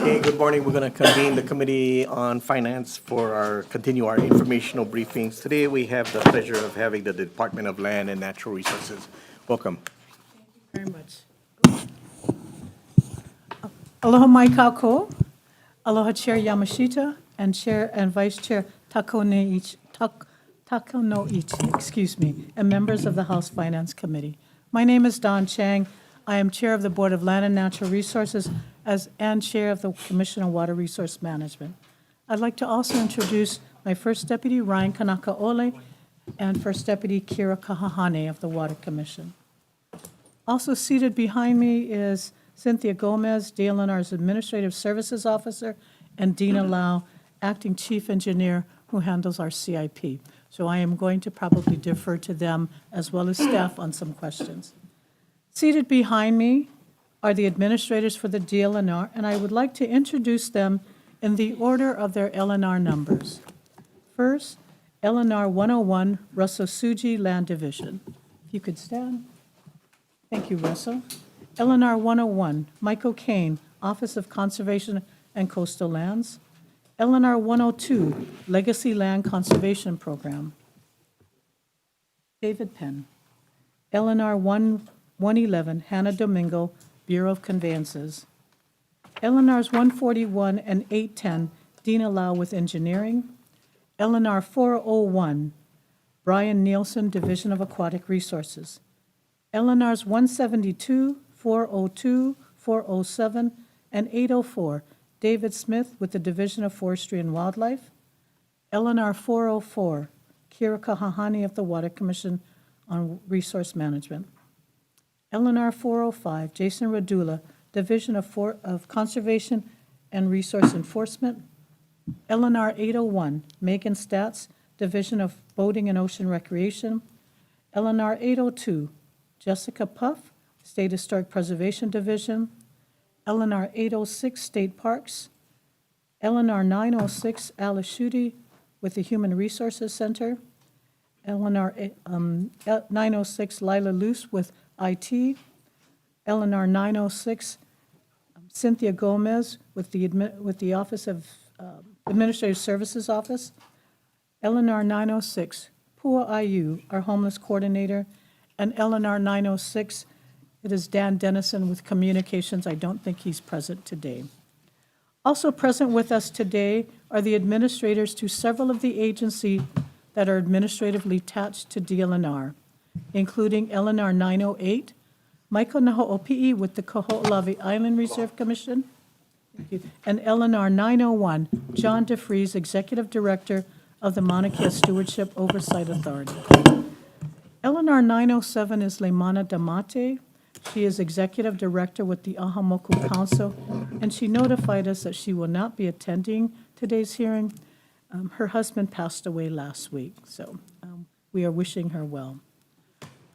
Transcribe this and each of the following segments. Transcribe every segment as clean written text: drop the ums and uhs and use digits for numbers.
Okay, good morning. We're going to convene the Committee on Finance for continue our informational briefings. Today, we have the pleasure of having the Department of Land and Natural Resources. Welcome. Very much. Aloha mai kākou. Aloha Chair Yamashita and Chair and Vice Chair Takonoichi, and members of the House Finance Committee. My name is Don Chang. I am Chair of the Board of Land and Natural Resources and Chair of the Commission on Water Resource Management. I'd like to also introduce my First Deputy, Ryan Kanakaole, and First Deputy, Kira Kahahane of the Water Commission. Also seated behind me is Cynthia Gomez, DLNR's Administrative Services Officer, and Dina Lau, Acting Chief Engineer, who handles our CIP. So I am going to probably defer to them as well as staff on some questions. Seated behind me are the administrators for the DLNR, and I would like to introduce them in the order of their LNR numbers. First, LNR 101, Russell Suji, Land Division. If you could stand. Thank you, Russell. LNR 101, Michael Kane, Office of Conservation and Coastal Lands. LNR 102, Legacy Land Conservation Program. David Penn. LNR 111, Hannah Domingo, Bureau of Conveyances. LNRs 141 and 810, Dina Lau with Engineering. LNR 401, Brian Nielsen, Division of Aquatic Resources. LNRs 172, 402, 407, and 804, David Smith with the Division of Forestry and Wildlife. LNR 404, Kira Kahahane of the Water Commission on Resource Management. LNR 405, Jason Radula, Division of Conservation and Resource Enforcement. LNR 801, Megan Statz, Division of Boating and Ocean Recreation. LNR 802, Jessica Puff, State Historic Preservation Division. LNR 806, State Parks. LNR 906, Alice Schutte with the Human Resources Center. LNR 906, Lila Luce with IT. LNR 906, Cynthia Gomez with the Office of Administrative Services Office. LNR 906, Pua Ayu, our Homeless Coordinator. And LNR 906, it is Dan Dennison with Communications. I don't think he's present today. Also present with us today are the administrators to several of the agencies that are administratively attached to DLNR, including LNR 908, Michael Naho'opi'i with the Kaho'olawe Island Reserve Commission, and LNR 901, John DeFries, Executive Director of the Mauna Kea Stewardship Oversight Authority. LNR 907 is Leimana Damate. She is Executive Director with the Ahamoku Council, and she notified us that she will not be attending today's hearing. Her husband passed away last week, so we are wishing her well.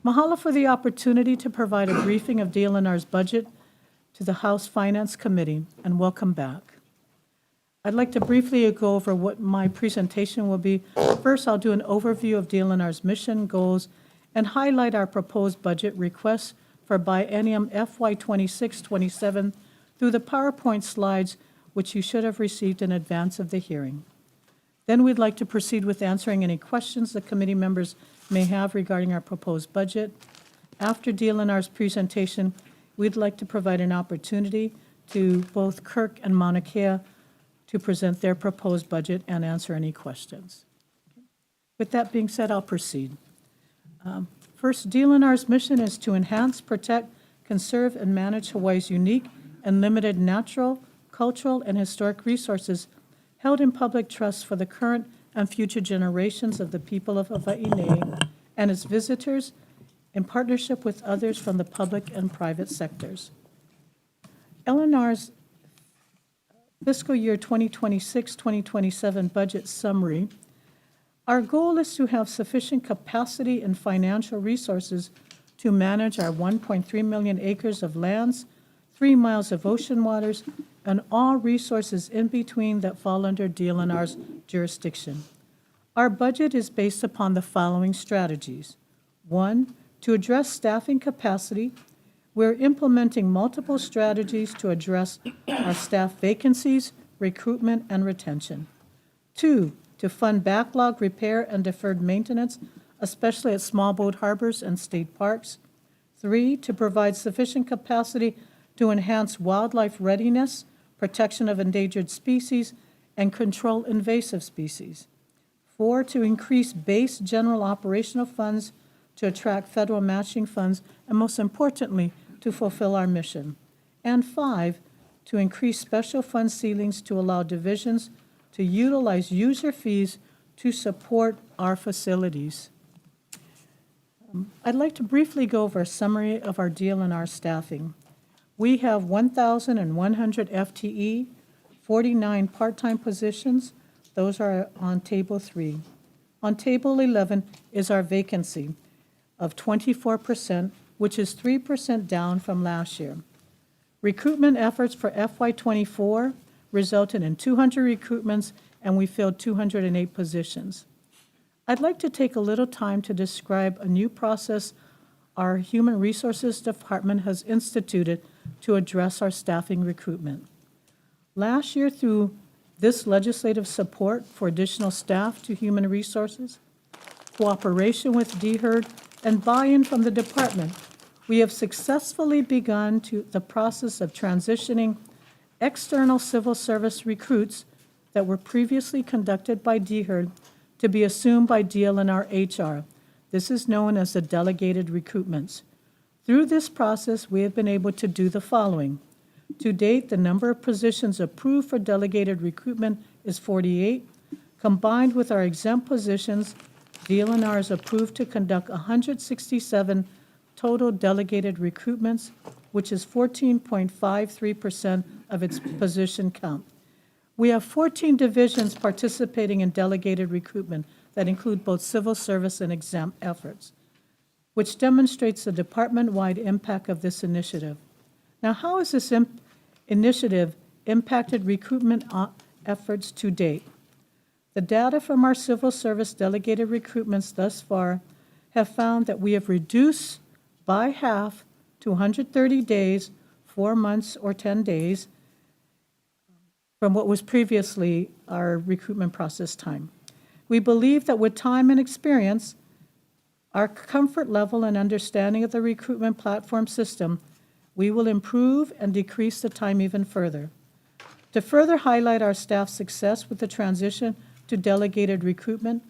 Mahalo for the opportunity to provide a briefing of DLNR's budget to the House Finance Committee, and welcome back. I'd like to briefly go over what my presentation will be. First, I'll do an overview of DLNR's mission, goals, and highlight our proposed budget requests for biennium FY 26-27 through the PowerPoint slides, which you should have received in advance of the hearing. Then we'd like to proceed with answering any questions the committee members may have regarding our proposed budget. After DLNR's presentation, we'd like to provide an opportunity to both Kirk and Mauna Kea to present their proposed budget and answer any questions. With that being said, I'll proceed. First, DLNR's mission is to enhance, protect, conserve, and manage Hawaii's unique and limited natural, cultural, and historic resources held in public trust for the current and future generations of the people of Hawaii and its visitors in partnership with others from the public and private sectors. LNR's fiscal year 2026-2027 budget summary. Our goal is to have sufficient capacity and financial resources to manage our 1.3 million acres of lands, 3 miles of ocean waters, and all resources in between that fall under DLNR's jurisdiction. Our budget is based upon the following strategies. 1, to address staffing capacity, We're implementing multiple strategies to address our staff vacancies, recruitment, and retention. 2, to fund backlog repair and deferred maintenance, especially at small boat harbors and state parks. 3, to provide sufficient capacity to enhance wildlife readiness, protection of endangered species, and control invasive species. 4, to increase base general operational funds to attract federal matching funds, and most importantly, to fulfill our mission. And 5, to increase special fund ceilings to allow divisions to utilize user fees to support our facilities. I'd like to briefly go over a summary of our DL&R staffing. We have 1,100 FTE, 49 part-time positions. Those are on Table 3. On Table 11 is our vacancy of 24%, which is 3% down from last year. Recruitment efforts for FY24 resulted in 200 recruitments, and we filled 208 positions. I'd like to take a little time to describe a new process our Human Resources Department has instituted to address our staffing recruitment. Last year, through this legislative support for additional staff to Human Resources, cooperation with DHERD, and buy-in from the department, we have successfully begun the process of transitioning external civil service recruits that were previously conducted by DHERD to be assumed by DL&R HR. This is known as the delegated recruitments. Through this process, we have been able to do the following. To date, the number of positions approved for delegated recruitment is 48. Combined with our exempt positions, DL&R is approved to conduct 167 total delegated recruitments, which is 14.53% of its position count. We have 14 divisions participating in delegated recruitment that include both civil service and exempt efforts, which demonstrates the department-wide impact of this initiative. Now, how has this initiative impacted recruitment efforts to date? The data from our civil service delegated recruitments thus far have found that we have reduced by half to 130 days, 4 months, or 10 days from what was previously our recruitment process time. We believe that with time and experience, our comfort level and understanding of the recruitment platform system, we will improve and decrease the time even further. To further highlight our staff's success with the transition to delegated recruitment,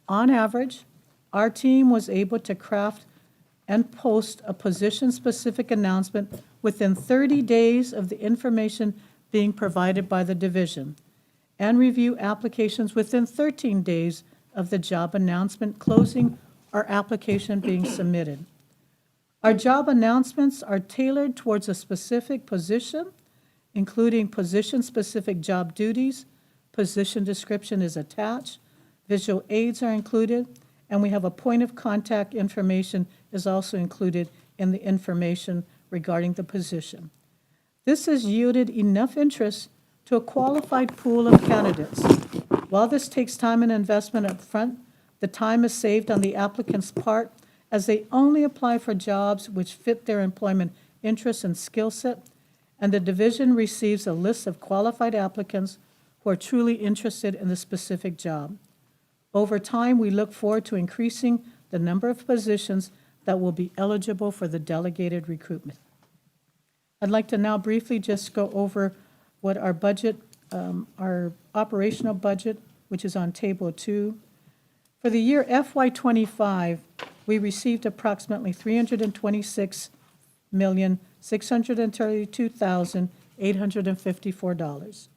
on average, our team was able to craft and post a position-specific announcement within 30 days of the information being provided by the division, and review applications within 13 days of the job announcement closing or application being submitted. Our job announcements are tailored towards a specific position, including position-specific job duties, position description is attached, visual aids are included, and we have a point of contact information is also included in the information regarding the position. This has yielded enough interest to a qualified pool of candidates. While this takes time and investment up front, the time is saved on the applicant's part as they only apply for jobs which fit their employment interests and skill set, and the division receives a list of qualified applicants who are truly interested in the specific job. Over time, we look forward to increasing the number of positions that will be eligible for the delegated recruitment. I'd like to now briefly just go over what our budget, our operational budget, which is on Table 2. For the year FY25, we received approximately $326,632,854.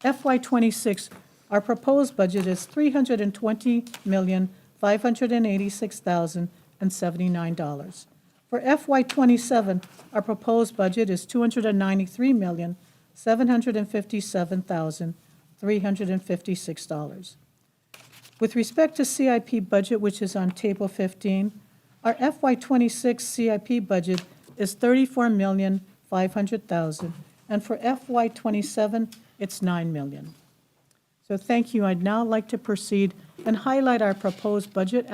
FY26, our proposed budget is $320,586,079. For FY27, our proposed budget is $293,757,356. With respect to CIP budget, which is on Table 15, our FY26 CIP budget is $34,500,000, and for FY27, it's $9 million. So thank you. I'd now like to proceed and highlight our proposed budget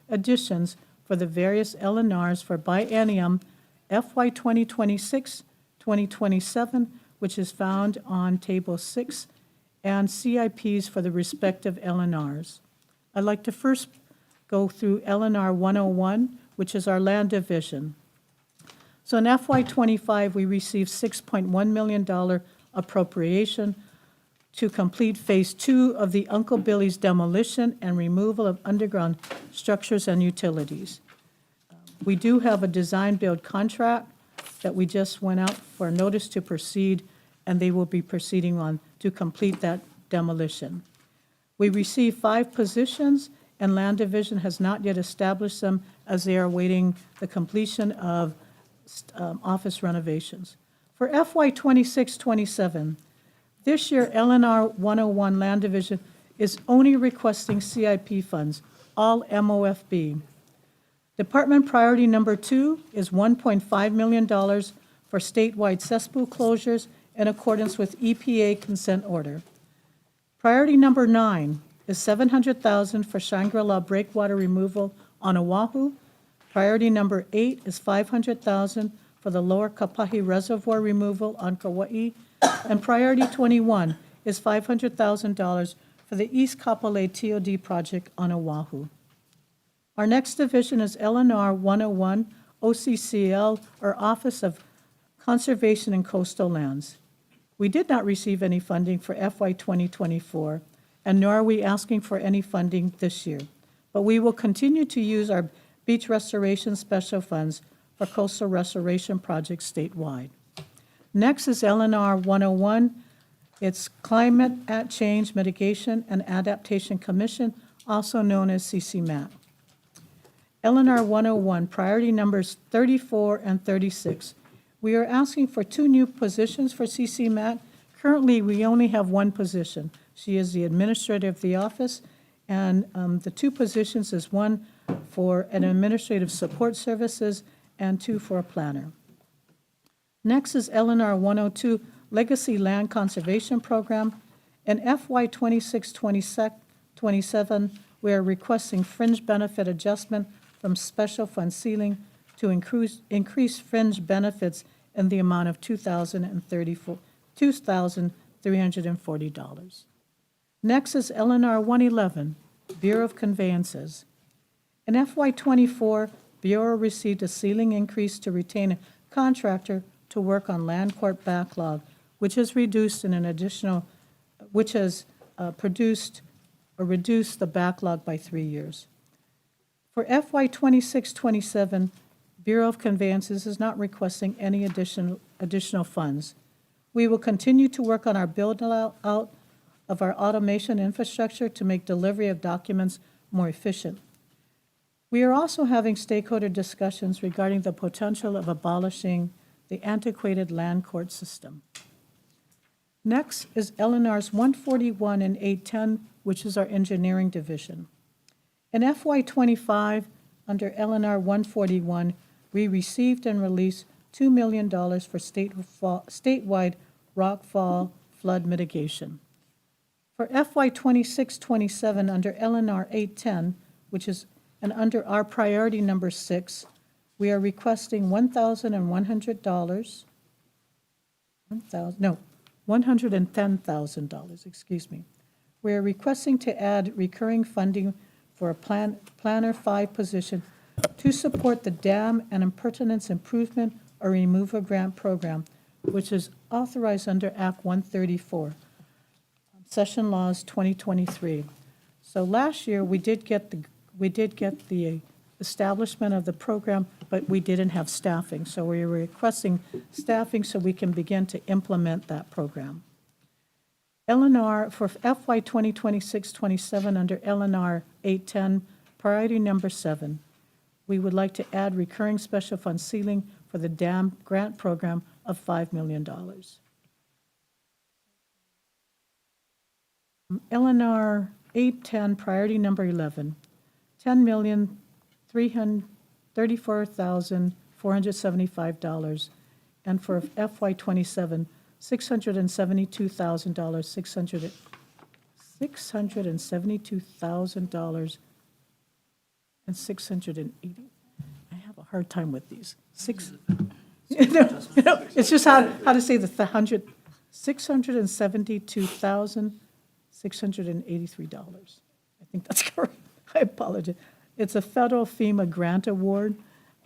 additions for the various L&Rs for biennium FY 2026-2027, which is found on Table 6, and CIPs for the respective LNRs. I'd like to first go through LNR 101, which is our land division. So in FY '25, we received $6.1 million appropriation to complete Phase 2 of the Uncle Billy's demolition and removal of underground structures and utilities. We do have a design-build contract that we just went out for a notice to proceed, and they will be proceeding on to complete that demolition. We received 5 positions, and Land Division has not yet established them as they are awaiting the completion of office renovations. For FY '26-27, this year LNR 101 Land Division is only requesting CIP funds, all MOFB. Department priority number 2 is $1.5 million for statewide cesspool closures in accordance with EPA consent order. Priority number 9 is $700,000 for Shangri-La breakwater removal on Oahu. Priority number 8 is $500,000 for the Lower Kapahi Reservoir removal on Kauai. And priority 21 is $500,000 for the East Kapolei TOD project on Oahu. Our next division is LNR 101 OCCL, or Office of Conservation and Coastal Lands. We did not receive any funding for FY 2024, and nor are we asking for any funding this year. But we will continue to use our beach restoration special funds for coastal restoration projects statewide. Next is LNR 101. It's Climate Change Mitigation and Adaptation Commission, also known as CCMAT. LNR 101, priority numbers 34 and 36. We are asking for 2 new positions for CCMAT. Currently, we only have 1 position. She is the administrator of the office, and the 2 positions is 1 for an administrative support services and 2 for a planner. Next is LNR 102, Legacy Land Conservation Program. In FY 26-27, we are requesting fringe benefit adjustment from special fund ceiling to increase fringe benefits in the amount of $2,340. Next is LNR 111, Bureau of Conveyances. In FY '24, Bureau received a ceiling increase to retain a contractor to work on land court backlog, which has reduced the backlog by 3 years. For FY '26-27, Bureau of Conveyances is not requesting any additional funds. We will continue to work on our build-out of our automation infrastructure to make delivery of documents more efficient. We are also having stakeholder discussions regarding the potential of abolishing the antiquated land court system. Next is LNRs 141 and 810, which is our engineering division. In FY '25, under LNR 141, we received and released $2 million for statewide rockfall flood mitigation. For FY '26-27, under LNR 810, which is under our priority number 6, we are requesting $110,000, excuse me. We are requesting to add recurring funding for a Planner 5 position to support the Dam and Impertinence Improvement or Removal Grant Program, which is authorized under Act 134, Session Laws 2023. So last year, we did get the establishment of the program, but we didn't have staffing. So we were requesting staffing so we can begin to implement that program. LNR for FY 2026-27 under LNR 810, priority number 7. We would like to add recurring special fund ceiling for the dam grant program of $5 million. LNR 810, priority number 11, $10,334,475, and for FY '27, $672,000, $672,000 and 680. I have a hard time with these. It's just how to say the $672,683. I think that's correct. I apologize. It's a federal FEMA grant award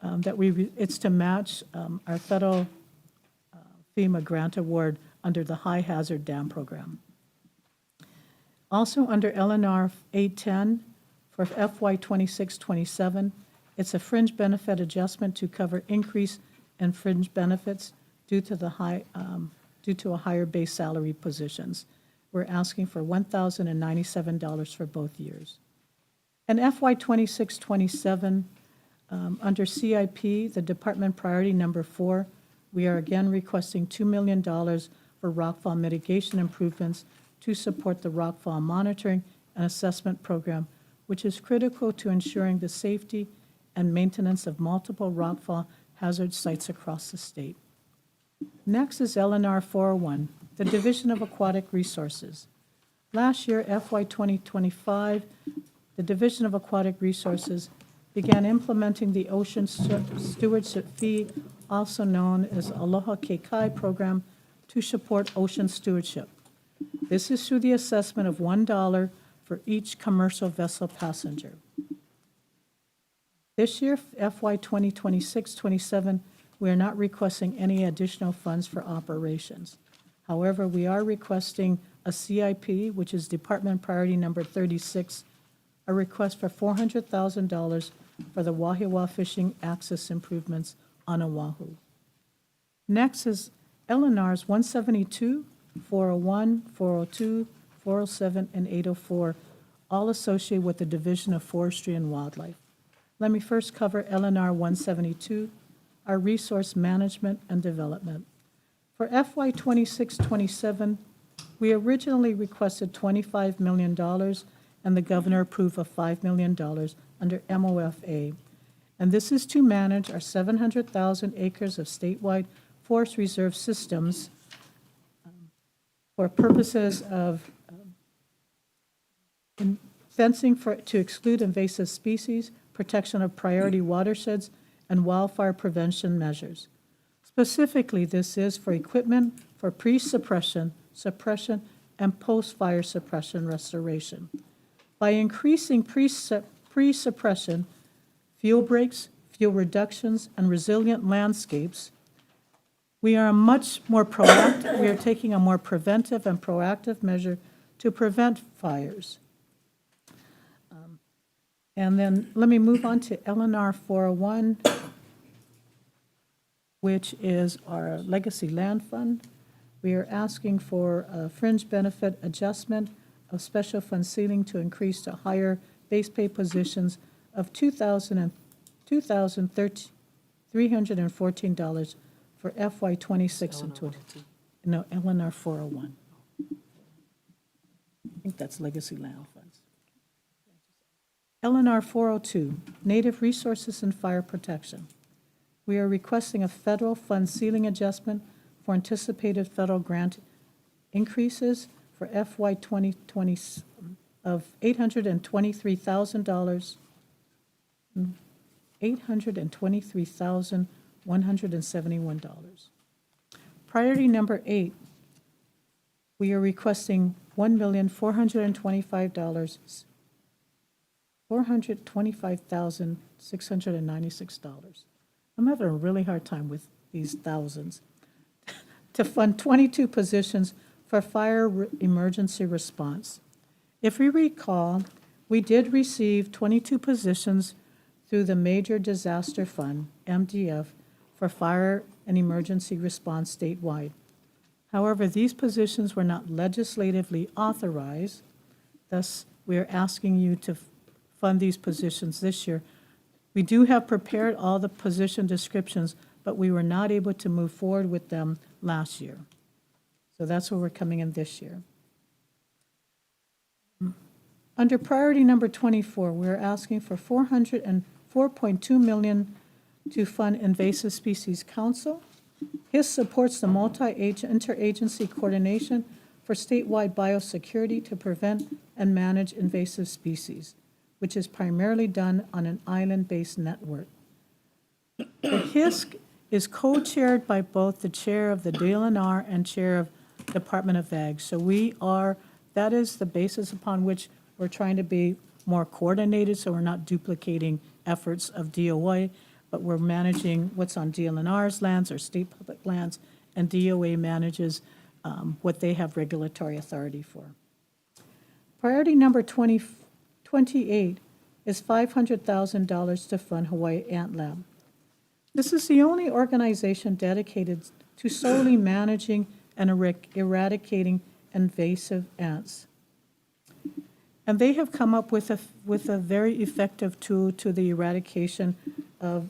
it's to match our federal FEMA grant award under the High Hazard Dam Program. Also under LNR 810 for FY 26-27, it's a fringe benefit adjustment to cover increase in fringe benefits due to a higher base salary positions. We're asking for $1,097 for both years. And FY 26-27, under CIP, the Department Priority Number 4, we are again requesting $2 million for rockfall mitigation improvements to support the rockfall monitoring and assessment program, which is critical to ensuring the safety and maintenance of multiple rockfall hazard sites across the state. Next is LNR 401, the Division of Aquatic Resources. Last year, FY 2025, the Division of Aquatic Resources began implementing the Ocean Stewardship Fee, also known as Aloha Kekai program, to support ocean stewardship. This is through the assessment of $1 for each commercial vessel passenger. This year, FY 2026-27, we are not requesting any additional funds for operations. However, we are requesting a CIP, which is Department Priority Number 36, a request for $400,000 for the Wahiawa fishing access improvements on Oahu. Next is LNRs 172, 401, 402, 407, and 804, all associated with the Division of Forestry and Wildlife. Let me first cover LNR 172, our resource management and development. For FY 26-27, we originally requested $25 million, and the governor approved of $5 million under MOFA. And this is to manage our 700,000 acres of statewide forest reserve systems for purposes of fencing to exclude invasive species, protection of priority watersheds, and wildfire prevention measures. Specifically, this is for equipment for pre-suppression, suppression, and post-fire suppression restoration. By increasing pre-suppression, fuel breaks, fuel reductions, and resilient landscapes, we are taking a more preventive and proactive measure to prevent fires. And then let me move on to LNR 401, which is our Legacy Land Fund. We are asking for a fringe benefit adjustment of special fund ceiling to increase to higher base pay positions of $2,314 for FY 26 and 20. No, LNR 401. I think that's Legacy Land Funds. LNR 402, Native Resources and Fire Protection. We are requesting a federal fund ceiling adjustment for anticipated federal grant increases for FY 2020 of $823,000, $823,171. Priority number 8, we are requesting $1,425,696. I'm having a really hard time with these thousands. To fund 22 positions for fire emergency response. If we recall, we did receive 22 positions through the Major Disaster Fund, MDF, for fire and emergency response statewide. However, these positions were not legislatively authorized. Thus, we are asking you to fund these positions this year. We do have prepared all the position descriptions, but we were not able to move forward with them last year. So that's where we're coming in this year. Under priority number 24, we're asking for $404.2 million to fund Invasive Species Council. HIS supports the interagency coordination for statewide biosecurity to prevent and manage invasive species, which is primarily done on an island-based network. The HISC is co-chaired by both the chair of the DLNR and chair of Department of Ag. So that is the basis upon which we're trying to be more coordinated, so we're not duplicating efforts of DOA, but we're managing what's on DLNR's lands or state public lands, and DOA manages what they have regulatory authority for. Priority number 28 is $500,000 to fund Hawaii Ant Lab. This is the only organization dedicated to solely managing and eradicating invasive ants. And they have come up with a very effective tool to the eradication of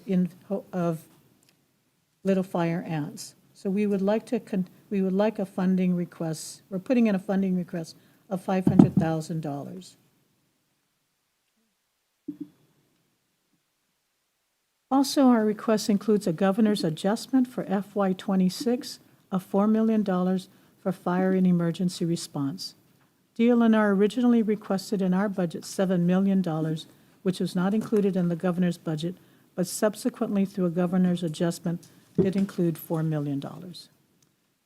little fire ants. So we would like a funding request. We're putting in a funding request of $500,000. Also, our request includes a governor's adjustment for FY26 of $4 million for fire and emergency response. DLNR originally requested in our budget $7 million, which was not included in the governor's budget, but subsequently through a governor's adjustment did include $4 million.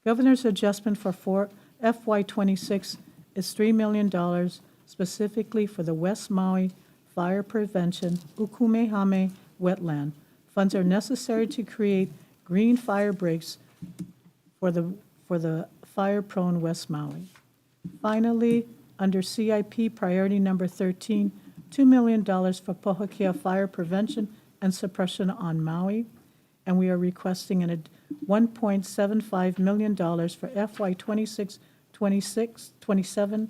Governor's adjustment for FY26 is $3 million specifically for the West Maui Fire Prevention Ukumehame wetland. Funds are necessary to create green fire breaks for the fire-prone West Maui. Finally, under CIP priority number 13, $2 million for Pohakea fire prevention and suppression on Maui, and we are requesting $1.75 million for FY 26-27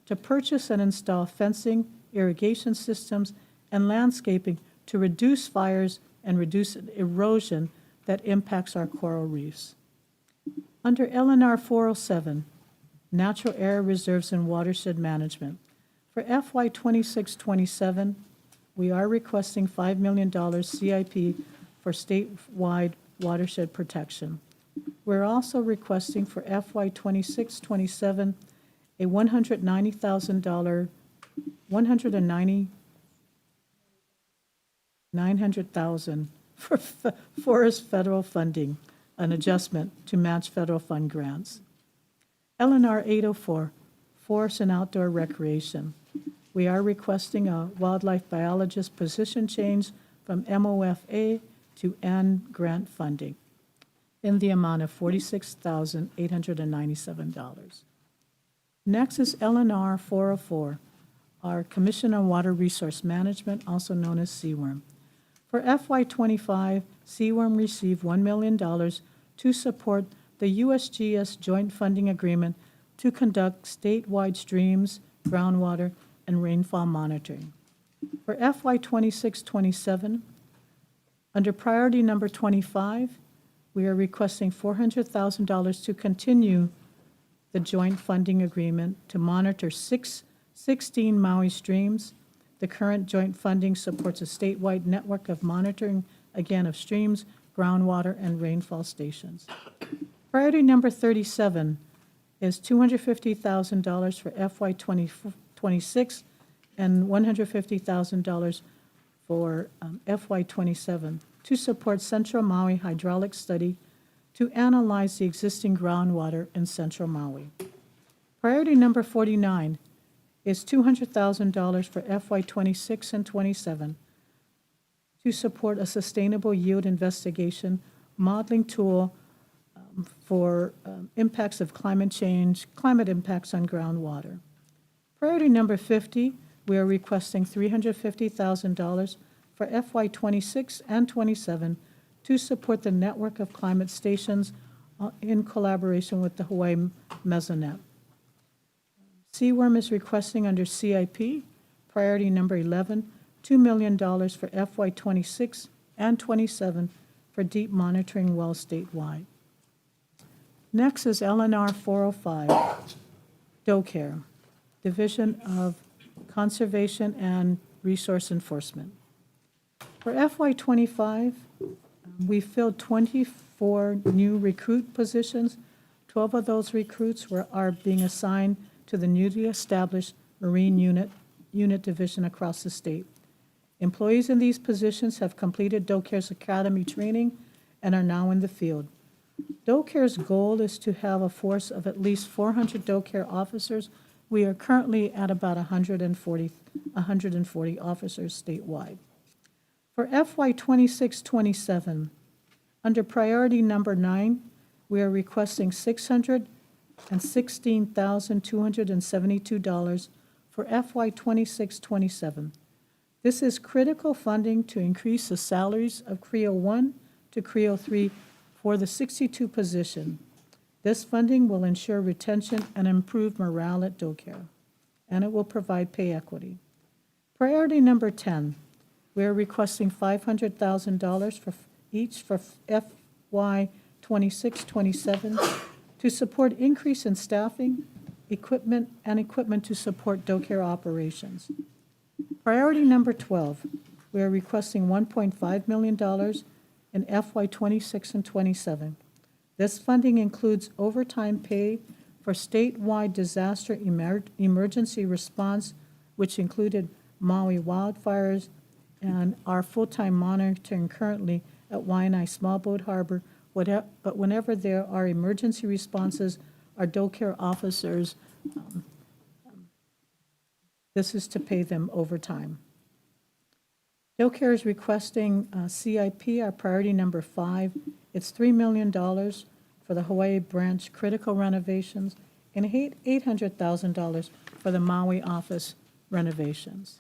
to purchase and install fencing, irrigation systems, and landscaping to reduce fires and reduce erosion that impacts our coral reefs. Under LNR 407, Natural Area Reserves and Watershed Management, for FY 26-27, we are requesting $5 million CIP for statewide watershed protection. We're also requesting for FY 26-27 a $900,000 for forest federal funding, an adjustment to match federal fund grants. LNR 804, Forest and Outdoor Recreation. We are requesting a wildlife biologist position change from MOFA to N grant funding in the amount of $46,897. Next is LNR 404, our Commission on Water Resource Management, also known as CWRM. For FY25, CWRM received $1 million to support the USGS Joint Funding Agreement to conduct statewide streams, groundwater, and rainfall monitoring. For FY 26-27, under priority number 25, we are requesting $400,000 to continue the joint funding agreement to monitor 16 Maui streams. The current joint funding supports a statewide network of monitoring, again, of streams, groundwater, and rainfall stations. Priority number 37 is $250,000 for FY 26 and $150,000 for FY 27 to support Central Maui hydraulic study to analyze the existing groundwater in Central Maui. Priority number 49 is $200,000 for FY 26 and 27 to support a sustainable yield investigation modeling tool for impacts of climate change, climate impacts on groundwater. Priority number 50, we are requesting $350,000 for FY 26 and 27 to support the network of climate stations in collaboration with the Hawaii Mesonet. CWRM is requesting under CIP, priority number 11, $2 million for FY 26 and 27 for deep monitoring wells statewide. Next is LNR 405, DOCARE, Division of Conservation and Resource Enforcement. For FY 25, we filled 24 new recruit positions. 12 of those recruits are being assigned to the newly established Marine Unit Division across the state. Employees in these positions have completed DOCARE's academy training and are now in the field. DoCare's goal is to have a force of at least 400 DoCare officers. We are currently at about 140 officers statewide. For FY 26-27, under priority number 9, we are requesting $616,272 for FY 26-27. This is critical funding to increase the salaries of CREO 1 to CREO 3 for the 62 position. This funding will ensure retention and improve morale at DoCare, and it will provide pay equity. Priority number 10, we are requesting $500,000 for each for FY 26-27 to support increase in staffing, equipment to support DoCare operations. Priority number 12, we are requesting $1.5 million in FY 26 and 27. This funding includes overtime pay for statewide disaster emergency response, which included Maui wildfires, and our full-time monitoring currently at Waianae Small Boat Harbor. But whenever there are emergency responses, our DoCare officers, this is to pay them overtime. DoCare is requesting CIP, our priority number 5. It's $3 million for the Hawaii branch critical renovations and $800,000 for the Maui office renovations.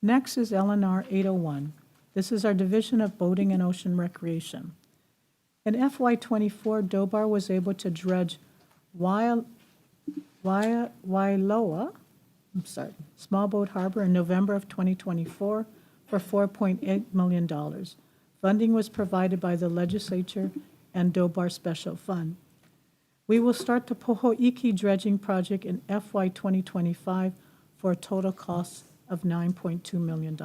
Next is LNR 801. This is our Division of Boating and Ocean Recreation. In FY 24, DOBAR was able to dredge Wailoa, Small Boat Harbor in November of 2024 for $4.8 million. Funding was provided by the legislature and DOBAR Special Fund. We will start the Pohoiki dredging project in FY 2025 for a total cost of $9.2 million.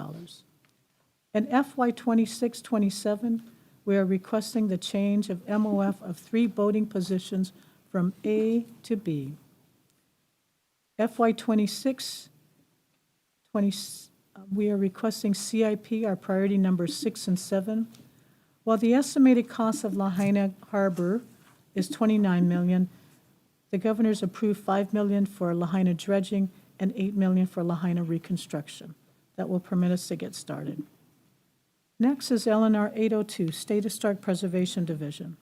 In FY 26-27, we are requesting the change of MOF of 3 boating positions from A to B. FY 26, we are requesting CIP, our priority number 6 and 7. While the estimated cost of Lahaina Harbor is $29 million, the governor's approved $5 million for Lahaina dredging and $8 million for Lahaina reconstruction. That will permit us to get started. Next is LNR 802, State Historic Preservation Division.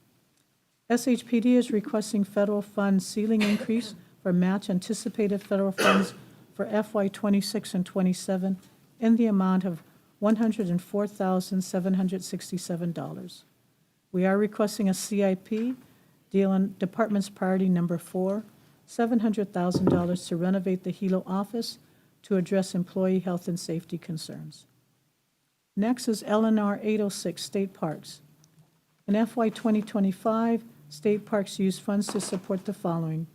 SHPD is requesting federal fund ceiling increase for match anticipated federal funds for FY 26 and 27 in the amount of $104,767. We are requesting a CIP, Department's priority number 4, $700,000 to renovate the Hilo office to address employee health and safety concerns. Next is LNR 806, State Parks. In FY 2025, State Parks used funds to support the following: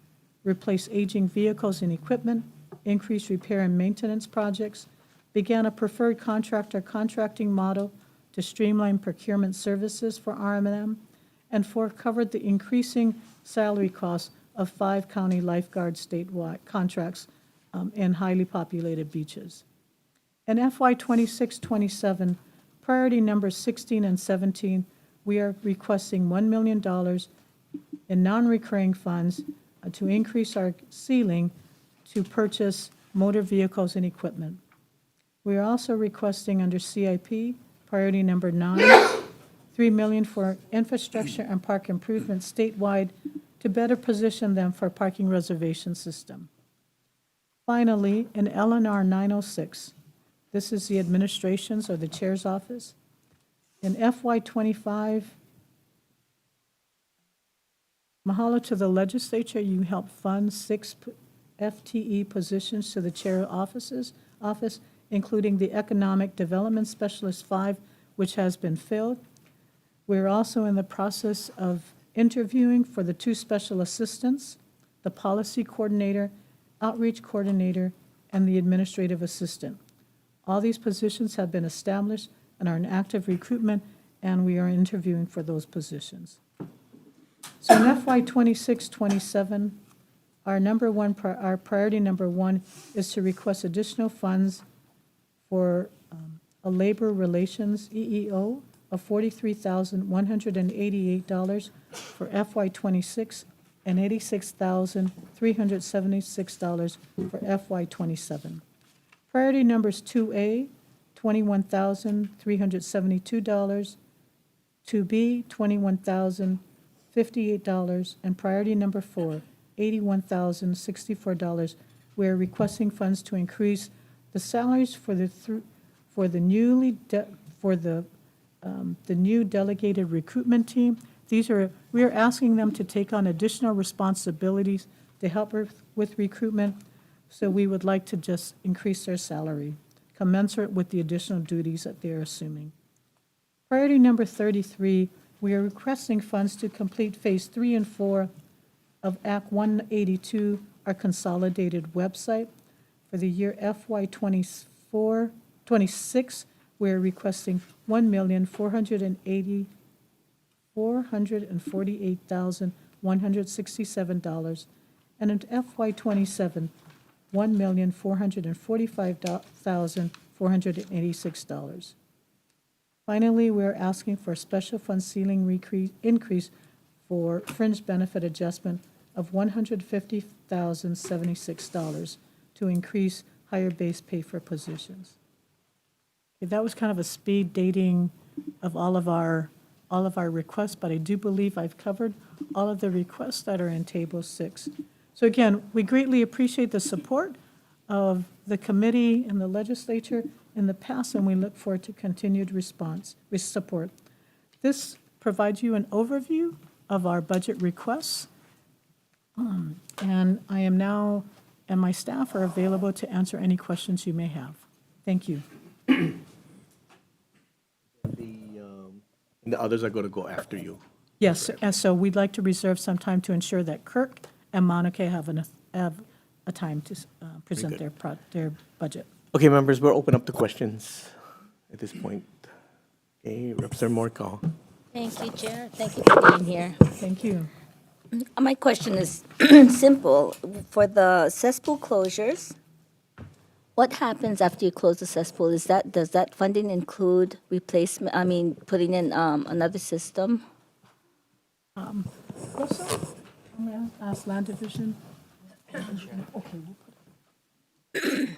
replace aging vehicles and equipment, increase repair and maintenance projects, began a preferred contractor contracting model to streamline procurement services for R&M, and covered the increasing salary costs of 5 county lifeguard statewide contracts in highly populated beaches. In FY 26-27, priority numbers 16 and 17, we are requesting $1 million in non-recurring funds to increase our ceiling to purchase motor vehicles and equipment. We are also requesting under CIP, priority number 9, $3 million for infrastructure and park improvements statewide to better position them for parking reservation system. Finally, in LNR 906, this is the administration's or the chair's office. In FY 25, mahalo to the legislature, you helped fund 6 FTE positions to the chair office, including the Economic Development Specialist 5, which has been filled. We're also in the process of interviewing for the 2 special assistants, the policy coordinator, outreach coordinator, and the administrative assistant. All these positions have been established and are in active recruitment, and we are interviewing for those positions. So in FY 26-27, our priority number 1 is to request additional funds for a labor relations EEO of $43,188 for FY '26 and $86,376 for FY '27. Priority numbers 2A, $21,372, 2B, $21,058, and priority number 4, $81,064. We are requesting funds to increase the salaries for the new delegated recruitment team. We are asking them to take on additional responsibilities to help with recruitment, so we would like to just increase their salary, commensurate with the additional duties that they're assuming. Priority number 33, we are requesting funds to complete Phase 3 and 4 of Act 182, our consolidated website. For the year FY '26, we are requesting $1,448,167, and in FY '27, $1,445,486. Finally, we are asking for a special fund ceiling increase for fringe benefit adjustment of $150,076 to increase higher base pay for positions. Okay, that was kind of a speed dating of all of our requests, but I do believe I've covered all of the requests that are in Table 6. So again, we greatly appreciate the support of the committee and the legislature in the past, and we look forward to continued support. This provides you an overview of our budget requests, and I am now, and my staff are available to answer any questions you may have. Thank you. The others are going to go after you. Yes, and so we'd like to reserve some time to ensure that Kirk and Monica have a time to present their budget. Okay, members, we'll open up the questions at this point. Okay, Representative Morcal. Thank you, Chair. Thank you for being here. Thank you. My question is simple. For the cesspool closures, what happens after you close the cesspool? Does that funding include putting in another system? Russell, I'm going to ask Land Division. Okay, we'll put it.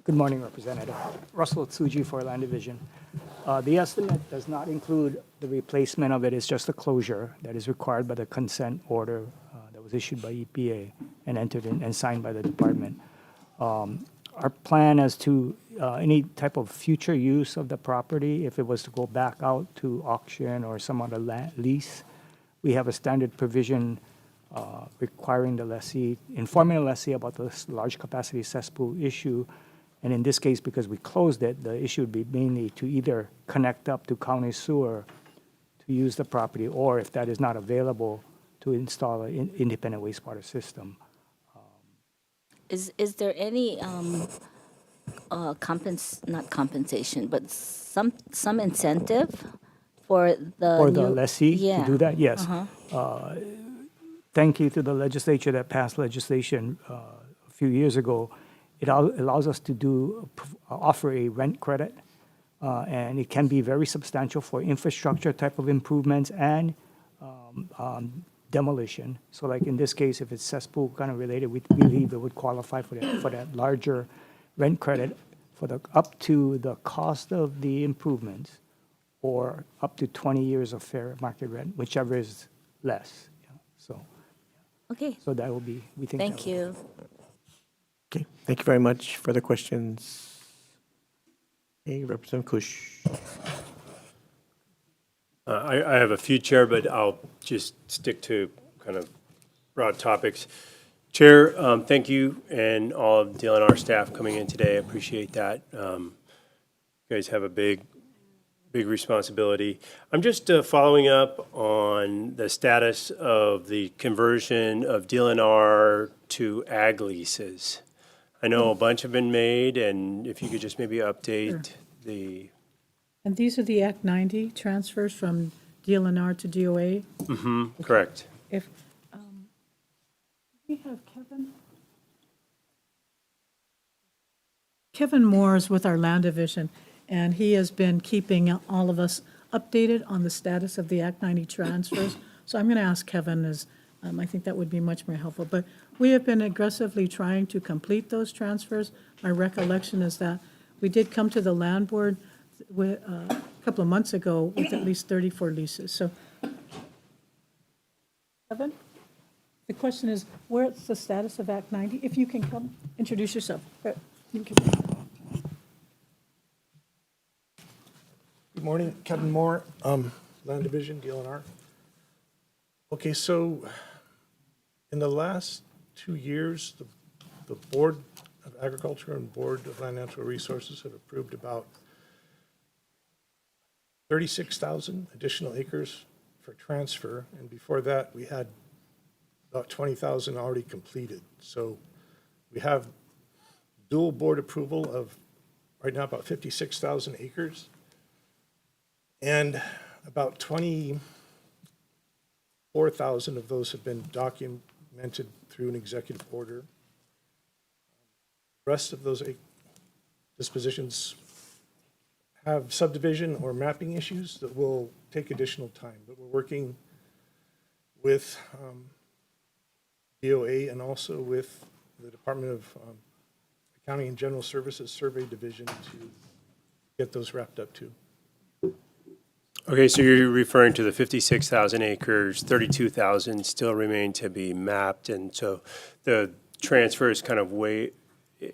Good morning, Representative. Russell Tsuji for Land Division. The estimate does not include the replacement of it. It's just a closure that is required by the consent order that was issued by EPA and entered in and signed by the department. Our plan as to any type of future use of the property, if it was to go back out to auction or some other lease, we have a standard provision requiring the lessee, informing the lessee about this large capacity cesspool issue. And in this case, because we closed it, the issue would be mainly to either connect up to county sewer to use the property, or if that is not available, to install an independent wastewater system. Is there any not compensation, but some incentive for the For the lessee to do that? Yes. Thank you to the legislature that passed legislation a few years ago. It allows us to offer a rent credit, and it can be very substantial for infrastructure type of improvements and demolition. So like in this case, if it's cesspool kind of related, we believe it would qualify for that larger rent credit for up to the cost of the improvements, or up to 20 years of fair market rent, whichever is less. Yeah. Okay. So that will be, we think. Thank you. Okay, thank you very much. Further questions? Okay, Representative Kush. I have a few, Chair, but I'll just stick to kind of broad topics. Chair, thank you and all of DLNR staff coming in today. I appreciate that. You guys have a big responsibility. I'm just following up on the status of the conversion of DLNR to ag leases. I know a bunch have been made, and if you could just maybe update the... And these are the Act 90 transfers from DLNR to DOA? Correct. If, we have Kevin? Kevin Moore is with our Land Division, and he has been keeping all of us updated on the status of the Act 90 transfers. So I'm going to ask Kevin, I think that would be much more helpful. But we have been aggressively trying to complete those transfers. My recollection is that we did come to the land board a couple of months ago with at least 34 leases. So, Kevin, the question is, where's the status of Act 90? If you can come, introduce yourself. You can- Good morning, Kevin Moore, Land Division, DLNR. Okay, so in the last 2 years, the Board of Agriculture and Board of Land Natural Resources have approved about 36,000 additional acres for transfer, and before that, we had about 20,000 already completed. So we have dual board approval of, right now, about 56,000 acres. And about 24,000 of those have been documented through an executive order. The rest of those dispositions have subdivision or mapping issues that will take additional time. But we're working with DOA and also with the Department of Accounting and General Services Survey Division to get those wrapped up too. Okay, so you're referring to the 56,000 acres, 32,000 still remain to be mapped, and so the transfer is kind of way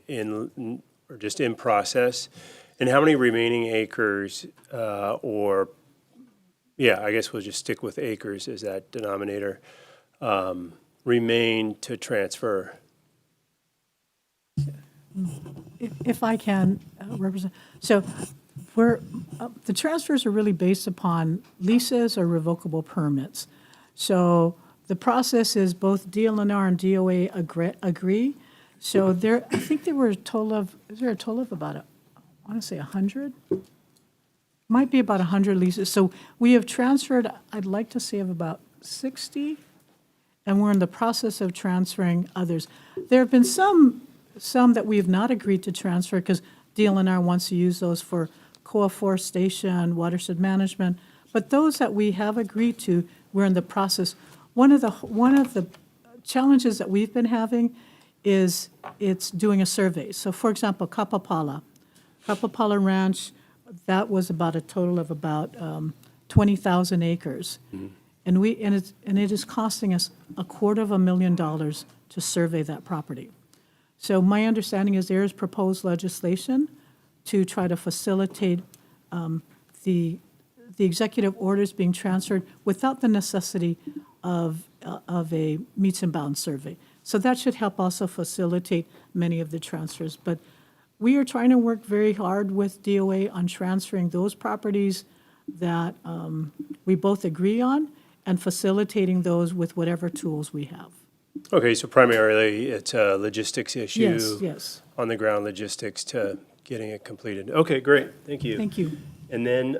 in, or just in process. And how many remaining acres, I guess we'll just stick with acres as that denominator, remain to transfer? If I can represent, so the transfers are really based upon leases or revocable permits. So the process is both DLNR and DOA agree. So I think there were a total of, is there a total of about, I want to say 100? Might be about 100 leases. So we have transferred, I'd like to say of about 60, and we're in the process of transferring others. There have been some that we have not agreed to transfer because DLNR wants to use those for co-afforestation, watershed management, but those that we have agreed to, we're in the process. One of the challenges that we've been having is it's doing a survey. So for example, Kapapala Ranch, that was about a total of about 20,000 acres. And it is costing us $250,000 to survey that property. So my understanding is there is proposed legislation to try to facilitate the executive orders being transferred without the necessity of a meets and bounds survey. So that should help also facilitate many of the transfers. But we are trying to work very hard with DOA on transferring those properties that we both agree on and facilitating those with whatever tools we have. Okay, so primarily it's a logistics issue. Yes. On the ground logistics to getting it completed. Okay, great, thank you. Thank you. And then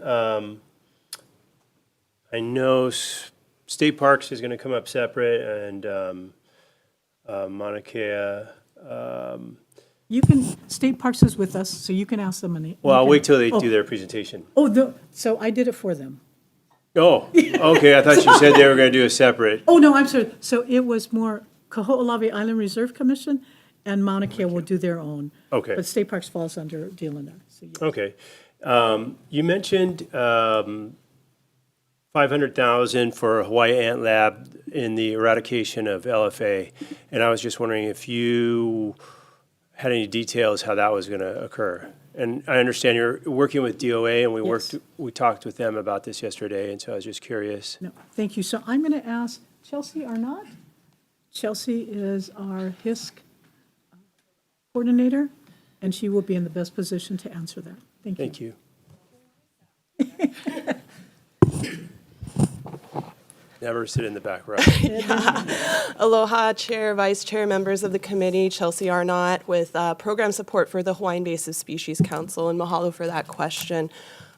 I know State Parks is going to come up separate, and Mauna Kea. You can, State Parks is with us, so you can ask them. Well, I'll wait till they do their presentation. So I did it for them. Oh, okay, I thought you said they were going to do a separate. Oh, no, I'm sorry. So it was more Kaho'olawe Island Reserve Commission and Mauna Kea will do their own. Okay. But State Parks falls under DLNR. So yes. Okay. You mentioned 500,000 for Hawaii Ant Lab in the eradication of LFA, and I was just wondering if you had any details how that was going to occur. And I understand you're working with DOA, and we talked with them about this yesterday, and so I was just curious. No, thank you. So I'm going to ask Chelsea Arnott. Chelsea is our HISC coordinator, and she will be in the best position to answer that. Thank you. Thank you. Never sit in the back row. Aloha, Chair, Vice Chair, members of the committee, Chelsea Arnott with program support for the Hawaiian Invasive Species Council, and mahalo for that question.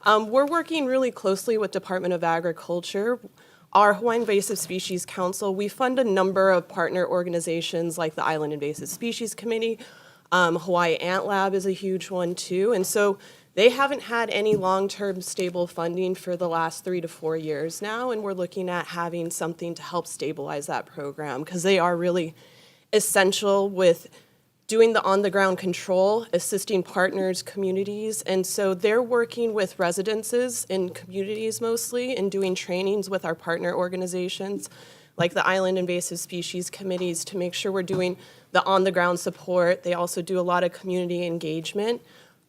We're working really closely with Department of Agriculture. Our Hawaiian Invasive Species Council, we fund a number of partner organizations like the Island Invasive Species Committee, Hawaii Ant Lab is a huge one too. And so they haven't had any long-term stable funding for the last 3 to 4 years now, and we're looking at having something to help stabilize that program because they are really essential with doing the on-the-ground control, assisting partners, communities, and so they're working with residences in communities mostly and doing trainings with our partner organizations like the Island Invasive Species Committees to make sure we're doing the on-the-ground support. They also do a lot of community engagement.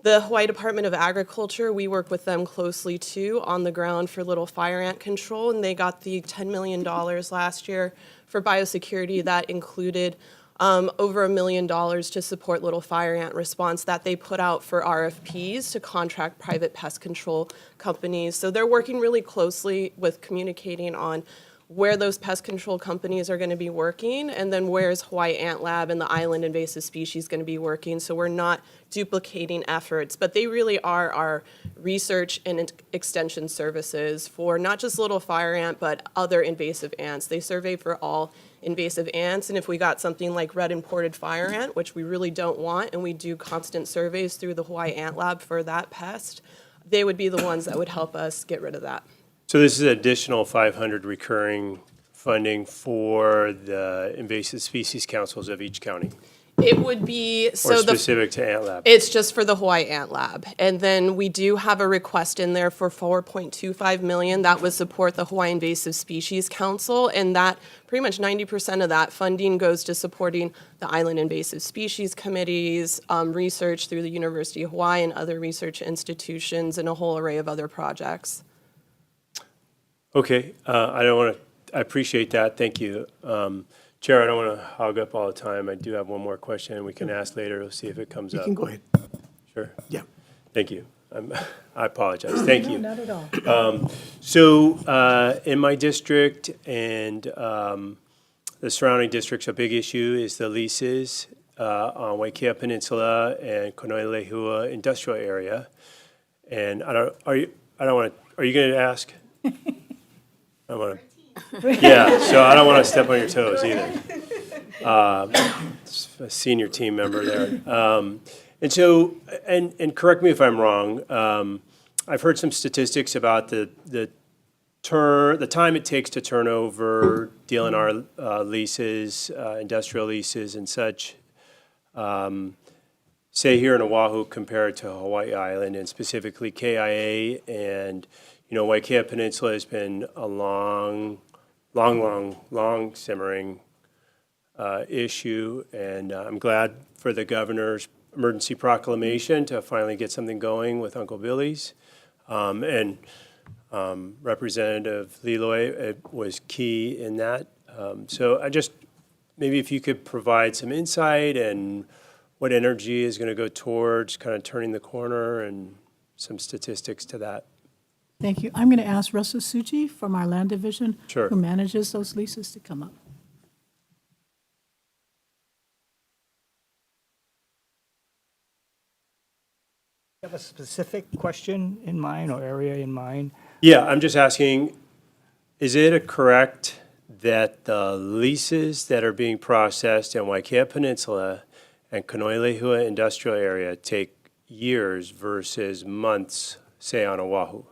The Hawaii Department of Agriculture, we work with them closely too on the ground for little fire ant control, and they got the $10 million last year for biosecurity. That included over $1 million to support little fire ant response that they put out for RFPs to contract private pest control companies. So they're working really closely with communicating on where those pest control companies are going to be working, and then where's Hawaii Ant Lab and the Island Invasive Species going to be working, so we're not duplicating efforts. But they really are our research and extension services for not just little fire ant, but other invasive ants. They survey for all invasive ants, and if we got something like red imported fire ant, which we really don't want, and we do constant surveys through the Hawaii Ant Lab for that pest, they would be the ones that would help us get rid of that. So this is additional 500 recurring funding for the invasive species councils of each county, It would be, or so the, specific to Ant Lab? it's just for the Hawaii Ant Lab. And then we do have a request in there for $4.25 million that would support the Hawaii Invasive Species Council. And that, pretty much 90% of that funding goes to supporting the Island Invasive Species Committees, research through the University of Hawaii and other research institutions, and a whole array of other projects. Okay, I appreciate that, thank you. Chair, I don't want to hog up all the time. I do have one more question, and we can ask later. We'll see if it comes You up. can go ahead. Sure. Yeah. Thank you. I apologize. Thank you. Not at all. So in my district and the surrounding districts, a big issue is the leases on Waikea Peninsula and Konoelehua industrial area. And are you going to ask? I want to. Yeah, so I don't want to step on your toes either. A senior team member there. And so, and correct me if I'm wrong, I've heard some statistics about the time it takes to turn over DLNR leases, industrial leases and such, say here in Oahu compared to Hawaii Island and specifically KIA. And, you know, Waikea Peninsula has been a long simmering issue. And I'm glad for the governor's emergency proclamation to finally get something going with Uncle Billy's. And Representative Leloy was key in that. So I just, maybe if you could provide some insight and what energy is going to go towards kind of turning the corner and some statistics to that. Thank you. I'm going to ask Russell Tsuji from our land division, Sure. who manages those leases, to come up. You have a specific question in mind or area in mind? Yeah, I'm just asking, is it correct that the leases that are being processed in Waikea Peninsula and Konoelehua industrial area take years versus months, say on Oahu?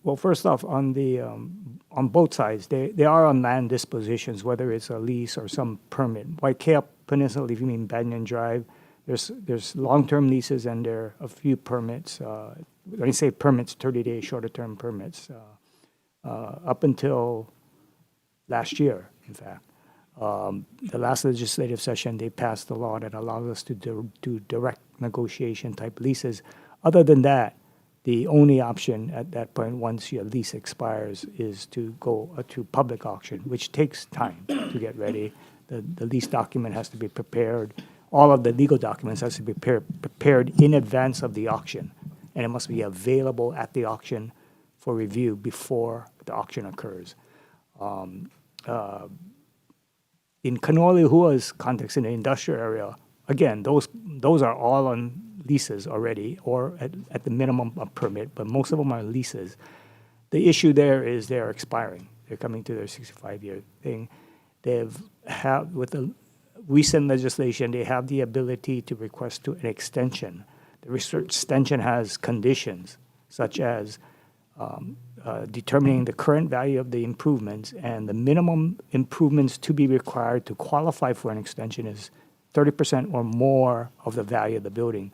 Well, first off, on the on both sides, they are on land dispositions, whether it's a lease or some permit. Waikea Peninsula, if you mean Banyan Drive, there's long-term leases and there are a few permits. When I say permits, 30-day shorter-term permits, up until last year, in fact. The last legislative session, they passed a law that allows us to do direct negotiation type leases. Other than that, the only option at that point, once your lease expires, is to go to public auction, which takes time to get ready. The lease document has to be prepared. All of the legal documents has to be prepared in advance of the auction, and it must be available at the auction for review before the auction occurs. In Konolehua's context, in the industrial area, again, those are all on leases already, or at the minimum a permit, but most of them are leases. The issue there is they're expiring. They're coming to their 65-year thing. With recent legislation, they have the ability to request to an extension. The research extension has conditions such as determining the current value of the improvements, and the minimum improvements to be required to qualify for an extension is 30% or more of the value of the building.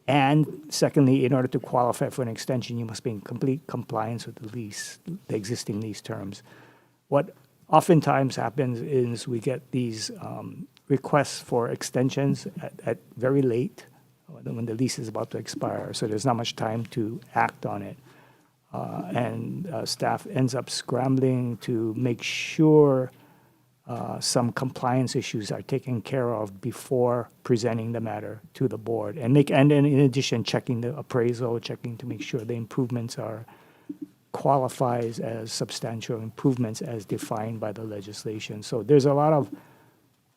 And secondly, in order to qualify for an extension, you must be in complete compliance with the lease, the existing lease terms. What oftentimes happens is we get these requests for extensions at very late, when the lease is about to expire, so there's not much time to act on it. And staff ends up scrambling to make sure some compliance issues are taken care of before presenting the matter to the board. And then in addition, checking the appraisal, checking to make sure the improvements qualifies as substantial improvements as defined by the legislation. So there's a lot of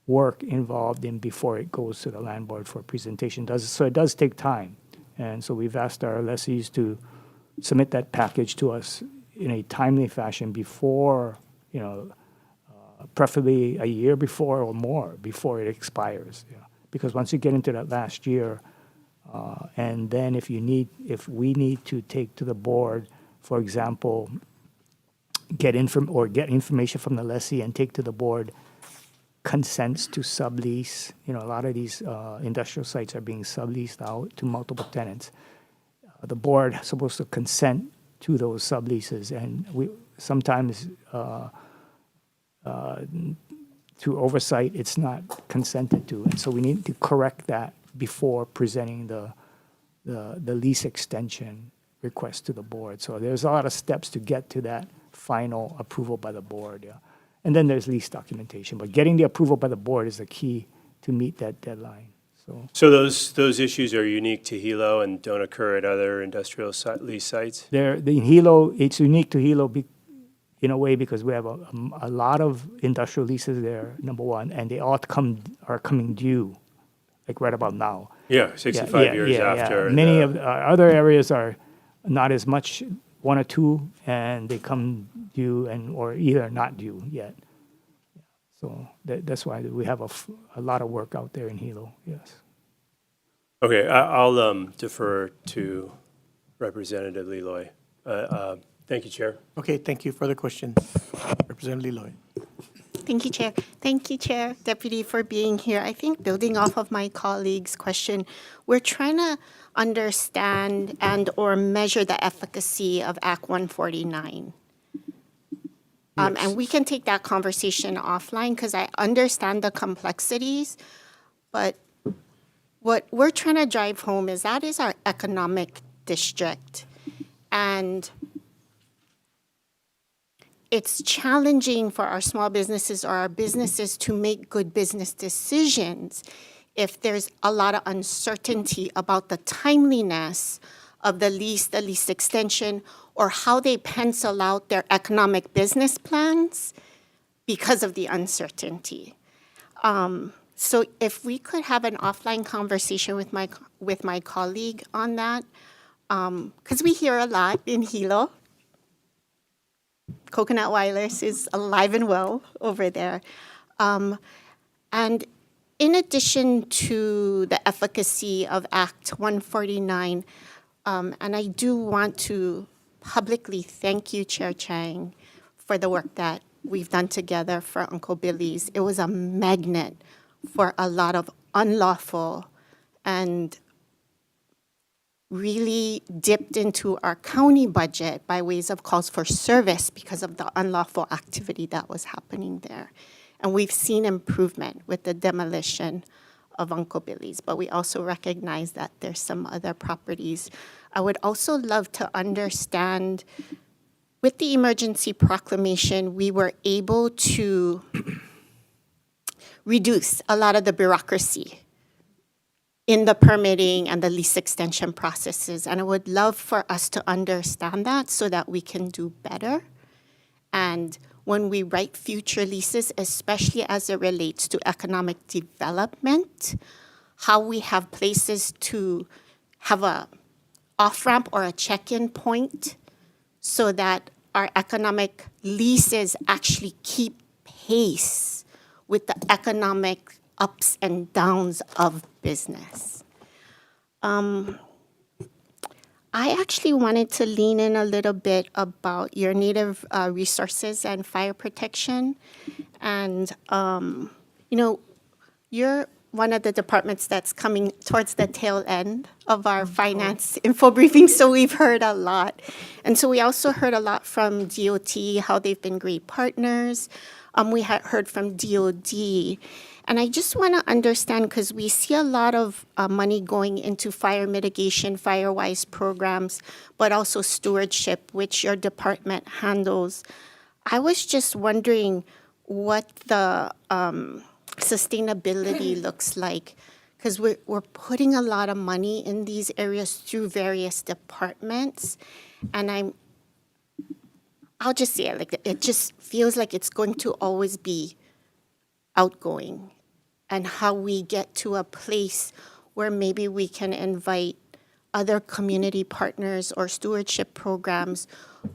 work involved in before it goes to the land board for presentation. So it does take time. And so we've asked our lessees to submit that package to us in a timely fashion before, preferably a year before or more, before it expires. Because once you get into that last year, and then if we need to take to the board, for example, get information from the lessee and take to the board consents to sublease. A lot of these industrial sites are being subleased out to multiple tenants. The board is supposed to consent to those subleases, and we sometimes through oversight it's not consented to, and so we need to correct that before presenting the lease extension request to the board. So there's a lot of steps to get to that final approval by the board. And then there's lease documentation, but getting the approval by the board is the key to meet that deadline. So those issues are unique to Hilo and don't occur at other industrial lease sites? It's unique to Hilo in a way because we have a lot of industrial leases there, number one, and they all are coming due, like right about now. Yeah, 65 years after. Many of our other areas are not as much, one or two, and they come due or either not due yet. So that's why we have a lot of work out there in Hilo, yes. Okay, I'll defer to Representative Leloy. Thank you, Chair. Okay, thank you. Further questions? Representative Leloy. Thank you, Chair. Thank you, Chair, Deputy, for being here. I think building off of my colleague's question, we're trying to understand and or measure the efficacy of Act 149. And we can take that conversation offline because I understand the complexities, but what we're trying to drive home is that is our economic district. And it's challenging for our small businesses or our businesses to make good business decisions if there's a lot of uncertainty about the timeliness of the lease extension, or how they pencil out their economic business plans because of the uncertainty. So if we could have an offline conversation with my colleague on that, because we hear a lot in Hilo. Coconut Wireless is alive and well over there. And in addition to the efficacy of Act 149, and I do want to publicly thank you, Chair Chang, for the work that we've done together for Uncle Billy's. It was a magnet for a lot of unlawful and really dipped into our county budget by ways of calls for service because of the unlawful activity that was happening there. And we've seen improvement with the demolition of Uncle Billy's, but we also recognize that there's some other properties. I would also love to understand, with the emergency proclamation, we were able to reduce a lot of the bureaucracy in the permitting and the lease extension processes. And I would love for us to understand that so that we can do better. And when we write future leases, especially as it relates to economic development, how we have places to have a off-ramp or a check-in point so that our economic leases actually keep pace with the economic ups and downs of business. I actually wanted to lean in a little bit about your native resources and fire protection. And, you're one of the departments that's coming towards the tail end of our finance info briefing, so we've heard a lot. And so we also heard a lot from DOT, how they've been great partners. We had heard from DOD. And I just want to understand, because we see a lot of money going into fire mitigation, FireWise programs, but also stewardship, which your department handles. I was just wondering what the sustainability looks like, because we're putting a lot of money in these areas through various departments, and I'll just say it, like, it just feels like it's going to always be outgoing, and how we get to a place where maybe we can invite other community partners or stewardship programs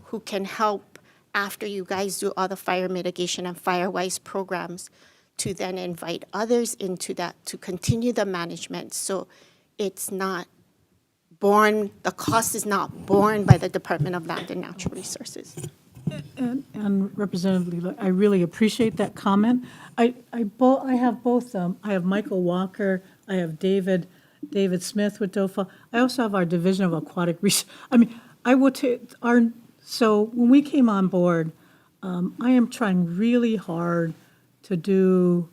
who can help after you guys do all the fire mitigation and FireWise programs, to then invite others into that to continue the management, so it's not borne, the cost is not borne by the Department of Land and Natural Resources. And Representative Leela, I really appreciate that comment. I have both, I have Michael Walker, I have David Smith with DOFA. I also have our Division of Aquatic Research. I mean, I will take so when we came on board, I am trying really hard to do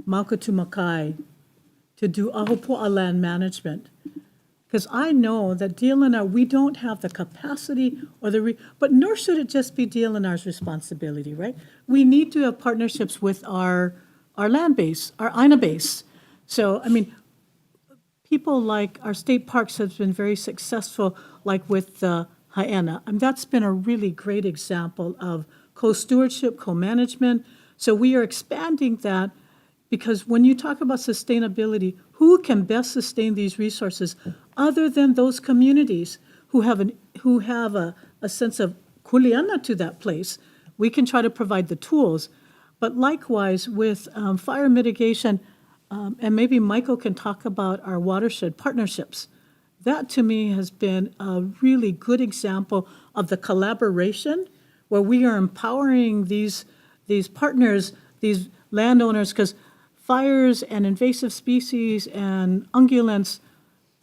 Maukatumakai, to do Ahupua'a land management. Because I know that DLNR, we don't have the capacity or but nor should it just be DLNR's responsibility, right? We need to have partnerships with our land base, our INA base. So, I mean, people like our state parks have been very successful, like with Hyanna. And that's been a really great example of co-stewardship, co-management. So we are expanding that, because when you talk about sustainability, who can best sustain these resources other than those communities who have a sense of kuleana to that place? We can try to provide the tools. But likewise, with fire mitigation, and maybe Michael can talk about our watershed partnerships. That, to me, has been a really good example of the collaboration where we are empowering these partners, these landowners, because fires and invasive species and ungulates,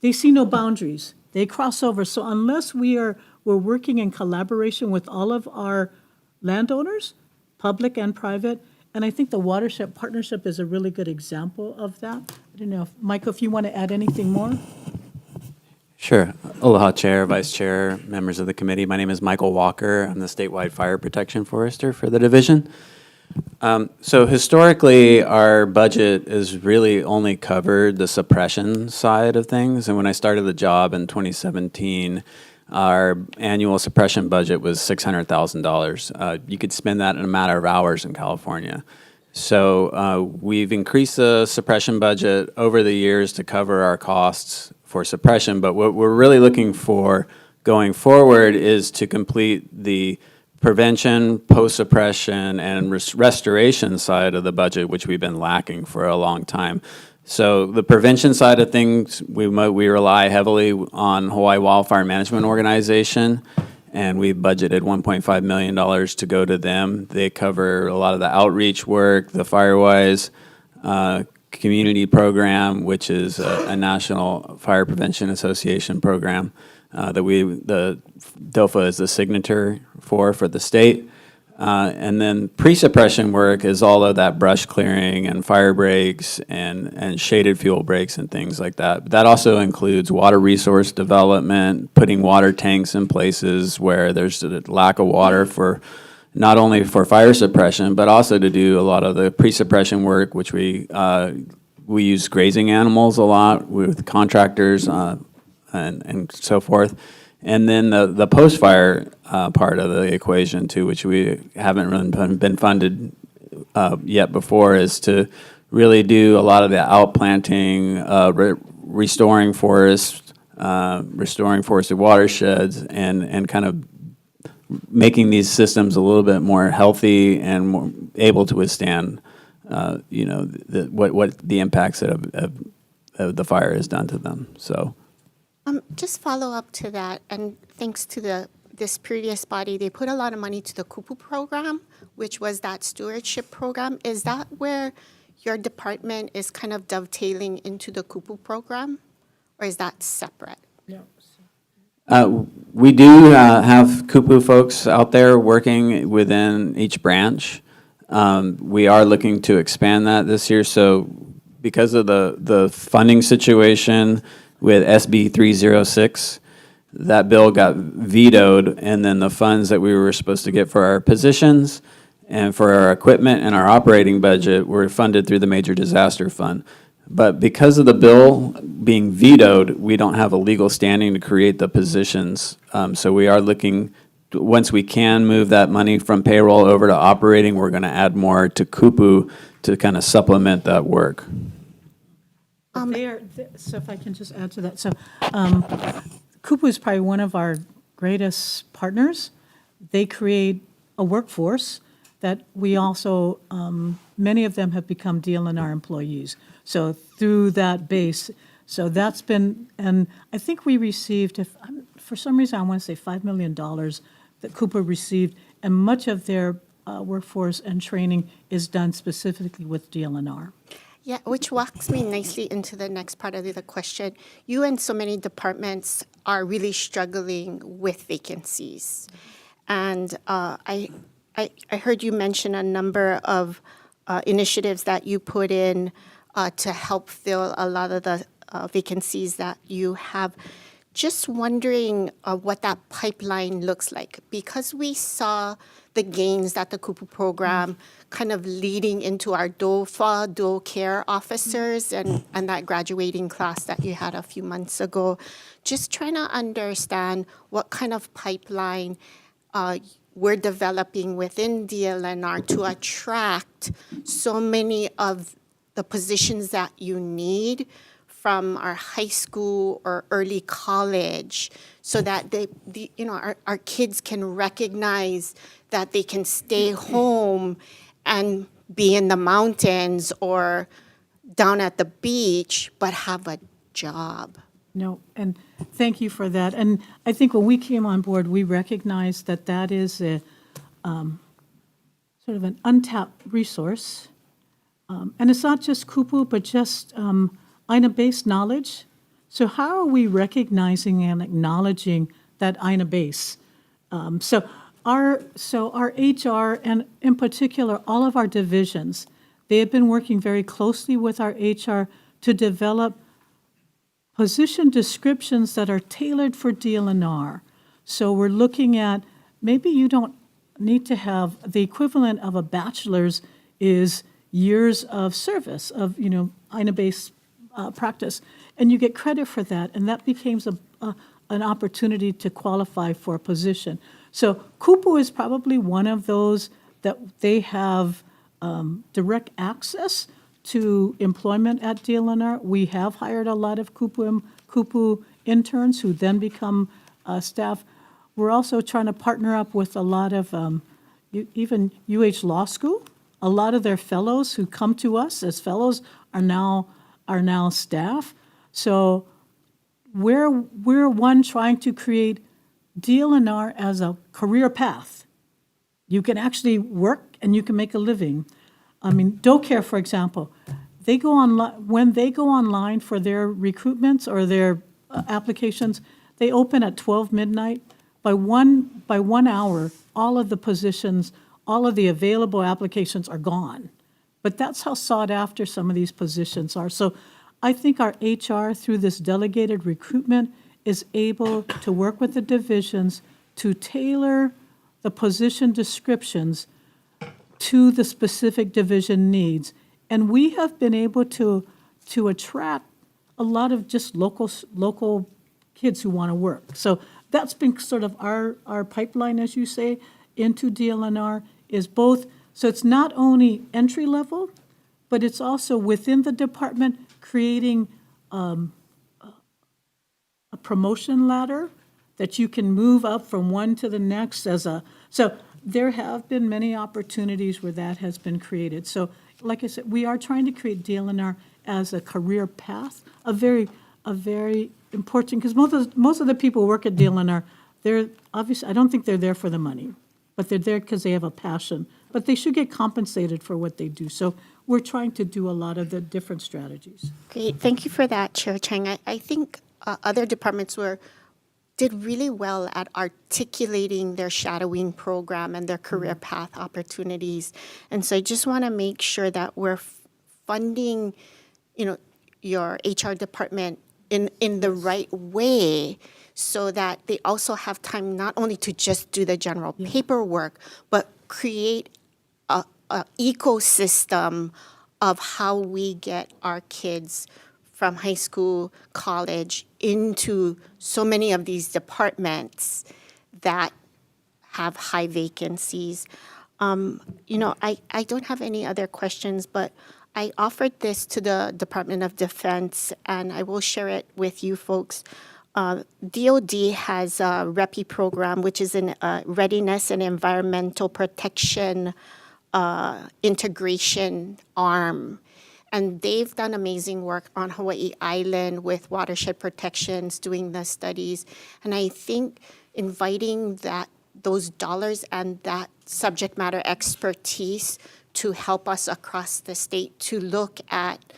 they see no boundaries. They cross over. So unless we're working in collaboration with all of our landowners, public and private, and I think the watershed partnership is a really good example of that. I don't know, Michael, if you want to add anything more? Sure. Aloha, Chair, Vice Chair, members of the committee. My name is Michael Walker. I'm the statewide fire protection forester for the division. So historically, our budget has really only covered the suppression side of things. And when I started the job in 2017, our annual suppression budget was $600,000. You could spend that in a matter of hours in California. So we've increased the suppression budget over the years to cover our costs for suppression. But what we're really looking for going forward is to complete the prevention, post-suppression, and restoration side of the budget, which we've been lacking for a long time. So the prevention side of things, we rely heavily on Hawaii Wildfire Management Organization, and we budgeted $1.5 million to go to them. They cover a lot of the outreach work, the FireWise community program, which is a National Fire Prevention Association program that the DOFA is the signature for the state. And then pre-suppression work is all of that brush clearing and fire breaks and shaded fuel breaks and things like that. That also includes water resource development, putting water tanks in places where there's a lack of water for not only for fire suppression, but also to do a lot of the pre-suppression work, which we use grazing animals a lot with contractors and so forth. And then the post-fire part of the equation too, which we haven't really been funded yet before, is to really do a lot of the outplanting, restoring forests, restoring forested watersheds, and kind of making these systems a little bit more healthy and more able to withstand what the impacts of the fire has done to them. So. Just follow up to that, and thanks to this previous body, they put a lot of money to the Kupu program, which was that stewardship program. Is that where your department is kind of dovetailing into the Kupu program, or is that separate? We do have Kupu folks out there working within each branch. We are looking to expand that this year. So because of the funding situation with SB 306, that bill got vetoed, and then the funds that we were supposed to get for our positions and for our equipment and our operating budget were funded through the Major Disaster Fund. But because of the bill being vetoed, we don't have a legal standing to create the positions. So we are looking, once we can move that money from payroll over to operating, we're going to add more to Kupu to kind of supplement that work. So if I can just add to that. So Kupu is probably one of our greatest partners. They create a workforce that we also, many of them have become DLNR employees. So through that base, so that's been, and I think we received, for some reason I want to say $5 million that Kupu received, and much of their workforce and training is done specifically with DLNR. Yeah, which walks me nicely into the next part of the question. You and so many departments are really struggling with vacancies. And I heard you mention a number of initiatives that you put in to help fill a lot of the vacancies that you have. Just wondering what that pipeline looks like, because we saw the gains that the Kupu program kind of leading into our DOFA, dual care officers, and that graduating class that you had a few months ago. Just trying to understand what kind of pipeline we're developing within DLNR to attract so many of the positions that you need from our high school or early college, so that our kids can recognize that they can stay home and be in the mountains or down at the beach, but have a job. No, and thank you for that. And I think when we came on board, we recognized that that is a sort of an untapped resource. And it's not just Kupu, but just INA-based knowledge. So how are we recognizing and acknowledging that INA base? So our HR, and in particular, all of our divisions, they have been working very closely with our HR to develop position descriptions that are tailored for DLNR. So we're looking at, maybe you don't need to have, the equivalent of a bachelor's is years of service, of, INA-based practice, and you get credit for that, and that becomes an opportunity to qualify for a position. So Kupu is probably one of those that they have direct access to employment at DLNR. We have hired a lot of Kupu interns who then become staff. We're also trying to partner up with a lot of even UH Law School. A lot of their fellows who come to us as fellows are now staff. So we're trying to create DLNR as a career path. You can actually work and you can make a living. I mean, DoCare, for example, they go online, when they go online for their recruitments or their applications, they open at 12 midnight. By one hour, all of the positions, all of the available applications are gone. But that's how sought after some of these positions are. So I think our HR, through this delegated recruitment, is able to work with the divisions to tailor the position descriptions to the specific division needs. And we have been able to attract a lot of just local kids who want to work. So that's been sort of our pipeline, as you say, into DLNR, is both, so it's not only entry level, but it's also within the department creating a promotion ladder that you can move up from one to the next so there have been many opportunities where that has been created. So like I said, we are trying to create DLNR as a career path, a very important, because most of the people who work at DLNR, they're obviously, I don't think they're there for the money, but they're there because they have a passion. But they should get compensated for what they do. So we're trying to do a lot of the different strategies. Great, thank you for that, Chair Chang. I think other departments did really well at articulating their shadowing program and their career path opportunities. And so I just want to make sure that we're funding, your HR department in the right way so that they also have time not only to just do the general paperwork, but create a ecosystem of how we get our kids from high school, college, into so many of these departments that have high vacancies. I don't have any other questions, but I offered this to the Department of Defense, and I will share it with you folks. DOD has a REPI program, which is an Readiness and Environmental Protection Integration Arm. And they've done amazing work on Hawaii Island with watershed protections, doing the studies. And I think inviting those dollars and that subject matter expertise to help us across the state to look at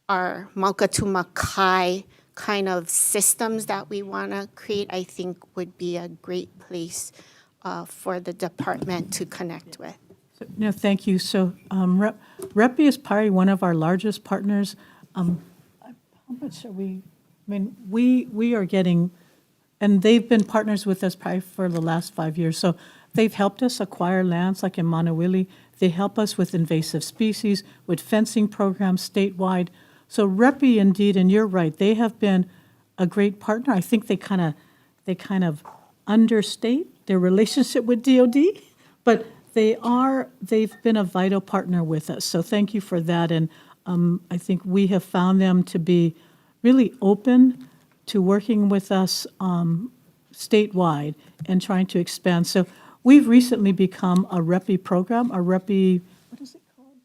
our Mauka to Makai kind of systems that we want to create, I think would be a great place for the department to connect with. No, thank you. So REPI is probably one of our largest partners. How much are we? I mean, we are getting, and they've been partners with us probably for the last 5 years. So they've helped us acquire lands like in Manawili. They help us with invasive species, with fencing programs statewide. So REPI indeed, and you're right, they have been a great partner. I think they kind of understate their relationship with DOD, but they've been a vital partner with us. So thank you for that. And I think we have found them to be really open to working with us statewide and trying to expand. So we've recently become a REPI program, a REPI, what is it called?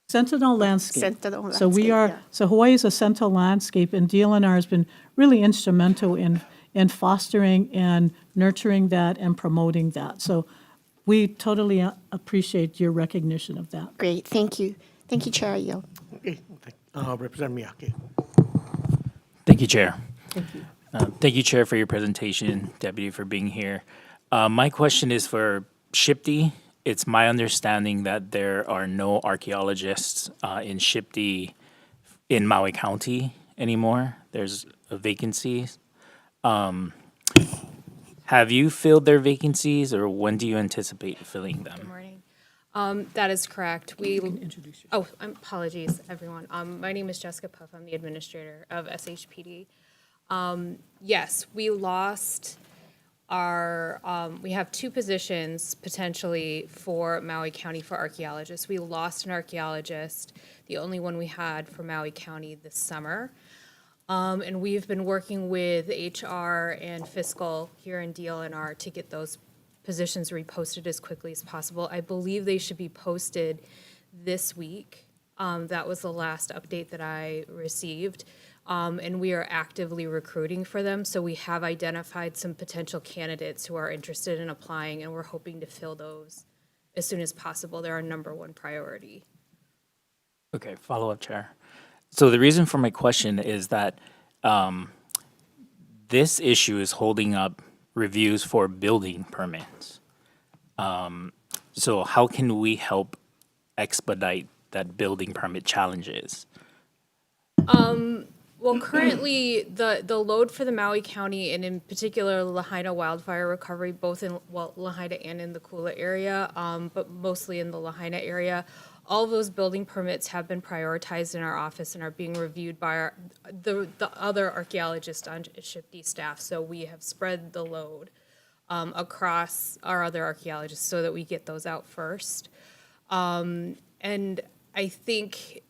Sentinel Landscape. Sentinel So we Landscape, are, yeah. so Hawaii is a sentinel landscape, and DLNR has been really instrumental in fostering and nurturing that and promoting that. So we totally appreciate your recognition of that. Great, thank you. Thank you, Chair. I yield. Okay, Representative Miyake. Thank you, Chair. Thank you. Thank you, Chair, for your presentation, Deputy, for being here. My question is for SHPD. It's my understanding that there are no archaeologists in SHPD in Maui County anymore. There's a vacancy. Have you filled their vacancies, or when do you anticipate filling them? Good morning. That is correct. Apologies, everyone. My name is Jessica Puff. I'm the administrator of SHPD. Yes, we lost we have two positions potentially for Maui County for archaeologists. We lost an archaeologist, the only one we had for Maui County this summer. And we've been working with HR and fiscal here in DLNR to get those positions reposted as quickly as possible. I believe they should be posted this week. That was the last update that I received. And we are actively recruiting for them. So we have identified some potential candidates who are interested in applying, and we're hoping to fill those as soon as possible. They're our number one priority. Okay, follow-up, Chair. So the reason for my question is that this issue is holding up reviews for building permits. So how can we help expedite that building permit challenges? Well, currently, the load for the Maui County, and in particular Lahaina wildfire recovery, both in Lahaina and in the Kula area, but mostly in the Lahaina area, all of those building permits have been prioritized in our office and are being reviewed by the other archaeologists on SHPD staff. So we have spread the load across our other archaeologists so that we get those out first. And I think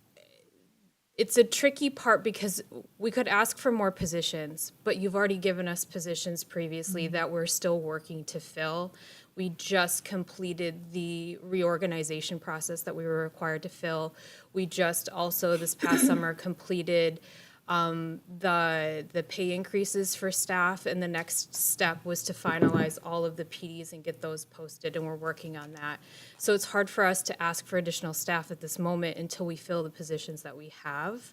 it's a tricky part because we could ask for more positions, but you've already given us positions previously that we're still working to fill. We just completed the reorganization process that we were required to fill. We just also this past summer completed the pay increases for staff, and the next step was to finalize all of the PDs and get those posted, and we're working on that. So it's hard for us to ask for additional staff at this moment until we fill the positions that we have.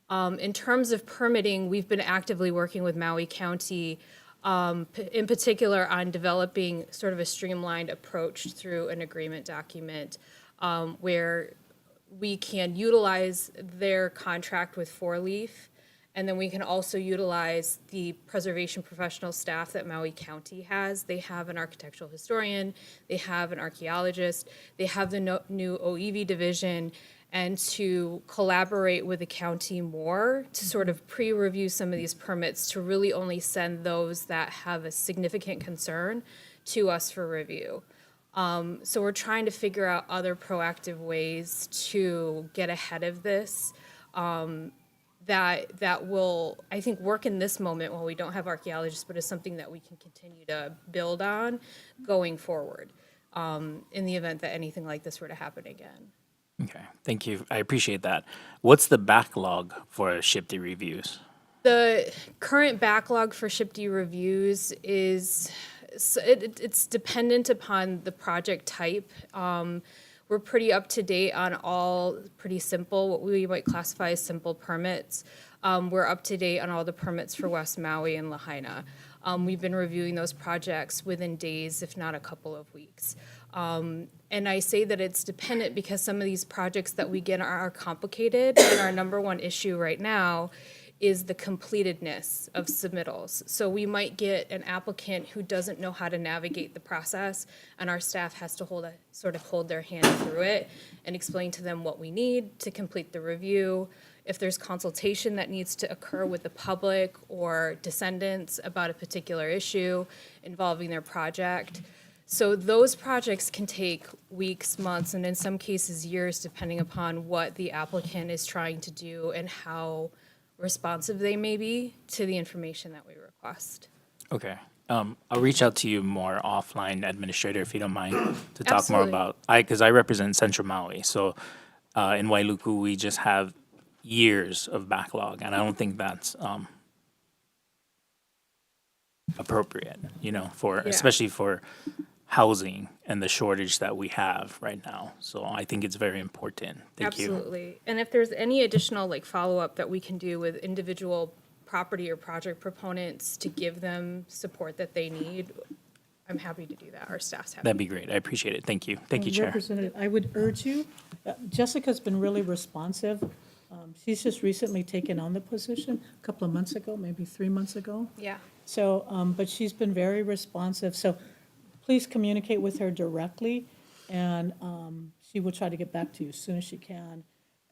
In terms of permitting, we've been actively working with Maui County, in particular on developing sort of a streamlined approach through an agreement document where we can utilize their contract with Four Leaf, and then we can also utilize the preservation professional staff that Maui County has. They have an architectural historian, they have an archaeologist, they have the new OEV division, and to collaborate with the county more to sort of pre-review some of these permits to really only send those that have a significant concern to us for review. So we're trying to figure out other proactive ways to get ahead of this that will, I think, work in this moment while we don't have archaeologists, but is something that we can continue to build on going forward in the event that anything like this were to happen again. Okay, thank you. I appreciate that. What's the backlog for SHPD reviews? The current backlog for SHPD reviews is, it's dependent upon the project type. We're pretty up to date on all pretty simple, what we might classify as simple permits. We're up to date on all the permits for West Maui and Lahaina. We've been reviewing those projects within days, if not a couple of weeks. And I say that it's dependent because some of these projects that we get are complicated, and our number one issue right now is the completedness of submittals. So we might get an applicant who doesn't know how to navigate the process, and our staff has to hold their hand through it and explain to them what we need to complete the review. If there's consultation that needs to occur with the public or descendants about a particular issue involving their project. So those projects can take weeks, months, and in some cases years, depending upon what the applicant is trying to do and how responsive they may be to the information that we request. Okay. I'll reach out to you more offline, Administrator, if you don't mind, to talk Absolutely. more about, because I represent Central Maui. So in Wailuku, we just have years of backlog, and I don't think that's appropriate, for Yeah. especially for housing and the shortage that we have right now. So I think it's very important. Thank you. Absolutely. And if there's any additional follow-up that we can do with individual property or project proponents to give them support that they need, I'm happy to do that. Our staff's happy. That'd be great. I appreciate it. Thank you. Thank you, Chair. Representative, I would urge you, Jessica's been really responsive. She's just recently taken on the position, a couple of months ago, maybe 3 months ago. Yeah. So, but she's been very responsive, so please communicate with her directly, and she will try to get back to you as soon as she can.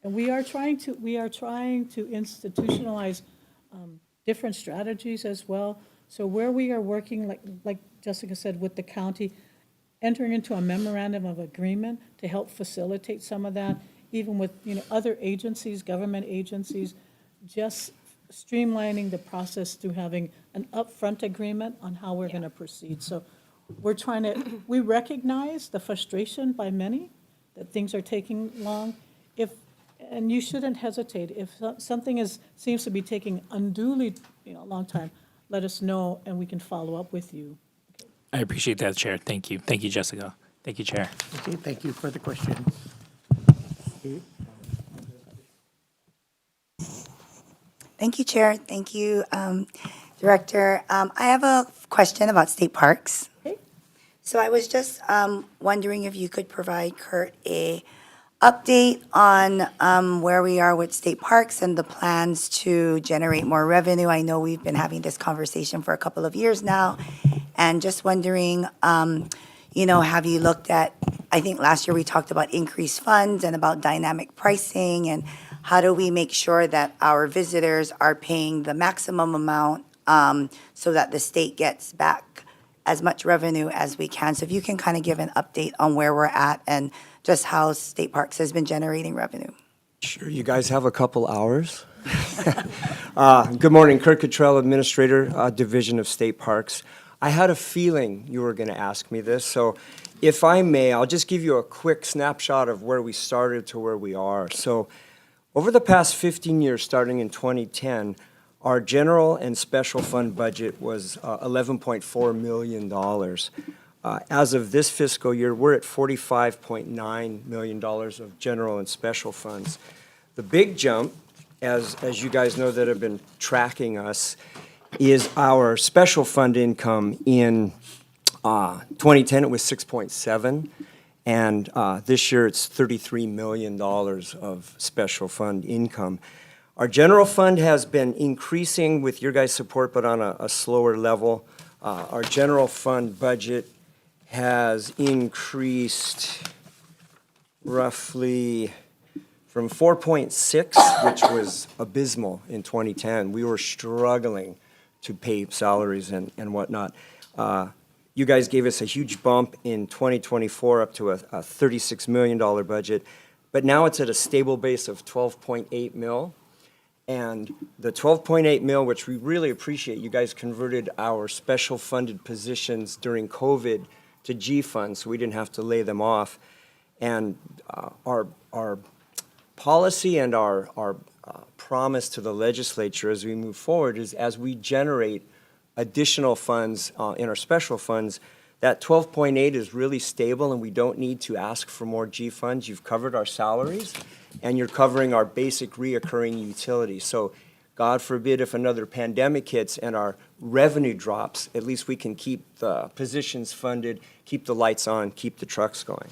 And we are trying to institutionalize different strategies as well. So where we are working, like Jessica said, with the county, entering into a memorandum of agreement to help facilitate some of that, even with, other agencies, government agencies, just streamlining the process through having an upfront agreement on how we're going to proceed. So we recognize the frustration by many that things are taking long. And you shouldn't hesitate. If something seems to be taking unduly, a long time, let us know and we can follow up with you. I appreciate that, Chair. Thank you. Thank you, Jessica. Thank you, Chair. Okay, thank you for the question. Thank you, Chair. Thank you, Director. I have a question about state parks. Okay. So I was just wondering if you could provide Kurt a update on where we are with state parks and the plans to generate more revenue. I know we've been having this conversation for a couple of years now, and just wondering, have you looked at, I think last year we talked about increased funds and about dynamic pricing, and how do we make sure that our visitors are paying the maximum amount so that the state gets back as much revenue as we can? So if you can kind of give an update on where we're at and just how State Parks has been generating revenue. Sure, you guys have a couple hours. Good morning, Kirk Cottrell, Administrator, Division of State Parks. I had a feeling you were going to ask me this, so if I may, I'll just give you a quick snapshot of where we started to where we are. So over the past 15 years, starting in 2010, our general and special fund budget was $11.4 million. As of this fiscal year, we're at $45.9 million of general and special funds. The big jump, as you guys know that have been tracking us, is our special fund income. In 2010, it was 6.7, and this year it's $33 million of special fund income. Our general fund has been increasing with your guys' support, but on a slower level. Our general fund budget has increased roughly from 4.6, which was abysmal in 2010. We were struggling to pay salaries and whatnot. You guys gave us a huge bump in 2024 up to a $36 million budget, but now it's at a stable base of 12.8 mil. And the 12.8 mil, which we really appreciate, you guys converted our special funded positions during COVID to G funds, so we didn't have to lay them off. And our policy and our promise to the legislature as we move forward is, as we generate additional funds in our special funds, that 12.8 is really stable and we don't need to ask for more G funds. You've covered our salaries and you're covering our basic reoccurring utilities. So God forbid if another pandemic hits and our revenue drops, at least we can keep the positions funded, keep the lights on, keep the trucks going.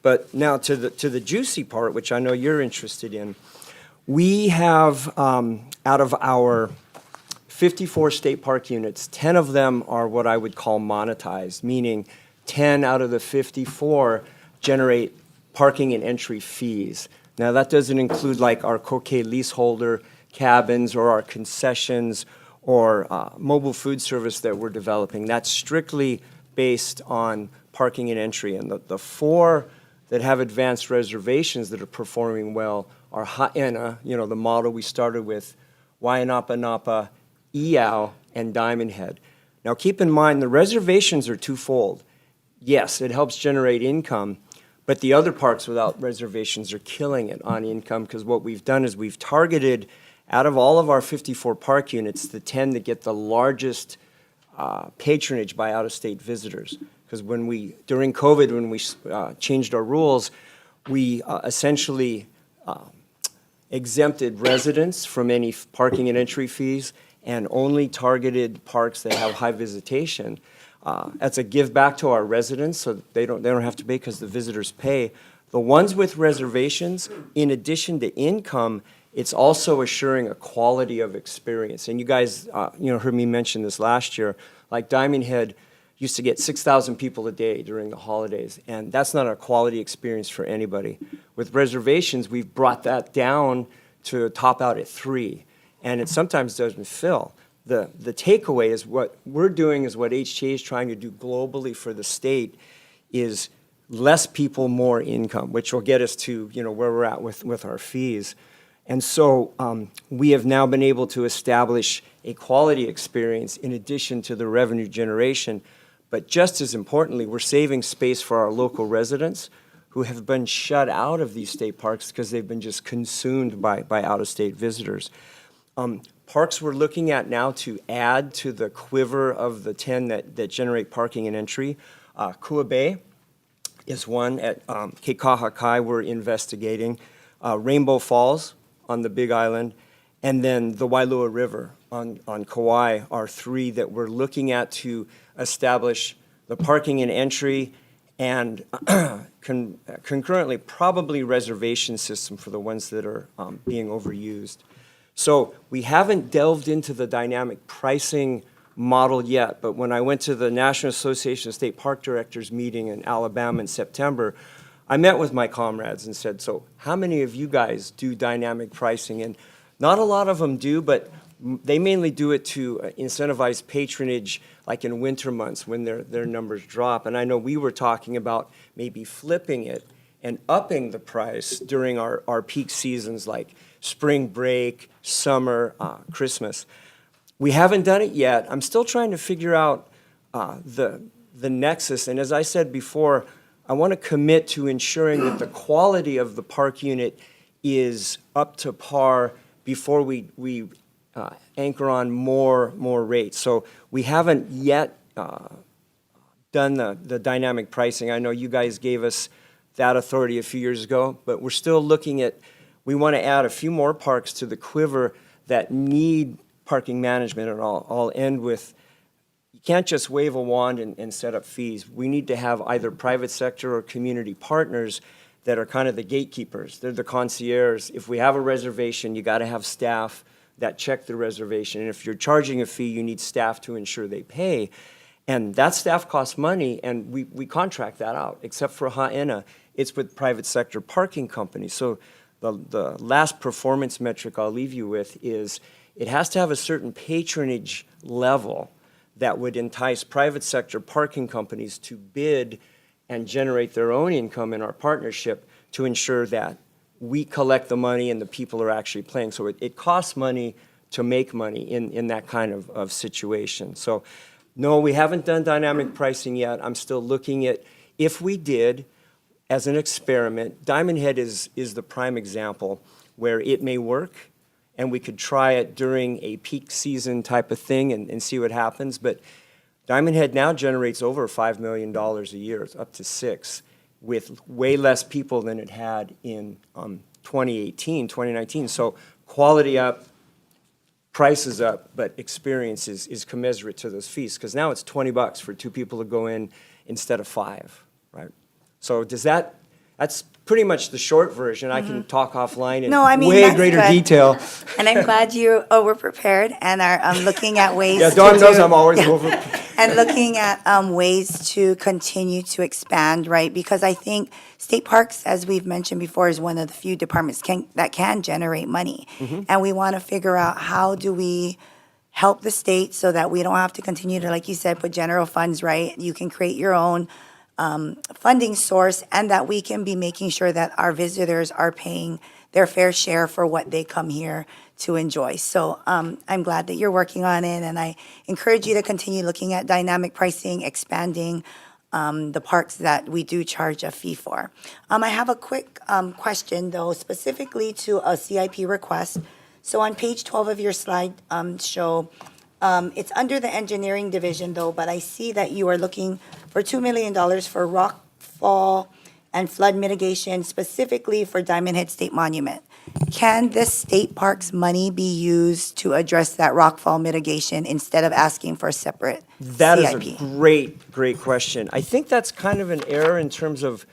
But now to the juicy part, which I know you're interested in. We have, out of our 54 state park units, 10 of them are what I would call monetized, meaning 10 out of the 54 generate parking and entry fees. Now, that doesn't include like our Coquet leaseholder cabins or our concessions or mobile food service that we're developing. That's strictly based on parking and entry. And the four that have advanced reservations that are performing well are Haena, the model we started with, Wayanapa Napa, Iao, and Diamond Head. Now keep in mind the reservations are twofold. Yes, it helps generate income, but the other parks without reservations are killing it on income, because what we've done is we've targeted, out of all of our 54 park units, the 10 that get the largest patronage by out-of-state visitors. Because during COVID, when we changed our rules, we essentially exempted residents from any parking and entry fees and only targeted parks that have high visitation. That's a give back to our residents, so they don't have to pay because the visitors pay. The ones with reservations, in addition to income, it's also assuring a quality of experience. And you guys, heard me mention this last year. Like Diamond Head used to get 6,000 people a day during the holidays, and that's not a quality experience for anybody. With reservations, we've brought that down to top out at 3, and it sometimes doesn't fill. The takeaway is what we're doing is what HTA is trying to do globally for the state is less people, more income, which will get us to where we're at with our fees. And so we have now been able to establish a quality experience in addition to the revenue generation. But just as importantly, we're saving space for our local residents who have been shut out of these state parks because they've been just consumed by out-of-state visitors. Parks we're looking at now to add to the quiver of the 10 that generate parking and entry. Kua Bay is one at Keikahakai we're investigating. Rainbow Falls on the Big Island, and then the Wailua River on Kauai are 3 that we're looking at to establish the parking and entry and concurrently probably reservation system for the ones that are being overused. So we haven't delved into the dynamic pricing model yet, but when I went to the National Association of State Park Directors meeting in Alabama in September, I met with my comrades and said, so how many of you guys do dynamic pricing? And not a lot of them do, but they mainly do it to incentivize patronage like in winter months when their numbers drop. And I know we were talking about maybe flipping it and upping the price during our peak seasons like spring break, summer, Christmas. We haven't done it yet. I'm still trying to figure out the nexus. And as I said before, I want to commit to ensuring that the quality of the park unit is up to par before we anchor on more rates. So we haven't yet done the dynamic pricing. I know you guys gave us that authority a few years ago, but we're still looking at, we want to add a few more parks to the quiver that need parking management, and I'll end with, you can't just wave a wand and set up fees. We need to have either private sector or community partners that are kind of the gatekeepers. They're the concierges. If we have a reservation, you got to have staff that check the reservation. And if you're charging a fee, you need staff to ensure they pay. And that staff costs money, and we contract that out, except for Haena. It's with private sector parking companies. So the last performance metric I'll leave you with is it has to have a certain patronage level that would entice private sector parking companies to bid and generate their own income in our partnership to ensure that we collect the money and the people are actually playing. So it costs money to make money in that kind of situation. So no, we haven't done dynamic pricing yet. I'm still looking at, if we did, as an experiment, Diamond Head is the prime example where it may work, and we could try it during a peak season type of thing and see what happens. But Diamond Head now generates over $5 million a year. It's up to $6 million, with way less people than it had in 2018, 2019. So quality up, prices up, but experience is commensurate to those fees, because now it's $20 for 2 people to go in instead of 5, right? So that's pretty much the short version. I can talk offline in No, I mean, way that's greater good. detail. And I'm glad you were prepared and are looking at ways Yeah, to Dawn knows do- I'm always Yeah. over. And looking at ways to continue to expand, right? Because I think state parks, as we've mentioned before, is one of the few departments that can generate money. And we want to figure out, how do we help the state so that we don't have to continue to, like you said, put general funds, right? You can create your own funding source, and that we can be making sure that our visitors are paying their fair share for what they come here to enjoy. So I'm glad that you're working on it, and I encourage you to continue looking at dynamic pricing, expanding the parks that we do charge a fee for. I have a quick question, though, specifically to a CIP request. So on page 12 of your slide show, it's under the engineering division, though, but I see that you are looking for $2 million for rockfall and flood mitigation, specifically for Diamond Head State Monument. Can this state parks money be used to address that rockfall mitigation instead of asking for a separate That is CIP? a great question. I think that's kind of an error in terms of,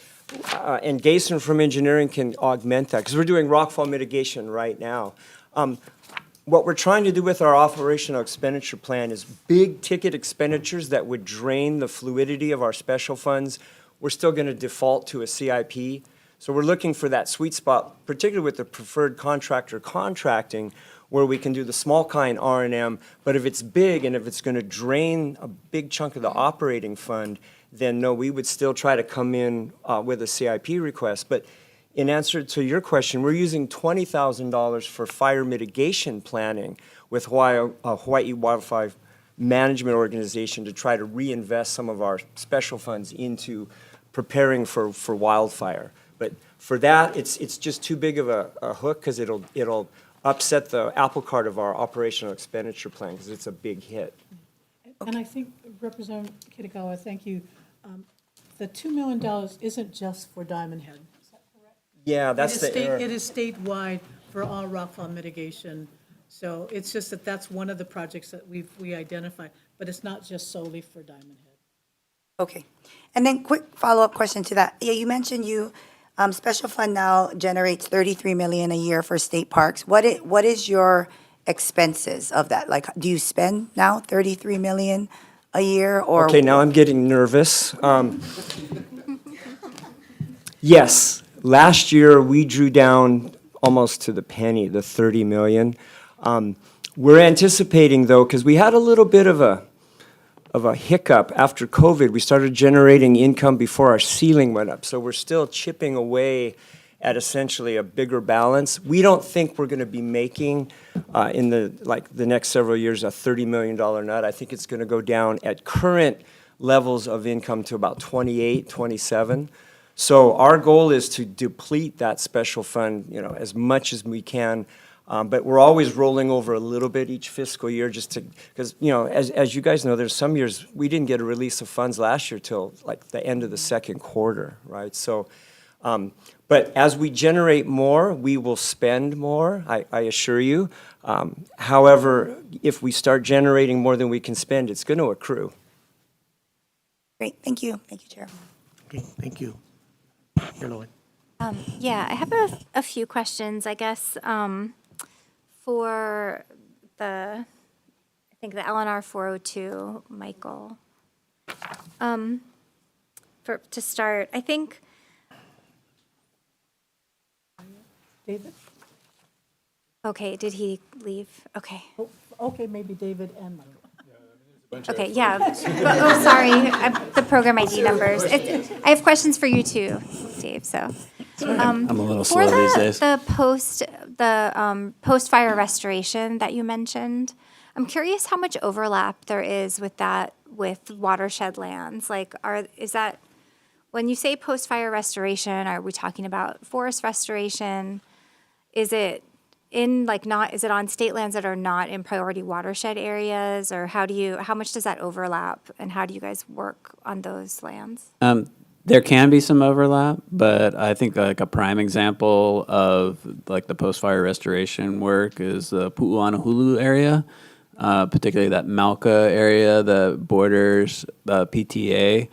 and Gason from engineering can augment that, because we're doing rockfall mitigation right now. What we're trying to do with our operational expenditure plan is big ticket expenditures that would drain the fluidity of our special funds. We're still going to default to a CIP. So we're looking for that sweet spot, particularly with the preferred contractor contracting, where we can do the small kind R&M. But if it's big and if it's going to drain a big chunk of the operating fund, then no, we would still try to come in with a CIP request. But in answer to your question, we're using $20,000 for fire mitigation planning with Hawaii Wildfire Management Organization to try to reinvest some of our special funds into preparing for wildfire. But for that, it's just too big of a hook, because it'll upset the apple cart of our operational expenditure plan, because it's a big hit. And I think, Representative Kitagawa, thank you. The $2 million isn't just for Diamond Head. Yeah, that's It is the error. It is statewide for all rockfall mitigation. So it's just that that's one of the projects that we identified, but it's not just solely for Diamond Head. Okay. And then quick follow-up question to that. Yeah, you mentioned special fund now generates $33 million a year for state parks. What is your expenses of that? Like, do you spend now $33 million a year, or? Okay, now I'm getting nervous. Yes, last year we drew down almost to the penny, the 30 million. We're anticipating, though, because we had a little bit of a hiccup after COVID. We started generating income before our ceiling went up, so we're still chipping away at essentially a bigger balance. We don't think we're going to be making in the next several years a $30 million nut. I think it's going to go down at current levels of income to about 28, 27. So our goal is to deplete that special fund, as much as we can. But we're always rolling over a little bit each fiscal year just to, because, as you guys know, there's some years we didn't get a release of funds last year till like the end of the second quarter, right? So, but as we generate more, we will spend more, I assure you. However, if we start generating more than we can spend, it's going to accrue. Great, thank you. Thank you, Chair. Okay, thank you. Here, Lloyd. Yeah, I have a few questions, I guess, for I think the LNR 402, Michael. To start, I think, David? okay, did he leave? Okay. Oh, okay, maybe David and Michael. Okay, yeah. Oh, sorry, the program ID numbers. I have questions for you too, Dave, so. I'm a little slow these days. For the post-fire restoration that you mentioned, I'm curious how much overlap there is with that, with watershed lands. Like, when you say post-fire restoration, are we talking about forest restoration? Is it is it on state lands that are not in priority watershed areas, or how much does that overlap, and how do you guys work on those lands? There can be some overlap, but I think like a prime example of like the post-fire restoration work is the Pu'uanahulu area, particularly that Malka area that borders PTA.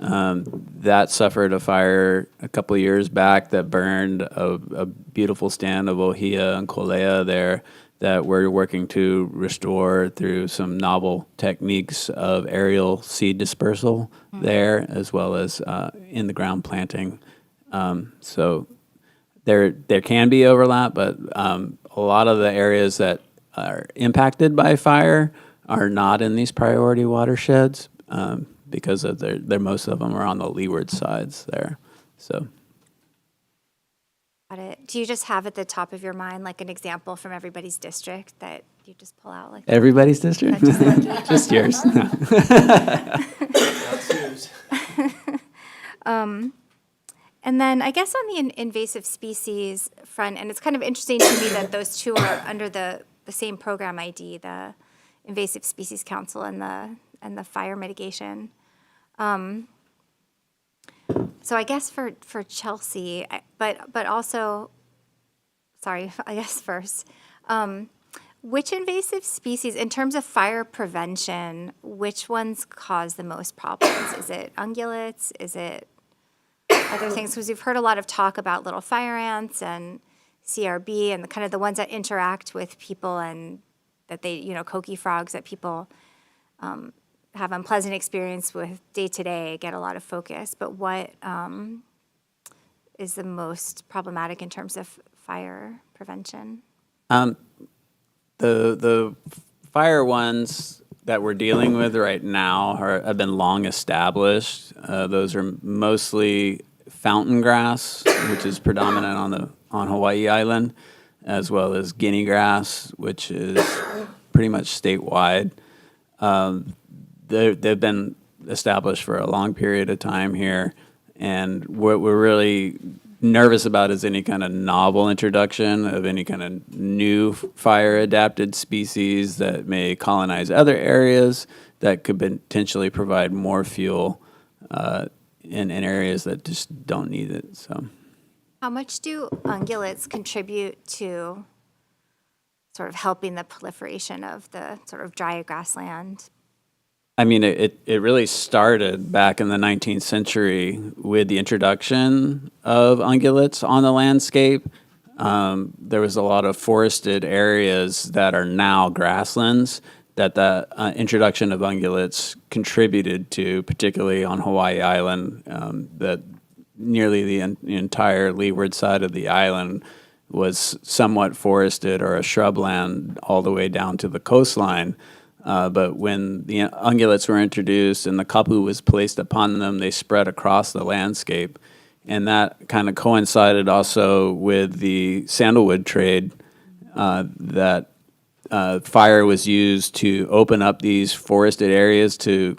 That suffered a fire a couple of years back that burned a beautiful stand of ohia and kolea there that we're working to restore through some novel techniques of aerial seed dispersal there, as well as in the ground planting. So there can be overlap, but a lot of the areas that are impacted by fire are not in these priority watersheds. Because of most of them are on the leeward sides there. So, Got it. Do you just have at the top of your mind like an example from everybody's district that you just pull out like that? Everybody's district? Just yours. And then I guess on the invasive species front, and it's kind of interesting to me that those two are under the same program ID, the Invasive Species Council and the fire mitigation. So I guess for Chelsea, but also, sorry, I guess first, which invasive species, in terms of fire prevention, which ones cause the most problems? Is it ungulates? Is it other things? Because we've heard a lot of talk about little fire ants and CRB and the ones that interact with people and that they, coqui frogs that people have unpleasant experience with day to day, get a lot of focus. But what is the most problematic in terms of fire prevention? The fire ones that we're dealing with right now have been long established. Those are mostly fountain grass, which is predominant on Hawaii Island, as well as guinea grass, which is pretty much statewide. They've been established for a long period of time here, and what we're really nervous about is any kind of novel introduction of any kind of new fire-adapted species that may colonize other areas that could potentially provide more fuel in areas that just don't need it. So, how much do ungulates contribute to sort of helping the proliferation of the sort of dry grassland? I mean, it really started back in the 19th century with the introduction of ungulates on the landscape. There was a lot of forested areas that are now grasslands that the introduction of ungulates contributed to, particularly on Hawaii Island, that nearly the entire leeward side of the island was somewhat forested or a shrubland all the way down to the coastline. But when the ungulates were introduced and the kapu was placed upon them, they spread across the landscape. and that kind of coincided also with the sandalwood trade that fire was used to open up these forested areas to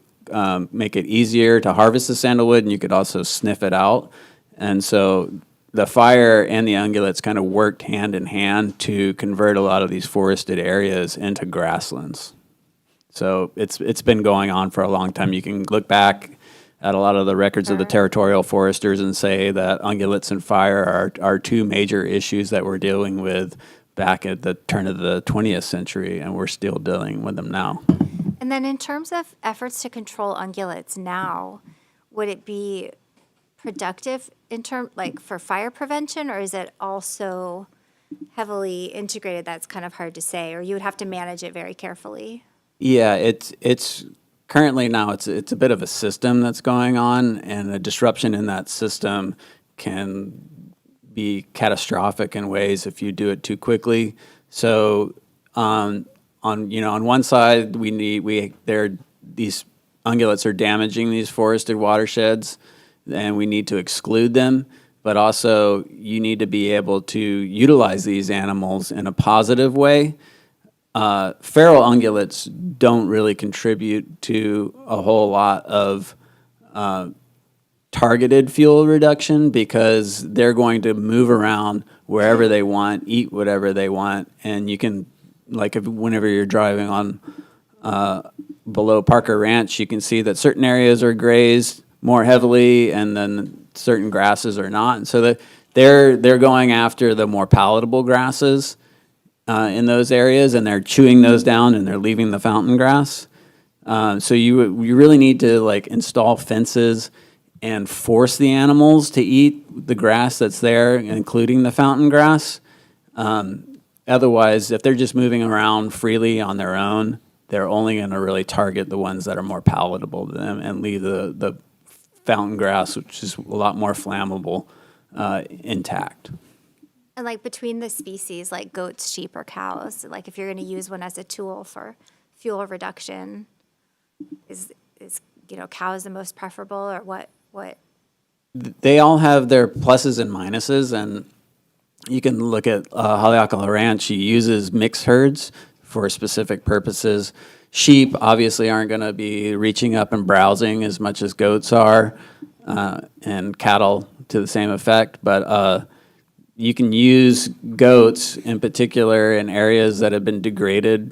make it easier to harvest the sandalwood, and you could also sniff it out. And so the fire and the ungulates kind of worked hand in hand to convert a lot of these forested areas into grasslands. So it's been going on for a long time. You can look back at a lot of the records of the territorial foresters and say that ungulates and fire are two major issues that we're dealing with back at the turn of the 20th century, and we're still dealing with them now. And then in terms of efforts to control ungulates now, would it be productive like for fire prevention, or is it also heavily integrated? That's kind of hard to say, or you would have to manage it very carefully. Yeah, it's currently now it's a bit of a system that's going on, and a disruption in that system can be catastrophic in ways if you do it too quickly. So on one side these ungulates are damaging these forested watersheds, and we need to exclude them. But also you need to be able to utilize these animals in a positive way. Feral ungulates don't really contribute to a whole lot of targeted fuel reduction because they're going to move around wherever they want, eat whatever they want, and you can, whenever you're driving on below Parker Ranch, you can see that certain areas are grazed more heavily, and then certain grasses are not, and so they're going after the more palatable grasses in those areas, and they're chewing those down, and they're leaving the fountain grass. So you really need to install fences and force the animals to eat the grass that's there, including the fountain grass. Otherwise, if they're just moving around freely on their own, they're only going to really target the ones that are more palatable to them and leave the fountain grass, which is a lot more flammable, intact. And between the species, like goats, sheep, or cows, if you're going to use one as a tool for fuel reduction, is cows the most preferable, or what? They all have their pluses and minuses, and you can look at Haleakala Ranch. He uses mixed herds for specific purposes. Sheep obviously aren't going to be reaching up and browsing as much as goats are, and cattle to the same effect, but you can use goats in particular in areas that have been degraded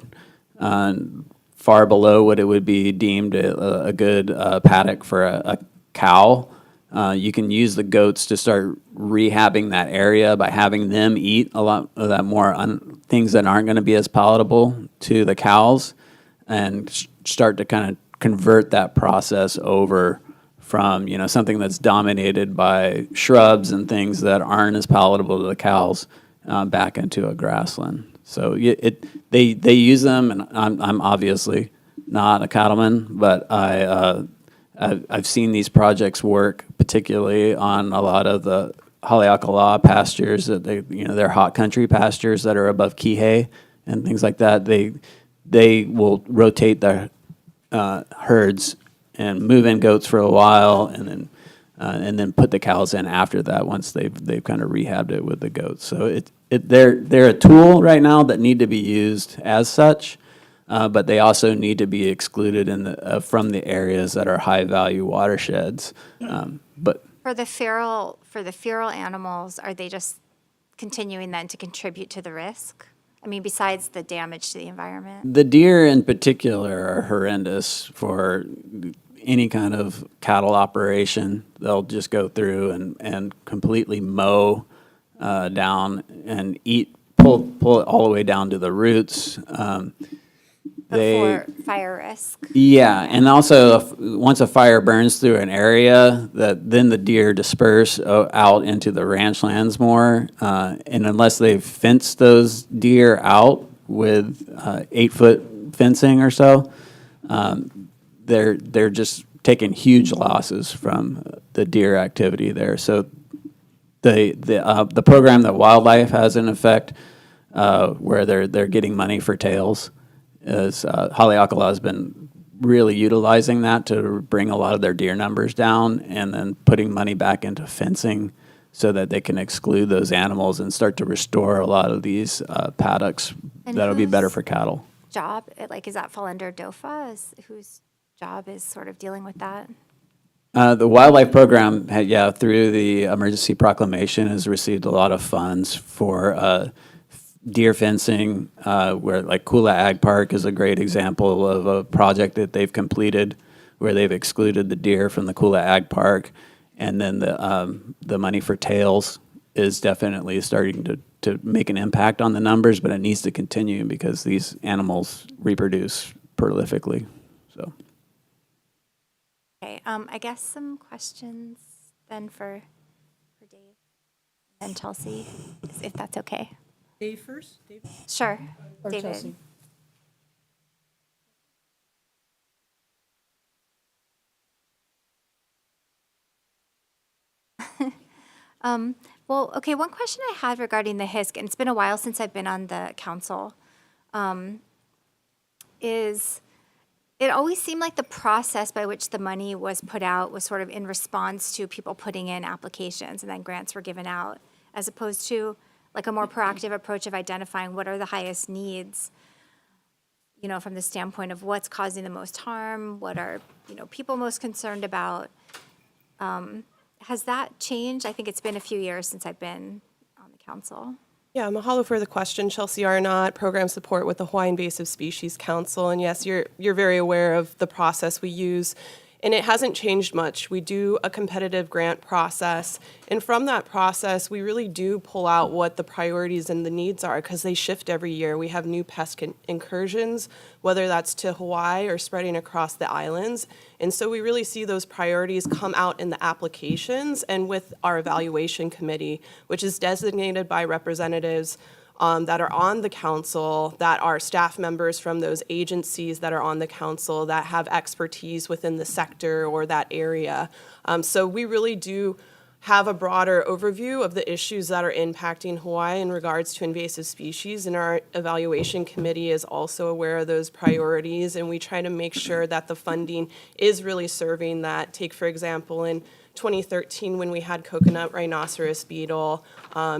far below what it would be deemed a good paddock for a cow. You can use the goats to start rehabbing that area by having them eat a lot of that more things that aren't going to be as palatable to the cows, and start to kind of convert that process over from something that's dominated by shrubs and things that aren't as palatable to the cows back into a grassland. So they use them, and I'm obviously not a cattleman, but I've seen these projects work, particularly on a lot of the Haleakala pastures that they're hot country pastures that are above Kihei and things like that. They will rotate their herds and move in goats for a while, and then put the cows in after that once they've kind of rehabbed it with the goats. So they're a tool right now that need to be used as such, but they also need to be excluded from the areas that are high value watersheds. But For the feral animals, are they just continuing then to contribute to the risk? I mean, besides the damage to the environment? the deer in particular are horrendous for any kind of cattle operation. They'll just go through and completely mow down and pull it all the way down to the roots. Before fire risk? Yeah, and also once a fire burns through an area, then the deer disperse out into the ranch lands more, and unless they've fenced those deer out with 8-foot fencing or so, they're just taking huge losses from the deer activity there. So the program that wildlife has in effect, where they're getting money for tails, is Haleakala has been really utilizing that to bring a lot of their deer numbers down and then putting money back into fencing so that they can exclude those animals and start to restore a lot of these paddocks. And That'll be better whose for cattle. Job, like, does that fall under DOFA? Whose job is sort of dealing with that? The wildlife program, through the emergency proclamation, has received a lot of funds for deer fencing, where like Kula Ag Park is a great example of a project that they've completed where they've excluded the deer from the Kula Ag Park. And then the money for tails is definitely starting to make an impact on the numbers, but it needs to continue because these animals reproduce prolifically, so. Okay, I guess some questions then for Dave and Chelsea, if that's okay. Dave first? Dave? Sure, Or David. Chelsea? Well, okay, one question I had regarding the HISC, and it's been a while since I've been on the council, is it always seemed like the process by which the money was put out was sort of in response to people putting in applications and then grants were given out, as opposed to like a more proactive approach of identifying what are the highest needs, you know, from the standpoint of what's causing the most harm, what are, you know, people most concerned about. Has that changed? I think it's been a few years since I've been on the council. Yeah, mahalo for the question. Chelsea Arnott, Program Support with the Hawaiian Invasive Species Council. And yes, you're very aware of the process we use. And it hasn't changed much. We do a competitive grant process. And from that process, we really do pull out what the priorities and the needs are because they shift every year. We have new pest incursions, whether that's to Hawaii or spreading across the islands. And so we really see those priorities come out in the applications and with our evaluation committee, which is designated by representatives that are on the council, that are staff members from those agencies that are on the council that have expertise within the sector or that area. So we really do have a broader overview of the issues that are impacting Hawaii in regards to invasive species, and our evaluation committee is also aware of those priorities, and we try to make sure that the funding is really serving that. Take, for example, in 2013, when we had coconut rhinoceros beetle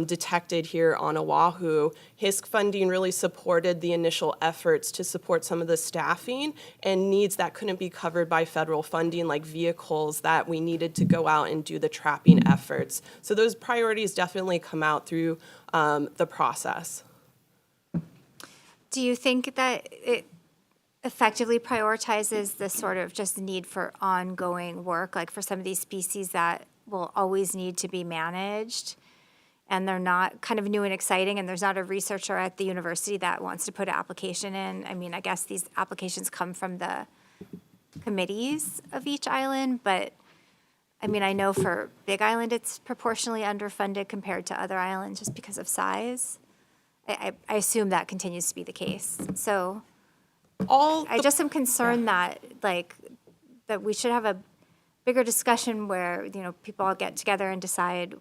detected here on Oahu, HISC funding really supported the initial efforts to support some of the staffing and needs that couldn't be covered by federal funding, like vehicles that we needed to go out and do the trapping efforts. So those priorities definitely come out through the process. Do you think that it effectively prioritizes the sort of just need for ongoing work, like for some of these species that will always need to be managed and they're not kind of new and exciting and there's not a researcher at the university that wants to put an application in? I mean, I guess these applications come from the committees of each island, but I mean, I know for Big Island, it's proportionally underfunded compared to other islands just because of size. I assume that continues to be the case. So I just am concerned that, like, that we should have a bigger discussion where, you know, people all get together and decide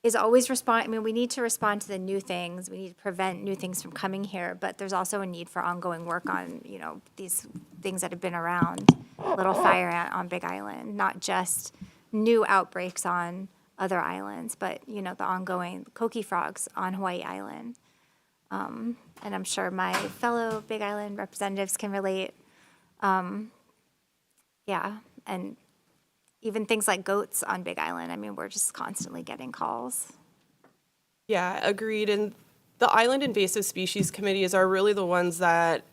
is always respond. I mean, we need to respond to the new things. We need to prevent new things from coming here, but there's also a need for ongoing work on, you know, these things that have been around. Little fire ant on Big Island, not just new outbreaks on other islands, but, you know, the ongoing coqui frogs on Hawaii Island. And I'm sure my fellow Big Island representatives can relate. Yeah, and even things like goats on Big Island. I mean, we're just constantly getting calls. Yeah, agreed. And the Island Invasive Species Committees are really the ones that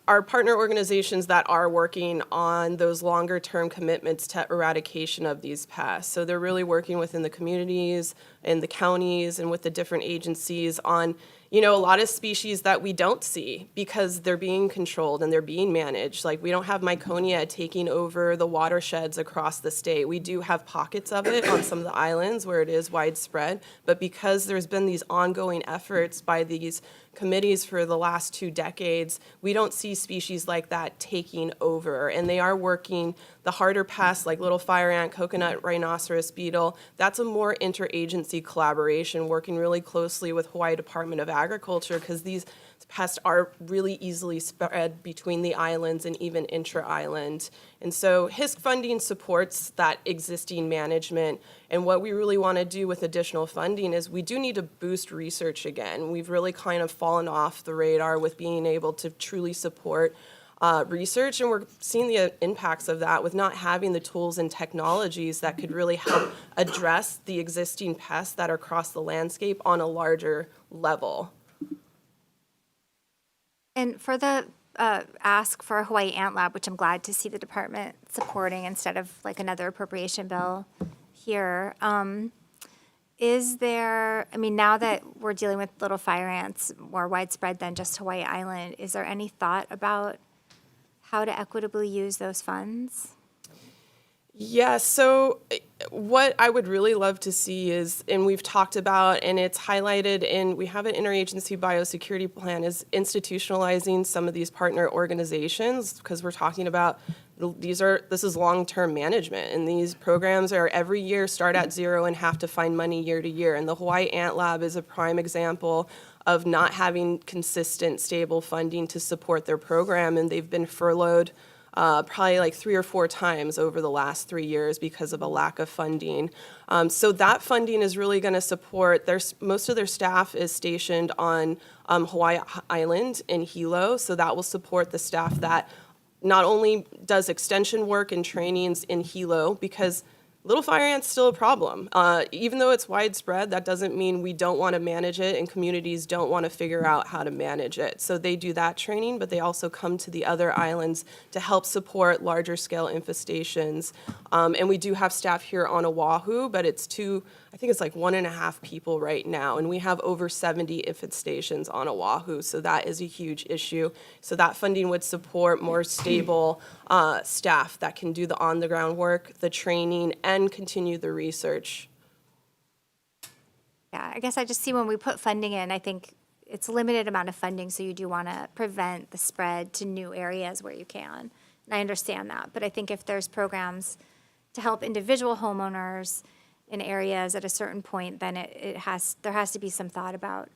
are partner organizations that are working on those longer-term commitments to eradication of these pests. So they're really working within the communities and the counties and with the different agencies on, you know, a lot of species that we don't see because they're being controlled and they're being managed. Like, we don't have Myconia taking over the watersheds across the state. We do have pockets of it on some of the islands where it is widespread, but because there's been these ongoing efforts by these committees for the last 2 decades, we don't see species like that taking over. And they are working the harder pests like little fire ant, coconut rhinoceros beetle. That's a more interagency collaboration, working really closely with Hawaii Department of Agriculture, because these pests are really easily spread between the islands and even intra-island. And so HISC funding supports that existing management. And what we really want to do with additional funding is we do need to boost research again. We've really kind of fallen off the radar with being able to truly support research, and we're seeing the impacts of that with not having the tools and technologies that could really help address the existing pests that are across the landscape on a larger level. And for the ask for a Hawaii Ant Lab, which I'm glad to see the department supporting instead of like another appropriation bill here, is there, I mean, now that we're dealing with little fire ants more widespread than just Hawaii Island, is there any thought about how to equitably use those funds? Yeah, so what I would really love to see is, and we've talked about, and it's highlighted in, we have an interagency biosecurity plan, is institutionalizing some of these partner organizations, because we're talking about this is long-term management, and these programs are every year start at zero and have to find money year to year. And the Hawaii Ant Lab is a prime example of not having consistent, stable funding to support their program, and they've been furloughed probably like 3 or 4 times over the last 3 years because of a lack of funding. So that funding is really going to support, most of their staff is stationed on Hawaii Island in Hilo, so that will support the staff that not only does extension work and trainings in Hilo, because little fire ant's still a problem. Even though it's widespread, that doesn't mean we don't want to manage it and communities don't want to figure out how to manage it. So they do that training, but they also come to the other islands to help support larger scale infestations. And we do have staff here on Oahu, but it's I think it's like 1.5 people right now, and we have over 70 infestations on Oahu, so that is a huge issue. So that funding would support more stable staff that can do the on-the-ground work, the training, and continue the research. Yeah, I guess I just see when we put funding in, I think it's a limited amount of funding, so you do want to prevent the spread to new areas where you can. And I understand that, but I think if there's programs to help individual homeowners in areas at a certain point, then there has to be some thought about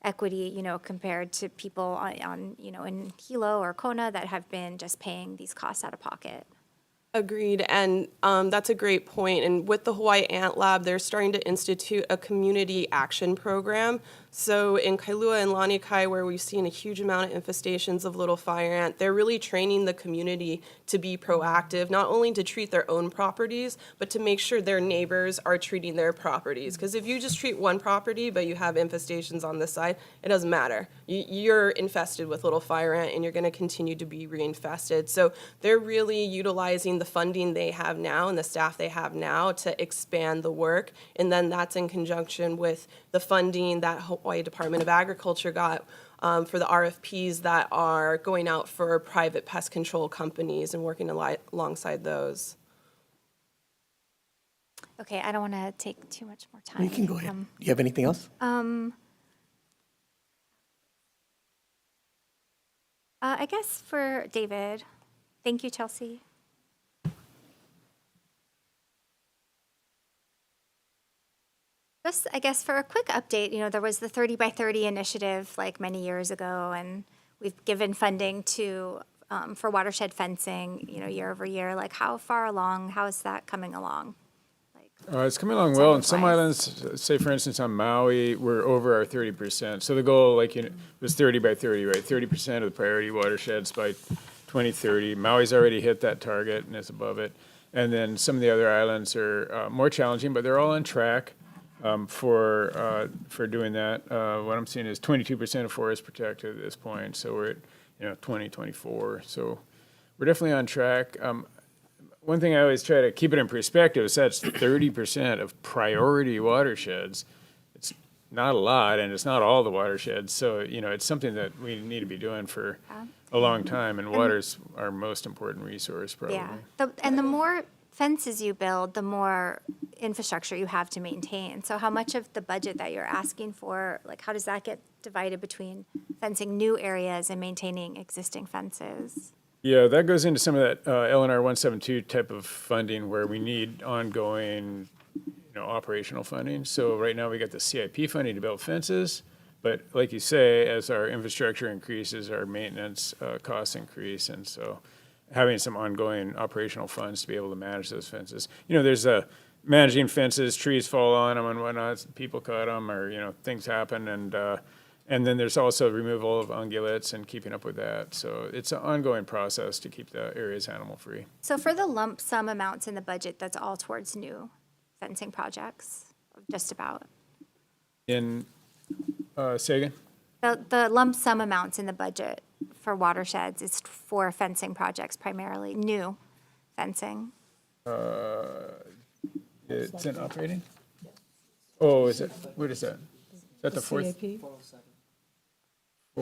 equity, compared to people on in Hilo or Kona that have been just paying these costs out of pocket. Agreed, and that's a great point. And with the Hawaii Ant Lab, they're starting to institute a community action program. So in Kailua and Lanikai, where we've seen a huge amount of infestations of little fire ant, they're really training the community to be proactive, not only to treat their own properties, but to make sure their neighbors are treating their properties. Because if you just treat one property, but you have infestations on this side, it doesn't matter. You're infested with little fire ant, and you're going to continue to be reinfested. So they're really utilizing the funding they have now and the staff they have now to expand the work. And then that's in conjunction with the funding that Hawaii Department of Agriculture got for the RFPs that are going out for private pest control companies and working alongside those. Okay, I don't want to take too much more time. You can go ahead. Do you have anything else? I guess for David, thank you, Chelsea. Just, I guess, for a quick update, there was the 30 by 30 initiative like many years ago, and we've given funding to for watershed fencing, year over year. Like, how far along? How is that coming along? It's coming along well. In some islands, say for instance on Maui, we're over our 30%. So the goal, was 30 by 30, right? 30% of the priority watersheds by 2030. Maui's already hit that target and is above it. And then some of the other islands are more challenging, but they're all on track for doing that. What I'm seeing is 22% of forest protected at this point. So we're at 2024. So we're definitely on track. One thing I always try to keep it in perspective is that's 30% of priority watersheds. It's not a lot, and it's not all the watersheds. So, it's something that we need to be doing for a long time, and water's our most important resource, probably. Yeah, and the more fences you build, the more infrastructure you have to maintain. So how much of the budget that you're asking for, how does that get divided between fencing new areas and maintaining existing fences? Yeah, that goes into some of that LNR 172 type of funding where we need ongoing, operational funding. So right now we got the CIP funding to build fences. But like you say, as our infrastructure increases, our maintenance costs increase, and so having some ongoing operational funds to be able to manage those fences. There's managing fences, trees fall on them and whatnot, people cut them, or, things happen, and then there's also removal of ungulates and keeping up with that. So it's an ongoing process to keep the areas animal-free. So for the lump sum amounts in the budget, that's all towards new fencing projects, just about. Say again? The lump sum amounts in the budget for watersheds is for fencing projects primarily, new fencing. It's in operating? Oh, is it, what is that? Is that the fourth? CIP? For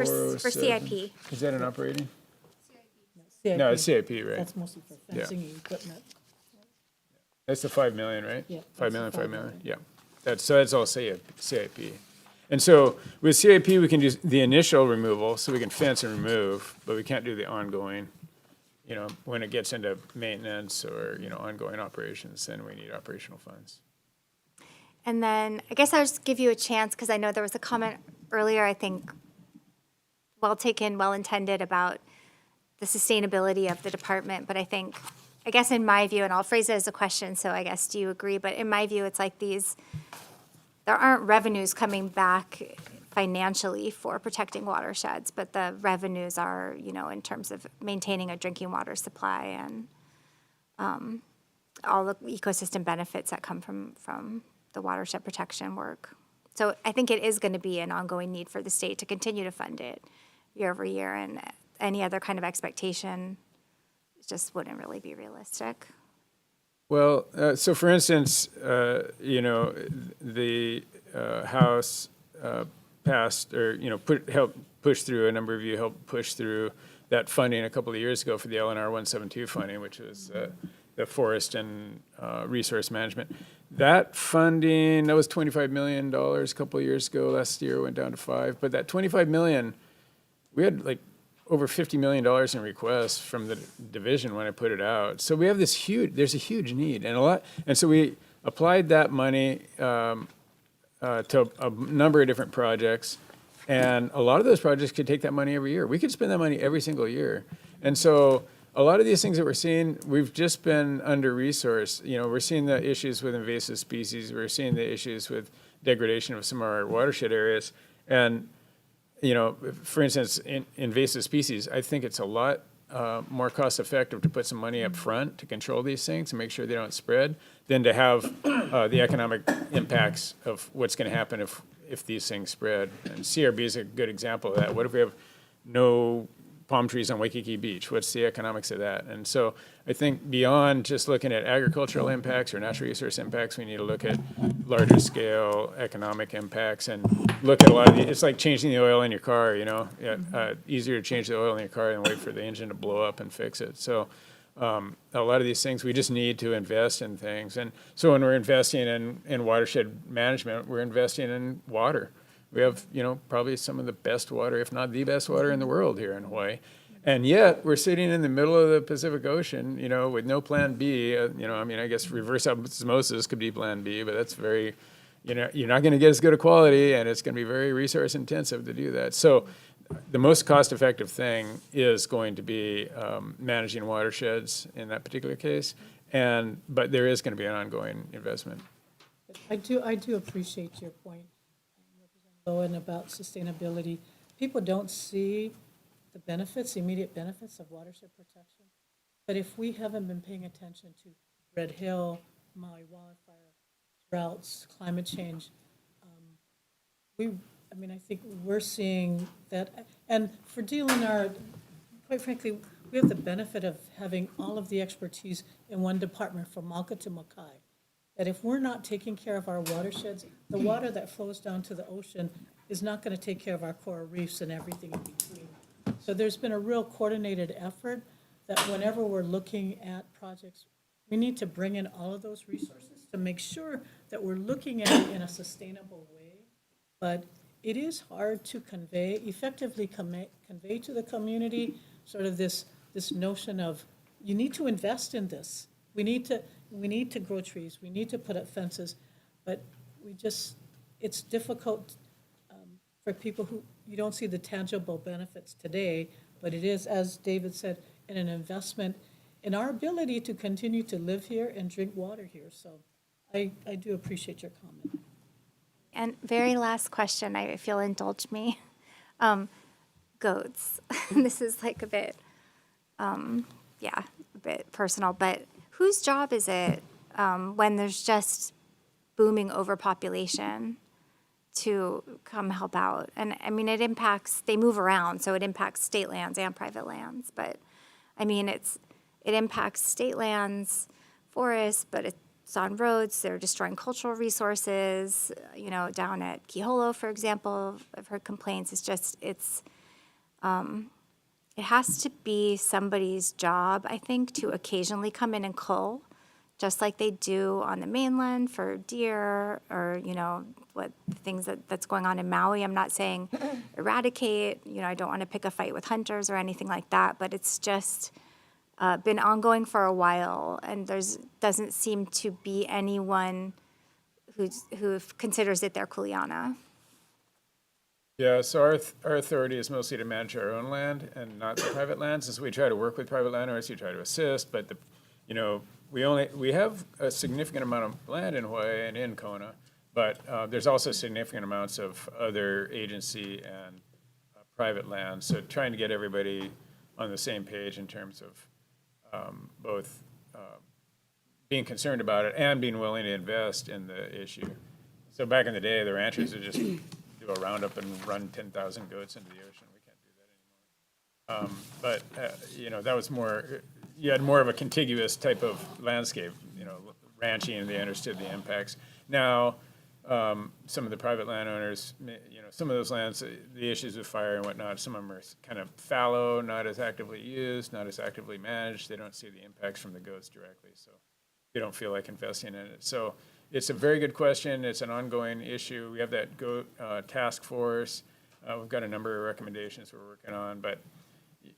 407. CIP. Is that an operating? CIP. No, it's CIP, right? That's mostly for fencing and equipment. That's the 5 million, right? Yeah, 5 that's million, the 5 5 million, yeah. That's all CIP. And so with CIP, we can do the initial removal, so we can fence and remove, but we can't do the ongoing. When it gets into maintenance or, ongoing operations, then we need operational funds. And then I guess I'll just give you a chance, because I know there was a comment earlier, I think, well taken, well intended, about the sustainability of the department. But I guess in my view, and I'll phrase it as a question, so I guess, do you agree? But in my view, it's like there aren't revenues coming back financially for protecting watersheds, but the revenues are, in terms of maintaining a drinking water supply and all the ecosystem benefits that come from the watershed protection work. So I think it is going to be an ongoing need for the state to continue to fund it year over year, and any other kind of expectation just wouldn't really be realistic. Well, so for instance, the House passed, or, helped push through, a number of you helped push through that funding a couple of years ago for the LNR 172 funding, which was the forest and resource management. That funding, that was $25 million a couple of years ago. Last year it went down to 5. But that $25 million, we had like over $50 million in requests from the division when I put it out. So we have there's a huge need and so we applied that money to a number of different projects, and a lot of those projects could take that money every year. We could spend that money every single year. And so a lot of these things that we're seeing, we've just been under-resourced. We're seeing the issues with invasive species. We're seeing the issues with degradation of some of our watershed areas. And, for instance, in invasive species, I think it's a lot more cost-effective to put some money up front to control these things and make sure they don't spread than to have the economic impacts of what's going to happen if these things spread. And CRB is a good example of that. What if we have no palm trees on Waikiki Beach? What's the economics of that? And so I think beyond just looking at agricultural impacts or natural resource impacts, we need to look at larger scale economic impacts and look at a lot of it's like changing the oil in your car, easier to change the oil in your car than wait for the engine to blow up and fix it. So a lot of these things, we just need to invest in things. And so when we're investing in watershed management, we're investing in water. We have, probably some of the best water, if not the best water in the world here in Hawaii. And yet, we're sitting in the middle of the Pacific Ocean, with no plan B. I guess reverse osmosis could be plan B, but that's very, you're not going to get as good a quality, and it's going to be very resource intensive to do that. So the most cost-effective thing is going to be managing watersheds in that particular case. But there is going to be an ongoing investment. I do appreciate your point, Owen, about sustainability. People don't see the benefits, immediate benefits of watershed protection. But if we haven't been paying attention to Red Hill, Maui wildfire, droughts, climate change, I think we're seeing that. And for DLNR, quite frankly, we have the benefit of having all of the expertise in one department from Malka to Makai. That if we're not taking care of our watersheds, the water that flows down to the ocean is not going to take care of our coral reefs and everything in between. So there's been a real coordinated effort that whenever we're looking at projects, we need to bring in all of those resources to make sure that we're looking at it in a sustainable way. But it is hard to effectively convey to the community sort of this notion of, you need to invest in this. We need to grow trees, we need to put up fences, but it's difficult for people who, you don't see the tangible benefits today, but it is, as David said, in an investment in our ability to continue to live here and drink water here. So I do appreciate your comment. And very last question, if you'll indulge me. Goats. This is like a bit, yeah, a bit personal, but whose job is it when there's just booming overpopulation to come help out? And I mean, it impacts, they move around, so it impacts state lands and private lands. But I mean, it impacts state lands, forests, but it's on roads. They're destroying cultural resources. You know, down at Kiholo, for example, I've heard complaints. It's just, it has to be somebody's job, I think, to occasionally come in and cull, just like they do on the mainland for deer or, you know, what things that's going on in Maui. I'm not saying eradicate, you know, I don't want to pick a fight with hunters or anything like that, but it's just been ongoing for a while, and doesn't seem to be anyone who considers it their kuleana. Yeah, so our authority is mostly to manage our own land and not the private lands. And so we try to work with private landowners, we try to assist, but we have a significant amount of land in Hawaii and in Kona, but there's also significant amounts of other agency and private land. So trying to get everybody on the same page in terms of both being concerned about it and being willing to invest in the issue. So back in the day, the ranchers would just do a roundup and run 10,000 goats into the ocean. We can't do that anymore. But that was more, you had more of a contiguous type of landscape, ranching, and they understood the impacts. Now, some of the private landowners, some of those lands, the issues with fire and whatnot, some of them are kind of fallow, not as actively used, not as actively managed. They don't see the impacts from the goats directly, so they don't feel like investing in it. So it's a very good question. It's an ongoing issue. We have that goat task force. We've got a number of recommendations we're working on, but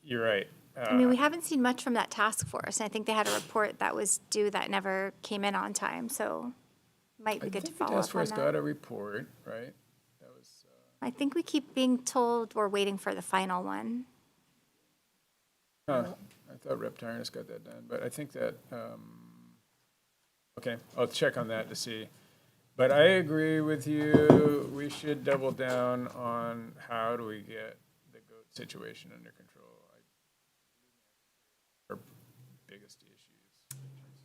you're right. I mean, we haven't seen much from that task force, and I think they had a report that was due that never came in on time, so might be good to follow up on that. The task force got a report, right? That was. I think we keep being told we're waiting for the final one. I thought Rep. Tyrnus got that done, but I think that, okay, I'll check on that to see. But I agree with you, we should double down on how do we get the goat situation under control. Our biggest issues in terms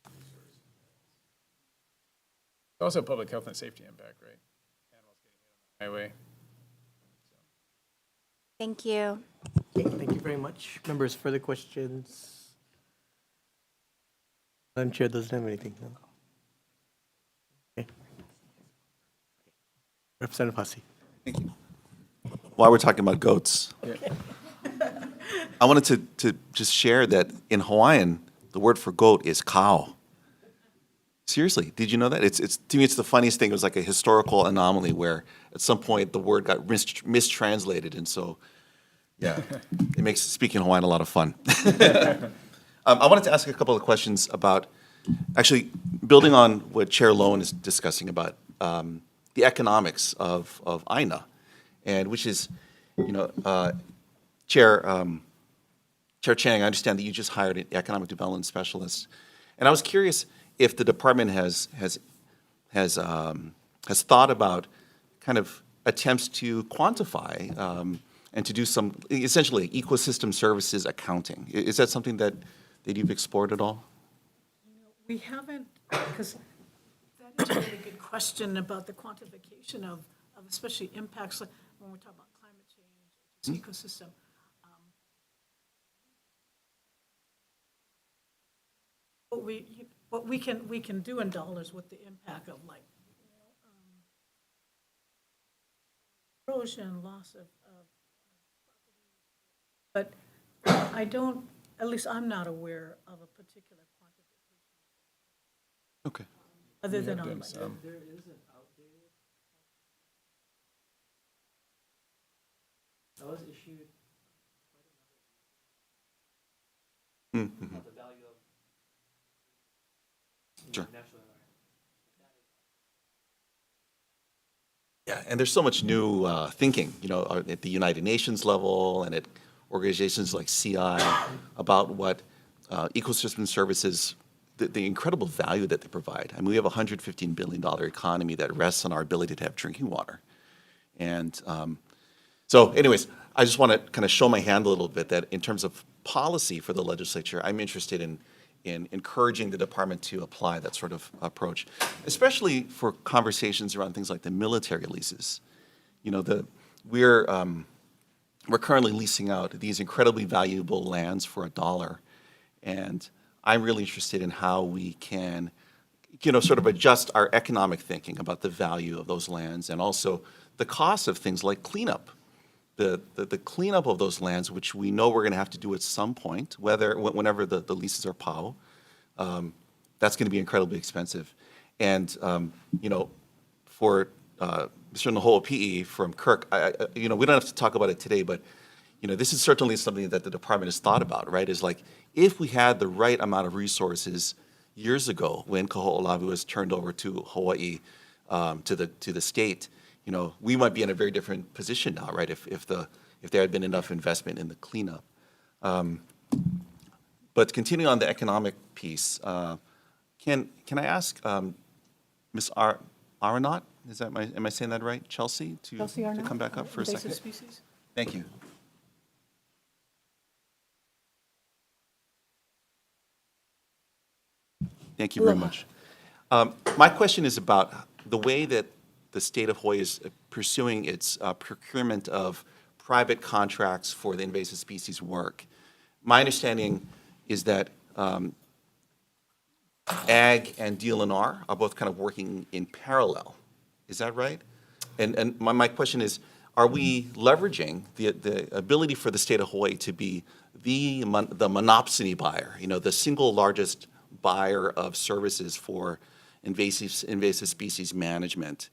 of resources. It's also public health and safety impact, right? Animals getting hit on the highway. Thank you. Okay, thank you very much. Members, further questions? Madam Chair doesn't have anything, no? Okay. Representative Hussey. Thank you. While we're talking about goats, I wanted to just share that in Hawaiian, the word for goat is cow. Seriously, did you know that? It's to me, it's the funniest thing. It was like a historical anomaly where at some point the word got mistranslated, and so, yeah, it makes speaking Hawaiian a lot of fun. I wanted to ask a couple of questions about, actually, building on what Chair Lowen is discussing about the economics of Aina, and which is, Chair Chang, I understand that you just hired an economic development specialist, and I was curious if the department has thought about kind of attempts to quantify and to do some essentially ecosystem services accounting. Is that something that you've explored at all? We haven't, because that is a really good question about the quantification of especially impacts, like when we're talking about climate change, ecosystem. What we can do in dollars with the impact of like erosion, loss of property, but I don't. At least I'm not aware of a particular quantification. Okay. Other than on like. There is an outdated. That was issued quite a number of years ago. Mm-hmm. The value of Sure. natural environment. Yeah, and there's so much new thinking, at the United Nations level and at organizations like CI about what ecosystem services, the incredible value that they provide. I mean, we have a $115 billion economy that rests on our ability to have drinking water. And so anyways, I just want to kind of show my hand a little bit that in terms of policy for the legislature, I'm interested in encouraging the department to apply that sort of approach, especially for conversations around things like the military leases. We're currently leasing out these incredibly valuable lands for $1, and I'm really interested in how we can, sort of adjust our economic thinking about the value of those lands and also the cost of things like cleanup. The cleanup of those lands, which we know we're going to have to do at some point, whenever the leases are POW, that's going to be incredibly expensive. And for Mr. Nahoa from Kirk, we don't have to talk about it today, but this is certainly something that the department has thought about, right? Is like if we had the right amount of resources years ago when Kaho'olawe was turned over to Hawaii, to the state. We might be in a very different position now, right? If there had been enough investment in the cleanup. But continuing on the economic piece, can I ask Ms. Aronot, am I saying that right? Chelsea to come back up for a second? Species? Thank you. Thank you very much. My question is about the way that the state of Hawaii is pursuing its procurement of private contracts for the invasive species work. My understanding is that Ag and DLNR are both kind of working in parallel. Is that right? And my question is, are we leveraging the ability for the state of Hawaii to be the monopsony buyer, the single largest buyer of services for invasive species management?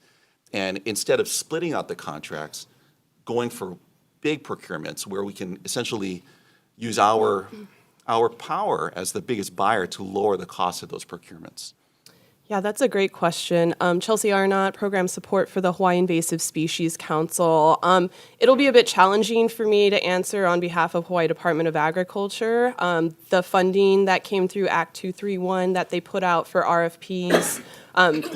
And instead of splitting out the contracts, going for big procurements where we can essentially use our power as the biggest buyer to lower the cost of those procurements. Yeah, that's a great question. Chelsea Arnott, Program Support for the Hawaii Invasive Species Council. It'll be a bit challenging for me to answer on behalf of Hawaii Department of Agriculture. The funding that came through Act 231 that they put out for RFPs,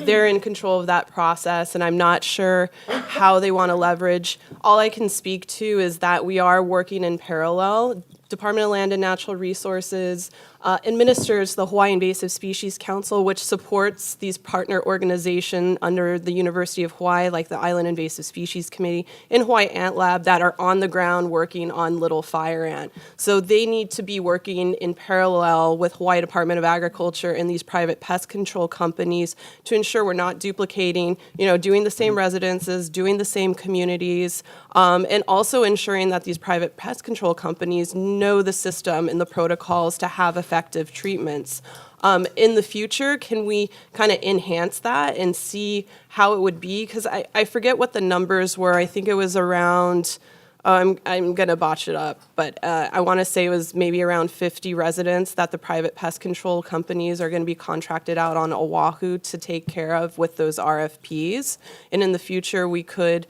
they're in control of that process, and I'm not sure how they want to leverage. All I can speak to is that we are working in parallel. Department of Land and Natural Resources administers the Hawaii Invasive Species Council, which supports these partner organizations under the University of Hawaii, like the Island Invasive Species Committee and Hawaii Ant Lab, that are on the ground working on little fire ant. So they need to be working in parallel with Hawaii Department of Agriculture and these private pest control companies to ensure we're not duplicating, doing the same residences, doing the same communities, and also ensuring that these private pest control companies know the system and the protocols to have effective treatments. In the future, can we kind of enhance that and see how it would be? Because I forget what the numbers were. I think it was around, I'm going to botch it up, but I want to say it was maybe around 50 residents that the private pest control companies are going to be contracted out on Oahu to take care of with those RFPs. And in the future, we could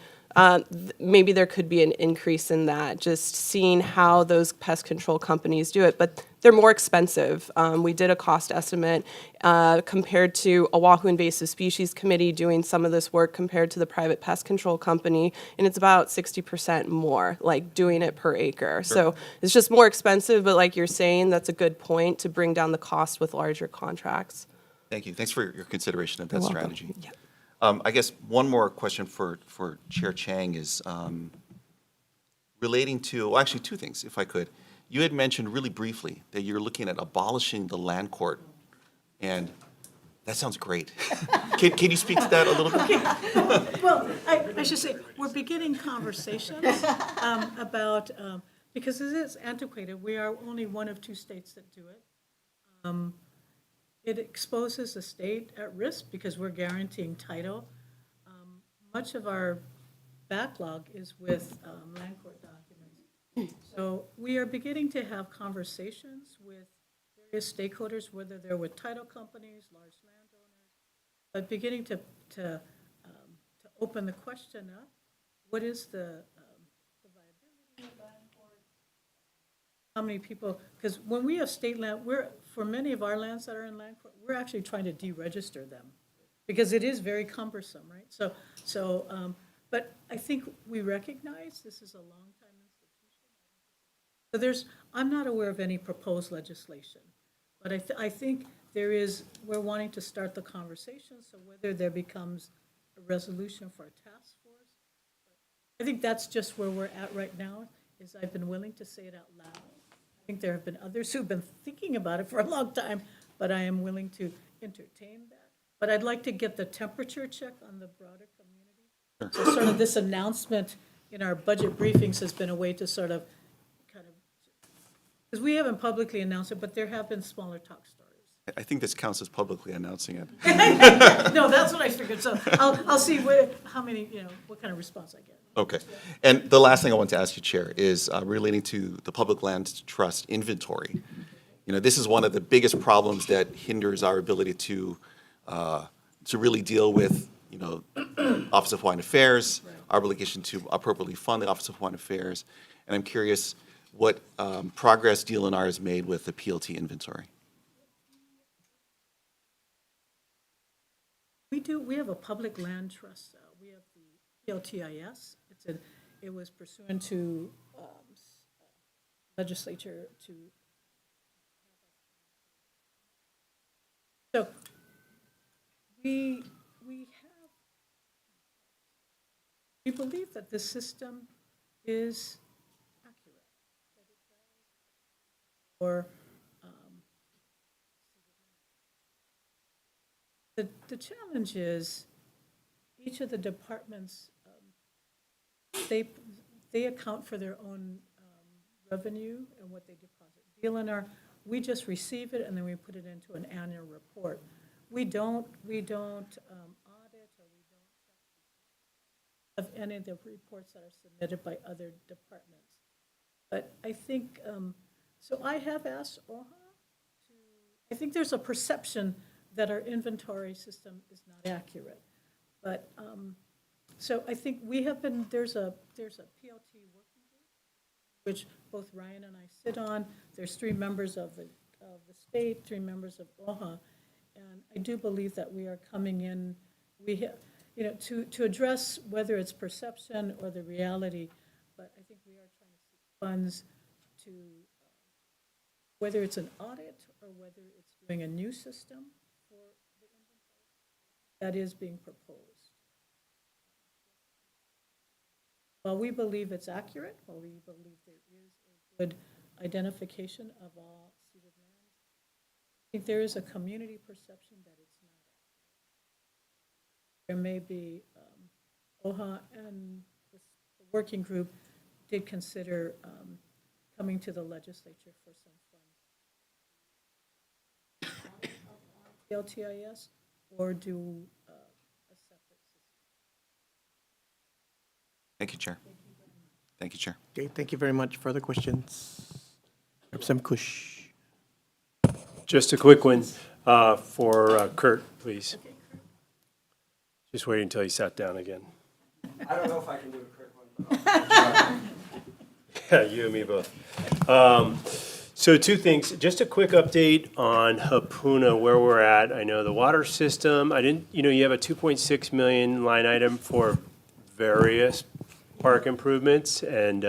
maybe there could be an increase in that, just seeing how those pest control companies do it. But they're more expensive. We did a cost estimate compared to Oahu Invasive Species Committee doing some of this work compared to the private pest control company, and it's about 60% more, like doing it per acre. Sure. So it's just more expensive, but like you're saying, that's a good point to bring down the cost with larger contracts. Thank you. Thanks for your consideration of that You're strategy. welcome. Yeah. I guess one more question for Chair Chang is relating to, well, actually two things, if I could. You had mentioned really briefly that you're looking at abolishing the land court, and that sounds great. Can you speak to that a little bit? Well, I should say, we're beginning conversations about, because it is antiquated, we are only one of 2 states that do it. It exposes the state at risk because we're guaranteeing title. Much of our backlog is with land court documents. So we are beginning to have conversations with various stakeholders, whether they're with title companies, large landowners, but beginning to open the question up. What is the viability of land court? How many people, because when we have state land, for many of our lands that are in land court, we're actually trying to deregister them because it is very cumbersome, right? But I think we recognize this is a long-time institution. So I'm not aware of any proposed legislation, but I think we're wanting to start the conversation, so whether there becomes a resolution for a task force. I think that's just where we're at right now, is I've been willing to say it out loud. I think there have been others who've been thinking about it for a long time, but I am willing to entertain that. But I'd like to get the temperature check on the broader community. So sort of this announcement in our budget briefings has been a way to sort of because we haven't publicly announced it, but there have been smaller talk stories. I think this counts as publicly announcing it. No, that's what I figured. So I'll see how many, what kind of response I get. Okay. And the last thing I want to ask you, Chair, is relating to the Public Land Trust inventory. This is one of the biggest problems that hinders our ability to really deal with, Office of Hawaiian Affairs, our obligation to appropriately fund the Office of Hawaiian Affairs. And I'm curious what progress DLNR has made with the PLT inventory. We have a public land trust. We have the PLTIS. It was pursuant to legislature to. So we believe that this system is accurate. Or the challenge is each of the departments, they account for their own revenue and what they deposit. DLNR, we just receive it and then we put it into an annual report. We don't audit or we don't check of any of the reports that are submitted by other departments. But I think, so I have asked OHA I think there's a perception that our inventory system is not accurate. But, so I think we have been, there's a PLT working group, which both Ryan and I sit on. There's 3 members of the state, 3 members of OHA. And I do believe that we are coming in, to address whether it's perception or the reality, but I think we are trying to seek funds to, whether it's an audit or whether it's doing a new system for the inventory, that is being proposed. While we believe it's accurate, while we believe there is a good identification of all ceded lands, I think there is a community perception that it's not accurate. There may be, OHA and the working group did consider coming to the legislature for some funds. LTIS or do a separate system. Thank you, Chair. Thank you, Chair. Okay, thank you very much. Further questions? Representative Kush. Just a quick one for Kurt, please. Just waiting until he sat down again. I don't know if I can do a quick one. Yeah, you and me both. So 2 things, just a quick update on Hapuna, where we're at. I know the water system, you have a 2.6 million line item for various park improvements, and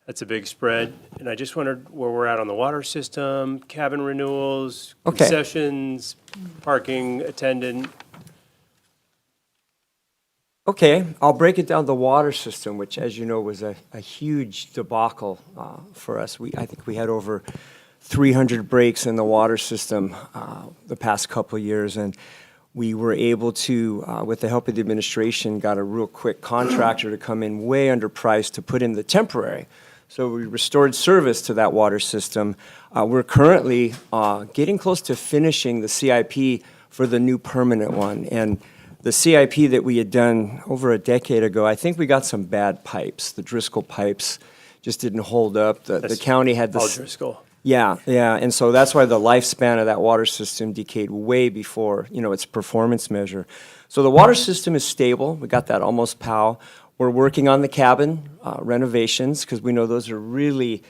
that's a big spread. And I just wondered where we're at on the water system, cabin renewals, concessions, parking attendant. Okay, I'll break it down the water system, which, as you know, was a huge debacle for us. I think we had over 300 breaks in the water system the past couple of years, and we were able to, with the help of the administration, got a real quick contractor to come in way underpriced to put in the temporary. So we restored service to that water system. We're currently getting close to finishing the CIP for the new permanent one, and the CIP that we had done over a decade ago, I think we got some bad pipes. The Driscoll pipes just didn't hold up. The county had All Driscoll. Yeah, yeah, and so that's why the lifespan of that water system decayed way before, its performance measure. So the water system is stable. We got that almost POW. We're working on the cabin renovations because we know those are really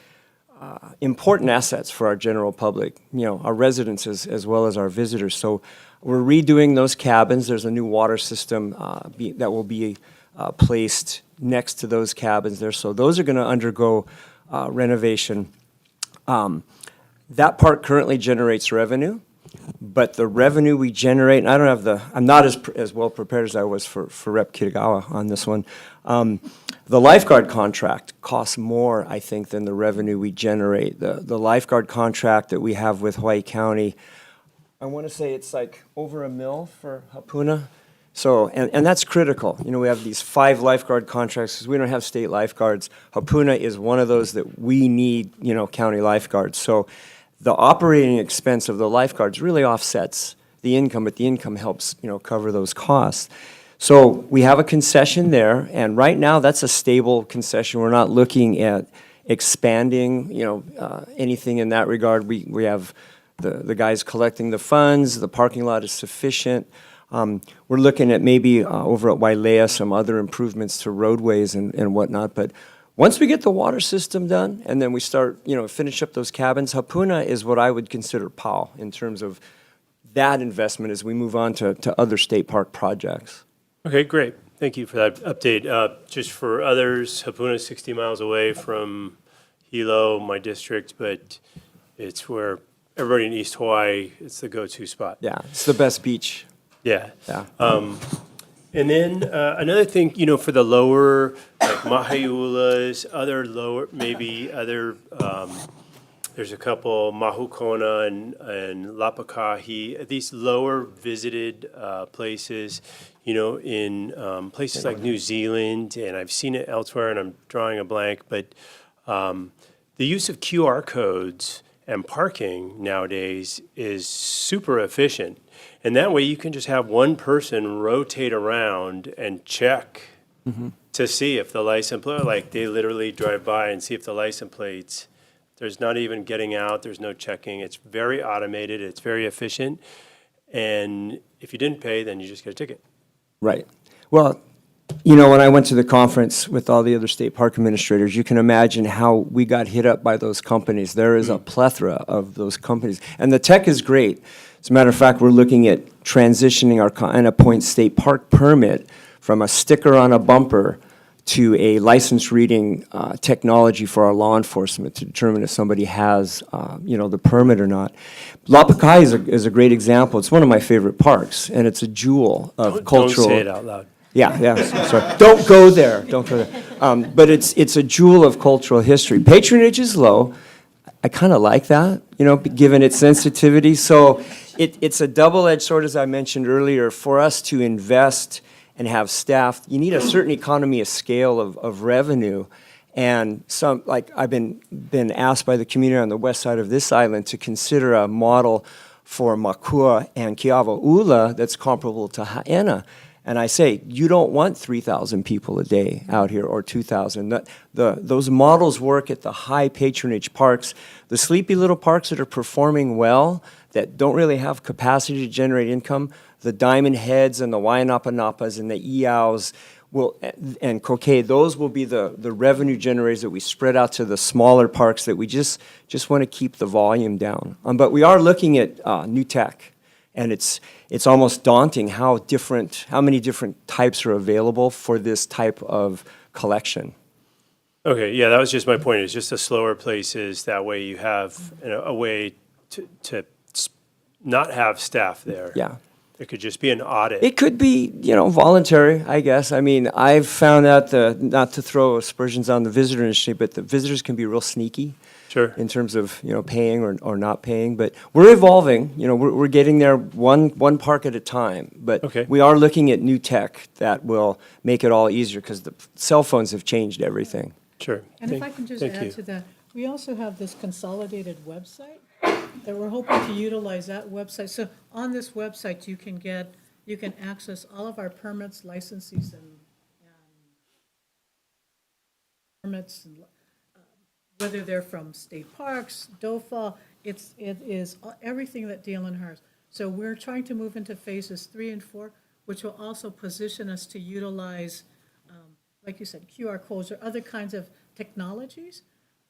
important assets for our general public, our residents as well as our visitors. So we're redoing those cabins. There's a new water system that will be placed next to those cabins there. So those are going to undergo renovation. That park currently generates revenue, but the revenue we generate, and I'm not as well prepared as I was for Rep. Kitagawa on this one. The lifeguard contract costs more, I think, than the revenue we generate. The lifeguard contract that we have with Hawaii County, I want to say it's like over $1 million for Hapuna. So, and that's critical. We have these 5 lifeguard contracts because we don't have state lifeguards. Hapuna is one of those that we need, county lifeguards. So the operating expense of the lifeguards really offsets the income, but the income helps, cover those costs. So we have a concession there, and right now that's a stable concession. We're not looking at expanding, anything in that regard. We have the guys collecting the funds. The parking lot is sufficient. We're looking at maybe over at Wailea some other improvements to roadways and whatnot. But once we get the water system done and then we start, finish up those cabins, Hapuna is what I would consider POW in terms of that investment as we move on to other state park projects. Okay, great. Thank you for that update. Just for others, Hapuna is 60 miles away from Hilo, my district, but it's where everybody in East Hawaii, it's the go-to spot. Yeah, it's the best beach. Yeah. Yeah. And then another thing, for the lower, like Mahaiulas, other lower, maybe other, there's a couple, Mahukona and Lapakahi, these lower visited places, in places like New Zealand, and I've seen it elsewhere, and I'm drawing a blank, but the use of QR codes and parking nowadays is super efficient. And that way you can just have one person rotate around and check to see if the license plate, like they literally drive by and see if the license plates, there's not even getting out, there's no checking. It's very automated, it's very efficient. And if you didn't pay, then you just get a ticket. Right. Well, when I went to the conference with all the other state park administrators, you can imagine how we got hit up by those companies. There is a plethora of those companies. And the tech is great. As a matter of fact, we're looking at transitioning our Kaena Point State Park permit from a sticker on a bumper to a license reading technology for our law enforcement to determine if somebody has, the permit or not. Lapakai is a great example. It's one of my favorite parks, and it's a jewel of cultural. Don't say it out loud. Yeah, sorry. Don't go there. Don't go there. But it's a jewel of cultural history. Patronage is low. I kind of like that, given its sensitivity. So it's a double-edged sword, as I mentioned earlier. For us to invest and have staff, you need a certain economy of scale of revenue. And I've been asked by the community on the west side of this island to consider a model for Makua and Kiawa'ula that's comparable to Haena. And I say, you don't want 3,000 people a day out here or 2,000. Those models work at the high patronage parks. The sleepy little parks that are performing well, that don't really have capacity to generate income, the Diamond Heads and the Wainapanapas and the Eaus and Kokei, those will be the revenue generators that we spread out to the smaller parks that we just want to keep the volume down. But we are looking at new tech. And it's almost daunting how many different types are available for this type of collection. Okay, yeah, that was just my point. It's just the slower places. That way you have a way to not have staff there. Yeah. It could just be an audit. It could be, voluntary, I guess. I mean, I've found out not to throw aspersions on the visitor industry, but the visitors can be real sneaky. Sure. In terms of, paying or not paying. But we're evolving. We're getting there one park at a time. But Okay. we are looking at new tech that will make it all easier because the cell phones have changed everything. Sure. And if I can just add to that, we also have this consolidated website that we're hoping to utilize that website. So on this website, you can access all of our permits, licenses, and permits and whether they're from state parks, DOFA, it is everything that DLN has. So we're trying to move into phases 3 and 4, which will also position us to utilize, like you said, QR codes or other kinds of technologies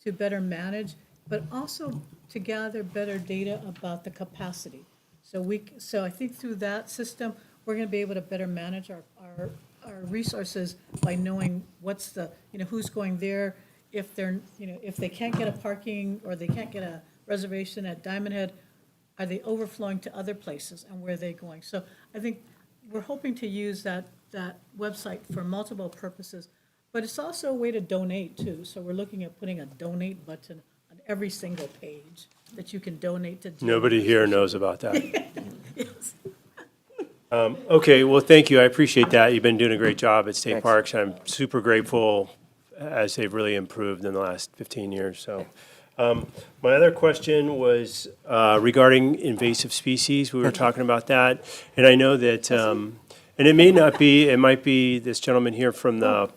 to better manage, but also to gather better data about the capacity. So I think through that system, we're going to be able to better manage our resources by knowing what's the, who's going there, if they're, if they can't get a parking or they can't get a reservation at Diamond Head, are they overflowing to other places and where are they going? So I think we're hoping to use that website for multiple purposes, but it's also a way to donate too. So we're looking at putting a donate button on every single page that you can donate to. Nobody here knows about that. Yes. Okay, well, thank you. I appreciate that. You've been doing a great job at State Parks. I'm super grateful as they've really improved in the last 15 years. So, my other question was regarding invasive species. We were talking about that, and I know that, and it may not be. It might be this gentleman here from the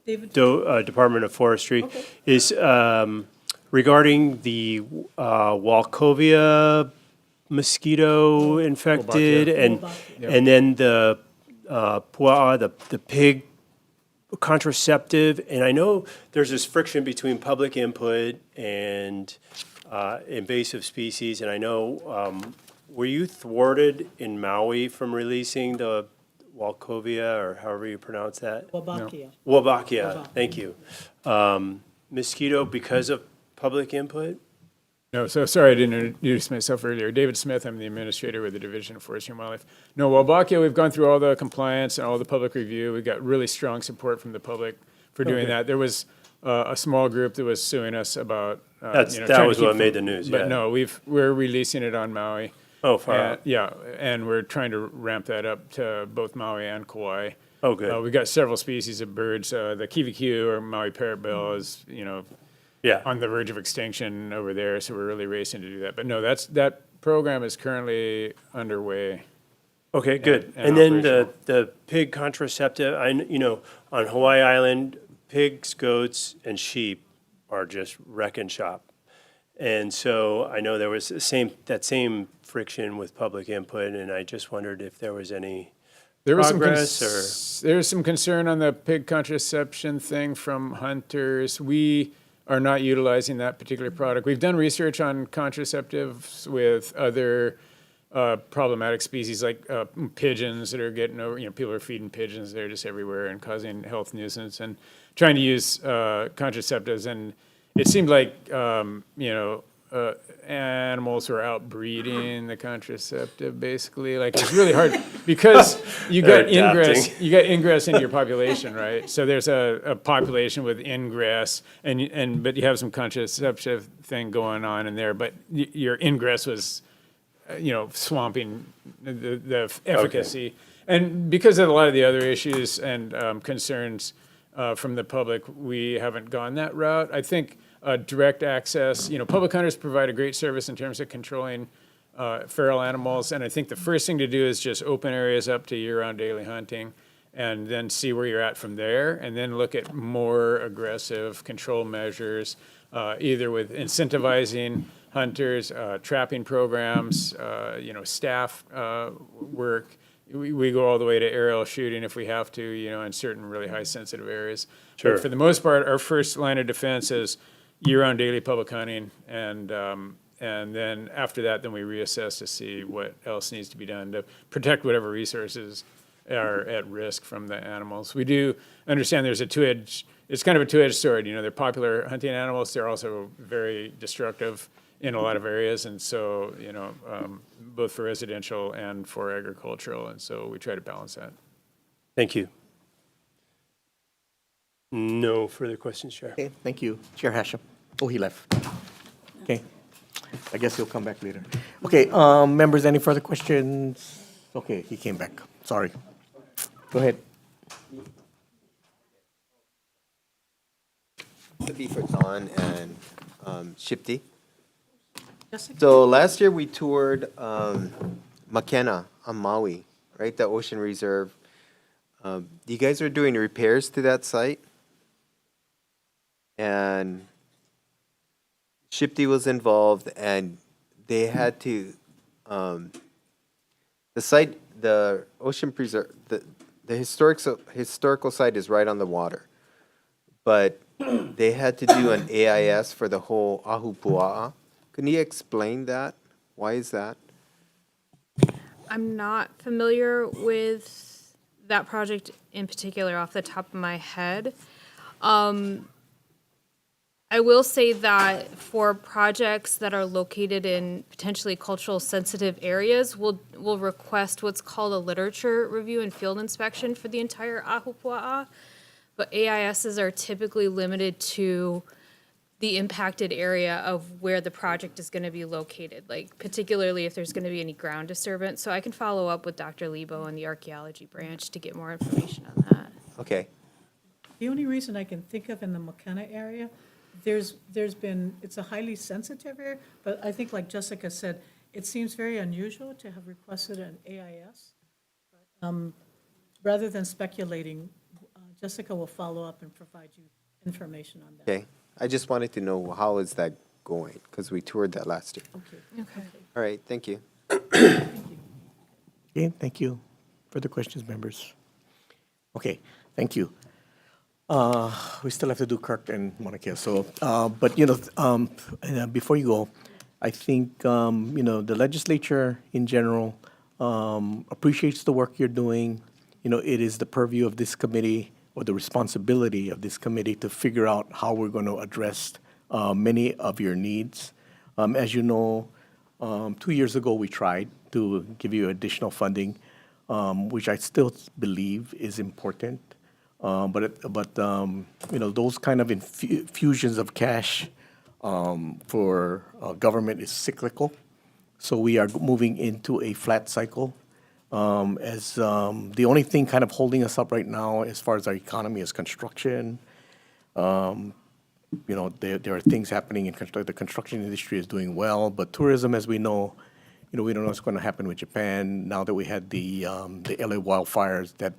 Department of Forestry is regarding the Walchovia mosquito infected, and then the pua'a, the pig contraceptive. And I know there's this friction between public input and invasive species. And I know, were you thwarted in Maui from releasing the Walchovia, or however you pronounce that? Wolbachia. Wolbachia, thank you. Mosquito because of public input? No, so sorry I didn't introduce myself earlier. David Smith, I'm the administrator with the Division of Forestry and Wildlife. No, Wolbachia, we've gone through all the compliance and all the public review. We got really strong support from the public for doing that. There was a small group that was suing us about, that was what made the news, But yeah. no, we're releasing it on Maui. Oh, far out. Yeah, and we're trying to ramp that up to both Maui and Kauai. Oh, good. We've got several species of birds. The kiwikiu, or Maui parrotbill, is, on the verge of extinction over there, so we're really racing to do that. But no, that program is currently underway. Okay, good. and And then operational. the pig contraceptive, on Hawaii Island, pigs, goats, and sheep are just wreck and shop. And so I know there was that same friction with public input, and I just wondered if there was any progress There was some concern on the pig contraception thing from hunters. We are not utilizing that particular product. We've done research on contraceptives with other problematic species like pigeons that are getting over, people are feeding pigeons, they're just everywhere and causing health nuisance, and trying to use contraceptives. And it seemed like, animals were outbreeding the contraceptive, basically. Like, it's really hard because you got ingress into your population, right? So there's a population with ingress, but you have some contraceptive thing going on in there, but your ingress was, swamping the efficacy. And because of a lot of the other issues and concerns from the public, we haven't gone that route. I think direct access, public hunters provide a great service in terms of controlling feral animals. And I think the first thing to do is just open areas up to year-round daily hunting, and then see where you're at from there, and then look at more aggressive control measures, either with incentivizing hunters, trapping programs, staff work. We go all the way to aerial shooting if we have to, in certain really high sensitive areas. Sure. But for the most part, our first line of defense is year-round daily public hunting, and then after that, then we reassess to see what else needs to be done to protect whatever resources are at risk from the animals. We do understand there's it's kind of a two-edged sword. They're popular hunting animals. They're also very destructive in a lot of areas, and so, both for residential and for agricultural, and so we try to balance that. Thank you. No further questions, Chair. Okay, thank you. Chair Hashem. Oh, he left. Okay. I guess he'll come back later. Okay, members, any further questions? Okay, he came back. Sorry. Go ahead. To be for Don and Shipti. Jessica? So last year we toured Makena on Maui, right? The ocean reserve. You guys are doing repairs to that site, and Shipty was involved, and they had to, the site, the ocean preserve, the historical site is right on the water. But they had to do an AIS for the whole Ahupua'a. Can you explain that? Why is that? I'm not familiar with that project in particular off the top of my head. I will say that for projects that are located in potentially cultural sensitive areas, we'll request what's called a literature review and field inspection for the entire Ahupua'a. But AISs are typically limited to the impacted area of where the project is going to be located, like particularly if there's going to be any ground disturbance. So I can follow up with Dr. Lebo and the archaeology branch to get more information on that. Okay. The only reason I can think of in the McKenna area, there's been, it's a highly sensitive area, but I think like Jessica said, it seems very unusual to have requested an AIS. Rather than speculating, Jessica will follow up and provide you information on that. Okay. I just wanted to know how is that going, because we toured that last year. Okay. All right, thank you. Okay, thank you. Further questions, members? Okay, thank you. We still have to do Kirk and Monica, so, but, before you go, I think, the legislature in general appreciates the work you're doing. It is the purview of this committee, or the responsibility of this committee, to figure out how we're going to address many of your needs. As you know, 2 years ago, we tried to give you additional funding, which I still believe is important. But those kind of infusions of cash for government is cyclical. So we are moving into a flat cycle. As the only thing kind of holding us up right now as far as our economy is construction. There are things happening in the construction industry is doing well, but tourism, as we know, we don't know what's going to happen with Japan. Now that we had the LA wildfires, that,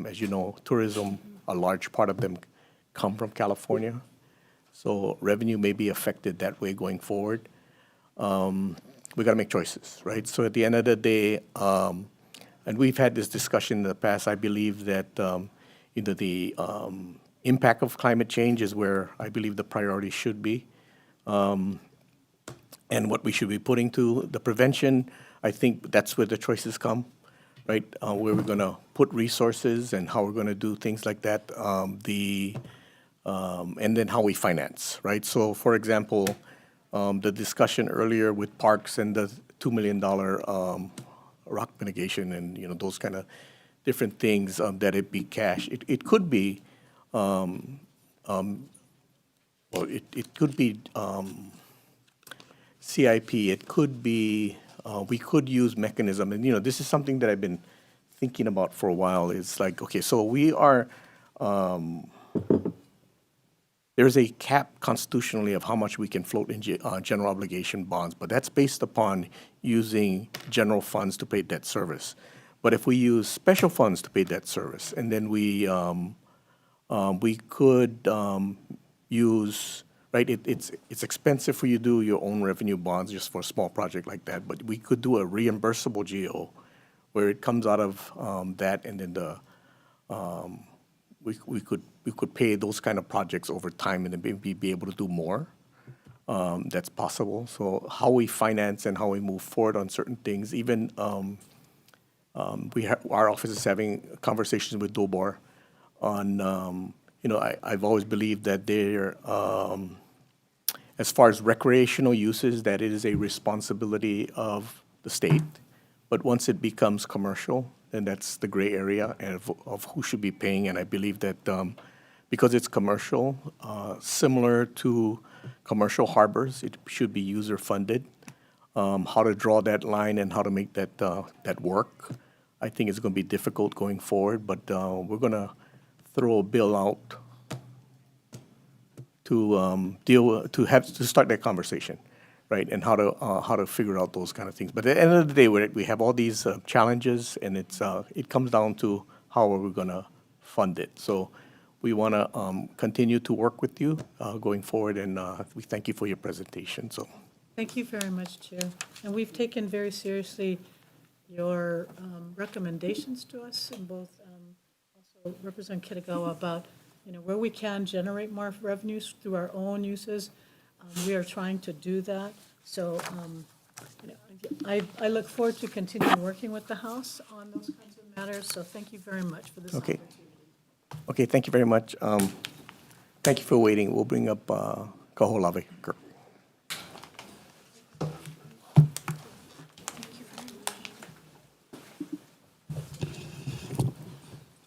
as you know, tourism, a large part of them come from California. So revenue may be affected that way going forward. We got to make choices, right? So at the end of the day, and we've had this discussion in the past, I believe that the impact of climate change is where I believe the priority should be. And what we should be putting to the prevention, I think that's where the choices come, right? Where we're going to put resources and how we're going to do things like that, and then how we finance, right? So, for example, the discussion earlier with parks and the $2 million rock mitigation and, those kind of different things, that it be cash. It could be, it could be CIP, it could be, we could use mechanism. And, this is something that I've been thinking about for a while. It's like, okay, so we are, there's a cap constitutionally of how much we can float in general obligation bonds, but that's based upon using general funds to pay debt service. But if we use special funds to pay debt service, and then we could use, right, it's expensive for you to do your own revenue bonds just for a small project like that, but we could do a reimbursable GO where it comes out of that, and then we could pay those kind of projects over time and then maybe be able to do more. That's possible. So how we finance and how we move forward on certain things, even our office is having conversations with DOBOR on, I've always believed that they're, as far as recreational uses, that it is a responsibility of the state. But once it becomes commercial, then that's the gray area of who should be paying. And I believe that because it's commercial, similar to commercial harbors, it should be user-funded. How to draw that line and how to make that work, I think it's going to be difficult going forward. But we're going to throw a bill out to to start that conversation, right? And how to figure out those kind of things. But at the end of the day, we have all these challenges, and it comes down to how are we going to fund it. So we want to continue to work with you going forward, and we thank you for your presentation. So, Thank you very much, Chair. And we've taken very seriously your recommendations to us, and both also Representative Kitagawa about, where we can generate more revenues through our own uses. We are trying to do that. So I look forward to continuing working with the House on those kinds of matters. So thank you very much for this okay. opportunity. Okay, thank you very much. Thank you for waiting. We'll bring up Kaho'olawe. Kirk.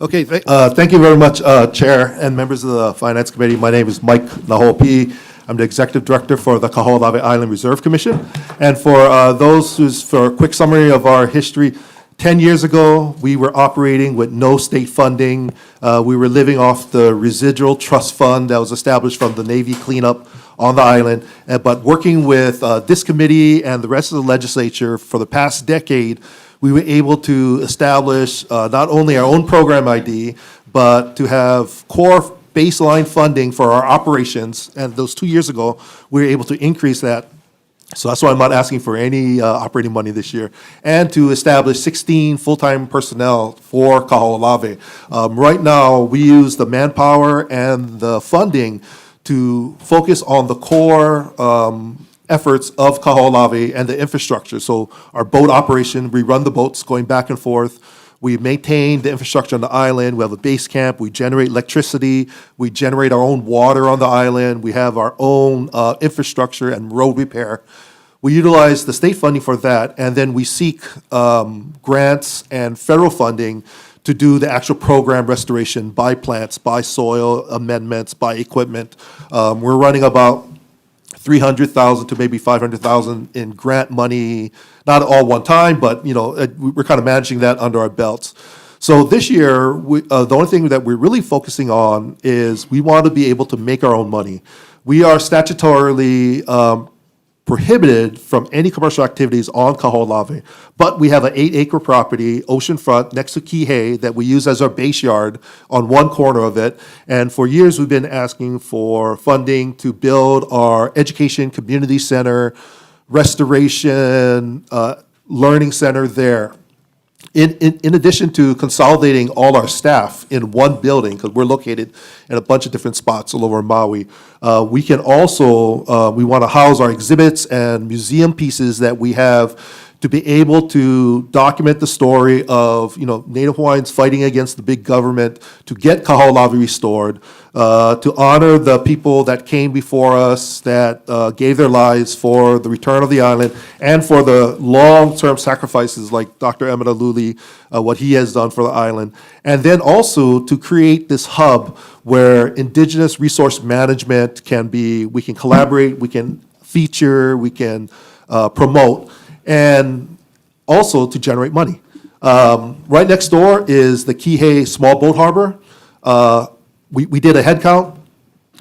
Okay, thank you very much, Chair and members of the Finance Committee. My name is Mike Nahopi. I'm the Executive Director for the Kaho'olawe Island Reserve Commission. And for for a quick summary of our history, 10 years ago, we were operating with no state funding. We were living off the residual trust fund that was established from the Navy cleanup on the island. But working with this committee and the rest of the legislature for the past decade, we were able to establish not only our own program ID, but to have core baseline funding for our operations. And those 2 years ago, we were able to increase that. So that's why I'm not asking for any operating money this year. And to establish 16 full-time personnel for Kaho'olawe. Right now, we use the manpower and the funding to focus on the core efforts of Kaho'olawe and the infrastructure. So our boat operation, we run the boats going back and forth. We maintain the infrastructure on the island. We have a base camp. We generate electricity. We generate our own water on the island. We have our own infrastructure and road repair. We utilize the state funding for that, and then we seek grants and federal funding to do the actual program restoration, buy plants, buy soil amendments, buy equipment. We're running about $300,000 to maybe $500,000 in grant money, not all one time, but we're kind of managing that under our belts. So this year, the only thing that we're really focusing on is we want to be able to make our own money. We are statutorily prohibited from any commercial activities on Kaho'olawe, but we have an 8-acre property, oceanfront, next to Kihei, that we use as our base yard on one corner of it. And for years, we've been asking for funding to build our education community center, restoration, learning center there. In addition to consolidating all our staff in one building, because we're located in a bunch of different spots all over Maui, we can also, we want to house our exhibits and museum pieces that we have to be able to document the story of, Native Hawaiians fighting against the big government to get Kaho'olawe restored, to honor the people that came before us, that gave their lives for the return of the island, and for the long-term sacrifices like Dr. Emeta Luli, what he has done for the island. And then also to create this hub where indigenous resource management can be, we can collaborate, we can feature, we can promote, and also to generate money. Right next door is the Kihei Small Boat Harbor. We did a head count.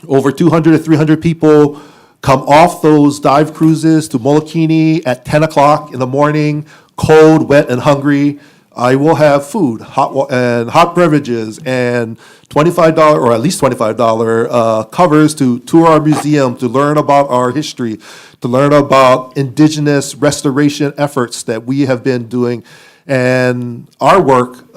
Over 200 to 300 people come off those dive cruises to Molokini at 10 o'clock in the morning, cold, wet, and hungry. I will have food, hot beverages, and $25 or at least $25 covers to tour our museum, to learn about our history, to learn about indigenous restoration efforts that we have been doing, and our work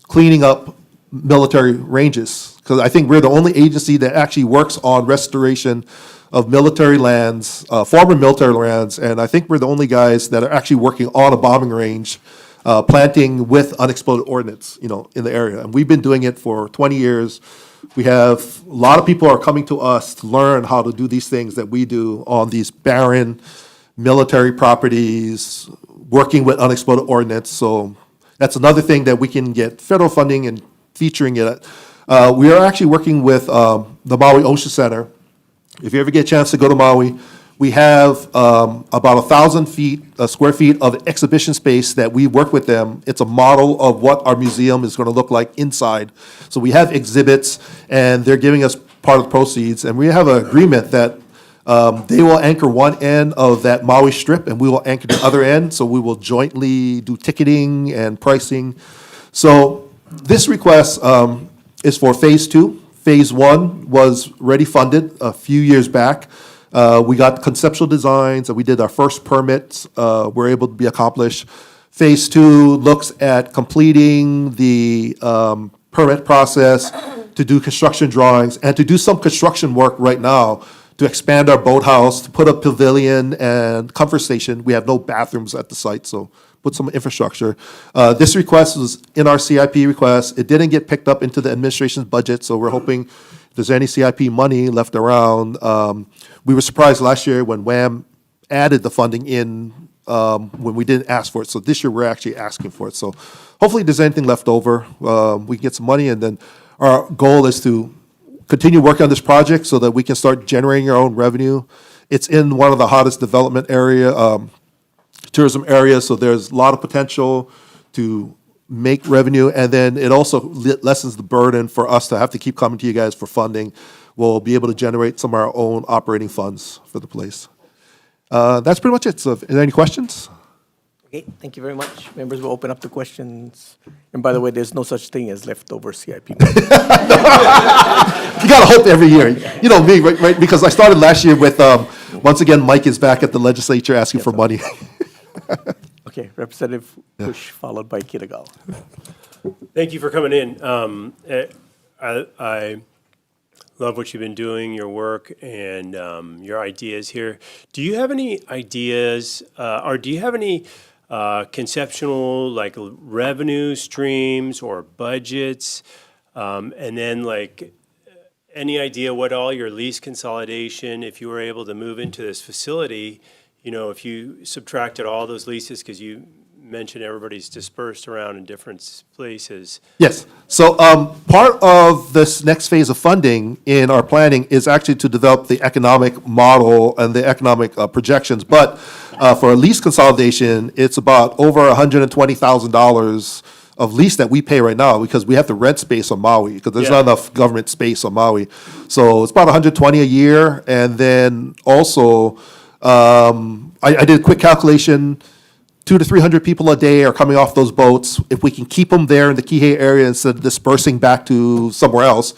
cleaning up military ranges. Because I think we're the only agency that actually works on restoration of military lands, former military lands, and I think we're the only guys that are actually working on a bombing range, planting with unexploded ordnance, in the area. And we've been doing it for 20 years. We have a lot of people are coming to us to learn how to do these things that we do on these barren military properties, working with unexploded ordnance. So that's another thing that we can get federal funding and featuring it. We are actually working with the Maui Ocean Center. If you ever get a chance to go to Maui, we have about 1,000 square feet of exhibition space that we work with them. It's a model of what our museum is going to look like inside. So we have exhibits, and they're giving us part of the proceeds. And we have an agreement that they will anchor one end of that Maui Strip, and we will anchor the other end. So we will jointly do ticketing and pricing. So this request is for phase 2. Phase 1 was already funded a few years back. We got conceptual designs, and we did our first permits, were able to be accomplished. Phase 2 looks at completing the permit process, to do construction drawings, and to do some construction work right now to expand our boathouse, to put a pavilion and comfort station. We have no bathrooms at the site, so put some infrastructure. This request was in our CIP request. It didn't get picked up into the administration's budget, so we're hoping if there's any CIP money left around. We were surprised last year when WHAM added the funding in when we didn't ask for it. So this year, we're actually asking for it. So hopefully there's anything left over. We can get some money, and then our goal is to continue working on this project so that we can start generating our own revenue. It's in one of the hottest development tourism areas, so there's a lot of potential to make revenue, and then it also lessens the burden for us to have to keep coming to you guys for funding. We'll be able to generate some of our own operating funds for the place. That's pretty much it. So, are there any questions? Okay, thank you very much. Members will open up to questions. And by the way, there's no such thing as leftover CIP. You gotta hope every year. You know me, right? Because I started last year with, once again, Mike is back at the legislature asking for money. Okay, Representative Bush, followed by Kitagal. Thank you for coming in. I love what you've been doing, your work, and your ideas here. Do you have any ideas, or do you have any conceptual, like, revenue streams or budgets? And then, like, any idea what all your lease consolidation, if you were able to move into this facility, you know, if you subtracted all those leases, because you mentioned everybody's dispersed around in different places. Yes. So part of this next phase of funding in our planning is actually to develop the economic model and the economic projections. But for a lease consolidation, it's about over $120,000 of lease that we pay right now because we have to rent space on Maui because there's not enough government space on Maui. So it's about $120 a year. And then also, I did a quick calculation. 200 to 300 people a day are coming off those boats. If we can keep them there in the Kihei area instead of dispersing back to somewhere else,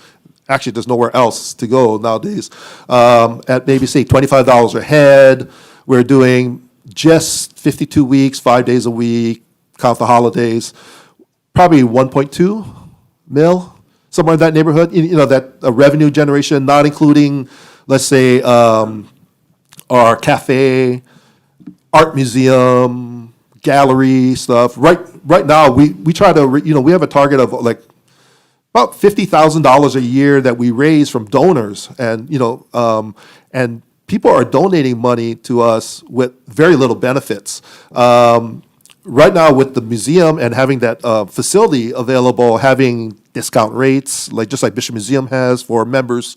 actually there's nowhere else to go nowadays, at maybe say $25 a head, we're doing just 52 weeks, 5 days a week, count the holidays, probably 1.2 mil, somewhere in that neighborhood, you know, that revenue generation, not including, let's say, our cafe, art museum, gallery stuff. Right now, we try to, we have a target of like about $50,000 a year that we raise from donors, and and people are donating money to us with very little benefits. Right now, with the museum and having that facility available, having discount rates, just like Bishop Museum has for members,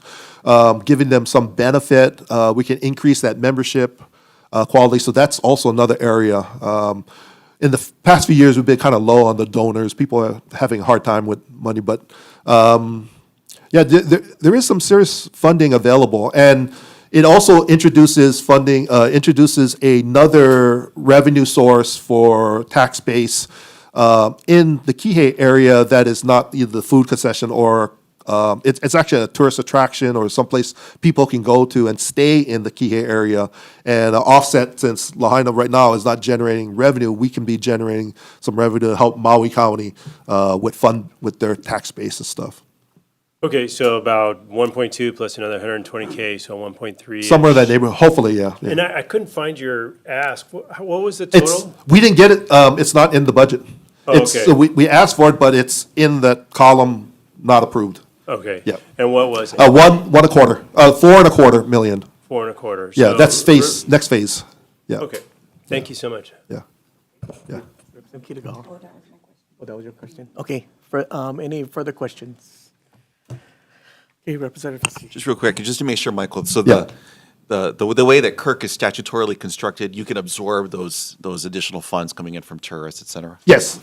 giving them some benefit, we can increase that membership quality. So that's also another area. In the past few years, we've been kind of low on the donors. People are having a hard time with money, but there is some serious funding available, and it also introduces funding, introduces another revenue source for tax base in the Kihei area that is not either the food concession or it's actually a tourist attraction or someplace people can go to and stay in the Kihei area. And offset, since Lahaina right now is not generating revenue, we can be generating some revenue to help Maui County with their tax base and stuff. Okay, so about 1.2 plus another 120K, so 1.3. Somewhere in that neighborhood, hopefully, yeah. And I couldn't find your ask. What was the total? We didn't get it. It's not in the budget. Oh, okay. So we asked for it, but it's in that column not approved. Okay. Yeah. And what was it? 4.25 million. 4.25. Yeah, that's next phase. Yeah. Okay. Thank you so much. Yeah. Yeah. Representative Kitagal. Oh, that was your question? Okay. For any further questions? Okay, Representative. Just real quick, just to make sure, Michael, so Yeah. the way that Kirk is statutorily constructed, you can absorb those additional funds coming in from tourists, et cetera? Yes.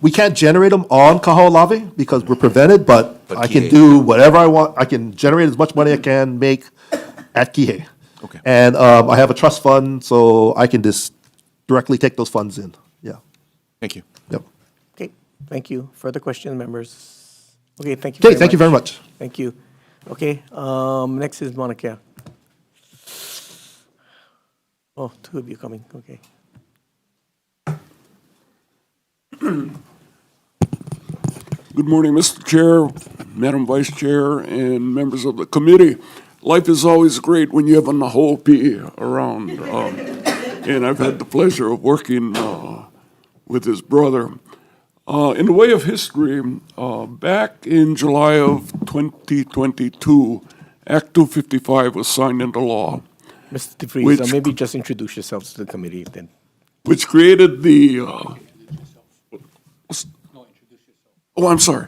We can't generate them on Kaho'olawe because we're prevented, but I can Kihei. do whatever I want. I can generate as much money I can make at Kihei. Okay. And I have a trust fund, so I can just directly take those funds in. Yeah. Thank you. Yep. Okay, thank you. Further questions, members? Okay, thank you. Okay, thank you very much. Thank you. Okay, next is Mauna Kea. Oh, two of you coming, okay. Good morning, Mr. Chair, Madam Vice Chair, and members of the committee. Life is always great when you have a Nahopi around, and I've had the pleasure of working with his brother. In the way of history, back in July of 2022, Act 255 was signed into law. Mr. DeFries, Which- maybe just introduce yourselves to the committee then. which created the, oh, I'm sorry,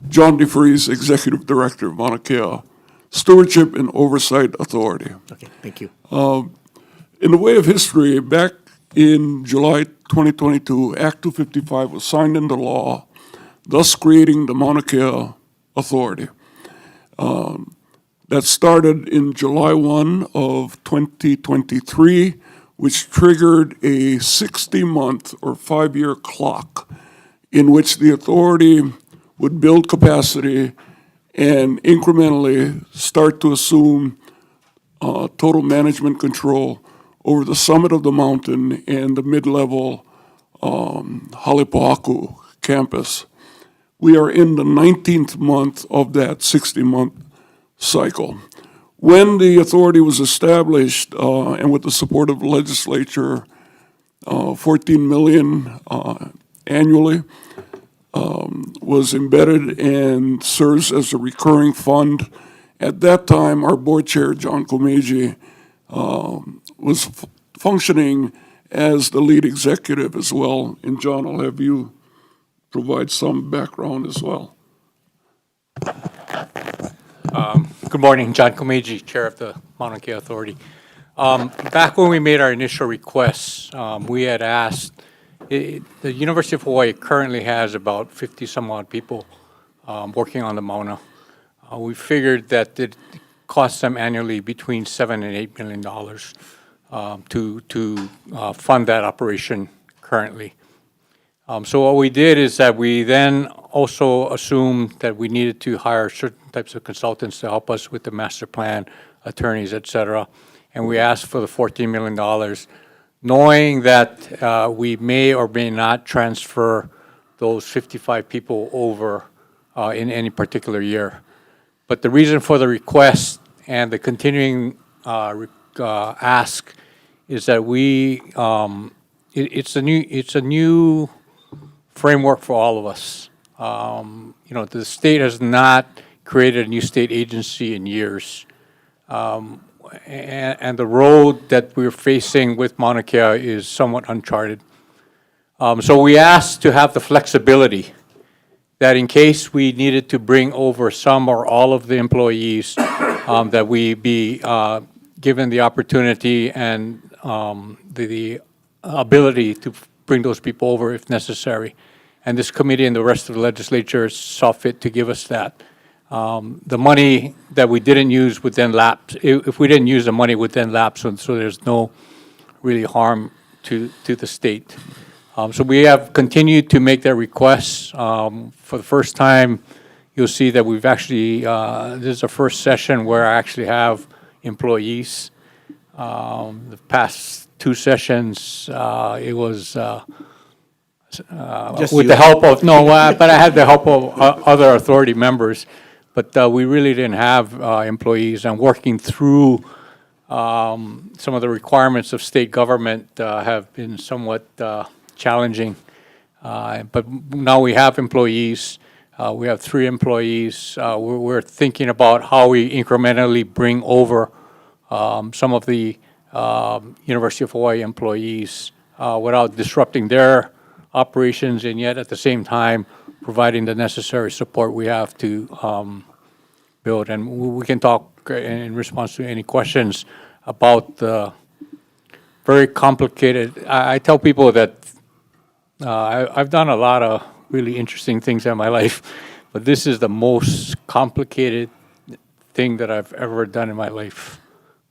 John DeFries, Executive Director of Mauna Kea Stewardship and Oversight Authority. Okay, thank you. In the way of history, back in July 2022, Act 255 was signed into law, thus creating the Mauna Kea Authority. That started in July 1 of 2023, which triggered a 60-month or 5-year clock in which the authority would build capacity and incrementally start to assume total management control over the summit of the mountain and the mid-level Halepohaku campus. We are in the 19th month of that 60-month cycle. When the authority was established, and with the support of the legislature, $14 million annually was embedded and serves as a recurring fund. At that time, our board chair, John Komeiji, was functioning as the lead executive as well. And John, I'll have you provide some background as well. Good morning, John Komeiji, Chair of the Mauna Kea Authority. Back when we made our initial requests, we had asked, the University of Hawaii currently has about 50 some odd people working on the Mauna. We figured that it costs them annually between $7 and $8 million to fund that operation currently. So what we did is that we then also assumed that we needed to hire certain types of consultants to help us with the master plan, attorneys, et cetera. And we asked for the $14 million, knowing that we may or may not transfer those 55 people over in any particular year. But the reason for the request and the continuing ask is that it's a new framework for all of us. The state has not created a new state agency in years. And the road that we're facing with Mauna Kea is somewhat uncharted. So we asked to have the flexibility that in case we needed to bring over some or all of the employees, that we be given the opportunity and the ability to bring those people over if necessary. And this committee and the rest of the legislature saw fit to give us that. The money that we didn't use would then lapse. If we didn't use the money, it would then lapse, so there's no really harm to the state. So we have continued to make that request. For the first time, you'll see that we've actually, this is the first session where I actually have employees. The past two sessions, it was Just with you. the help of, no, but I had the help of other authority members. But we really didn't have employees, and working through some of the requirements of state government have been somewhat challenging. But now we have employees. We have 3 employees. We're thinking about how we incrementally bring over some of the University of Hawaii employees without disrupting their operations, and yet at the same time providing the necessary support we have to build. And we can talk in response to any questions about the very complicated. I tell people that I've done a lot of really interesting things in my life, but this is the most complicated thing that I've ever done in my life.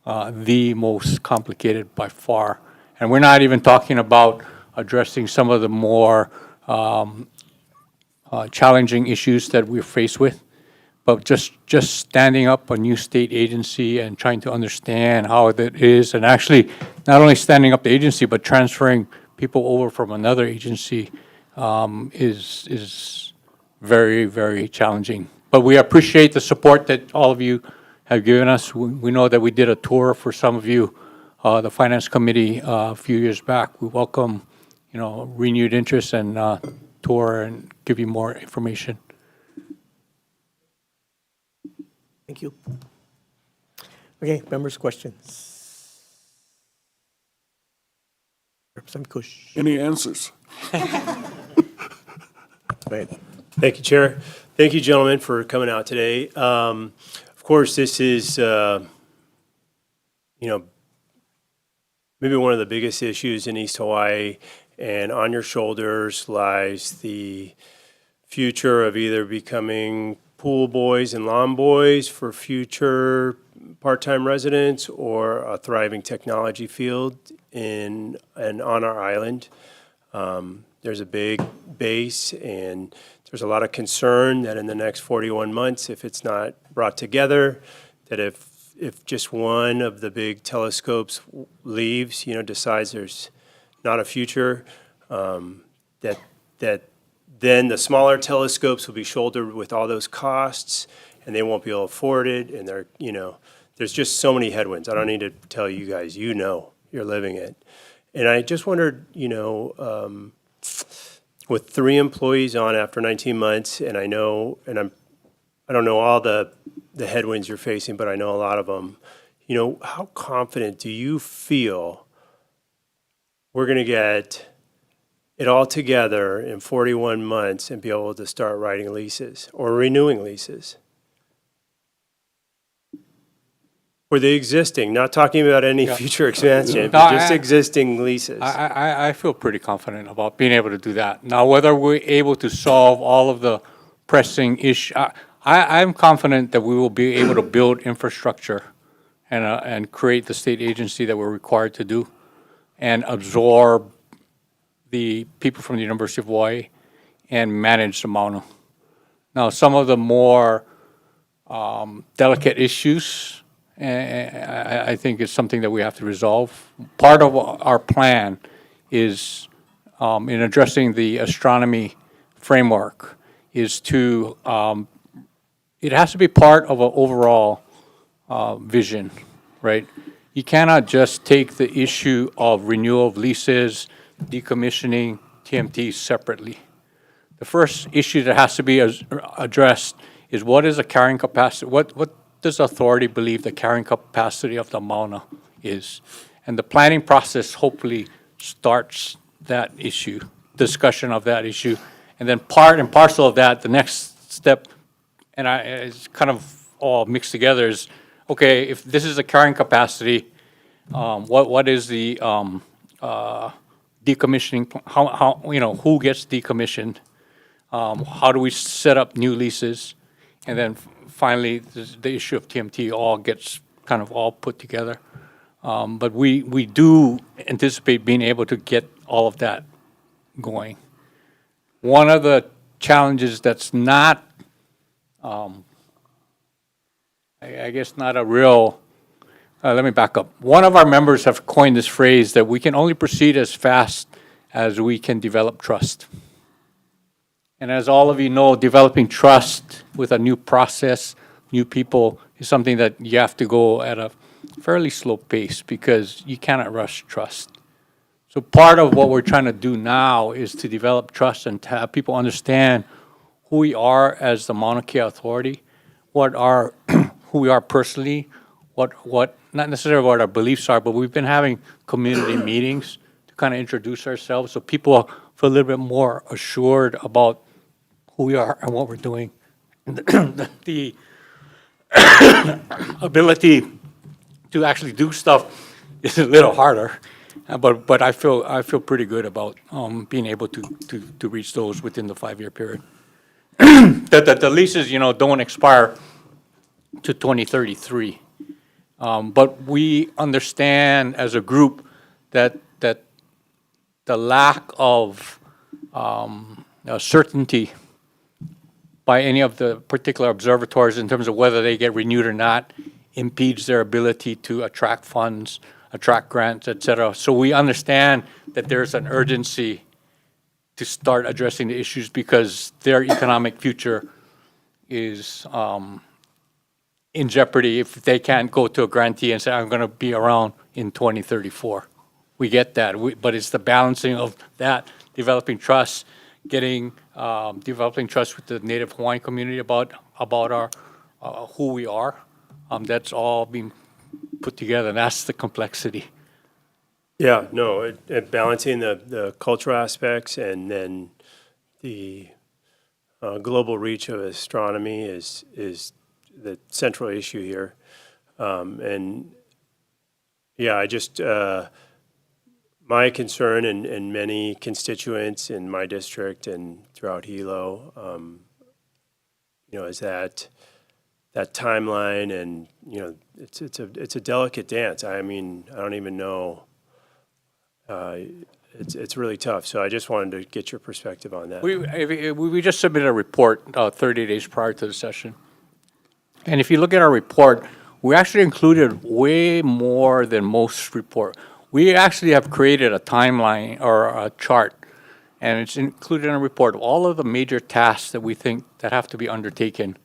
The most complicated by far. And we're not even talking about addressing some of the more challenging issues that we're faced with. but just standing up a new state agency and trying to understand how that is, and actually not only standing up the agency, but transferring people over from another agency is very, very challenging. But we appreciate the support that all of you have given us. We know that we did a tour for some of you, the Finance Committee, a few years back. We welcome, renewed interest and tour and give you more information. Thank you. Okay, members' questions. Representative Kush. Any answers? Go ahead. Thank you, Chair. Thank you, gentlemen, for coming out today. Of course, this is, maybe one of the biggest issues in East Hawaii, and on your shoulders lies the future of either becoming pool boys and lawn boys for future part-time residents, or a thriving technology field and on our island. There's a big base, and there's a lot of concern that in the next 41 months, if it's not brought together, that if just one of the big telescopes leaves, decides there's not a future, that then the smaller telescopes will be shouldered with all those costs, and they won't be able to afford it, and there's just so many headwinds. I don't need to tell you guys, you're living it. And I just wondered, with 3 employees on after 19 months, and I don't know all the headwinds you're facing, but I know a lot of them. How confident do you feel we're going to get it all together in 41 months and be able to start writing leases or renewing leases? For the existing, not talking about any future expansion, but just existing leases. I feel pretty confident about being able to do that. Now, whether we're able to solve all of the pressing issues, I'm confident that we will be able to build infrastructure and create the state agency that we're required to do, and absorb the people from the University of Hawaii and manage the Mauna. Now, some of the more delicate issues, I think is something that we have to resolve. Part of our plan is, in addressing the astronomy framework, is to, it has to be part of an overall vision, right? You cannot just take the issue of renewal of leases, decommissioning TMT separately. The first issue that has to be addressed is, what is the carrying capacity? What does the authority believe the carrying capacity of the Mauna is? And the planning process hopefully starts that issue, discussion of that issue. And then part and parcel of that, the next step, and it's kind of all mixed together, is, okay, if this is the carrying capacity, what is the decommissioning, who gets decommissioned? How do we set up new leases? And then finally, the issue of TMT all gets kind of all put together. But we do anticipate being able to get all of that going. One of the challenges that's not, I guess not a real, let me back up. One of our members have coined this phrase that we can only proceed as fast as we can develop trust. And as all of you know, developing trust with a new process, new people, is something that you have to go at a fairly slow pace, because you cannot rush trust. So part of what we're trying to do now is to develop trust and to have people understand who we are as the Mauna Kea Authority, who we are personally, what not necessarily what our beliefs are, but we've been having community meetings to kind of introduce ourselves, so people feel a little bit more assured about who we are and what we're doing. And the ability to actually do stuff is a little harder, but I feel pretty good about being able to reach those within the 5-year period. The leases, don't expire to 2033, but we understand as a group that the lack of certainty by any of the particular observatories in terms of whether they get renewed or not impedes their ability to attract funds, attract grants, et cetera. So we understand that there's an urgency to start addressing the issues because their economic future is in jeopardy if they can't go to a grantee and say, I'm going to be around in 2034. We get that, but it's the balancing of that, developing trust, developing trust with the Native Hawaiian community about our who we are. That's all being put together, and that's the complexity. Yeah, no, balancing the cultural aspects and then the global reach of astronomy is the central issue here. And yeah, I just, my concern and many constituents in my district and throughout Hilo, is that timeline, and it's a delicate dance. I mean, I don't even know. It's really tough. So I just wanted to get your perspective on that. We just submitted a report 30 days prior to the session. And if you look at our report, we actually included way more than most report. We actually have created a timeline or a chart, and it's included in a report of all of the major tasks that we think that have to be undertaken.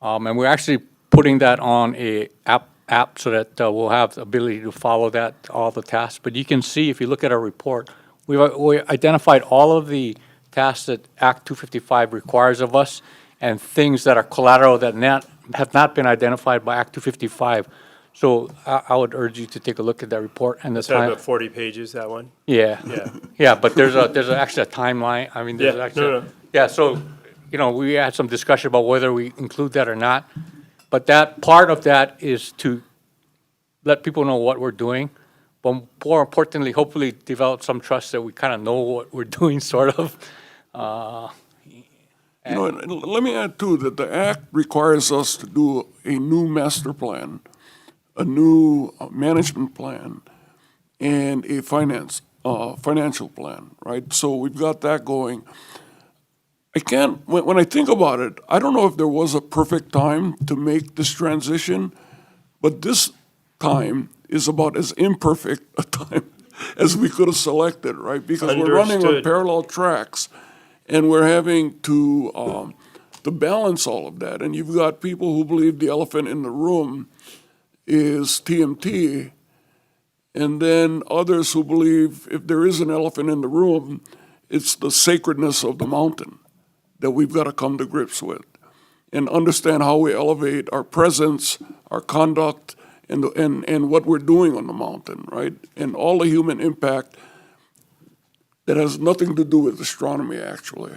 And we're actually putting that on a app so that we'll have the ability to follow that, all the tasks. But you can see, if you look at our report, we identified all of the tasks that Act 255 requires of us and things that are collateral that have not been identified by Act 255. So I would urge you to take a look at that report and the It's time. about 40 pages, that one? Yeah. Yeah. Yeah, but there's actually a timeline. I mean, there's Yeah, actually. no. Yeah, so, we had some discussion about whether we include that or not. But that, part of that is to let people know what we're doing. But more importantly, hopefully develop some trust that we kind of know what we're doing, sort of. And let me add too that the act requires us to do a new master plan, a new management plan, and a financial plan, right? So we've got that going. When I think about it, I don't know if there was a perfect time to make this transition, but this time is about as imperfect a time as we could have selected, right? Because we're running on Understood. parallel tracks, and we're having to balance all of that. And you've got people who believe the elephant in the room is TMT, and then others who believe if there is an elephant in the room, it's the sacredness of the mountain that we've got to come to grips with and understand how we elevate our presence, our conduct, and what we're doing on the mountain, right? And all the human impact that has nothing to do with astronomy, actually,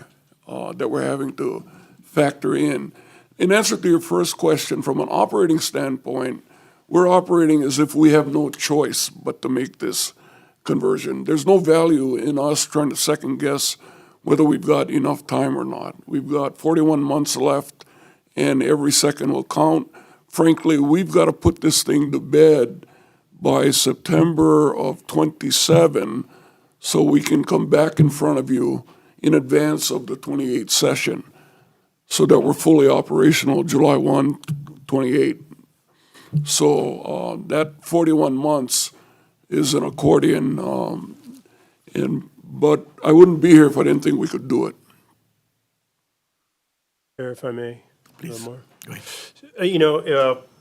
that we're having to factor in. In answer to your first question, from an operating standpoint, we're operating as if we have no choice but to make this conversion. There's no value in us trying to second guess whether we've got enough time or not. We've got 41 months left, and every second will count. Frankly, we've got to put this thing to bed by September of 27 so we can come back in front of you in advance of the 28th session so that we're fully operational July 1, 28. So that 41 months is an accordion, but I wouldn't be here if I didn't think we could do it. Chair, if I may, Please. a little more. Go ahead.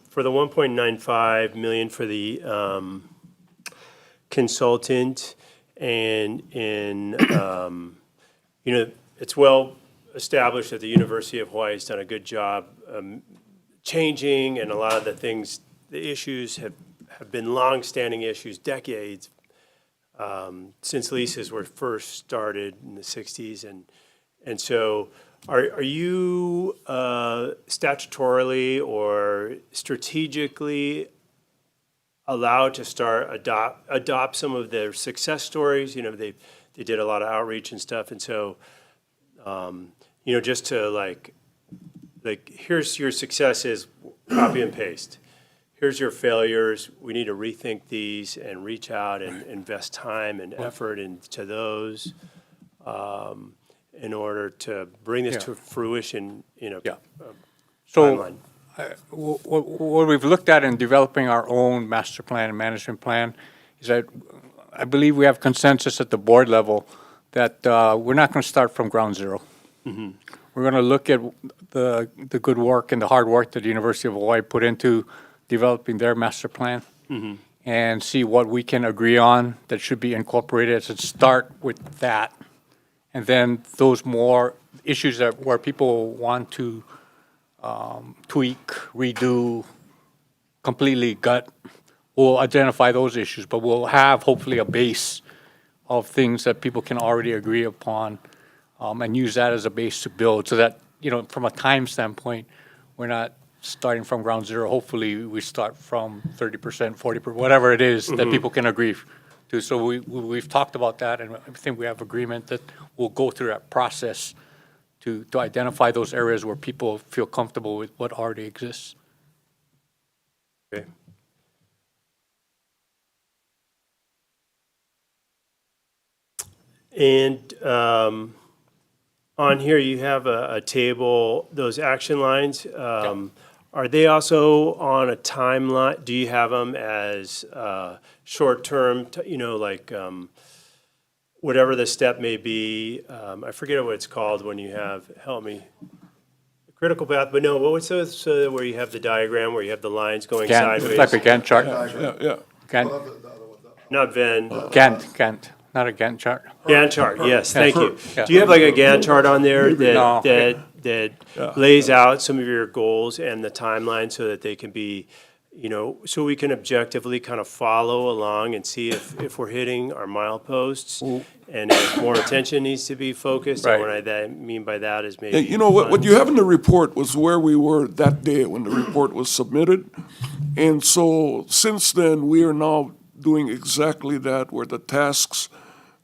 For the 1.95 million for the consultant, and it's well established that the University of Hawaii has done a good job changing, and a lot of the issues have been long-standing issues, decades, since leases were first started in the 60s. And so are you statutorily or strategically allowed to adopt some of their success stories? They did a lot of outreach and stuff. And so, just to like, here's your successes, copy and paste. Here's your failures. We need to rethink these and reach out and invest time and effort into those. in order to bring this Yeah. to fruition in a Yeah. a So, timeline? what we've looked at in developing our own master plan and management plan is that I believe we have consensus at the board level that we're not going to start from ground zero. We're going to look at the good work and the hard work that the University of Hawaii put into developing their master plan and see what we can agree on that should be incorporated. So start with that. And then those more issues that where people want to tweak, redo, completely gut, we'll identify those issues, but we'll have hopefully a base of things that people can already agree upon, and use that as a base to build, so that, you know, from a time standpoint, we're not starting from ground zero. Hopefully, we start from 30%, 40%, whatever it is that people can agree to. So we've talked about that, and I think we have agreement that we'll go through that process to identify those areas where people feel comfortable with what already exists. Okay. And on here, you have a table, those action lines. Are they also on a timeline? Do you have them as short-term, you know, like whatever the step may be? I forget what it's called when you have, help me, critical path, but no, what was this, where you have the diagram, where you have the lines going Gantt, sideways? like a Gantt chart. Yeah. Gantt, Not Venn. Gantt, not a Gantt chart. Gantt chart, yes, thank you. Yeah. Do you have like a Gantt chart on there No. that lays out some of your goals and the timeline so that they can be, you know, so we can objectively kind of follow along and see if we're hitting our mileposts and if more attention needs to be focused? And what I mean by that is maybe. Yeah, you know, what you have in the report was where we were that day when the report was submitted. And so since then, we are now doing exactly that, where the tasks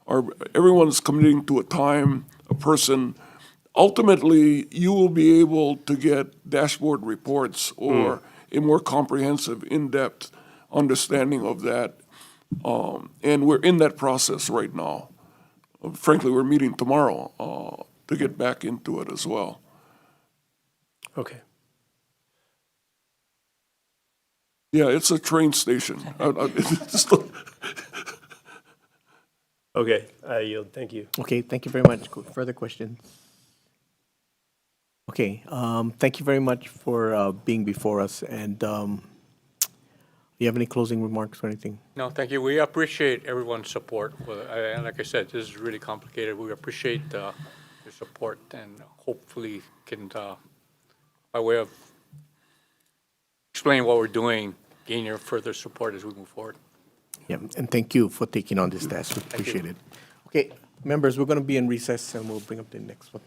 are, everyone's committing to a time, a person. Ultimately, you will be able to get dashboard reports or a more comprehensive, in-depth understanding of that. And we're in that process right now. Frankly, we're meeting tomorrow to get back into it as well. Okay. Yeah, it's a train station. Okay, I yield, thank you. Okay, thank you very much. Further questions? Okay, thank you very much for being before us, and do you have any closing remarks or anything? No, thank you. We appreciate everyone's support. And like I said, this is really complicated. We appreciate your support, and hopefully can, by way of explaining what we're doing, gain your further support as we move forward. Yeah, and thank you for taking on this task. We appreciate it. Okay, members, we're going to be in recess, and we'll bring up the next one.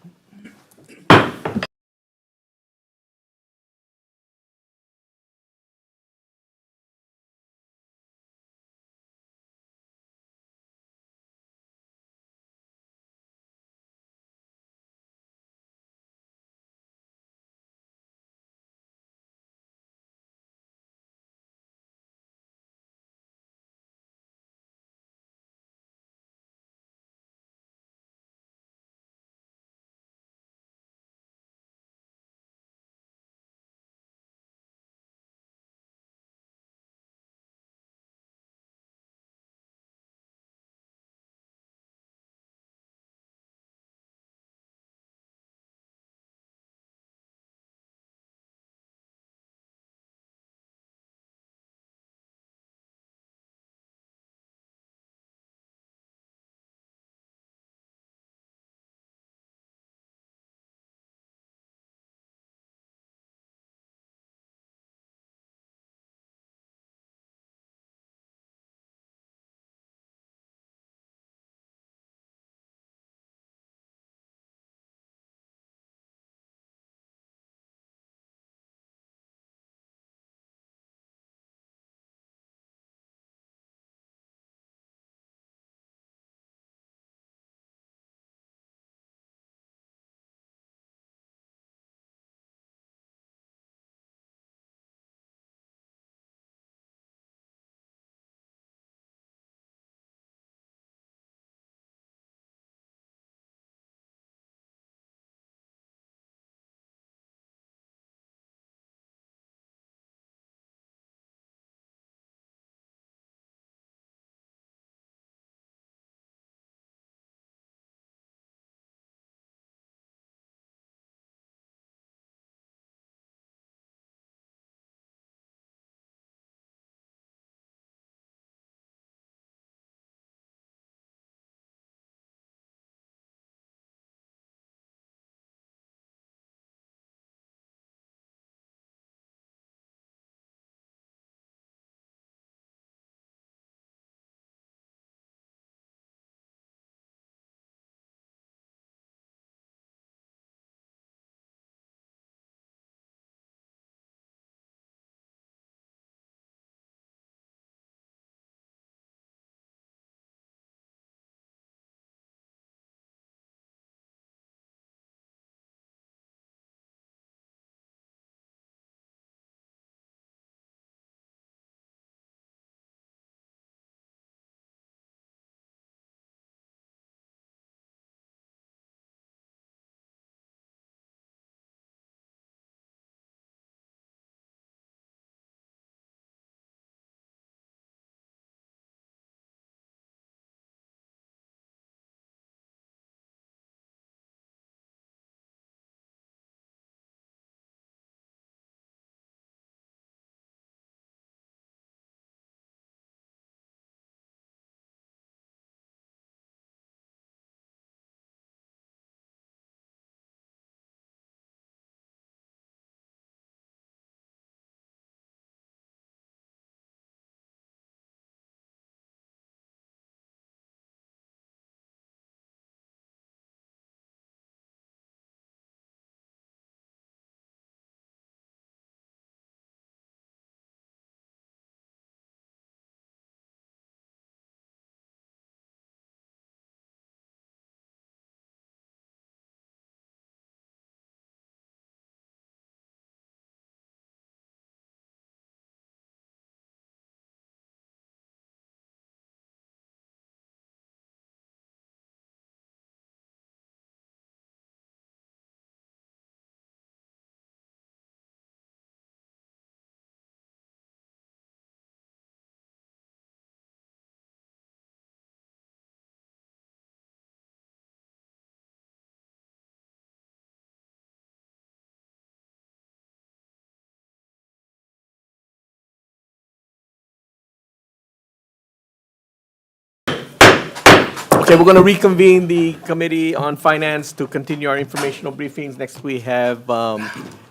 Okay, we're going to reconvene the Committee on Finance to continue our informational briefings. Next, we have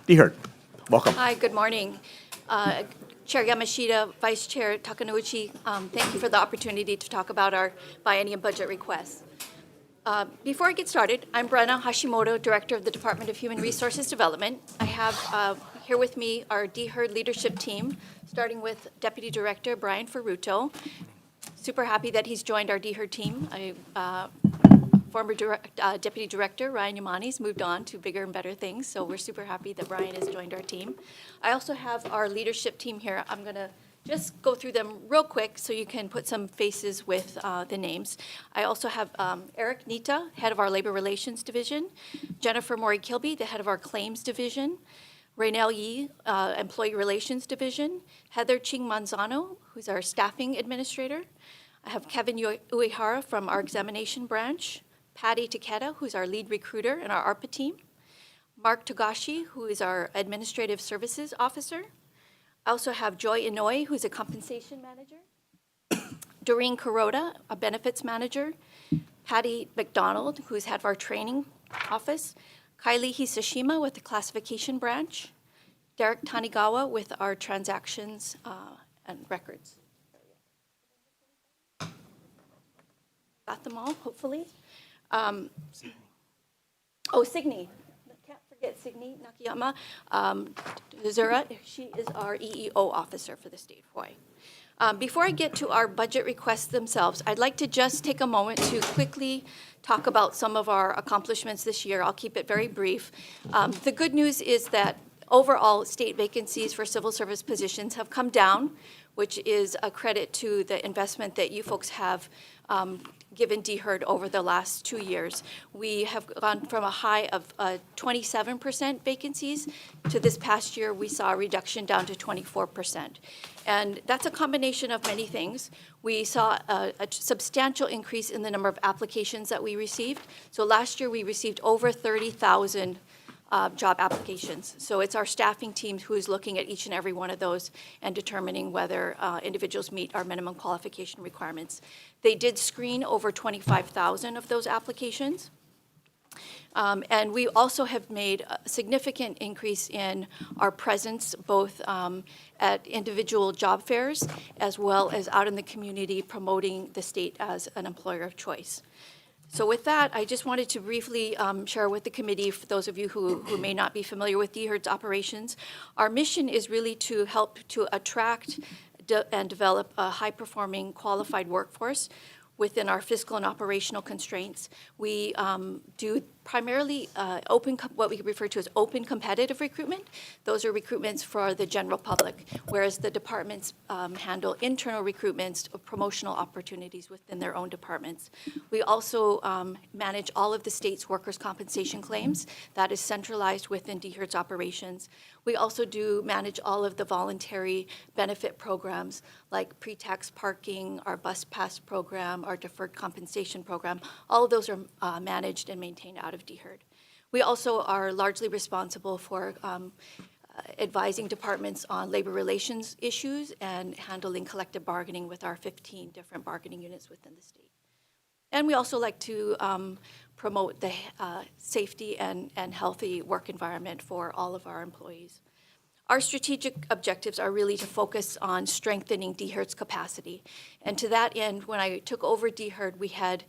DeHert. Welcome. Hi, good morning. Chair Yamashita, Vice Chair Takanouchi, thank you for the opportunity to talk about our biennium budget requests. Before I get started, I'm Brenna Hashimoto, Director of the Department of Human Resources Development. I have here with me our DHERD leadership team, starting with Deputy Director Brian Ferruto. Super happy that he's joined our DHERD team. Former Deputy Director Ryan Yamani's moved on to bigger and better things, so we're super happy that Brian has joined our team. I also have our leadership team here. I'm going to just go through them real quick so you can put some faces with the names. I also have Eric Nita, head of our Labor Relations Division, Jennifer Mori-Kilby, the head of our Claims Division, Raynell Yi, Employee Relations Division, Heather Ching Manzano, who's our Staffing Administrator. I have Kevin Uehara from our Examination Branch, Patty Takeda, who's our Lead Recruiter in our ARPA team, Mark Togashi, who is our Administrative Services Officer. I also have Joy Inouye, who's a Compensation Manager, Doreen Kuroda, a Benefits Manager, Patty McDonald, who's head of our Training Office, Kylie Hisashima with the Classification Branch, Derek Tanigawa with our Transactions and Records. Got them all, hopefully. Signy. Can't forget Signy Nakayama. Zura, she is our EEO officer for the state of Hawaii. Before I get to our budget requests themselves, I'd like to just take a moment to quickly talk about some of our accomplishments this year. I'll keep it very brief. The good news is that overall state vacancies for civil service positions have come down, which is a credit to the investment that you folks have given DHERD over the last 2 years. We have gone from a high of 27% vacancies to this past year, we saw a reduction down to 24%. And that's a combination of many things. We saw a substantial increase in the number of applications that we received. So last year we received over 30,000 job applications. So it's our staffing team who is looking at each and every one of those and determining whether individuals meet our minimum qualification requirements. They did screen over 25,000 of those applications. And we also have made a significant increase in our presence both at individual job fairs as well as out in the community promoting the state as an employer of choice. So with that, I just wanted to briefly share with the committee, for those of you who may not be familiar with DHERD's operations, our mission is really to help to attract and develop a high-performing, qualified workforce within our fiscal and operational constraints. We do primarily what we refer to as open competitive recruitment. Those are recruitments for the general public, whereas the departments handle internal recruitments of promotional opportunities within their own departments. We also manage all of the state's workers' compensation claims. That is centralized within DHERD's operations. We also do manage all of the voluntary benefit programs like pre-tax parking, our bus pass program, our deferred compensation program. All of those are managed and maintained out of DHERD. We also are largely responsible for advising departments on labor relations issues and handling collective bargaining with our 15 different bargaining units within the state. And we also like to promote the safety and healthy work environment for all of our employees. Our strategic objectives are really to focus on strengthening DHERD's capacity. And to that end, when I took over DHERD, we had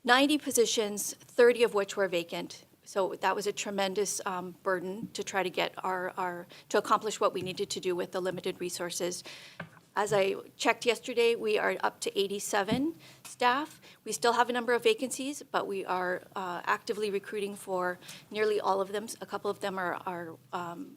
90 positions, 30 of which were vacant. So that was a tremendous burden to try to get to accomplish what we needed to do with the limited resources. As I checked yesterday, we are up to 87 staff. We still have a number of vacancies, but we are actively recruiting for nearly all of them. A couple of them are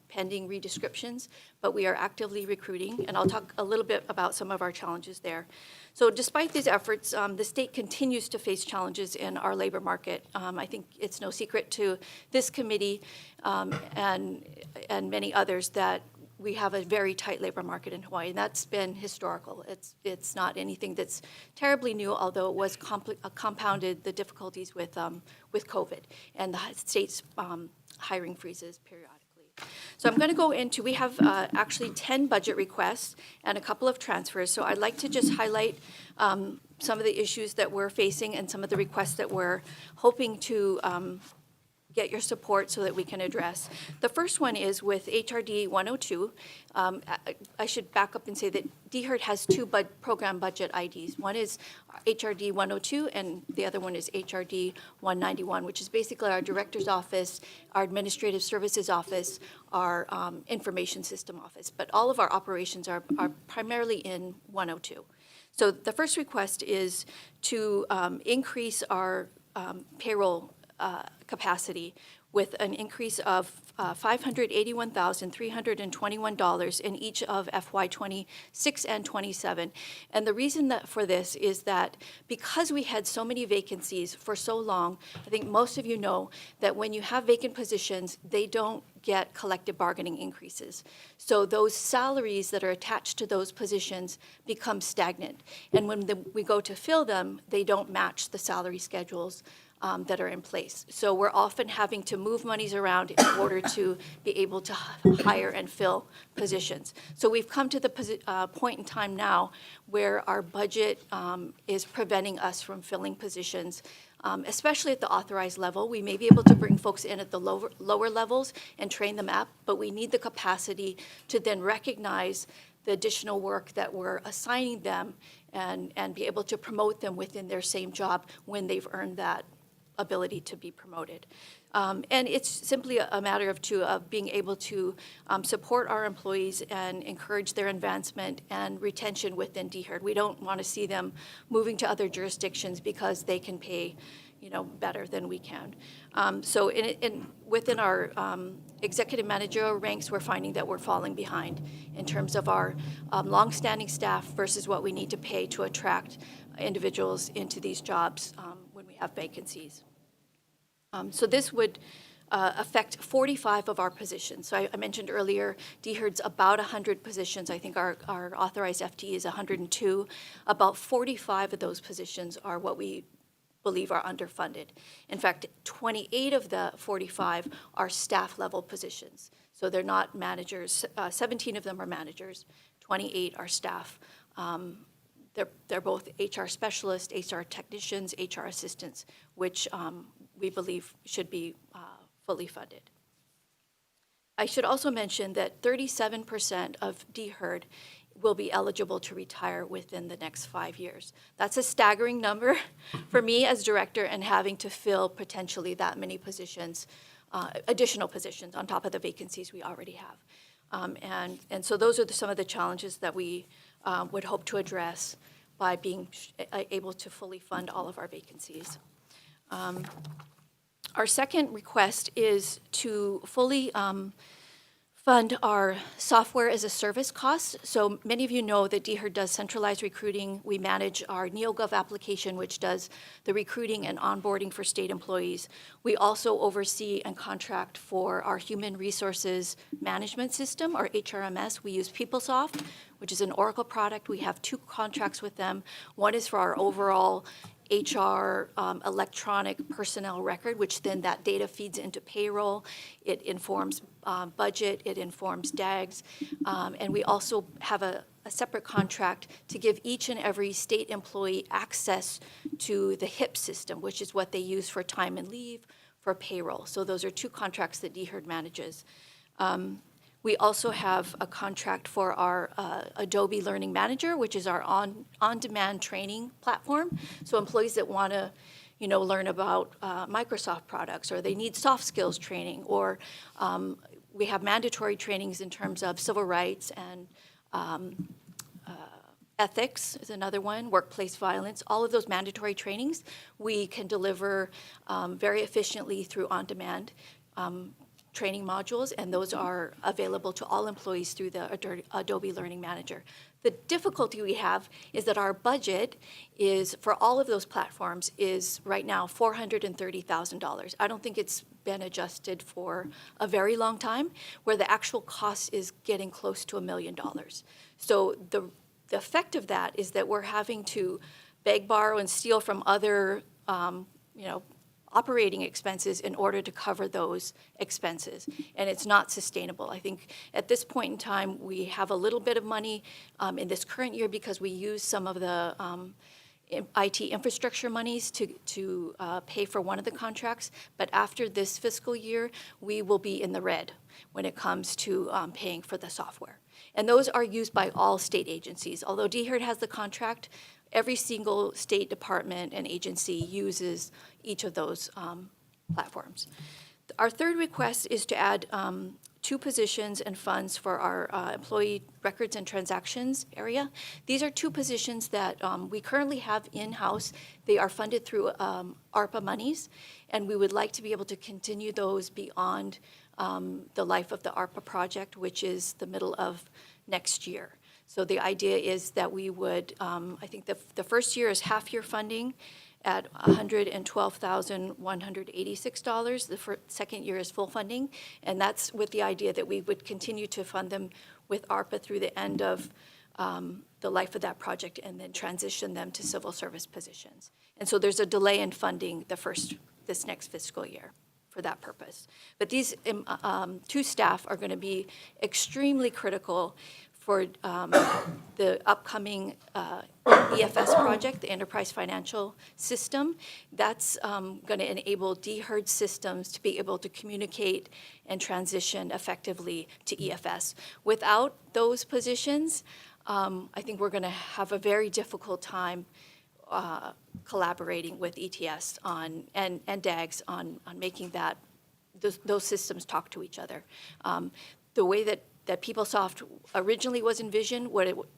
pending redescriptions, but we are actively recruiting, and I'll talk a little bit about some of our challenges there. So despite these efforts, the state continues to face challenges in our labor market. I think it's no secret to this committee and many others that we have a very tight labor market in Hawaii, and that's been historical. It's not anything that's terribly new, although it was compounded the difficulties with COVID and the state's hiring freezes periodically. So I'm going to go into, we have actually 10 budget requests and a couple of transfers. So I'd like to just highlight some of the issues that we're facing and some of the requests that we're hoping to get your support so that we can address. The first one is with HRD 102. I should back up and say that DHERD has two program budget IDs. One is HRD 102 and the other one is HRD 191, which is basically our director's office, our administrative services office, our information system office. But all of our operations are primarily in 102. So the first request is to increase our payroll capacity with an increase of $581,321 in each of FY 26 and 27. And the reason for this is that because we had so many vacancies for so long, I think most of you know that when you have vacant positions, they don't get collective bargaining increases. So those salaries that are attached to those positions become stagnant. And when we go to fill them, they don't match the salary schedules that are in place. So we're often having to move monies around in order to be able to hire and fill positions. So we've come to the point in time now where our budget is preventing us from filling positions, especially at the authorized level. We may be able to bring folks in at the lower levels and train them up, but we need the capacity to then recognize the additional work that we're assigning them and be able to promote them within their same job when they've earned that ability to be promoted. And it's simply a matter of being able to support our employees and encourage their advancement and retention within DHERD. We don't want to see them moving to other jurisdictions because they can pay, better than we can. So within our executive managerial ranks, we're finding that we're falling behind in terms of our longstanding staff versus what we need to pay to attract individuals into these jobs when we have vacancies. So this would affect 45 of our positions. So I mentioned earlier, DHERD's about 100 positions. I think our authorized FTE is 102. About 45 of those positions are what we believe are underfunded. In fact, 28 of the 45 are staff level positions. So they're not managers. 17 of them are managers. 28 are staff. They're both HR specialists, HR technicians, HR assistants, which we believe should be fully funded. I should also mention that 37% of DHERD will be eligible to retire within the next 5 years. That's a staggering number for me as director and having to fill potentially that many positions, additional positions on top of the vacancies we already have. And so those are some of the challenges that we would hope to address by being able to fully fund all of our vacancies. Our second request is to fully fund our software as a service costs. So many of you know that DHERD does centralized recruiting. We manage our NeoGov application, which does the recruiting and onboarding for state employees. We also oversee and contract for our human resources management system, our HRMS. We use PeopleSoft, which is an Oracle product. We have 2 contracts with them. One is for our overall HR electronic personnel record, which then that data feeds into payroll. It informs budget, it informs DAGs, and we also have a separate contract to give each and every state employee access to the HIP system, which is what they use for time and leave, for payroll. So those are 2 contracts that DHERD manages. We also have a contract for our Adobe Learning Manager, which is our on-demand training platform. So employees that want to, learn about Microsoft products, or they need soft skills training, or we have mandatory trainings in terms of civil rights and ethics is another one, workplace violence. All of those mandatory trainings we can deliver very efficiently through on-demand training modules, and those are available to all employees through the Adobe Learning Manager. The difficulty we have is that our budget is, for all of those platforms, is right now $430,000. I don't think it's been adjusted for a very long time, where the actual cost is getting close to $1 million. So the effect of that is that we're having to beg, borrow, and steal from other, operating expenses in order to cover those expenses. And it's not sustainable. I think at this point in time, we have a little bit of money in this current year because we use some of the IT infrastructure monies to pay for one of the contracts. But after this fiscal year, we will be in the red when it comes to paying for the software. And those are used by all state agencies. Although DHERD has the contract, every single state department and agency uses each of those platforms. Our third request is to add 2 positions and funds for our employee records and transactions area. These are 2 positions that we currently have in-house. They are funded through ARPA monies, and we would like to be able to continue those beyond the life of the ARPA project, which is the middle of next year. So the idea is that we would, I think the first year is half-year funding at $112,186. The second year is full funding, and that's with the idea that we would continue to fund them with ARPA through the end of the life of that project and then transition them to civil service positions. And so there's a delay in funding this next fiscal year for that purpose. But these 2 staff are going to be extremely critical for the upcoming EFS project, the Enterprise Financial System. That's going to enable DHERD systems to be able to communicate and transition effectively to EFS. Without those positions, I think we're going to have a very difficult time collaborating with ETS and DAGS on making those systems talk to each other. The way that PeopleSoft originally was envisioned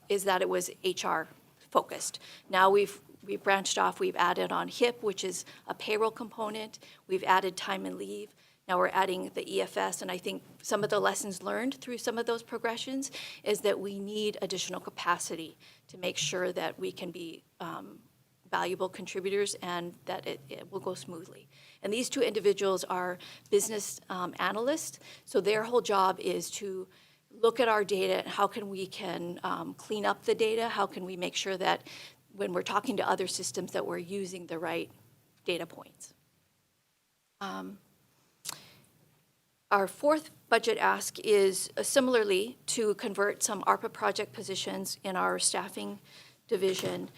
is that it was HR focused. Now we've branched off, we've added on HIP, which is a payroll component. We've added time and leave. Now we're adding the EFS, and I think some of the lessons learned through some of those progressions is that we need additional capacity to make sure that we can be valuable contributors and that it will go smoothly. And these 2 individuals are business analysts, so their whole job is to look at our data, how can we clean up the data, how can we make sure that when we're talking to other systems that we're using the right data points. Our 4th budget ask is similarly to convert some ARPA project positions in our staffing division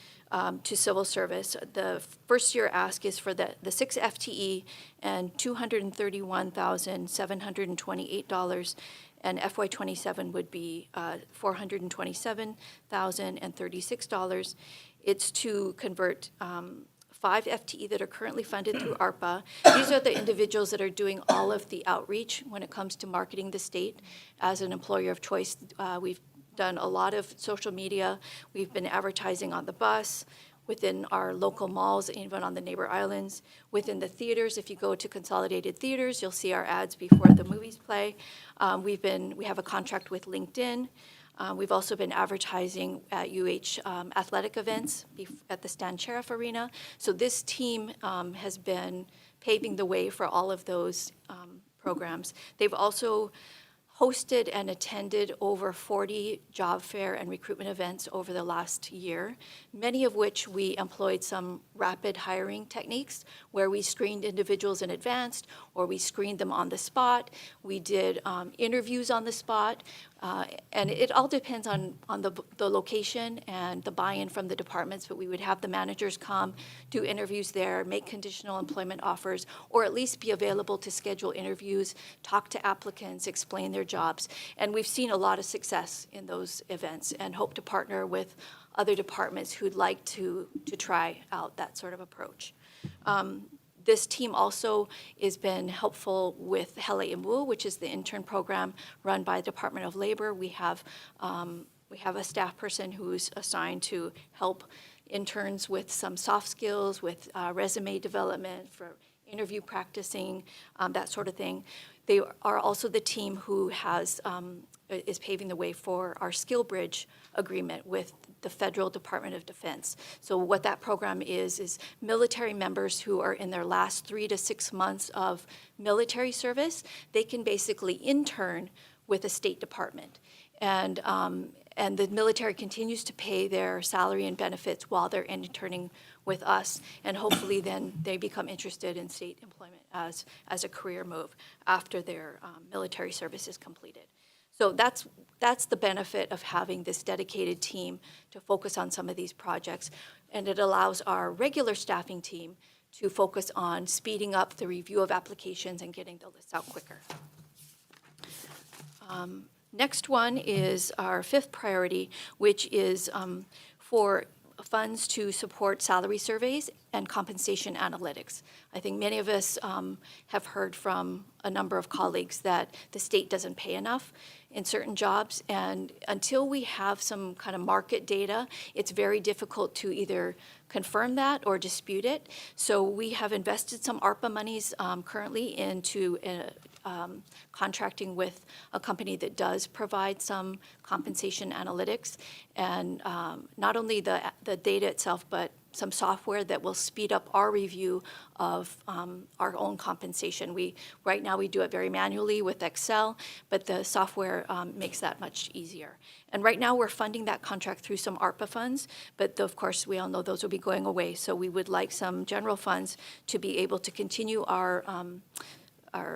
to civil service. The first year ask is for the 6 FTE and $231,728, and FY27 would be $427,036. It's to convert 5 FTE that are currently funded through ARPA. These are the individuals that are doing all of the outreach when it comes to marketing the state as an employer of choice. We've done a lot of social media. We've been advertising on the bus, within our local malls, even on the neighbor islands, within the theaters. If you go to Consolidated Theaters, you'll see our ads before the movies play. We have a contract with LinkedIn. We've also been advertising at athletic events at the Stan Sheriff Arena. So this team has been paving the way for all of those programs. They've also hosted and attended over 40 job fair and recruitment events over the last year, many of which we employed some rapid hiring techniques where we screened individuals in advance or we screened them on the spot. We did interviews on the spot. And it all depends on the location and the buy-in from the departments, but we would have the managers come, do interviews there, make conditional employment offers, or at least be available to schedule interviews, talk to applicants, explain their jobs. And we've seen a lot of success in those events and hope to partner with other departments who'd like to try out that sort of approach. This team also has been helpful with Hele Imu, which is the intern program run by the Department of Labor. We have a staff person who's assigned to help interns with some soft skills, with resume development, for interview practicing, that sort of thing. They are also the team who is paving the way for our Skill Bridge agreement with the Federal Department of Defense. So what that program is military members who are in their last 3 to 6 months of military service, they can basically intern with a State Department. And the military continues to pay their salary and benefits while they're interning with us, and hopefully then they become interested in state employment as a career move after their military service is completed. So that's the benefit of having this dedicated team to focus on some of these projects, and it allows our regular staffing team to focus on speeding up the review of applications and getting the lists out quicker. Next one is our fifth priority, which is for funds to support salary surveys and compensation analytics. I think many of us have heard from a number of colleagues that the state doesn't pay enough in certain jobs, and until we have some kind of market data, it's very difficult to either confirm that or dispute it. So we have invested some ARPA monies currently into contracting with a company that does provide some compensation analytics, and not only the data itself, but some software that will speed up our review of our own compensation. Right now we do it very manually with Excel, but the software makes that much easier. And right now we're funding that contract through some ARPA funds, but of course we all know those will be going away. So we would like some general funds to be able to continue our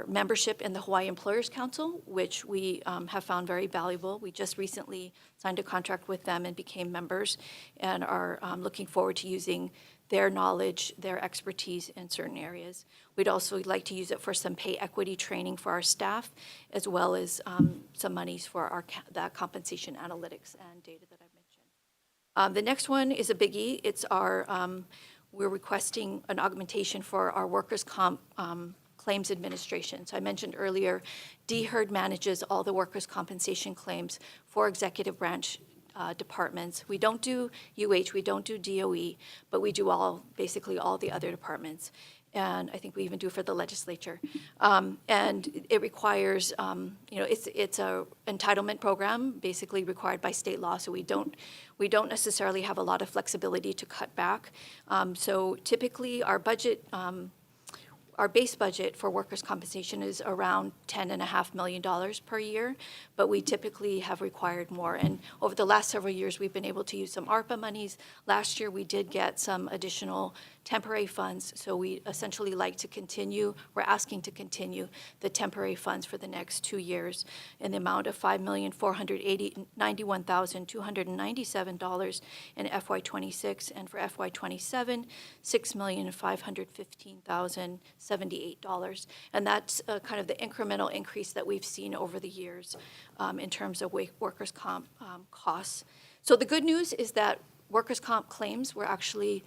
membership in the Hawaii Employers Council, which we have found very valuable. We just recently signed a contract with them and became members, and are looking forward to using their knowledge, their expertise in certain areas. We'd also like to use it for some pay equity training for our staff, as well as some monies for that compensation analytics and data that I've mentioned. The next one is a biggie. It's we're requesting an augmentation for our workers' comp claims administration. So I mentioned earlier, DHERD manages all the workers' compensation claims for executive branch departments. We don't do UH, we don't do DOE, but we do basically all the other departments. And I think we even do for the legislature. And it requires, it's a entitlement program, basically required by state law, so we don't necessarily have a lot of flexibility to cut back. So typically our budget, our base budget for workers' compensation is around $10.5 million per year, but we typically have required more. And over the last several years, we've been able to use some ARPA monies. Last year, we did get some additional temporary funds, so we essentially like to continue, we're asking to continue the temporary funds for the next 2 years in the amount of $5,491,297 in FY26, and for FY27, $6,515,078. And that's kind of the incremental increase that we've seen over the years in terms of workers' comp costs. So the good news is that workers' comp claims were actually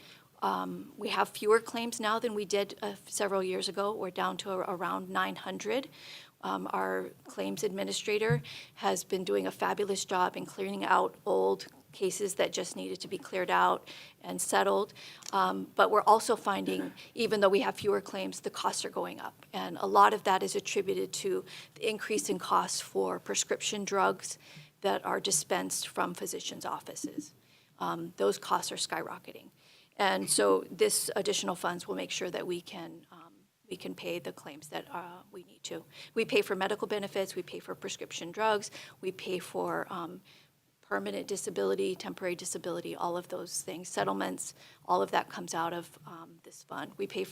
we have fewer claims now than we did several years ago. We're down to around 900. Our claims administrator has been doing a fabulous job in clearing out old cases that just needed to be cleared out and settled. But we're also finding, even though we have fewer claims, the costs are going up. And a lot of that is attributed to the increase in costs for prescription drugs that are dispensed from physicians' offices. Those costs are skyrocketing. And so this additional funds will make sure that we can pay the claims that we need to. We pay for medical benefits, we pay for prescription drugs, we pay for permanent disability, temporary disability, all of those things, settlements, all of that comes out of this fund. We pay.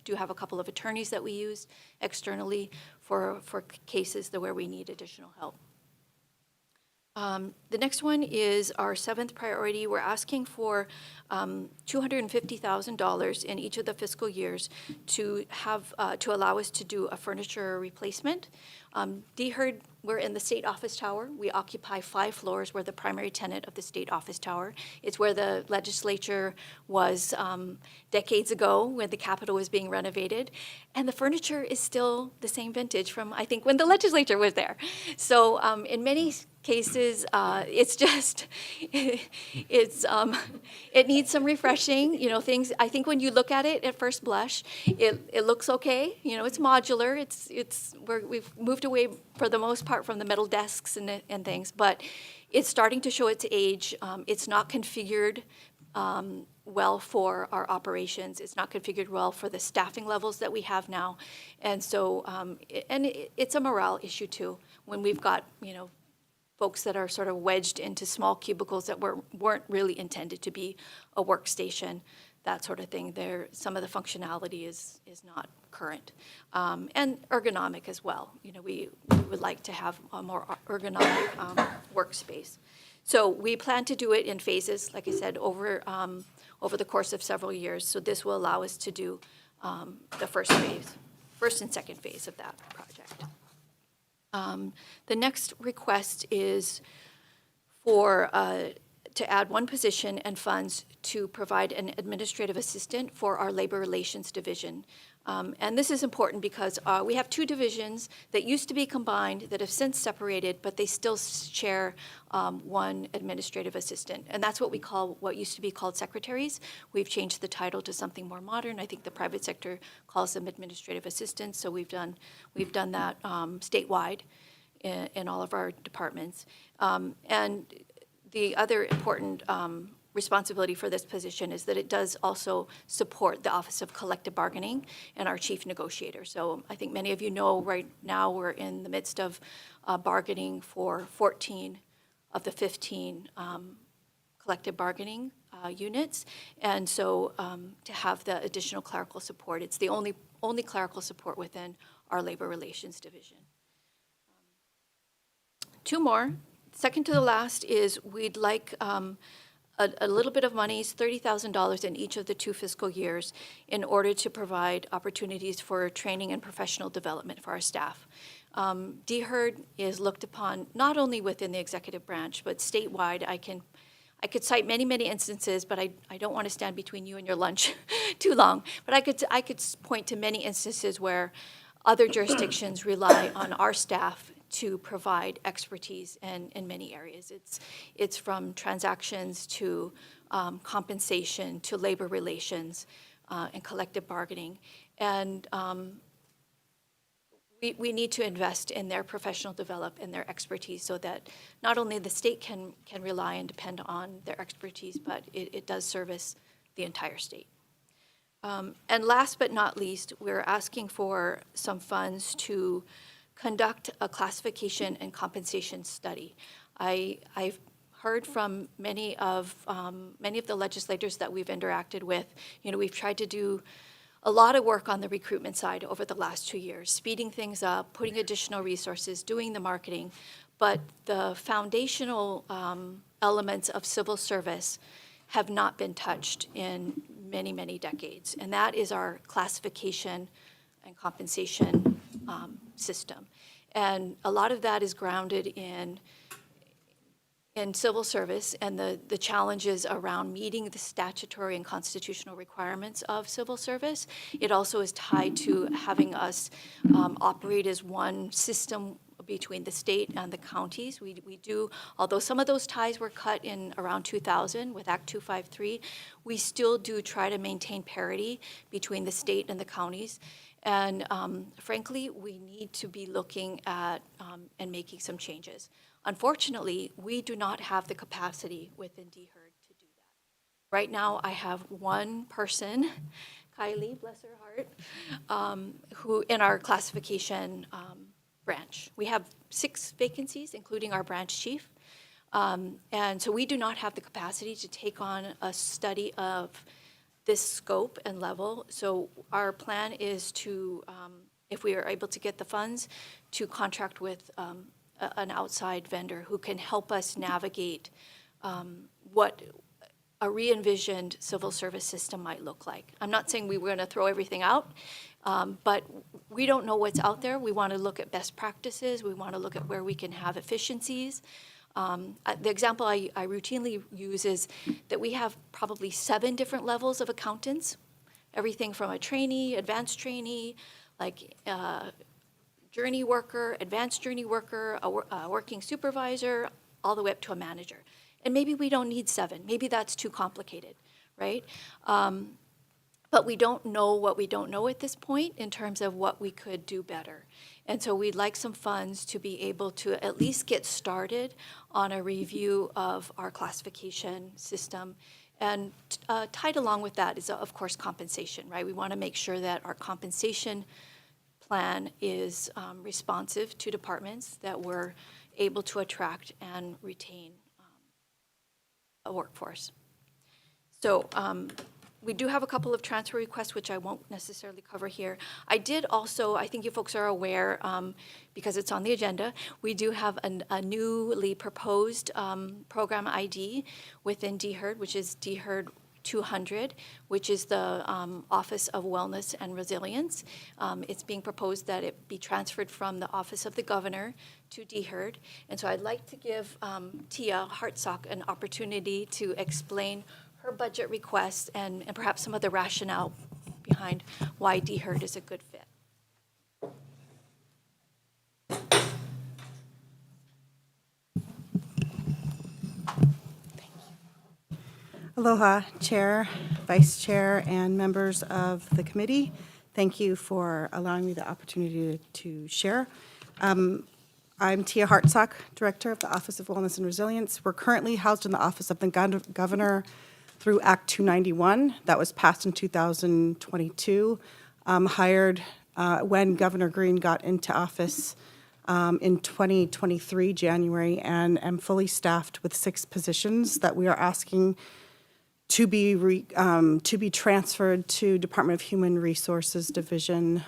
Do have a couple of attorneys that we use externally for cases where we need additional help. The next one is our seventh priority. We're asking for $250,000 in each of the fiscal years to allow us to do a furniture replacement. DHERD, we're in the State Office Tower. We occupy 5 floors. We're the primary tenant of the State Office Tower. It's where the legislature was decades ago when the Capitol was being renovated. And the furniture is still the same vintage from, I think, when the legislature was there. So in many cases, it's just, it needs some refreshing, things. I think when you look at it at first blush, it looks okay. It's modular. We've moved away for the most part from the metal desks and things, but it's starting to show its age. It's not configured well for our operations. It's not configured well for the staffing levels that we have now. And so, it's a morale issue too. When we've got, folks that are sort of wedged into small cubicles that weren't really intended to be a workstation, that sort of thing. Some of the functionality is not current. And ergonomic as well. You know, we would like to have a more ergonomic workspace. So we plan to do it in phases, like I said, over the course of several years. So this will allow us to do the first and second phase of that project. The next request is for to add one position and funds to provide an administrative assistant for our labor relations division. And this is important because we have two divisions that used to be combined that have since separated, but they still share one administrative assistant. And that's what used to be called secretaries. We've changed the title to something more modern. I think the private sector calls them administrative assistants. So we've done that statewide in all of our departments. And the other important responsibility for this position is that it does also support the Office of Collective Bargaining and our chief negotiator. So I think many of you know right now we're in the midst of bargaining for 14 of the 15 collective bargaining units. And so to have the additional clerical support, it's the only clerical support within our labor relations division. Two more. Second to the last is we'd like a little bit of money, $30,000 in each of the 2 fiscal years, in order to provide opportunities for training and professional development for our staff. DHERD is looked upon not only within the executive branch, but statewide. I could cite many, many instances, but I don't want to stand between you and your lunch too long. But I could point to many instances where other jurisdictions rely on our staff to provide expertise in many areas. It's from transactions to compensation to labor relations and collective bargaining. And we need to invest in their professional development and their expertise so that not only the state can rely and depend on their expertise, but it does service the entire state. And last but not least, we're asking for some funds to conduct a classification and compensation study. I've heard from many of the legislators that we've interacted with. You know, we've tried to do a lot of work on the recruitment side over the last 2 years, speeding things up, putting additional resources, doing the marketing. But the foundational elements of civil service have not been touched in many, many decades. And that is our classification and compensation system. And a lot of that is grounded in civil service and the challenges around meeting the statutory and constitutional requirements of civil service. It also is tied to having us operate as one system between the state and the counties. We do, although some of those ties were cut in around 2000 with Act 253, we still do try to maintain parity between the state and the counties. And frankly, we need to be looking at and making some changes. Unfortunately, we do not have the capacity within DHERD to do that. Right now, I have one person, Kylie, bless her heart, who in our classification branch. We have 6 vacancies, including our branch chief. And so we do not have the capacity to take on a study of this scope and level. So our plan is to, if we are able to get the funds, to contract with an outside vendor who can help us navigate what a re-envisioned civil service system might look like. I'm not saying we were going to throw everything out, but we don't know what's out there. We want to look at best practices. We want to look at where we can have efficiencies. The example I routinely use is that we have probably 7 different levels of accountants, everything from a trainee, advanced trainee, like journey worker, advanced journey worker, a working supervisor, all the way up to a manager. And maybe we don't need 7. Maybe that's too complicated, right? But we don't know what we don't know at this point in terms of what we could do better. And so we'd like some funds to be able to at least get started on a review of our classification system. And tied along with that is, of course, compensation, right? We want to make sure that our compensation plan is responsive to departments, that we're able to attract and retain a workforce. So we do have a couple of transfer requests, which I won't necessarily cover here. I did also, I think you folks are aware, because it's on the agenda, we do have a newly proposed program ID within DHERD, which is DHERD 200, which is the Office of Wellness and Resilience. It's being proposed that it be transferred from the Office of the Governor to DHERD. And so I'd like to give Tia Hartsock an opportunity to explain her budget request and perhaps some of the rationale behind why DHERD is a good fit. Aloha, Chair, Vice Chair, and members of the committee. Thank you for allowing me the opportunity to share. I'm Tia Hartsock, Director of the Office of Wellness and Resilience. We're currently housed in the Office of the Governor through Act 291. That was passed in 2022, hired when Governor Green got into office in 2023, January, and am fully staffed with 6 positions that we are asking to be transferred to Department of Human Resources Division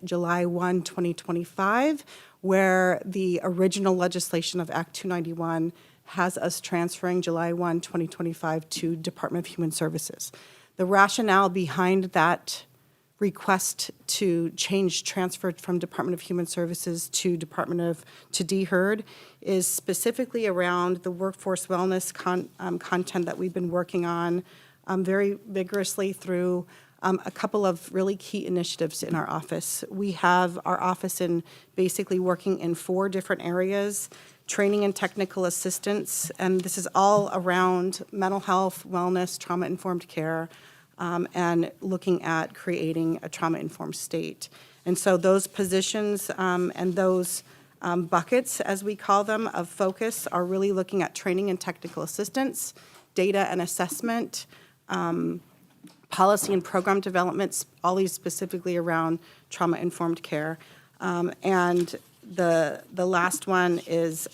July 1, 2025, where the original legislation of Act 291 has us transferring July 1, 2025 to Department of Human Services. The rationale behind that request to transfer from Department of Human Services to DHERD is specifically around the workforce wellness content that we've been working on very vigorously through a couple of really key initiatives in our office. We have our office in basically working in 4 different areas: training and technical assistance, and this is all around mental health, wellness, trauma-informed care, and looking at creating a trauma-informed state. And so those positions and those buckets, as we call them, of focus are really looking at training and technical assistance, data and assessment, policy and program developments, all these specifically around trauma-informed care. And the last one is,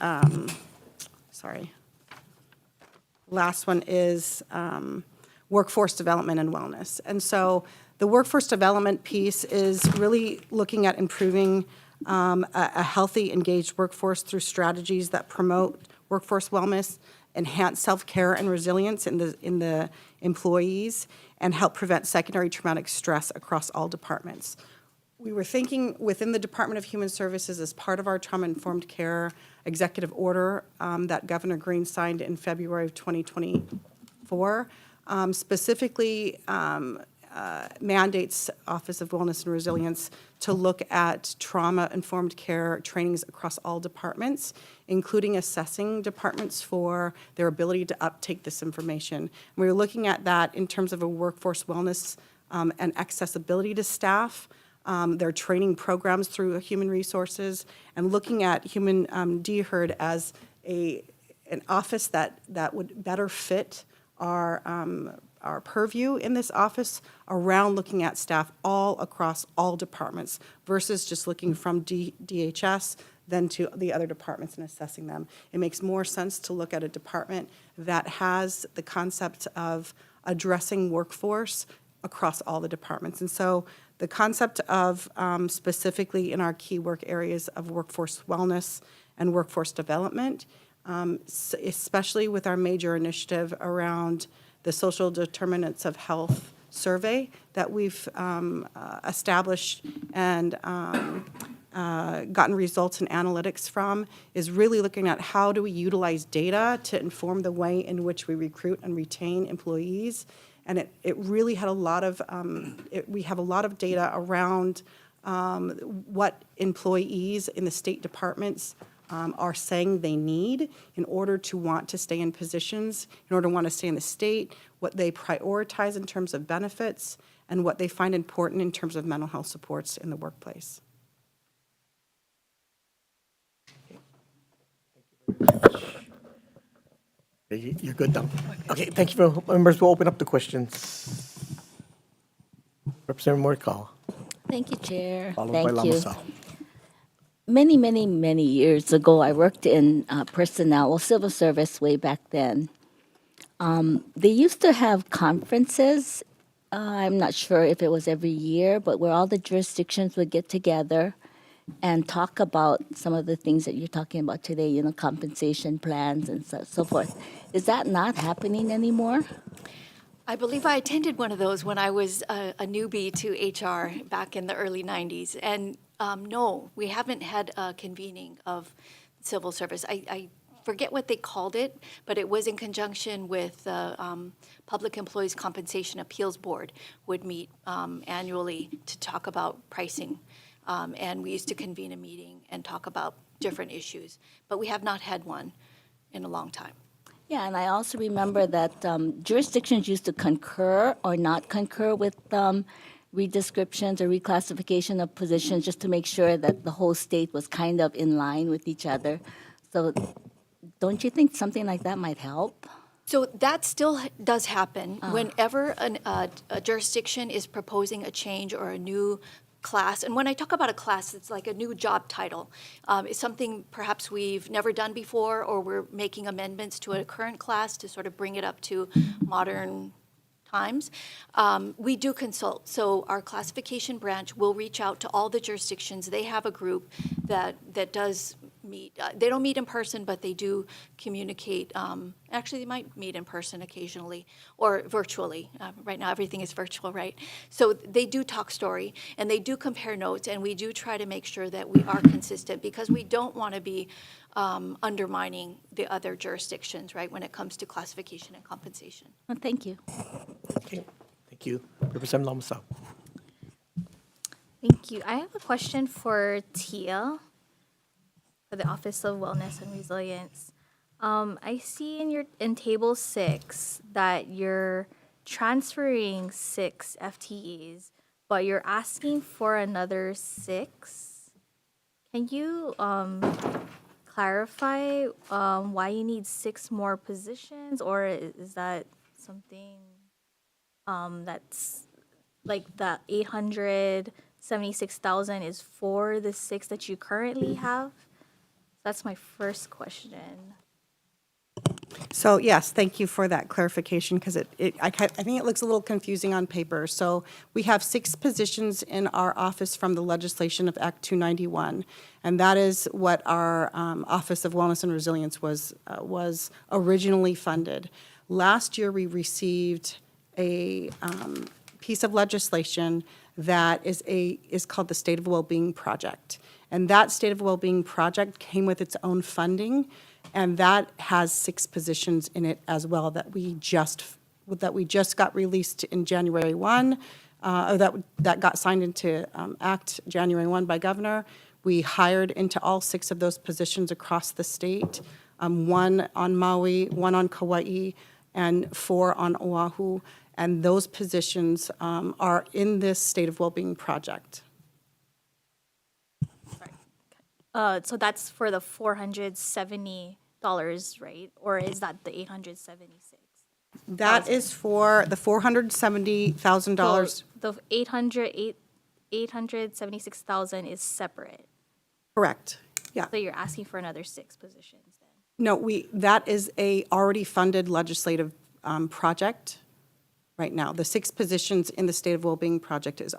workforce development and wellness. And so the workforce development piece is really looking at improving a healthy, engaged workforce through strategies that promote workforce wellness, enhance self-care and resilience in the employees, and help prevent secondary traumatic stress across all departments. We were thinking within the Department of Human Services, as part of our trauma-informed care executive order that Governor Green signed in February of 2024, specifically mandates Office of Wellness and Resilience to look at trauma-informed care trainings across all departments, including assessing departments for their ability to uptake this information. And we were looking at that in terms of a workforce wellness and accessibility to staff, their training programs through human resources, and looking at DHERD as an office that would better fit our purview in this office around looking at staff all across all departments versus just looking from DHS then to the other departments and assessing them. It makes more sense to look at a department that has the concept of addressing workforce across all the departments. And so the concept of specifically in our key work areas of workforce wellness and workforce development, especially with our major initiative around the social determinants of health survey that we've established and gotten results and analytics from, is really looking at how do we utilize data to inform the way in which we recruit and retain employees. And it really had a lot of, we have a lot of data around what employees in the state departments are saying they need in order to want to stay in positions, in order to want to stay in the state, what they prioritize in terms of benefits, and what they find important in terms of mental health supports in the workplace. You're good now. Okay, thank you. Members, we'll open up the questions. Representative Morikawa. Thank you, Chair. Followed Thank by you. Lamasao. many, many, many years ago, I worked in personnel, well, civil service way back then. They used to have conferences. I'm not sure if it was every year, but where all the jurisdictions would get together and talk about some of the things that you're talking about today, you know, compensation plans and so forth. Is that not happening anymore? I believe I attended one of those when I was a newbie to HR back in the early 90s. And no, we haven't had a convening of civil service. I forget what they called it, but it was in conjunction with the Public Employees Compensation Appeals Board would meet annually to talk about pricing. And we used to convene a meeting and talk about different issues. But we have not had one in a long time. Yeah, and I also remember that jurisdictions used to concur or not concur with redescriptions or reclassification of positions just to make sure that the whole state was kind of in line with each other. So don't you think something like that might help? So that still does happen whenever a jurisdiction is proposing a change or a new class. And when I talk about a class, it's like a new job title. It's something perhaps we've never done before, or we're making amendments to a current class to sort of bring it up to modern times. We do consult. So our classification branch will reach out to all the jurisdictions. They have a group that does meet. They don't meet in person, but they do communicate. Actually, they might meet in person occasionally or virtually. Right now, everything is virtual, right? So they do talk story, and they do compare notes, and we do try to make sure that we are consistent because we don't want to be undermining the other jurisdictions, right, when it comes to classification and compensation. Well, thank you. Okay, thank you. Representative Lamsa. Thank you. I have a question for Tia, for the Office of Wellness and Resilience. I see in table 6 that you're transferring 6 FTEs, but you're asking for another 6. Can you clarify why you need 6 more positions, or is that something that's like the 876,000 is for the 6 that you currently have? That's my first question. So yes, thank you for that clarification, because I think it looks a little confusing on paper. So we have 6 positions in our office from the legislation of Act 291, and that is what our Office of Wellness and Resilience was originally funded. Last year, we received a piece of legislation that is called the State of Wellbeing Project. And that State of Wellbeing Project came with its own funding, and that has 6 positions in it as well that we just got released in January 1, or that got signed into Act January 1 by Governor. We hired into all 6 of those positions across the state, 1 on Maui, 1 on Kauai, and 4 on Oahu. And those positions are in this State of Wellbeing Project. So that's for the $470, right? Or is that the $876? That is for the $470,000. The $876,000 is separate. Correct. Yeah. So you're asking for another 6 positions then? No, that is a already funded legislative project right now. The 6 positions in the State of Wellbeing Project is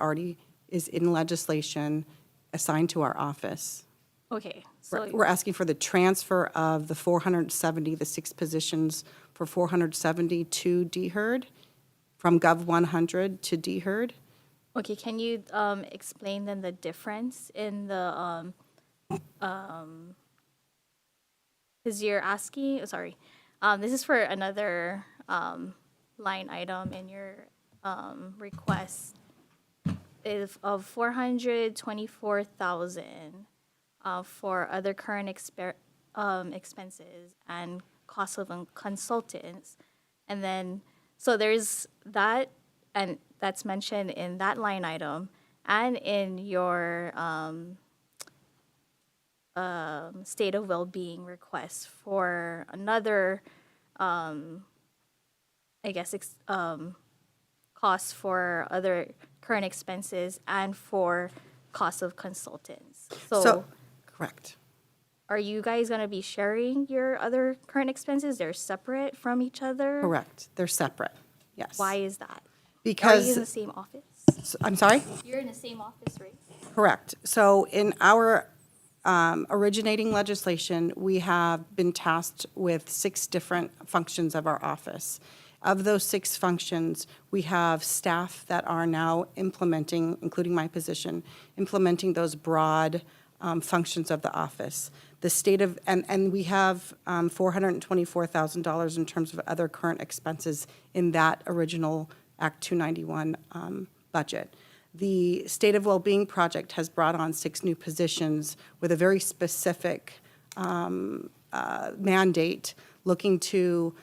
in legislation assigned to our office. Okay. So We're asking for the transfer of the 470, the 6 positions for 470 to DHERD, from Gov 100 to DHERD. okay, can you explain then the difference in the because you're asking, this is for another line item in your request of 424,000 for other current expenses and cost of consultants. And then, so there's that, and that's mentioned in that line item and in your state of well-being request for another, costs for other current expenses and for cost of consultants. So Correct. Are you guys going to be sharing your other current expenses? They're separate from each other? Correct. They're separate. Yes. Why is that? Are Because you in the same office? I'm sorry? You're in the same office, right? Correct. So in our originating legislation, we have been tasked with 6 different functions of our office. Of those 6 functions, we have staff that are now implementing, including my position, implementing those broad functions of the office. The state of, and we have $424,000 in terms of other current expenses in that original Act 291 budget. The State of Wellbeing Project has brought on 6 new positions with a very specific mandate, looking to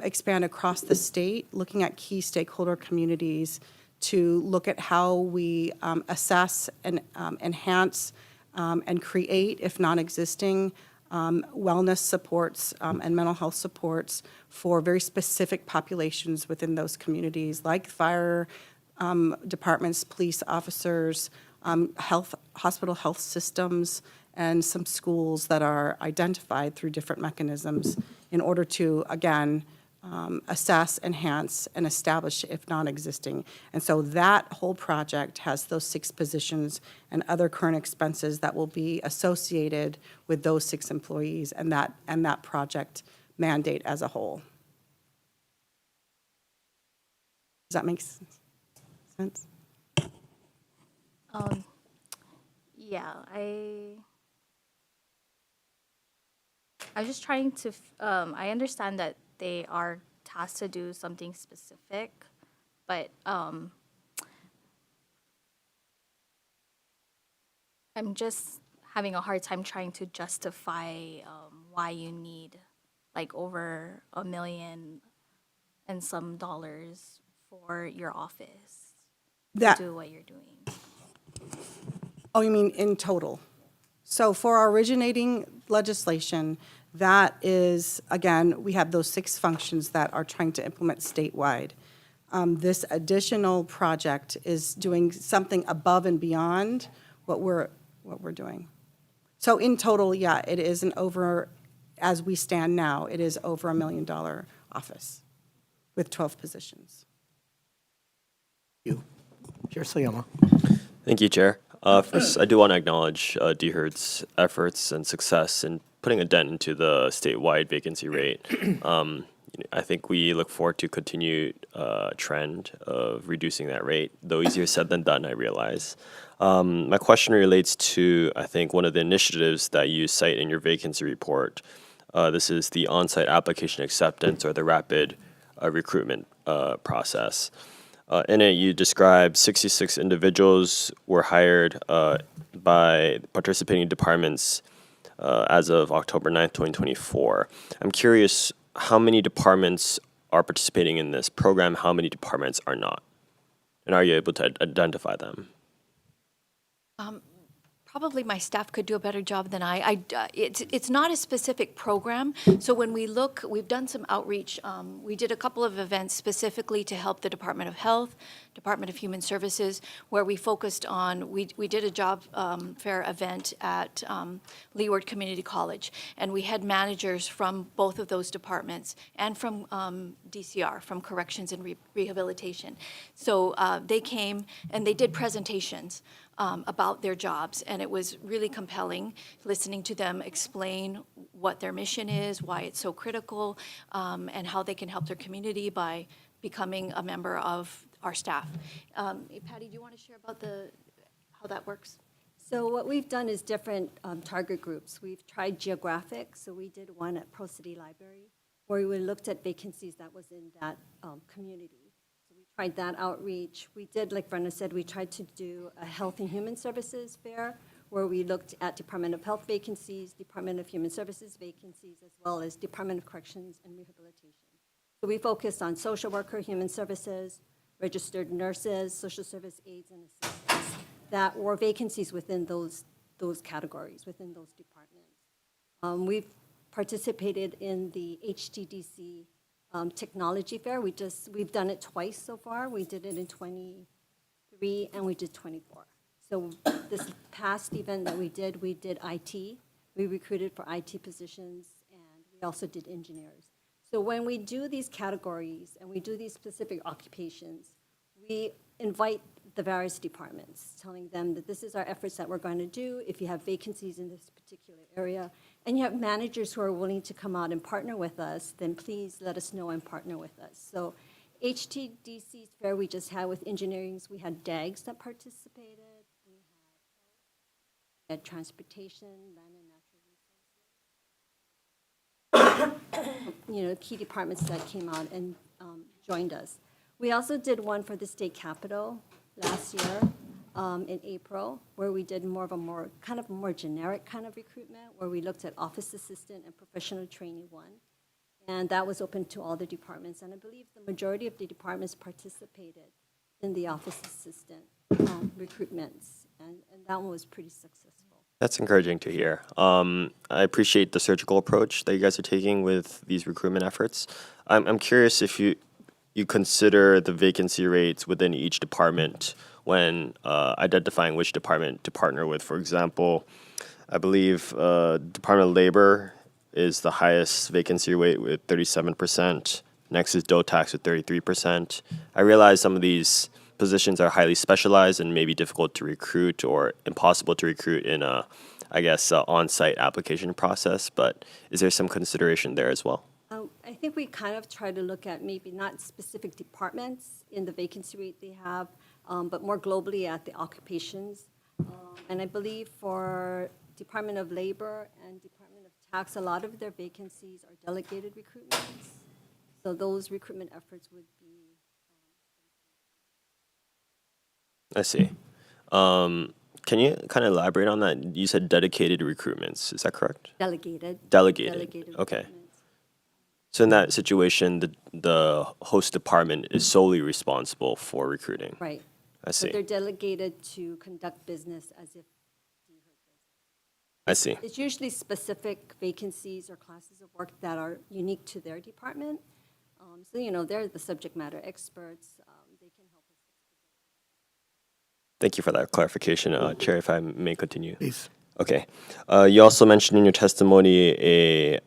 expand across the state, looking at key stakeholder communities to look at how we assess and enhance and create, if non-existing, wellness supports and mental health supports for very specific populations within those communities, like fire departments, police officers, hospital health systems, and some schools that are identified through different mechanisms in order to, again, assess, enhance, and establish if non-existing. And so that whole project has those 6 positions and other current expenses that will be associated with those 6 employees and that project mandate as a whole. Does that make sense? Yeah, I was just trying to, I understand that they are tasked to do something specific, but I'm just having a hard time trying to justify why you need like over $1 million and some dollars for your office to do what you're doing. Oh, you mean in total? So for our originating legislation, that is, again, we have those 6 functions that are trying to implement statewide. This additional project is doing something above and beyond what we're doing. So in total, yeah, it is an over, as we stand now, it is over $1 million office with 12 positions. You. Chair Sayama. Thank you, Chair. First, I do want to acknowledge DHERD's efforts and success in putting a dent into the statewide vacancy rate. I think we look forward to continued trend of reducing that rate, though easier said than done, I realize. My question relates to, I think, one of the initiatives that you cite in your vacancy report. This is the on-site application acceptance or the rapid recruitment process. In it, you describe 66 individuals were hired by participating departments as of October 9th, 2024. I'm curious how many departments are participating in this program, how many departments are not? And are you able to identify them? Probably my staff could do a better job than I. It's not a specific program, so when we look, we've done some outreach. We did a couple of events specifically to help the Department of Health, Department of Human Services, where we focused on, we did a job fair event at Leeward Community College, and we had managers from both of those departments and from DCR, from Corrections and Rehabilitation. So they came and they did presentations about their jobs, and it was really compelling listening to them explain what their mission is, why it's so critical, and how they can help their community by becoming a member of our staff. Patty, do you want to share about how that works? So what we've done is different target groups. We've tried geographic, so we did one at Pro City Library, where we looked at vacancies that was in that community. Tried that outreach. We did, like Brenda said, we tried to do a Health and Human Services fair where we looked at Department of Health vacancies, Department of Human Services vacancies, as well as Department of Corrections and Rehabilitation. So we focused on social worker, human services, registered nurses, social service aides, and assistants that were vacancies within those categories, within those departments. We've participated in the HTDC technology fair. We've done it twice so far. We did it in 23 and we did 24. So this past event that we did IT. We recruited for IT positions, and we also did engineers. So when we do these categories and we do these specific occupations, we invite the various departments, telling them that this is our efforts that we're going to do. If you have vacancies in this particular area, and you have managers who are willing to come out and partner with us, then please let us know and partner with us. So HTDC's fair we just had with engineering, we had DAGs that participated. We had transportation, land and natural resources. Key departments that came out and joined us. We also did one for the state capitol last year in April, where we did more generic kind of recruitment, where we looked at office assistant and professional trainee one. And that was open to all the departments. And I believe the majority of the departments participated in the office assistant recruitments. And that one was pretty successful. That's encouraging to hear. I appreciate the surgical approach that you guys are taking with these recruitment efforts. I'm curious if you consider the vacancy rates within each department when identifying which department to partner with. For example, I believe Department of Labor is the highest vacancy rate with 37%. Next is DOTAX with 33%. I realize some of these positions are highly specialized and maybe difficult to recruit or impossible to recruit in a, on-site application process, but is there some consideration there as well? I think we kind of try to look at maybe not specific departments in the vacancy rate they have, but more globally at the occupations. And I believe for Department of Labor and Department of Tax, a lot of their vacancies are delegated recruitments. So those recruitment efforts would be. I see. Can you kind of elaborate on that? You said dedicated recruitments. Is that correct? Delegated. Delegated. Okay. So in that situation, the host department is solely responsible for recruiting. Right. I see. But they're delegated to conduct business as if. I see. It's usually specific vacancies or classes of work that are unique to their department. So, they're the subject matter experts. They can help us. Thank you for that clarification, Chair, if I may continue. Please. Okay. You also mentioned in your testimony a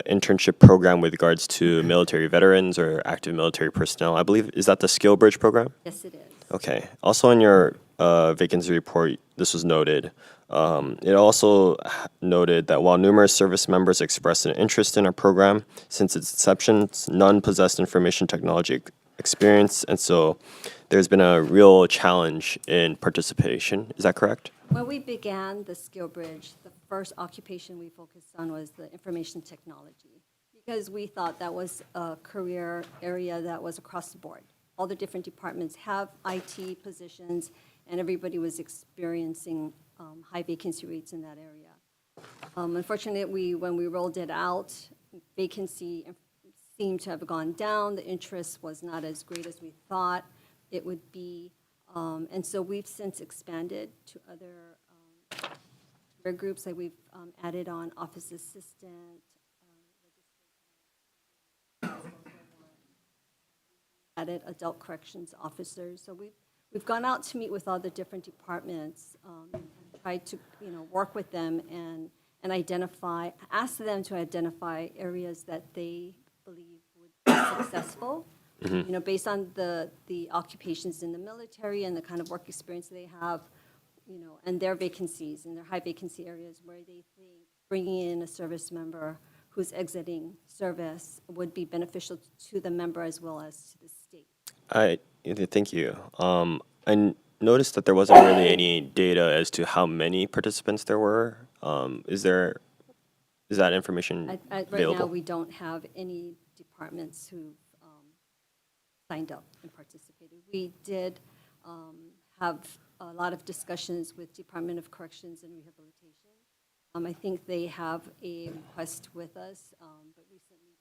internship program with regards to military veterans or active military personnel. I believe, is that the Skill Bridge program? Yes, it is. Okay. Also in your vacancy report, this was noted. It also noted that while numerous service members expressed an interest in our program, since its inception, none possessed information technology experience, and so there's been a real challenge in participation. Is that correct? When we began the Skill Bridge, the first occupation we focused on was the information technology, because we thought that was a career area that was across the board. All the different departments have IT positions, and everybody was experiencing high vacancy rates in that area. Unfortunately, when we rolled it out, vacancy seemed to have gone down. The interest was not as great as we thought it would be. And so we've since expanded to other career groups. Like we've added on office assistant, added adult corrections officers. So we've gone out to meet with all the different departments and tried to work with them and ask them to identify areas that they believe would be successful. Mm-hmm. Based on the occupations in the military and the kind of work experience they have, and their vacancies and their high vacancy areas where they think bringing in a service member who's exiting service would be beneficial to the member as well as to the state. Thank you. I noticed that there wasn't really any data as to how many participants there were. Is that information Right available? now, we don't have any departments who signed up and participated. We did have a lot of discussions with Department of Corrections and Rehabilitation. I think they have a request with us, but recently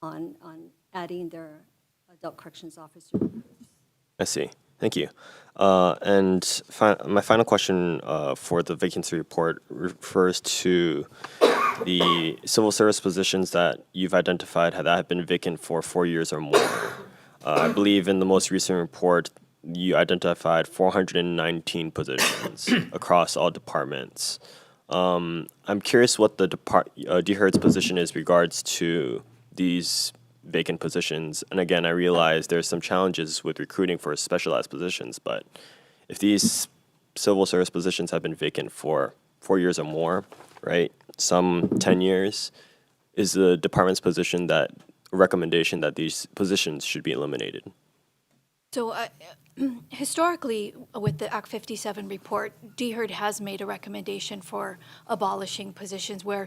told us on adding their adult corrections officer. I see. Thank you. And my final question for the vacancy report refers to the civil service positions that you've identified that have been vacant for 4 years or more. I believe in the most recent report, you identified 419 positions across all departments. I'm curious what the DHER's position is regards to these vacant positions. And again, I realize there's some challenges with recruiting for specialized positions, but if these civil service positions have been vacant for 4 years or more, right, some 10 years, is the department's position that recommendation that these positions should be eliminated? So historically, with the Act 57 report, DHERD has made a recommendation for abolishing positions where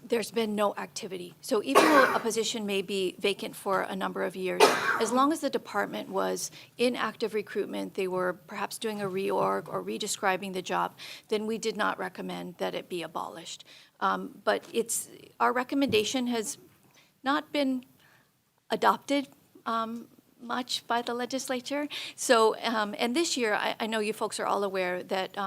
there's been no activity. So even though a position may be vacant for a number of years, as long as the department was in active recruitment, they were perhaps doing a reorg or redescribing the job, then we did not recommend that it be abolished. But our recommendation has not been adopted much by the legislature. So, and this year, I know you folks are all aware that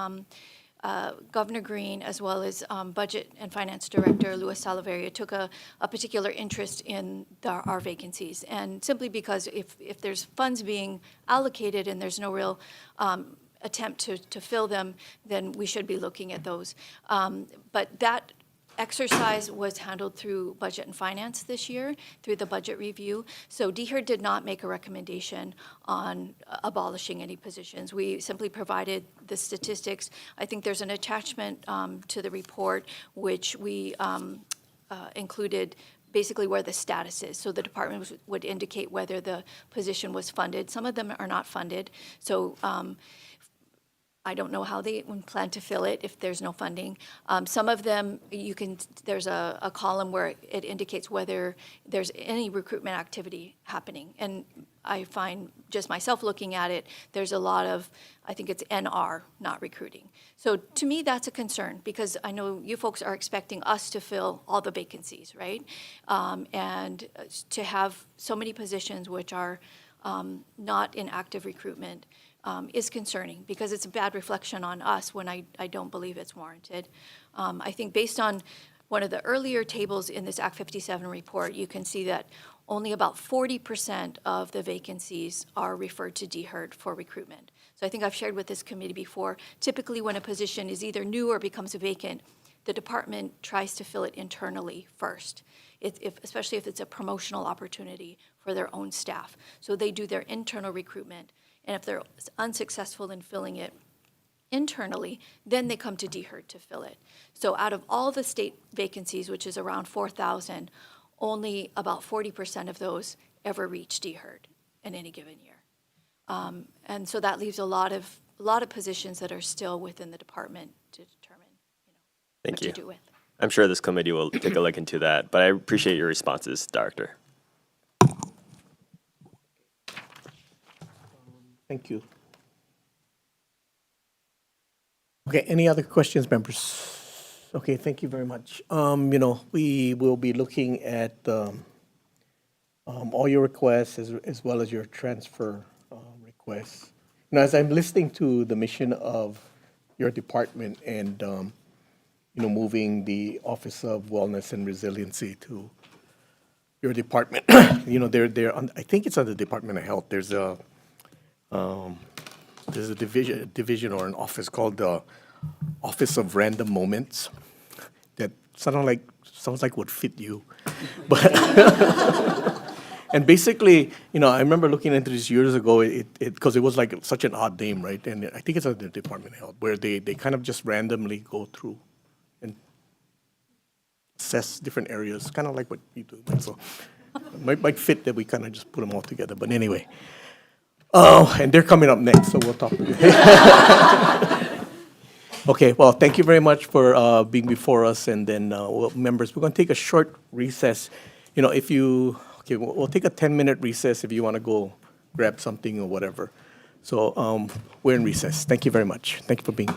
Governor Green, as well as Budget and Finance Director Luis Salaveria, took a particular interest in our vacancies. And simply because if there's funds being allocated and there's no real attempt to fill them, then we should be looking at those. But that exercise was handled through Budget and Finance this year, through the budget review. So DHER did not make a recommendation on abolishing any positions. We simply provided the statistics. I think there's an attachment to the report, which we included basically where the status is. So the department would indicate whether the position was funded. Some of them are not funded. So I don't know how they plan to fill it if there's no funding. Some of them, there's a column where it indicates whether there's any recruitment activity happening. And I find, just myself looking at it, there's a lot of, I think it's NR, not recruiting. So to me, that's a concern, because I know you folks are expecting us to fill all the vacancies, right? And to have so many positions which are not in active recruitment is concerning, because it's a bad reflection on us when I don't believe it's warranted. I think based on one of the earlier tables in this Act 57 report, you can see that only about 40% of the vacancies are referred to DHERD for recruitment. So I think I've shared with this committee before, typically when a position is either new or becomes vacant, the department tries to fill it internally first, especially if it's a promotional opportunity for their own staff. So they do their internal recruitment. And if they're unsuccessful in filling it internally, then they come to DHERD to fill it. So out of all the state vacancies, which is around 4,000, only about 40% of those ever reach DHERD in any given year. And so that leaves a lot of positions that are still within the department to determine, what to do with. I'm sure this committee will take a look into that, but I appreciate your responses, Director. Thank you. Okay, any other questions, members? Okay, thank you very much. We will be looking at all your requests as well as your transfer requests. As I'm listening to the mission of your department and moving the Office of Wellness and Resiliency to your department, they're on, I think it's under the Department of Health. There's a division or an office called the Office of Random Moments that sounds like would fit you. But and basically, I remember looking into this years ago, because it was like such an odd name, right? And I think it's under the Department of Health, where they kind of just randomly go through and assess different areas, kind of like what you do. So it might fit that we kind of just put them all together. But anyway. Oh, and they're coming up next, so we'll talk. Okay, well, thank you very much for being before us, and then, members, we're going to take a short recess. We'll take a 10-minute recess if you want to go grab something or whatever. So we're in recess. Thank you very much. Thank you for being.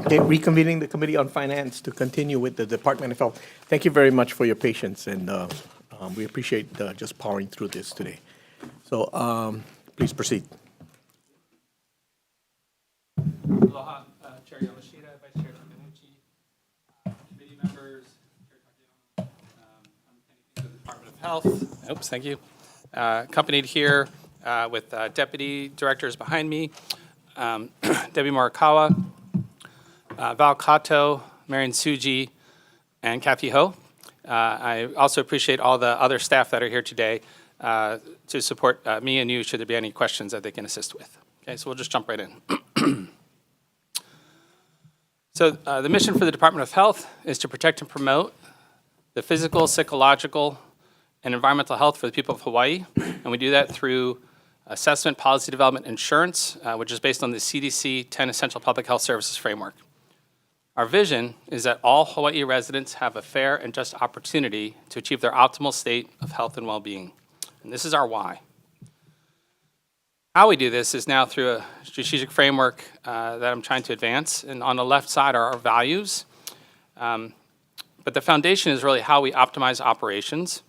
Okay, reconvening the Committee on Finance to continue with the Department of Health. Thank you very much for your patience, and we appreciate just powering through this today. So please proceed. Aloha, Chair Yamashita, Vice Chair Takanuchi, committee members, Chair Takayama, I'm Kenny from the Department of Health. Oops, thank you. Accompanied here with deputy directors behind me, Debbie Morikawa, Val Kato, Marion Suji, and Kathy Ho. I also appreciate all the other staff that are here today to support me and you should there be any questions that they can assist with. Okay, so we'll just jump right in. So the mission for the Department of Health is to protect and promote the physical, psychological, and environmental health for the people of Hawaii. And we do that through assessment, policy development, insurance, which is based on the CDC 10 Essential Public Health Services Framework. Our vision is that all Hawaii residents have a fair and just opportunity to achieve their optimal state of health and well-being. And this is our why. How we do this is now through a strategic framework that I'm trying to advance. And on the left side are our values. But the foundation is really how we optimize operations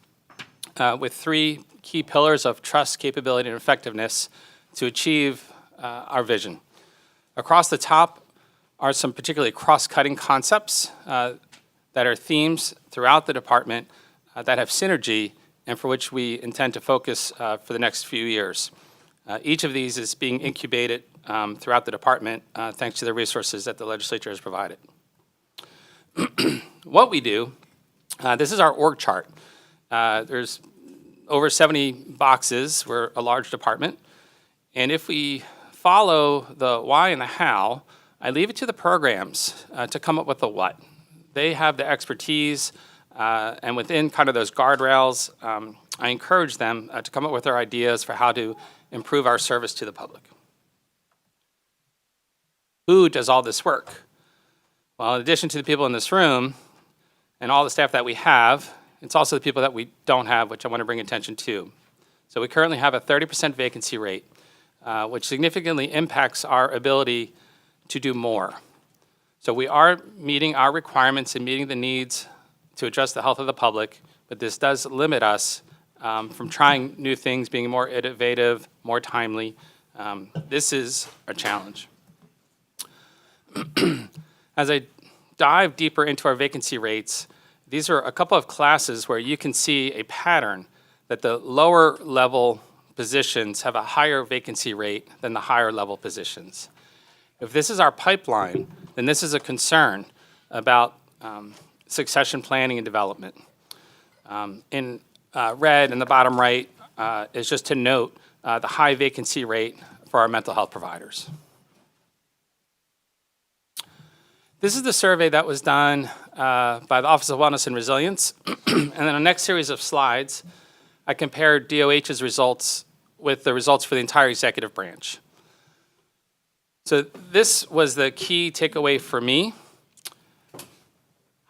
with three key pillars of trust, capability, and effectiveness to achieve our vision. Across the top are some particularly cross-cutting concepts that are themes throughout the department that have synergy and for which we intend to focus for the next few years. Each of these is being incubated throughout the department thanks to the resources that the legislature has provided. What we do, this is our org chart. There's over 70 boxes. We're a large department. And if we follow the why and the how, I leave it to the programs to come up with the what. They have the expertise, and within kind of those guardrails, I encourage them to come up with their ideas for how to improve our service to the public. Who does all this work? Well, in addition to the people in this room and all the staff that we have, it's also the people that we don't have, which I want to bring attention to. So we currently have a 30% vacancy rate, which significantly impacts our ability to do more. So we are meeting our requirements and meeting the needs to address the health of the public, but this does limit us from trying new things, being more innovative, more timely. This is a challenge. As I dive deeper into our vacancy rates, these are a couple of classes where you can see a pattern that the lower level positions have a higher vacancy rate than the higher level positions. If this is our pipeline, then this is a concern about succession planning and development. In red in the bottom right is just to note the high vacancy rate for our mental health providers. This is the survey that was done by the Office of Wellness and Resilience. And then the next series of slides, I compared DOH's results with the results for the entire executive branch. So this was the key takeaway for me.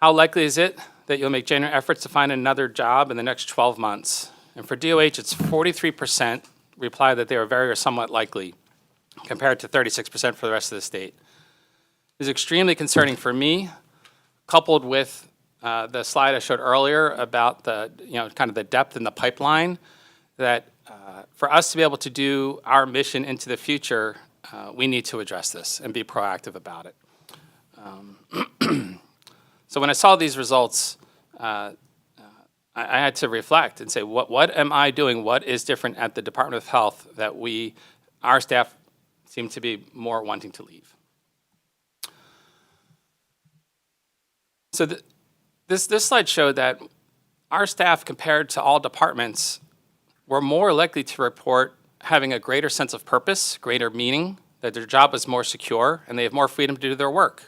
How likely is it that you'll make genuine efforts to find another job in the next 12 months? And for DOH, it's 43% reply that they are very or somewhat likely, compared to 36% for the rest of the state. Is extremely concerning for me, coupled with the slide I showed earlier about the, kind of the depth in the pipeline, that for us to be able to do our mission into the future, we need to address this and be proactive about it. So when I saw these results, I had to reflect and say, what am I doing? What is different at the Department of Health that our staff seem to be more wanting to leave? So this slide showed that our staff, compared to all departments, were more likely to report having a greater sense of purpose, greater meaning, that their job was more secure, and they have more freedom to do their work.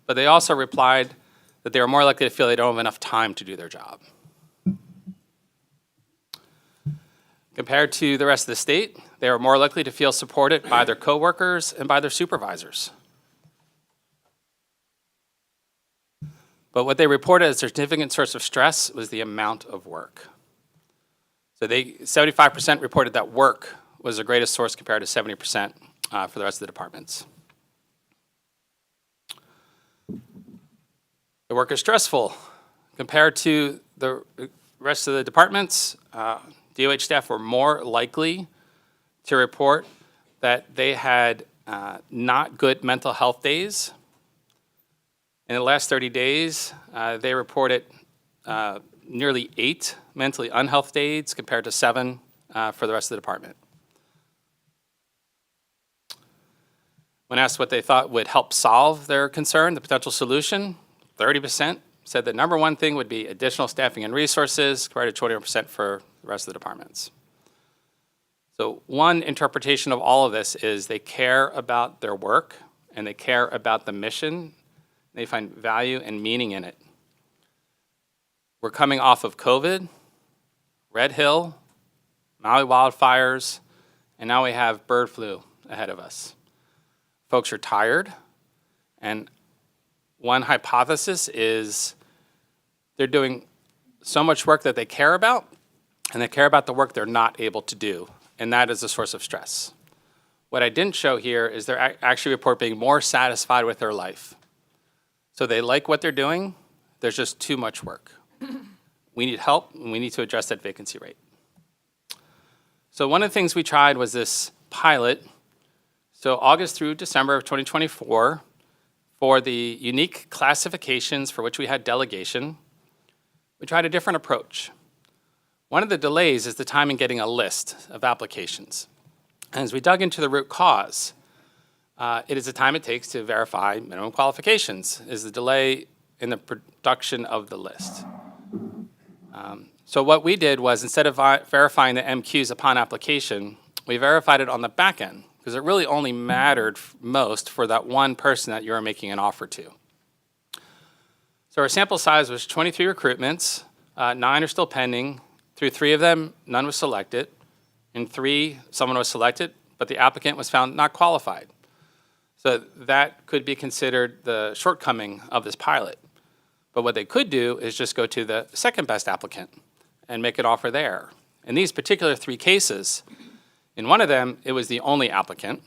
But they also replied that they were more likely to feel they don't have enough time to do their job. Compared to the rest of the state, they are more likely to feel supported by their coworkers and by their supervisors. But what they reported as their significant source of stress was the amount of work. So 75% reported that work was the greatest source compared to 70% for the rest of the departments. The work is stressful. Compared to the rest of the departments, DOH staff were more likely to report that they had not good mental health days. In the last 30 days, they reported nearly 8 mentally unhealthy days compared to 7 for the rest of the department. When asked what they thought would help solve their concern, the potential solution, 30% said the number one thing would be additional staffing and resources, compared to 21% for the rest of the departments. So one interpretation of all of this is they care about their work and they care about the mission. They find value and meaning in it. We're coming off of COVID, Red Hill, Maui wildfires, and now we have bird flu ahead of us. Folks are tired, and one hypothesis is they're doing so much work that they care about, and they care about the work they're not able to do, and that is a source of stress. What I didn't show here is they're actually report being more satisfied with their life. So they like what they're doing, there's just too much work. We need help, and we need to address that vacancy rate. So one of the things we tried was this pilot. So August through December of 2024, for the unique classifications for which we had delegation, we tried a different approach. One of the delays is the time in getting a list of applications. And as we dug into the root cause, it is the time it takes to verify minimum qualifications, is the delay in the production of the list. So what we did was, instead of verifying the MQs upon application, we verified it on the back end, because it really only mattered most for that one person that you were making an offer to. So our sample size was 23 recruitments, 9 are still pending. Through 3 of them, none was selected. In 3, someone was selected, but the applicant was found not qualified. So that could be considered the shortcoming of this pilot. But what they could do is just go to the second best applicant and make an offer there. In these particular 3 cases, in one of them, it was the only applicant.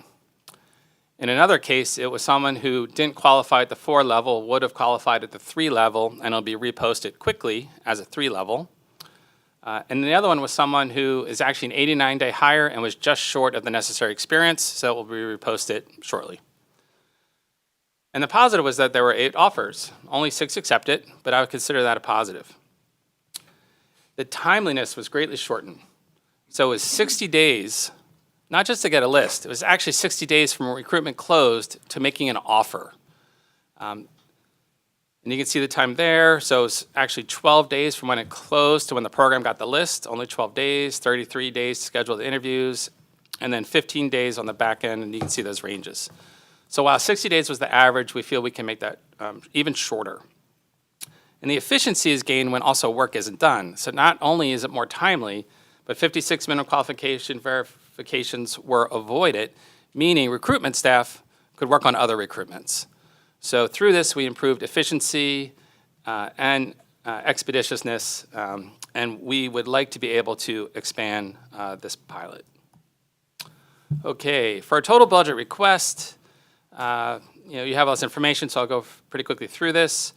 In another case, it was someone who didn't qualify at the 4 level, would have qualified at the 3 level, and it'll be reposted quickly as a 3 level. And the other one was someone who is actually an 89-day hire and was just short of the necessary experience, so it will be reposted shortly. And the positive was that there were 8 offers. Only 6 accepted, but I would consider that a positive. The timeliness was greatly shortened. So it was 60 days, not just to get a list, it was actually 60 days from recruitment closed to making an offer. And you can see the time there. So it's actually 12 days from when it closed to when the program got the list, only 12 days, 33 days to schedule the interviews, and then 15 days on the back end, and you can see those ranges. So while 60 days was the average, we feel we can make that even shorter. And the efficiency is gained when also work isn't done. So not only is it more timely, but 56 minimum qualification verifications were avoided, meaning recruitment staff could work on other recruitments. So through this, we improved efficiency and expeditiousness, and we would like to be able to expand this pilot. Okay, for a total budget request, you have all this information, so I'll go pretty quickly through this.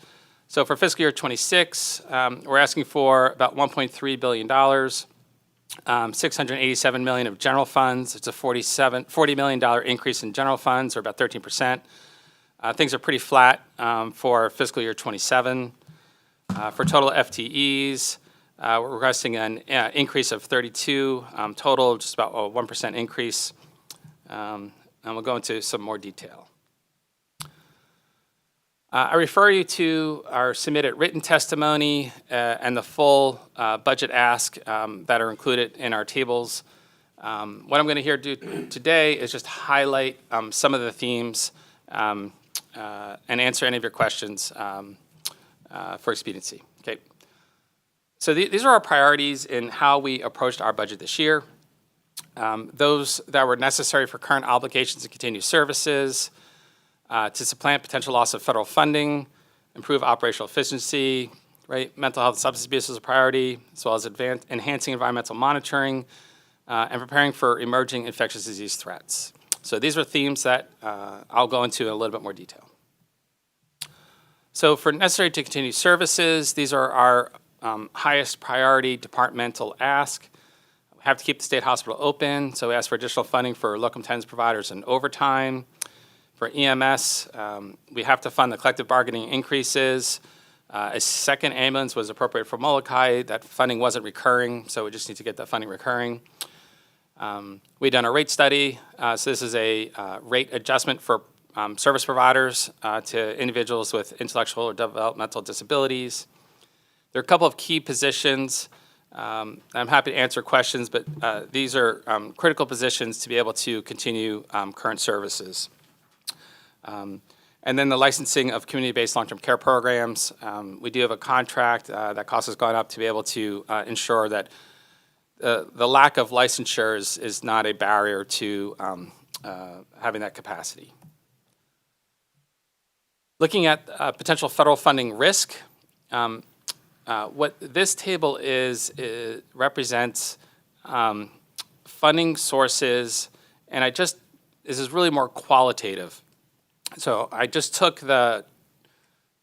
So for fiscal year 26, we're asking for about $1.3 billion, $687 million of general funds. It's a $40 million increase in general funds, or about 13%. Things are pretty flat for fiscal year 27. For total FTEs, we're requesting an increase of 32 total, just about a 1% increase. And we'll go into some more detail. I refer you to our submitted written testimony and the full budget ask that are included in our tables. What I'm going to do today is just highlight some of the themes and answer any of your questions for expediency. Okay. So these are our priorities in how we approached our budget this year. Those that were necessary for current obligations and continued services, to supplant potential loss of federal funding, improve operational efficiency, right? Mental health and substance abuse is a priority, as well as enhancing environmental monitoring, and preparing for emerging infectious disease threats. So these are themes that I'll go into in a little bit more detail. So for necessary to continue services, these are our highest priority departmental ask. We have to keep the state hospital open, so we ask for additional funding for locum tenens providers and overtime. For EMS, we have to fund the collective bargaining increases. A second ambulance was appropriated for Molokai. That funding wasn't recurring, so we just need to get that funding recurring. We've done a rate study. So this is a rate adjustment for service providers to individuals with intellectual or developmental disabilities. There are a couple of key positions. I'm happy to answer questions, but these are critical positions to be able to continue current services. And then the licensing of community-based long-term care programs. We do have a contract that cost has gone up to be able to ensure that the lack of licensure is not a barrier to having that capacity. Looking at potential federal funding risk, what this table represents funding sources, and this is really more qualitative. So I just took the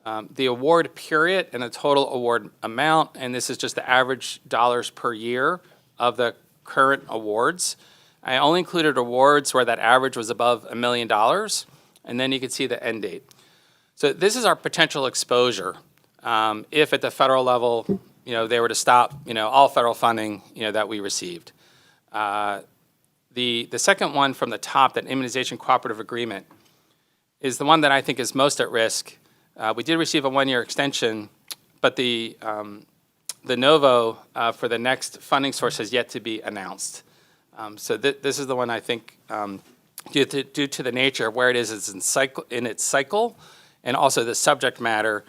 award period and the total award amount, and this is just the average dollars per year of the current awards. I only included awards where that average was above $1 million, and then you can see the end date. So this is our potential exposure if at the federal level, they were to stop, all federal funding, that we received. The second one from the top, that immunization cooperative agreement, is the one that I think is most at risk. We did receive a one-year extension, but the NOVO for the next funding source has yet to be announced. So this is the one I think, due to the nature of where it is in its cycle, and also the subject matter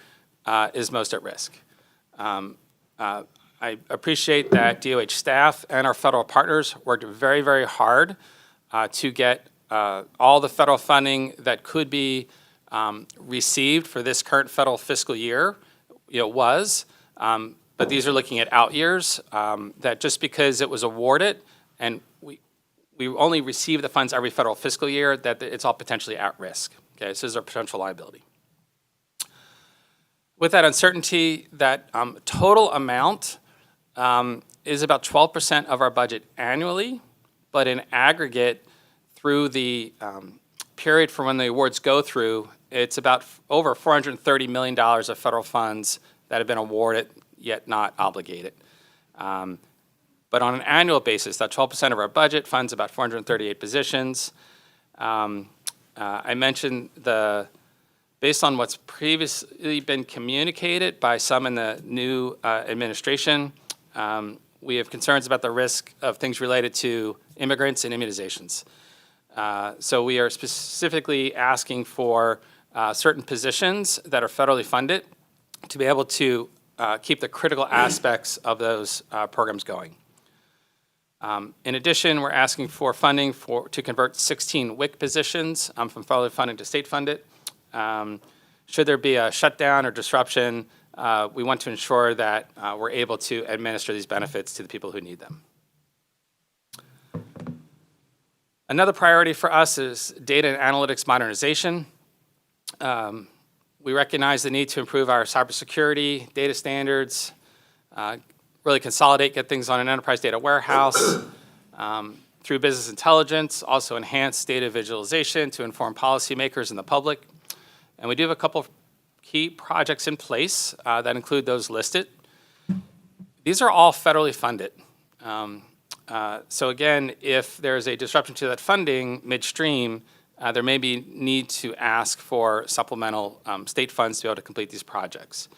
is most at risk. I appreciate that DOH staff and our federal partners worked very, very hard to get all the federal funding that could be received for this current federal fiscal year, but these are looking at out years, that just because it was awarded and we only receive the funds every federal fiscal year, that it's all potentially at risk. Okay, so this is our potential liability. With that uncertainty, that total amount is about 12% of our budget annually, but in aggregate, through the period from when the awards go through, it's about over $430 million of federal funds that have been awarded yet not obligated. But on an annual basis, that 12% of our budget funds about 438 positions. I mentioned based on what's previously been communicated by some in the new administration, we have concerns about the risk of things related to immigrants and immunizations. So we are specifically asking for certain positions that are federally funded to be able to keep the critical aspects of those programs going. In addition, we're asking for funding to convert 16 WIC positions from federally funded to state funded. Should there be a shutdown or disruption, we want to ensure that we're able to administer these benefits to the people who need them. Another priority for us is data and analytics modernization. We recognize the need to improve our cybersecurity, data standards, really consolidate, get things on an enterprise data warehouse, through business intelligence, also enhance data visualization to inform policymakers and the public. And we do have a couple of key projects in place that include those listed. These are all federally funded. So again, if there's a disruption to that funding midstream, there may be need to ask for supplemental state funds to be able to complete these projects.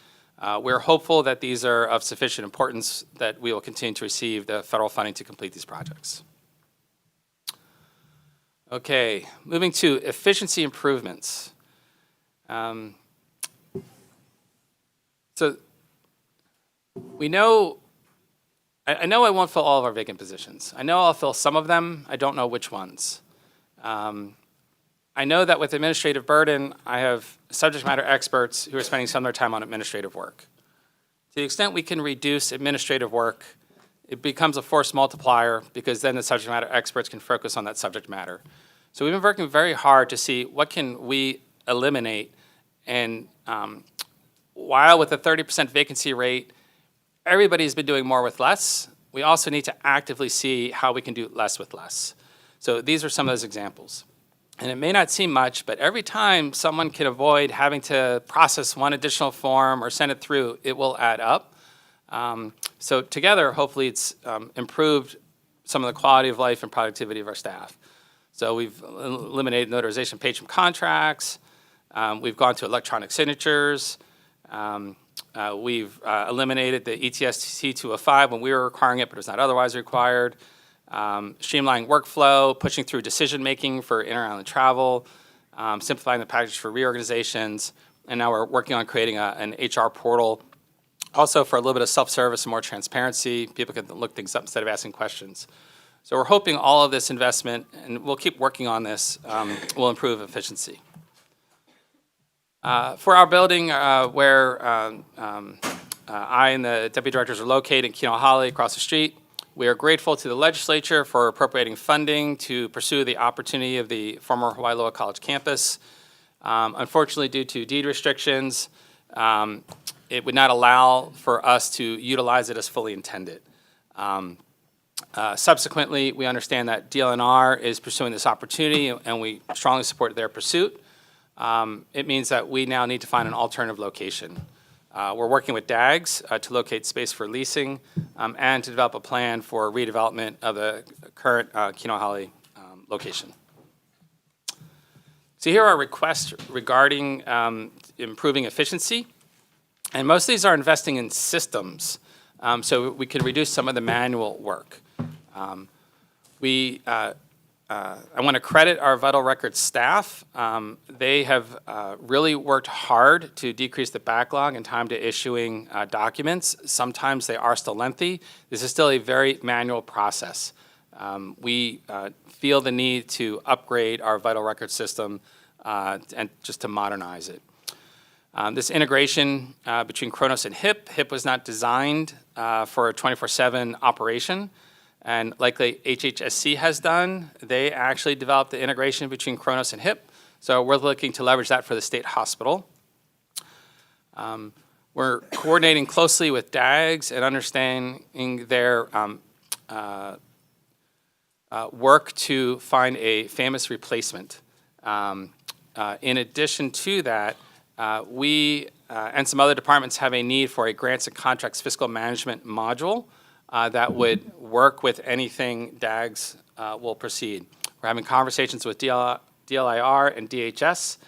We're hopeful that these are of sufficient importance that we will continue to receive the federal funding to complete these projects. Okay, moving to efficiency improvements. So we know, I know I won't fill all of our vacant positions. I know I'll fill some of them. I don't know which ones. I know that with administrative burden, I have subject matter experts who are spending some of their time on administrative work. To the extent we can reduce administrative work, it becomes a force multiplier because then the subject matter experts can focus on that subject matter. So we've been working very hard to see what can we eliminate and while with a 30% vacancy rate, everybody's been doing more with less, we also need to actively see how we can do less with less. So these are some of those examples. And it may not seem much, but every time someone can avoid having to process one additional form or send it through, it will add up. So together, hopefully it's improved some of the quality of life and productivity of our staff. So we've eliminated notarization page from contracts. We've gone to electronic signatures. We've eliminated the ETS T205 when we were requiring it, but it was not otherwise required. Streamlining workflow, pushing through decision-making for inter-island travel, simplifying the package for reorganizations, and now we're working on creating an HR portal, also for a little bit of self-service and more transparency. People can look things up instead of asking questions. So we're hoping all of this investment, and we'll keep working on this, will improve efficiency. For our building where I and the deputy directors are located in Kinohali across the street, we are grateful to the legislature for appropriating funding to pursue the opportunity of the former Hawaii Loa College campus. Unfortunately, due to deed restrictions, it would not allow for us to utilize it as fully intended. Subsequently, we understand that DLNR is pursuing this opportunity, and we strongly support their pursuit. It means that we now need to find an alternative location. We're working with DAGS to locate space for leasing and to develop a plan for redevelopment of the current Kinohali location. So here are requests regarding improving efficiency. And most of these are investing in systems so we can reduce some of the manual work. I want to credit our Vital Records staff. They have really worked hard to decrease the backlog and time to issuing documents. Sometimes they are still lengthy. This is still a very manual process. We feel the need to upgrade our Vital Records system and just to modernize it. This integration between Kronos and HIP was not designed for a 24/7 operation. And like the HHSC has done, they actually developed the integration between Kronos and HIP. So we're looking to leverage that for the state hospital. We're coordinating closely with DAGS and understanding their work to find a FAMUS replacement. In addition to that, we and some other departments have a need for a grants and contracts fiscal management module that would work with anything DAGS will proceed. We're having conversations with DLIR and DHS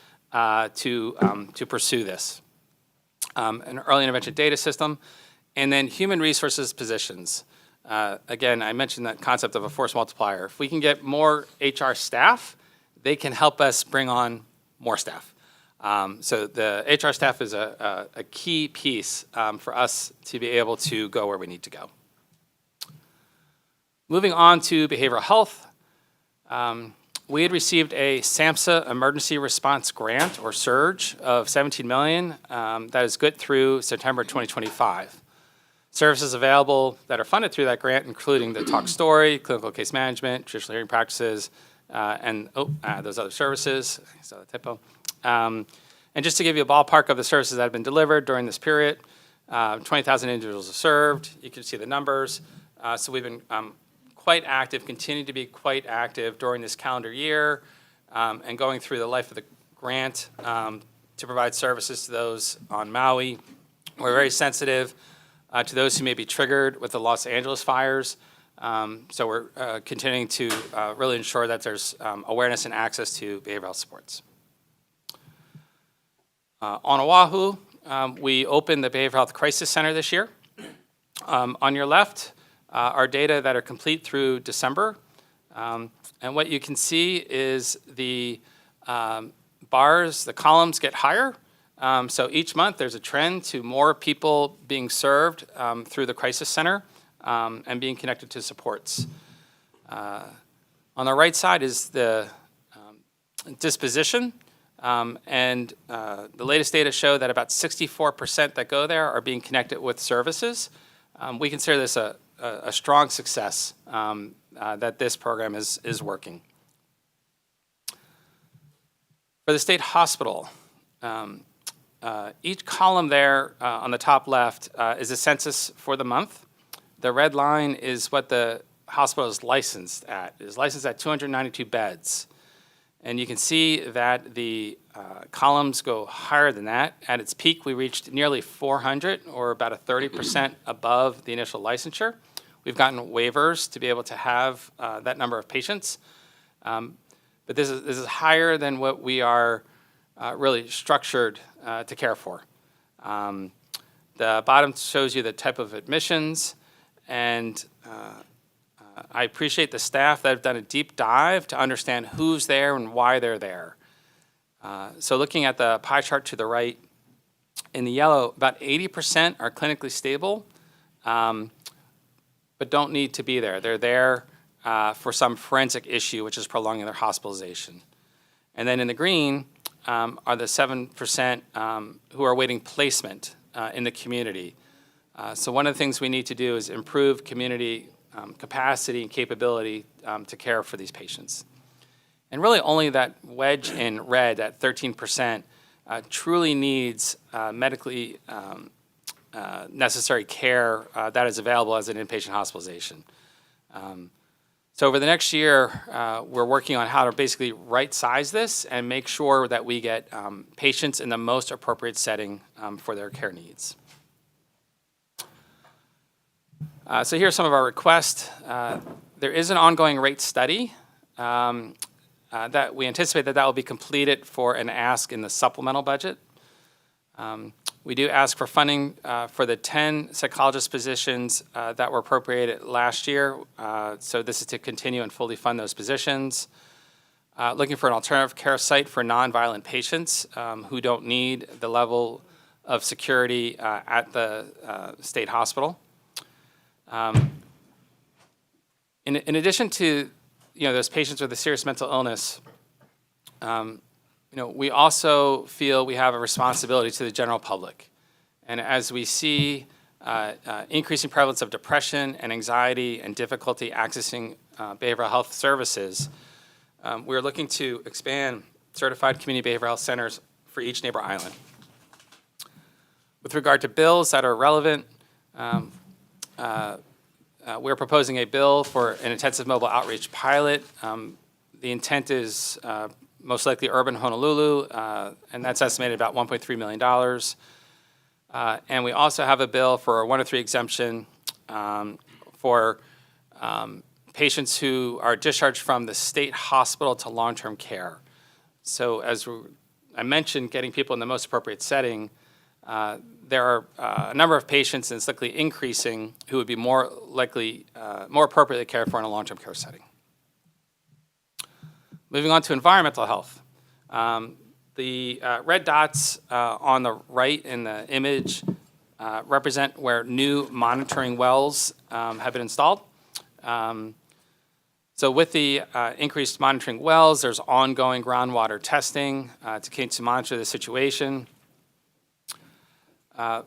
to pursue this. An early intervention data system, and then human resources positions. Again, I mentioned that concept of a force multiplier. If we can get more HR staff, they can help us bring on more staff. So the HR staff is a key piece for us to be able to go where we need to go. Moving on to behavioral health, we had received a SAMHSA emergency response grant, or SURGE, of $17 million. That is good through September 2025. Services available that are funded through that grant, including the talk story, clinical case management, traditional hearing practices, and those other services. I saw the typo. And just to give you a ballpark of the services that have been delivered during this period, 20,000 individuals are served. You can see the numbers. So we've been quite active, continue to be quite active during this calendar year, and going through the life of the grant to provide services to those on Maui. We're very sensitive to those who may be triggered with the Los Angeles fires. So we're continuing to really ensure that there's awareness and access to behavioral health supports. On Oahu, we opened the Behavioral Health Crisis Center this year. On your left are data that are complete through December. And what you can see is the bars, the columns get higher. So each month there's a trend to more people being served through the crisis center and being connected to supports. On the right side is the disposition. And the latest data show that about 64% that go there are being connected with services. We consider this a strong success that this program is working. For the state hospital, each column there on the top left is a census for the month. The red line is what the hospital is licensed at. It is licensed at 292 beds. And you can see that the columns go higher than that. At its peak, we reached nearly 400, or about a 30% above the initial licensure. We've gotten waivers to be able to have that number of patients. But this is higher than what we are really structured to care for. The bottom shows you the type of admissions, and I appreciate the staff that have done a deep dive to understand who's there and why they're there. So looking at the pie chart to the right, in the yellow, about 80% are clinically stable, but don't need to be there. They're there for some forensic issue, which is prolonging their hospitalization. And then in the green are the 7% who are awaiting placement in the community. So one of the things we need to do is improve community capacity and capability to care for these patients. And really only that wedge in red, that 13%, truly needs medically necessary care that is available as an inpatient hospitalization. So over the next year, we're working on how to basically right-size this and make sure that we get patients in the most appropriate setting for their care needs. So here are some of our requests. There is an ongoing rate study that we anticipate that will be completed for an ask in the supplemental budget. We do ask for funding for the 10 psychologist positions that were appropriated last year. So this is to continue and fully fund those positions. Looking for an alternative care site for nonviolent patients who don't need the level of security at the state hospital. In addition to those patients with a serious mental illness, we also feel we have a responsibility to the general public. And as we see increasing prevalence of depression and anxiety and difficulty accessing behavioral health services, we're looking to expand certified community behavioral health centers for each neighbor island. With regard to bills that are relevant, we're proposing a bill for an intensive mobile outreach pilot. The intent is most likely urban Honolulu, and that's estimated about $1.3 million. And we also have a bill for a 1 of 3 exemption for patients who are discharged from the state hospital to long-term care. So as I mentioned, getting people in the most appropriate setting, there are a number of patients, and it's likely increasing, who would be more appropriately cared for in a long-term care setting. Moving on to environmental health. The red dots on the right in the image represent where new monitoring wells have been installed. So with the increased monitoring wells, there's ongoing groundwater testing to continue to monitor the situation.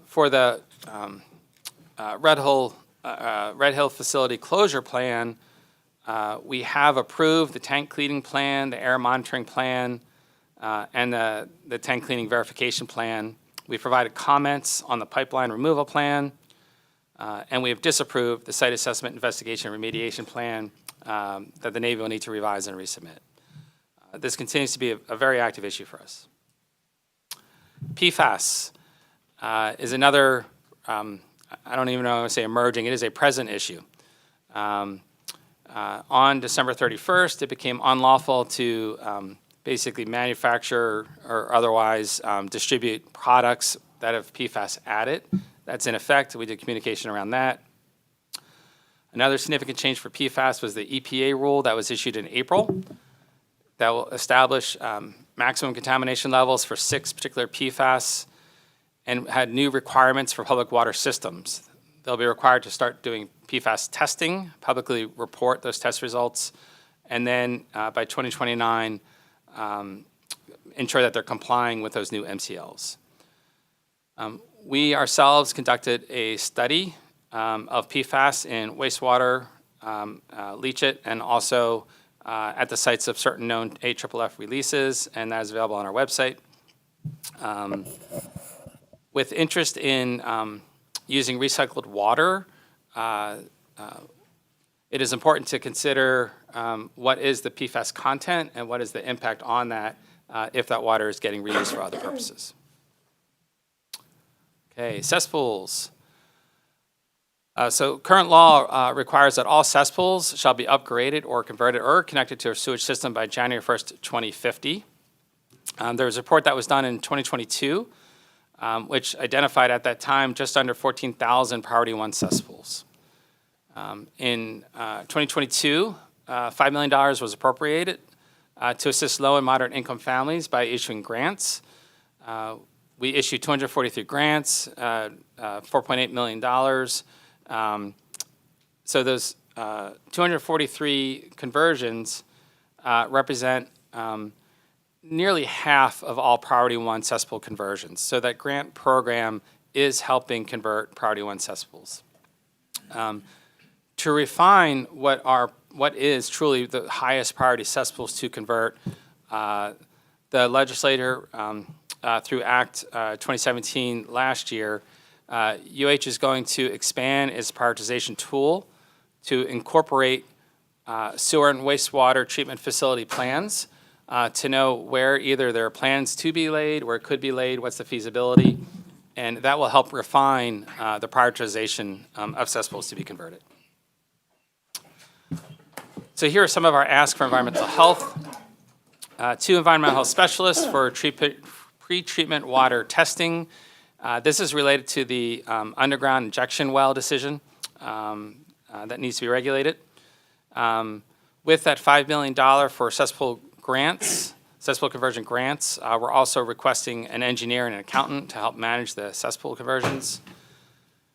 For the Red Hill facility closure plan, we have approved the tank cleaning plan, the air monitoring plan, and the tank cleaning verification plan. We provided comments on the pipeline removal plan, and we have disapproved the site assessment investigation remediation plan that the Navy will need to revise and resubmit. This continues to be a very active issue for us. PFAS is another, I don't even know how to say emerging, it is a present issue. On December 31st, it became unlawful to basically manufacture or otherwise distribute products that have PFAS added. That's in effect. We did communication around that. Another significant change for PFAS was the EPA rule that was issued in April that will establish maximum contamination levels for 6 particular PFAS and had new requirements for public water systems. They'll be required to start doing PFAS testing, publicly report those test results, and then by 2029, ensure that they're complying with those new MCLs. We ourselves conducted a study of PFAS in wastewater, leachate, and also at the sites of certain known AFFF releases, and that is available on our website. With interest in using recycled water, it is important to consider what is the PFAS content and what is the impact on that if that water is getting reused for other purposes. Okay, cesspools. So current law requires that all cesspools shall be upgraded or converted or connected to a sewage system by January 1st, 2050. There was a report that was done in 2022, which identified at that time just under 14,000 priority one cesspools. In 2022, $5 million was appropriated to assist low and moderate income families by issuing grants. We issued 243 grants, $4.8 million. So those 243 conversions represent nearly half of all Priority 1 cesspool conversions. So that grant program is helping convert Priority 1 cesspools. To refine what is truly the highest priority cesspools to convert, the legislator, through Act 2017 last year, UH is going to expand its prioritization tool to incorporate sewer and wastewater treatment facility plans to know where either there are plans to be laid, where it could be laid, what's the feasibility, and that will help refine the prioritization of cesspools to be converted. So here are some of our asks for environmental health. 2 environmental health specialists for pre-treatment water testing. This is related to the underground injection well decision that needs to be regulated. With that $5 million for cesspool grants, cesspool conversion grants, we're also requesting an engineer and an accountant to help manage the cesspool conversions.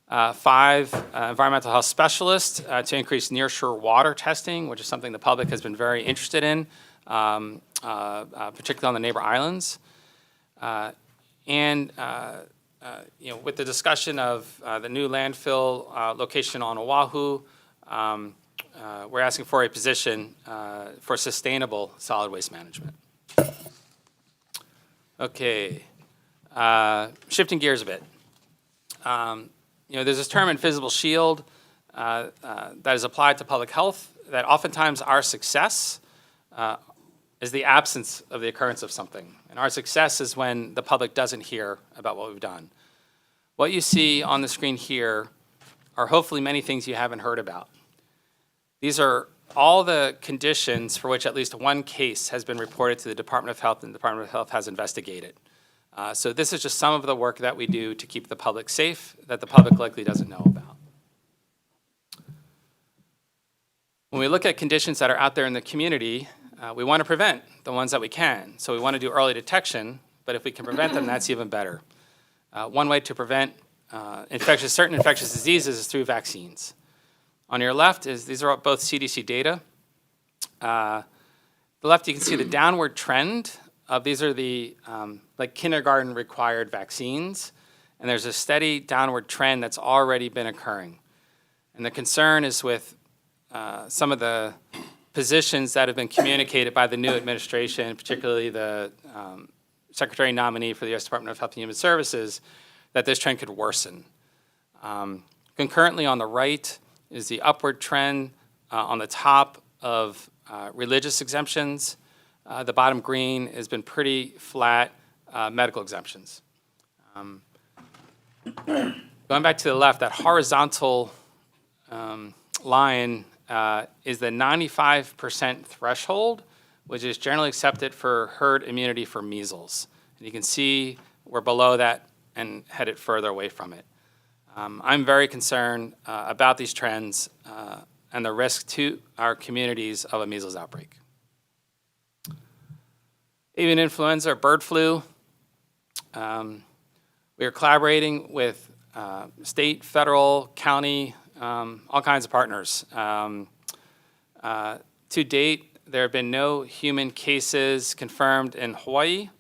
5 environmental health specialists to increase nearshore water testing, which is something the public has been very interested in, particularly on the neighbor islands. With the discussion of the new landfill location on Oahu, we're asking for a position for sustainable solid waste management. Okay, shifting gears a bit. There's this term invisible shield that is applied to public health, that oftentimes our success is the absence of the occurrence of something. And our success is when the public doesn't hear about what we've done. What you see on the screen here are hopefully many things you haven't heard about. These are all the conditions for which at least one case has been reported to the Department of Health, and the Department of Health has investigated. So this is just some of the work that we do to keep the public safe that the public likely doesn't know about. When we look at conditions that are out there in the community, we want to prevent the ones that we can. So we want to do early detection, but if we can prevent them, that's even better. One way to prevent certain infectious diseases is through vaccines. On your left, these are both CDC data. The left, you can see the downward trend of these are the like kindergarten required vaccines, and there's a steady downward trend that's already been occurring. And the concern is with some of the positions that have been communicated by the new administration, particularly the Secretary nominee for the U.S. Department of Health and Human Services, that this trend could worsen. Concurrently on the right is the upward trend on the top of religious exemptions. The bottom green has been pretty flat medical exemptions. Going back to the left, that horizontal line is the 95% threshold, which is generally accepted for herd immunity for measles. And you can see we're below that and headed further away from it. I'm very concerned about these trends and the risk to our communities of a measles outbreak. Avian influenza or bird flu. We are collaborating with state, federal, county, all kinds of partners. To date, there have been no human cases confirmed in Hawaii.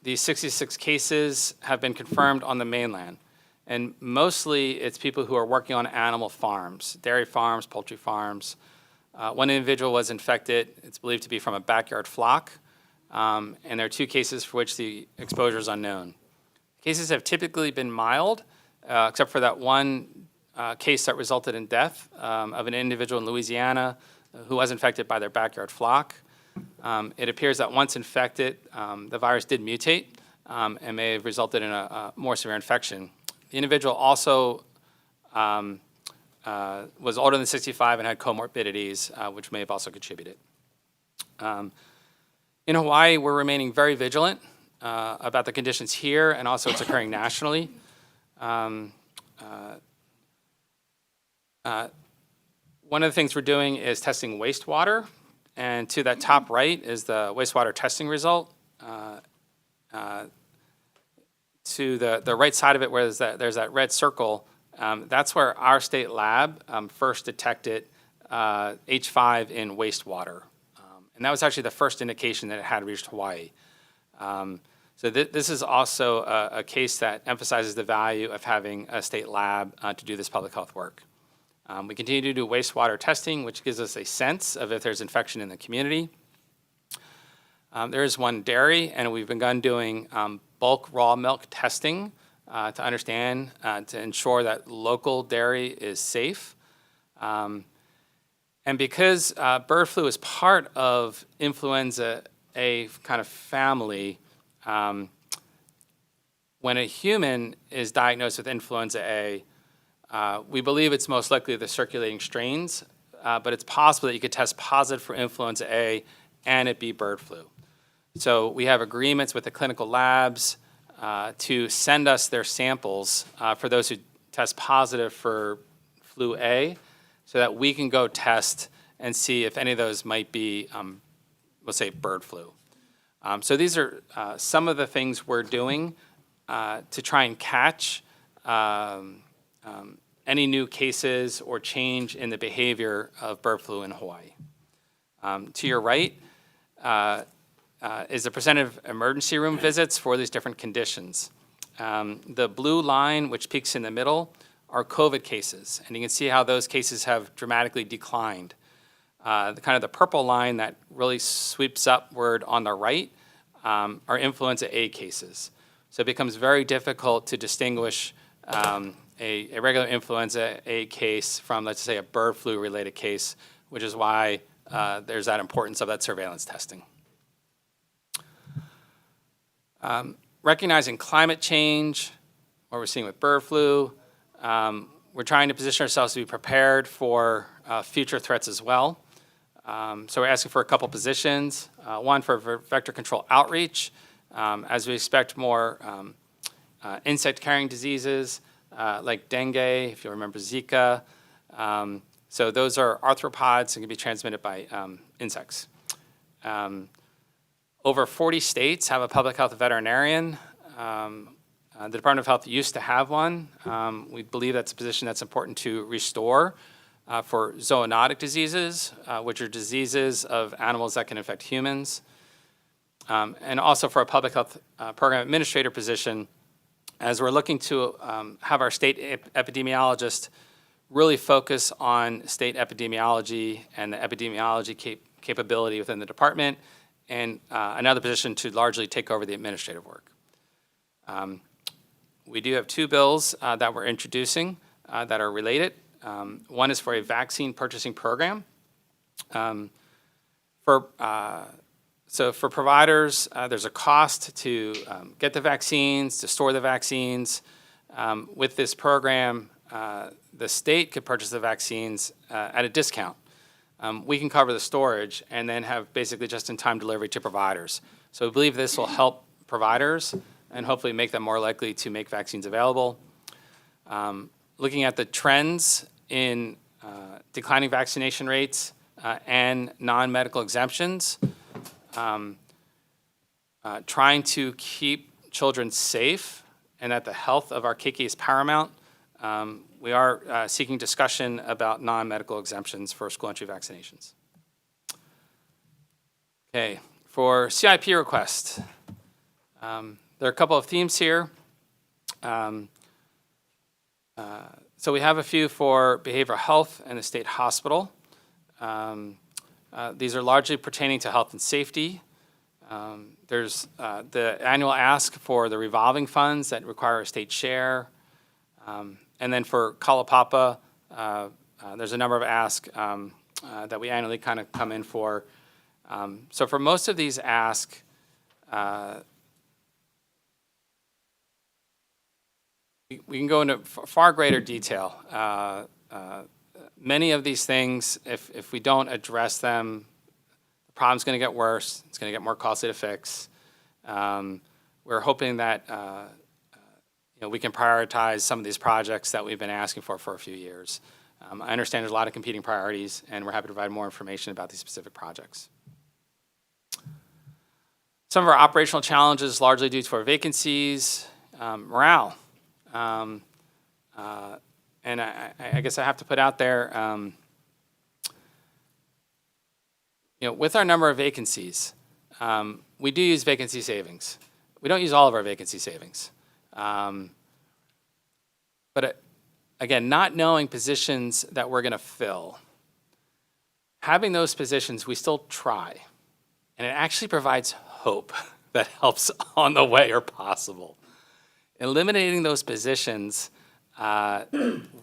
These 66 cases have been confirmed on the mainland. And mostly it's people who are working on animal farms, dairy farms, poultry farms. One individual was infected, it's believed to be from a backyard flock. And there are 2 cases for which the exposure is unknown. Cases have typically been mild, except for that one case that resulted in death of an individual in Louisiana who was infected by their backyard flock. It appears that once infected, the virus did mutate and may have resulted in a more severe infection. The individual also was older than 65 and had comorbidities, which may have also contributed. In Hawaii, we're remaining very vigilant about the conditions here and also what's occurring nationally. One of the things we're doing is testing wastewater, and to that top right is the wastewater testing result. To the right side of it, where there's that red circle, that's where our state lab first detected H5 in wastewater. And that was actually the first indication that it had reached Hawaii. So this is also a case that emphasizes the value of having a state lab to do this public health work. We continue to do wastewater testing, which gives us a sense of if there's infection in the community. There is one dairy, and we've begun doing bulk raw milk testing to understand, to ensure that local dairy is safe. And because bird flu is part of influenza A kind of family, when a human is diagnosed with influenza A, we believe it's most likely the circulating strains, but it's possible that you could test positive for influenza A and it be bird flu. So we have agreements with the clinical labs to send us their samples for those who test positive for flu A, so that we can go test and see if any of those might be, let's say, bird flu. So these are some of the things we're doing to try and catch any new cases or change in the behavior of bird flu in Hawaii. To your right is the percentage of emergency room visits for these different conditions. The blue line, which peaks in the middle, are COVID cases, and you can see how those cases have dramatically declined. The purple line that really sweeps upward on the right are influenza A cases. So it becomes very difficult to distinguish a regular influenza A case from, let's say, a bird flu related case, which is why there's that importance of that surveillance testing. Recognizing climate change, what we're seeing with bird flu, we're trying to position ourselves to be prepared for future threats as well. So we're asking for a couple positions. One for vector control outreach, as we expect more insect-carrying diseases like dengue, if you remember Zika. So those are arthropods and can be transmitted by insects. Over 40 states have a public health veterinarian. The Department of Health used to have one. We believe that's a position that's important to restore for zoonotic diseases, which are diseases of animals that can infect humans. And also for a public health program administrator position, as we're looking to have our state epidemiologist really focus on state epidemiology and the epidemiology capability within the department, and another position to largely take over the administrative work. We do have two bills that we're introducing that are related. One is for a vaccine purchasing program. So for providers, there's a cost to get the vaccines, to store the vaccines. With this program, the state could purchase the vaccines at a discount. We can cover the storage and then have basically just-in-time delivery to providers. So we believe this will help providers and hopefully make them more likely to make vaccines available. Looking at the trends in declining vaccination rates and non-medical exemptions, trying to keep children safe and that the health of our keiki is paramount, we are seeking discussion about non-medical exemptions for school entry vaccinations. Okay, for CIP request, there are a couple of themes here. So we have a few for behavioral health and the state hospital. These are largely pertaining to health and safety. There's the annual ask for the revolving funds that require a state share. And then for Kalapapa, there's a number of asks that we annually kind of come in for. So for most of these asks, we can go into far greater detail. Many of these things, if we don't address them, the problem's going to get worse. It's going to get more costly to fix. We're hoping that we can prioritize some of these projects that we've been asking for a few years. I understand there's a lot of competing priorities, and we're happy to provide more information about these specific projects. Some of our operational challenges, largely due to our vacancies, morale. And I guess I have to put out there, with our number of vacancies, we do use vacancy savings. We don't use all of our vacancy savings. But again, not knowing positions that we're going to fill, having those positions, we still try. And it actually provides hope that helps on the way or possible. Eliminating those positions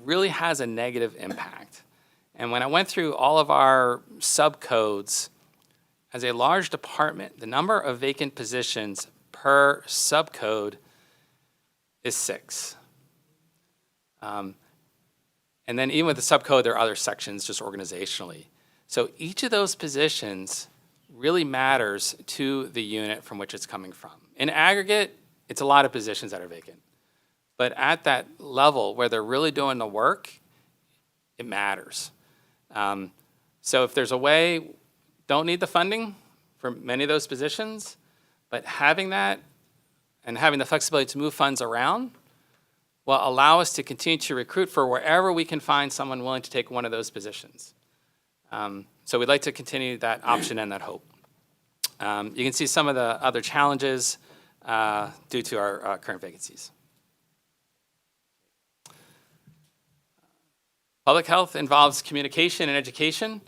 really has a negative impact. And when I went through all of our subcodes, as a large department, the number of vacant positions per subcode is 6. And then even with the subcode, there are other sections just organizationally. So each of those positions really matters to the unit from which it's coming from. In aggregate, it's a lot of positions that are vacant. But at that level where they're really doing the work, it matters. So if there's a way, don't need the funding for many of those positions, but having that and having the flexibility to move funds around will allow us to continue to recruit for wherever we can find someone willing to take one of those positions. So we'd like to continue that option and that hope. You can see some of the other challenges due to our current vacancies. Public health involves communication and education.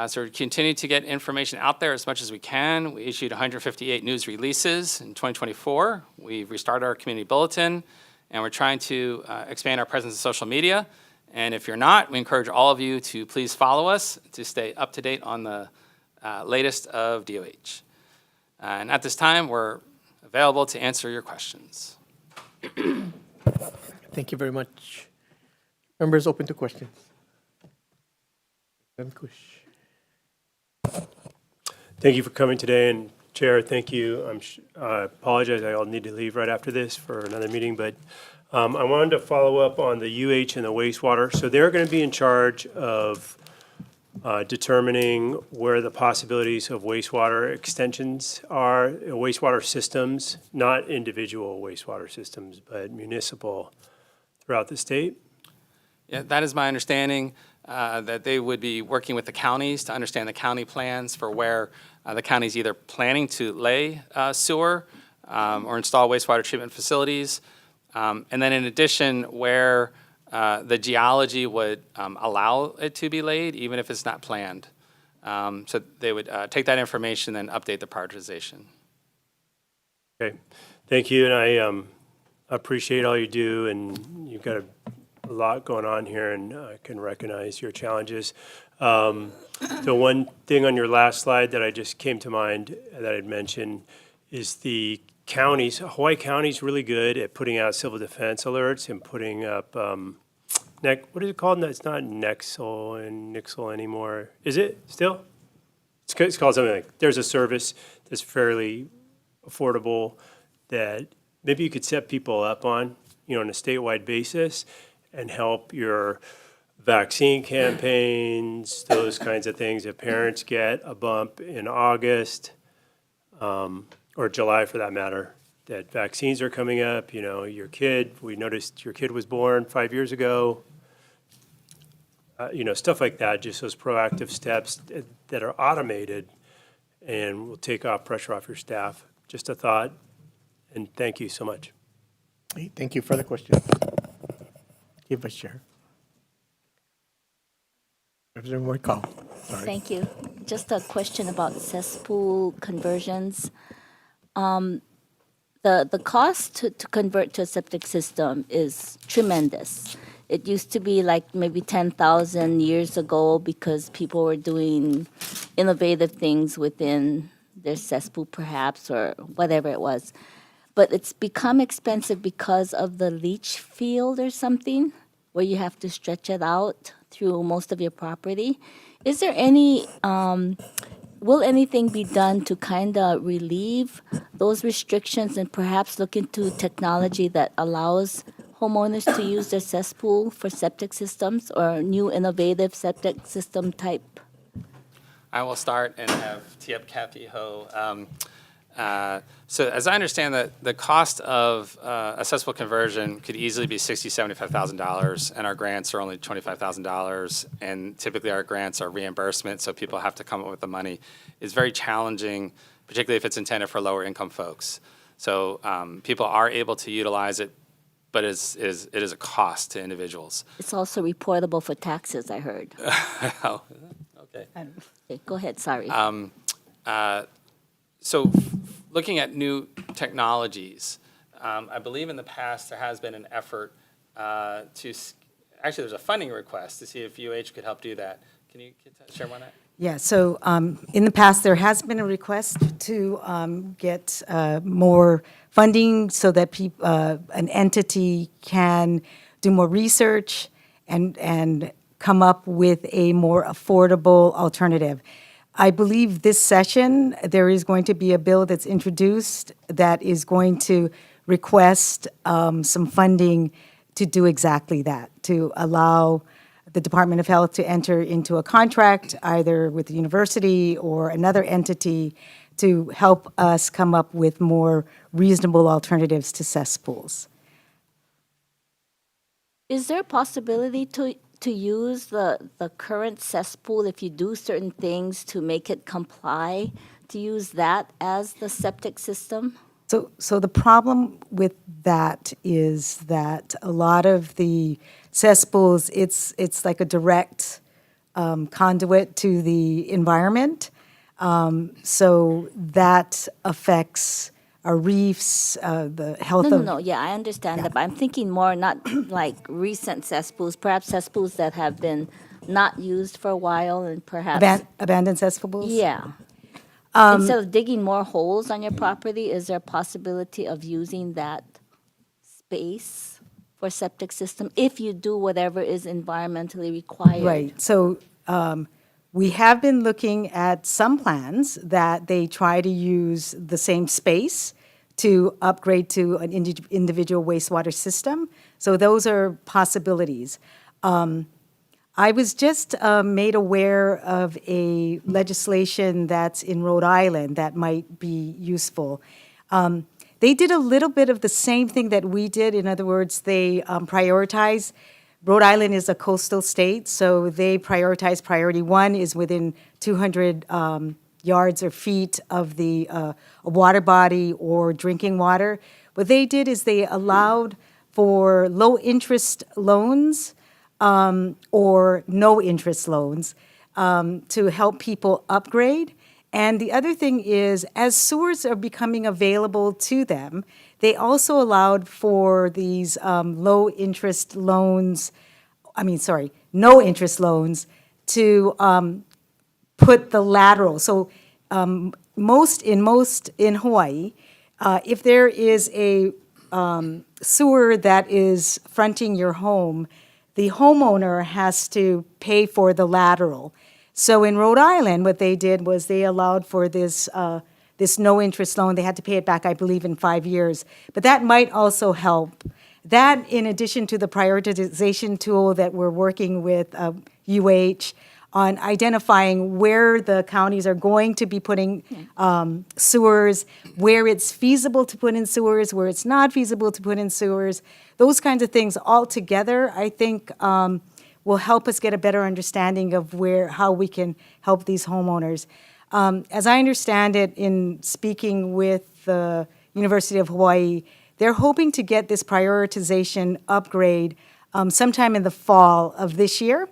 So we continue to get information out there as much as we can. We issued 158 news releases in 2024. We've restarted our community bulletin, and we're trying to expand our presence in social media. And if you're not, we encourage all of you to please follow us to stay up to date on the latest of DOH. And at this time, we're available to answer your questions. Thank you very much. Members open to questions. Thank you for coming today, and Chair, thank you. I apologize, I'll need to leave right after this for another meeting, but I wanted to follow up on the UH and the wastewater. So they're going to be in charge of determining where the possibilities of wastewater extensions are, wastewater systems, not individual wastewater systems, but municipal throughout the state. Yeah, that is my understanding, that they would be working with the counties to understand the county plans for where the county's either planning to lay sewer or install wastewater treatment facilities. And then in addition, where the geology would allow it to be laid, even if it's not planned. So they would take that information and update the prioritization. Okay, thank you, and I appreciate all you do, and you've got a lot going on here, and I can recognize your challenges. The one thing on your last slide that I just came to mind that I'd mentioned is the counties. Hawaii County's really good at putting out civil defense alerts and putting up, what is it called? It's not Nexel and Nixel anymore. Is it still? It's called something like, there's a service that's fairly affordable that maybe you could set people up on, on a statewide basis and help your vaccine campaigns, those kinds of things. If parents get a bump in August, or July for that matter, that vaccines are coming up, your kid, we noticed your kid was born 5 years ago, stuff like that, just those proactive steps that are automated and will take off pressure off your staff. Just a thought, and thank you so much. Hey, thank you for the question. Vice Chair. Representative Morikawa. Sorry. Thank you. Just a question about cesspool conversions. the cost to convert to a septic system is tremendous. It used to be like maybe 10,000 years ago because people were doing innovative things within their cesspool perhaps or whatever it was. But it's become expensive because of the leach field or something where you have to stretch it out through most of your property. Is there any will anything be done to kind of relieve those restrictions and perhaps look into technology that allows homeowners to use their cesspool for septic systems or new innovative septic system type? I will start and have tee up Kathy Ho. So as I understand that the cost of a cesspool conversion could easily be $60,000, $75,000, and our grants are only $25,000, and typically our grants are reimbursement, so people have to come up with the money. It's very challenging, particularly if it's intended for lower income folks. So people are able to utilize it, but it is a cost to individuals. It's also reportable for taxes, I heard. Oh, okay. Okay, go ahead, sorry. So looking at new technologies, I believe in the past there has been an effort actually there's a funding request to see if UH could help do that. Can you share one of that? Yeah, so in the past, there has been a request to get more funding so that an entity can do more research and come up with a more affordable alternative. I believe this session, there is going to be a bill that's introduced that is going to request some funding to do exactly that, to allow the Department of Health to enter into a contract either with the university or another entity to help us come up with more reasonable alternatives to cesspools. Is there a possibility to use the current cesspool if you do certain things to make it comply, to use that as the septic system? So the problem with that is that a lot of the cesspools, it's like a direct conduit to the environment. So that affects our reefs, the health of... No, yeah, I understand that, but I'm thinking more not like recent cesspools, perhaps cesspools that have been not used for a while and perhaps... Abandoned cesspools? Yeah. Instead of digging more holes on your property, is there a possibility of using that space for septic system if you do whatever is environmentally required? Right. So we have been looking at some plans that they try to use the same space to upgrade to an individual wastewater system. So those are possibilities. I was just made aware of a legislation that's in Rhode Island that might be useful. They did a little bit of the same thing that we did. In other words, they prioritize. Rhode Island is a coastal state, so they prioritize priority one is within 200 yards or feet of the a water body or drinking water. What they did is they allowed for low-interest loans or no-interest loans to help people upgrade. And the other thing is, as sewers are becoming available to them, they also allowed for these no-interest loans to put the lateral. So most in Hawaii, if there is a sewer that is fronting your home, the homeowner has to pay for the lateral. So in Rhode Island, what they did was they allowed for this no-interest loan. They had to pay it back, I believe, in 5 years. But that might also help. That, in addition to the prioritization tool that we're working with UH on identifying where the counties are going to be putting sewers, where it's feasible to put in sewers, where it's not feasible to put in sewers. Those kinds of things all together, I think, will help us get a better understanding of how we can help these homeowners. As I understand it, in speaking with the University of Hawaii, they're hoping to get this prioritization upgrade sometime in the fall of this year,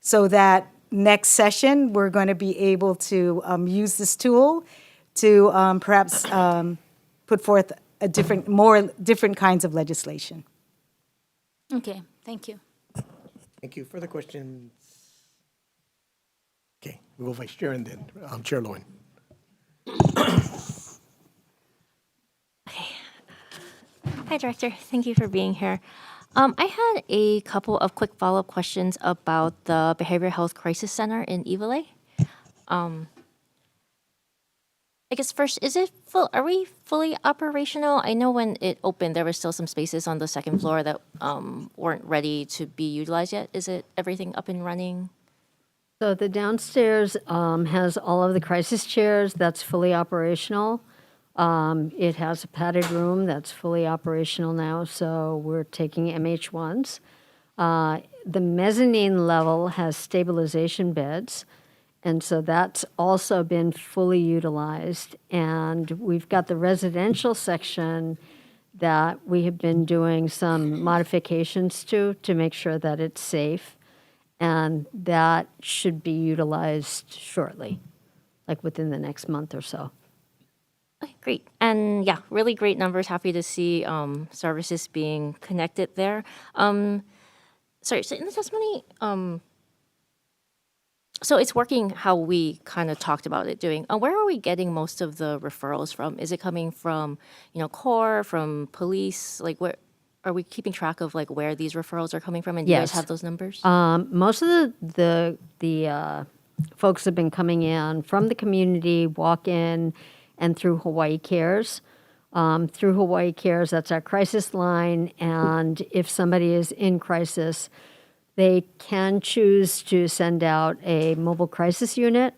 so that next session we're going to be able to use this tool to perhaps put forth different kinds of legislation. Okay, thank you. Thank you. Further questions? Okay, we'll go Vice Chair and then Chair Lowen. Hi, Director. Thank you for being here. I had a couple of quick follow-up questions about the Behavioral Health Crisis Center in Iwalei. I guess first, are we fully operational? I know when it opened, there were still some spaces on the second floor that weren't ready to be utilized yet. Is it everything up and running? So the downstairs has all of the crisis chairs. That's fully operational. It has a padded room that's fully operational now, so we're taking MH1s. The mezzanine level has stabilization beds, and so that's also been fully utilized. And we've got the residential section that we have been doing some modifications to make sure that it's safe. And that should be utilized shortly, like within the next month or so. Okay, great. And yeah, really great numbers. Happy to see services being connected there. Sorry, so in the testimony, so it's working how we kind of talked about it doing. Where are we getting most of the referrals from? Is it coming from, CORE, from police? Like, where are we keeping track of, like, where these referrals are coming from? And do you guys have those numbers? Most of the folks have been coming in from the community, walk-in, and through Hawaii Cares. Through Hawaii Cares, that's our crisis line, and if somebody is in crisis, they can choose to send out a mobile crisis unit,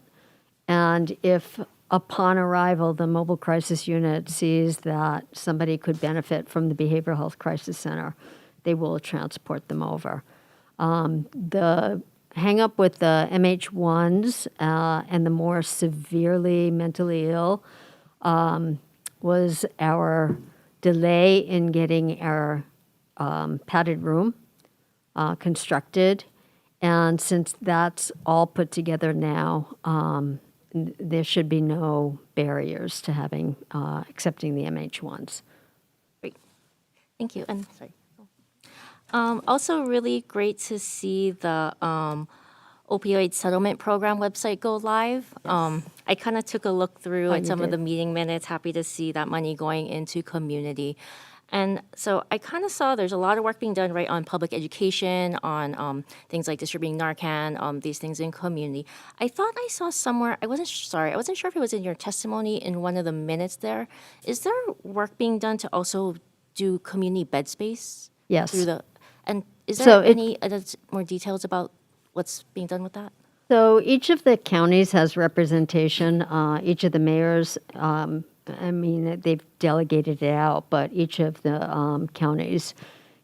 and if upon arrival, the mobile crisis unit sees that somebody could benefit from the Behavioral Health Crisis Center, they will transport them over. The hang up with the MH1s and the more severely mentally ill was our delay in getting our padded room constructed. And since that's all put together now, there should be no barriers to having accepting the MH1s. Great. Thank you. And sorry. Also really great to see the opioid settlement program website go live. I kind of took a look through at some of the meeting minutes, happy to see that money going into community. And so I kind of saw there's a lot of work being done right on public education, on things like distributing Narcan, these things in community. I thought I saw somewhere, I wasn't sure if it was in your testimony in one of the minutes there. Is there work being done to also do community bed space? Yes. And is So there any more details about what's being done with that? So each of the counties has representation. Each of the mayors, they've delegated it out, but each of the counties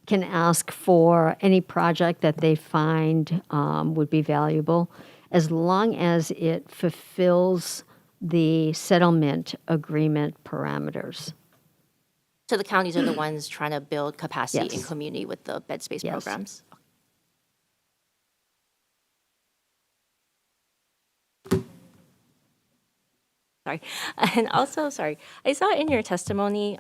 can ask for any project that they find would be valuable, as long as it fulfills the settlement agreement parameters. So the counties are the ones trying to build capacity in Yes. community with the bed space Yes. programs? Sorry. And also, sorry, I saw in your testimony,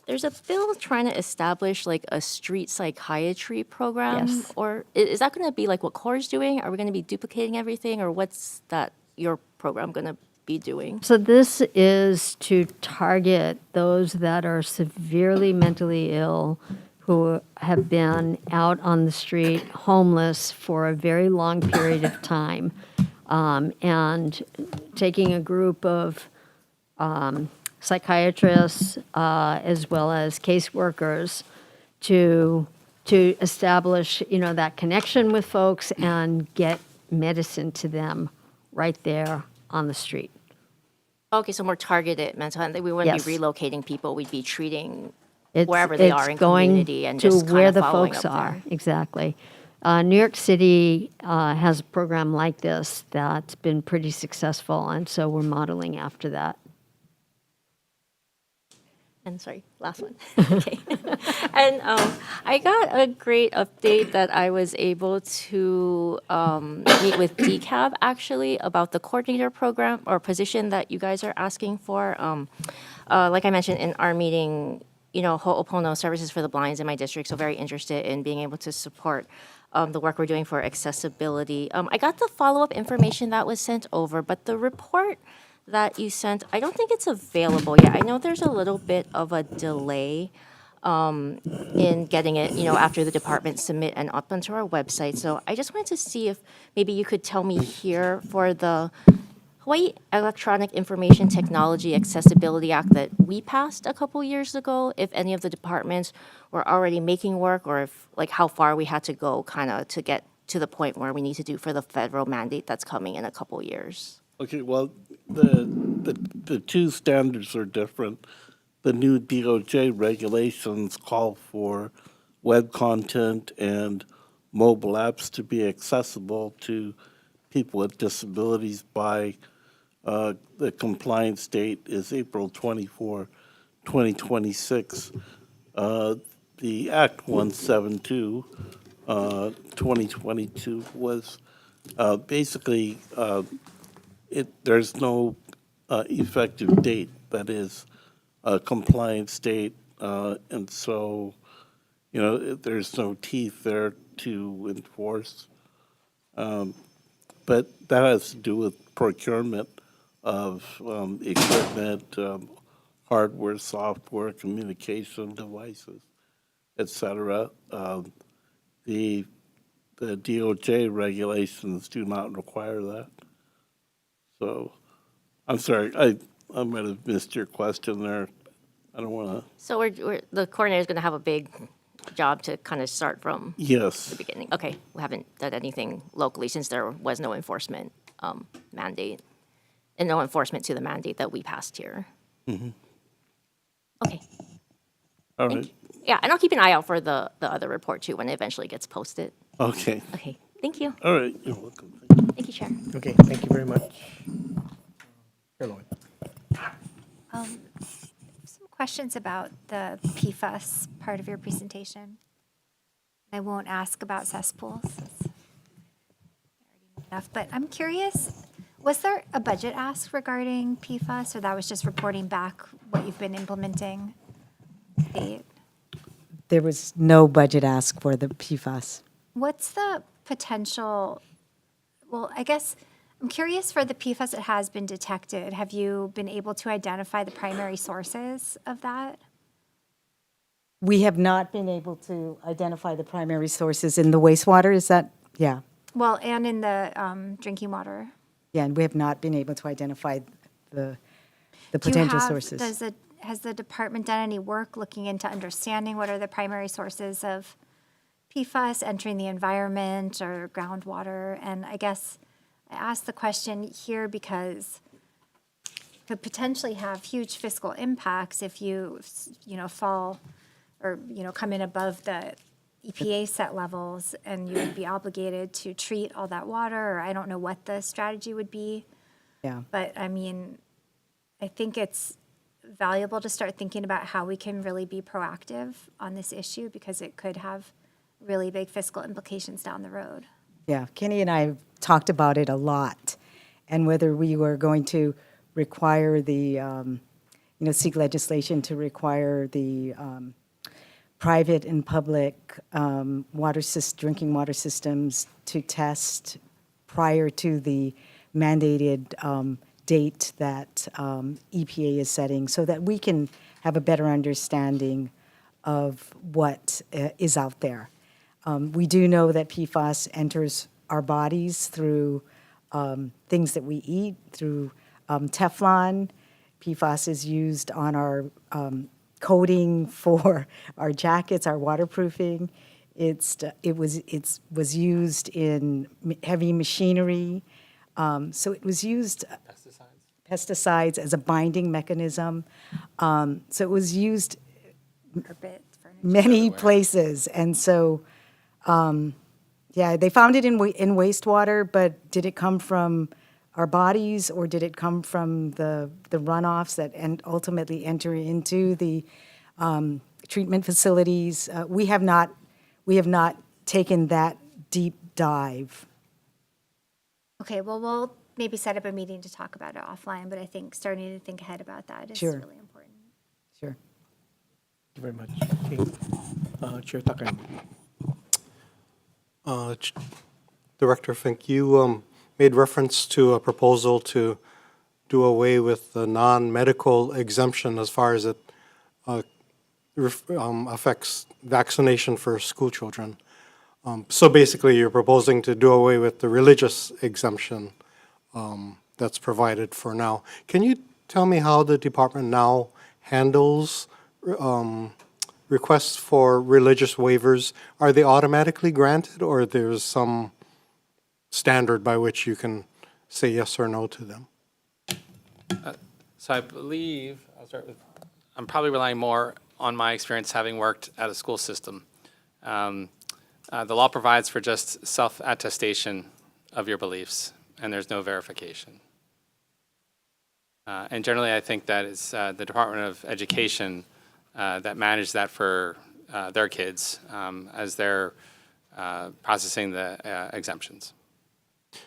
there's a bill trying to establish like a street psychiatry program. Yes. Or is that going to be like what CORE is doing? Are we going to be duplicating everything, or what's that your program going to be doing? So this is to target those that are severely mentally ill, who have been out on the street, homeless for a very long period of time, and taking a group of psychiatrists as well as caseworkers to establish, that connection with folks and get medicine to them right there on the street. Okay, so more targeted mental health. We wouldn't Yes. be relocating people. We'd be treating It's- wherever they it's are in going community and to just kind where of the following folks up are. there. Exactly. New York City has a program like this that's been pretty successful, and so we're modeling after that. And sorry, last one. Okay. And I got a great update that I was able to meet with DCAB actually about the coordinator program or position that you guys are asking for. like I mentioned in our meeting, Ho'opono Services for the Blind in my district, so very interested in being able to support the work we're doing for accessibility. I got the follow-up information that was sent over, but the report that you sent, I don't think it's available yet. I know there's a little bit of a delay in getting it, after the department submit and up onto our website. So I just wanted to see if maybe you could tell me here for the Hawaii Electronic Information Technology Accessibility Act that we passed a couple years ago, if any of the departments were already making work, or if, like, how far we had to go kind of to get to the point where we need to do for the federal mandate that's coming in a couple years. Okay, well, the two standards are different. The new DOJ regulations call for web content and mobile apps to be accessible to people with disabilities by the compliance date is April 24, 2026. The Act 172, 2022 was basically, there's no effective date that is a compliance date, and so, there's no teeth there to enforce. But that has to do with procurement of equipment, hardware, software, communication devices, et cetera. The DOJ regulations do not require that. So, I'm sorry, I might have missed your question there. I don't want to. So the coordinator is going to have a big job to kind of start from Yes. the beginning. Okay, we haven't done anything locally since there was no enforcement mandate, and no enforcement to the mandate that we passed here. Mm-hmm. Okay. All Thank right. you. Yeah, and I'll keep an eye out for the other report too when it eventually gets posted. Okay. Okay, thank you. All right. You're welcome. Thank you, Chair. Okay, thank you very much. Caroline. Some questions about the PFAS part of your presentation. I won't ask about cesspools. It's already enough, but I'm curious, was there a budget ask regarding PFAS, or that was just reporting back what you've been implementing? There was no budget ask for the PFAS. What's the potential, well, I guess, I'm curious for the PFAS that has been detected, have you been able to identify the primary sources of that? We have not been able to identify the primary sources in the wastewater, is that, yeah. Well, and in the drinking water. Yeah, and we have not been able to identify the potential sources. Has the department done any work looking into understanding what are the primary sources of PFAS entering the environment or groundwater? And I guess I asked the question here because it could potentially have huge fiscal impacts if you fall or, come in above the EPA set levels, and you would be obligated to treat all that water, or I don't know what the strategy would be. Yeah. But I think it's valuable to start thinking about how we can really be proactive on this issue, because it could have really big fiscal implications down the road. Yeah, Kenny and I have talked about it a lot, and whether we were going to require the, seek legislation to require the private and public drinking water systems to test prior to the mandated date that EPA is setting, so that we can have a better understanding of what is out there. We do know that PFAS enters our bodies through things that we eat, through Teflon. PFAS is used on our coating for our jackets, our waterproofing. It was used in heavy machinery. So it was used pesticides as a binding mechanism. So it was used many places, and so they found it in wastewater. But did it come from our bodies, or did it come from the runoffs that ultimately enter into the treatment facilities? We have not taken that deep dive. Okay, well, we'll maybe set up a meeting to talk about it offline, but I think starting to think ahead about that is Sure. really important. you very much. Okay. Chair Takan. Director Fink, you made reference to a proposal to do away with the non-medical exemption as far as it affects vaccination for school children. So basically, you're proposing to do away with the religious exemption that's provided for now. Can you tell me how the department now handles requests for religious waivers? Are they automatically granted, or there's some standard by which you can say yes or no to them? So I believe, I'm probably relying more on my experience having worked at a school system. The law provides for just self-attestation of your beliefs, and there's no verification. And generally, I think that it's the Department of Education that manage that for their kids as they're processing the exemptions.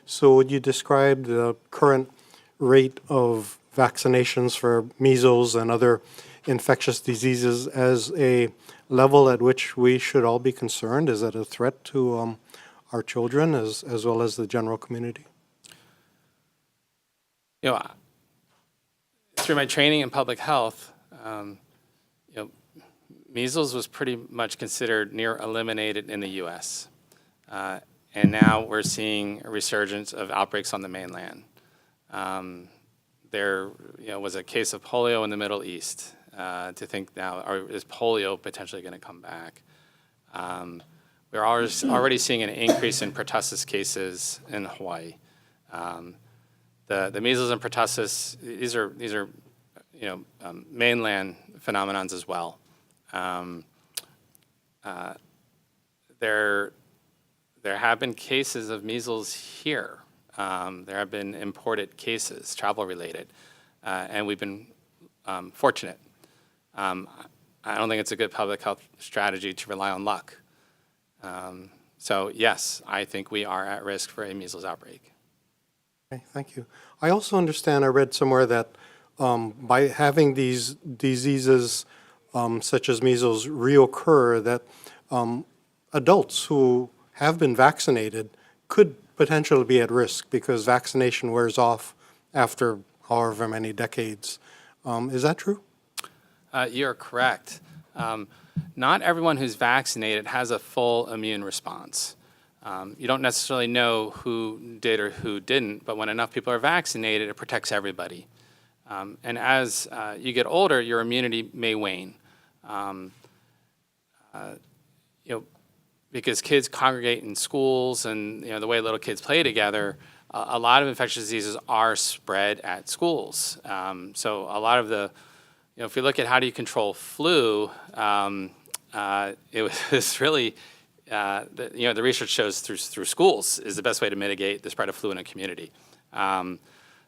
So would you describe the current rate of vaccinations for measles and other infectious diseases as a level at which we should all be concerned? Is it a threat to our children as well as the general community? You know, through my training in public health, measles was pretty much considered near eliminated in the U.S. And now we're seeing a resurgence of outbreaks on the mainland. There was a case of polio in the Middle East. To think now, is polio potentially going to come back? We're already seeing an increase in pertussis cases in Hawaii. The measles and pertussis, these are mainland phenomenons as well. There have been cases of measles here. There have been imported cases, travel-related, and we've been fortunate. I don't think it's a good public health strategy to rely on luck. So yes, I think we are at risk for a measles outbreak. Okay, thank you. I also understand, I read somewhere that by having these diseases such as measles reoccur, that adults who have been vaccinated could potentially be at risk because vaccination wears off after however many decades. Is that true? You're correct. Not everyone who's vaccinated has a full immune response. You don't necessarily know who did or who didn't, but when enough people are vaccinated, it protects everybody. And as you get older, your immunity may wane. Because kids congregate in schools and the way little kids play together, a lot of infectious diseases are spread at schools. So a lot of the, if you look at how do you control flu, it was really, the research shows through schools is the best way to mitigate the spread of flu in a community.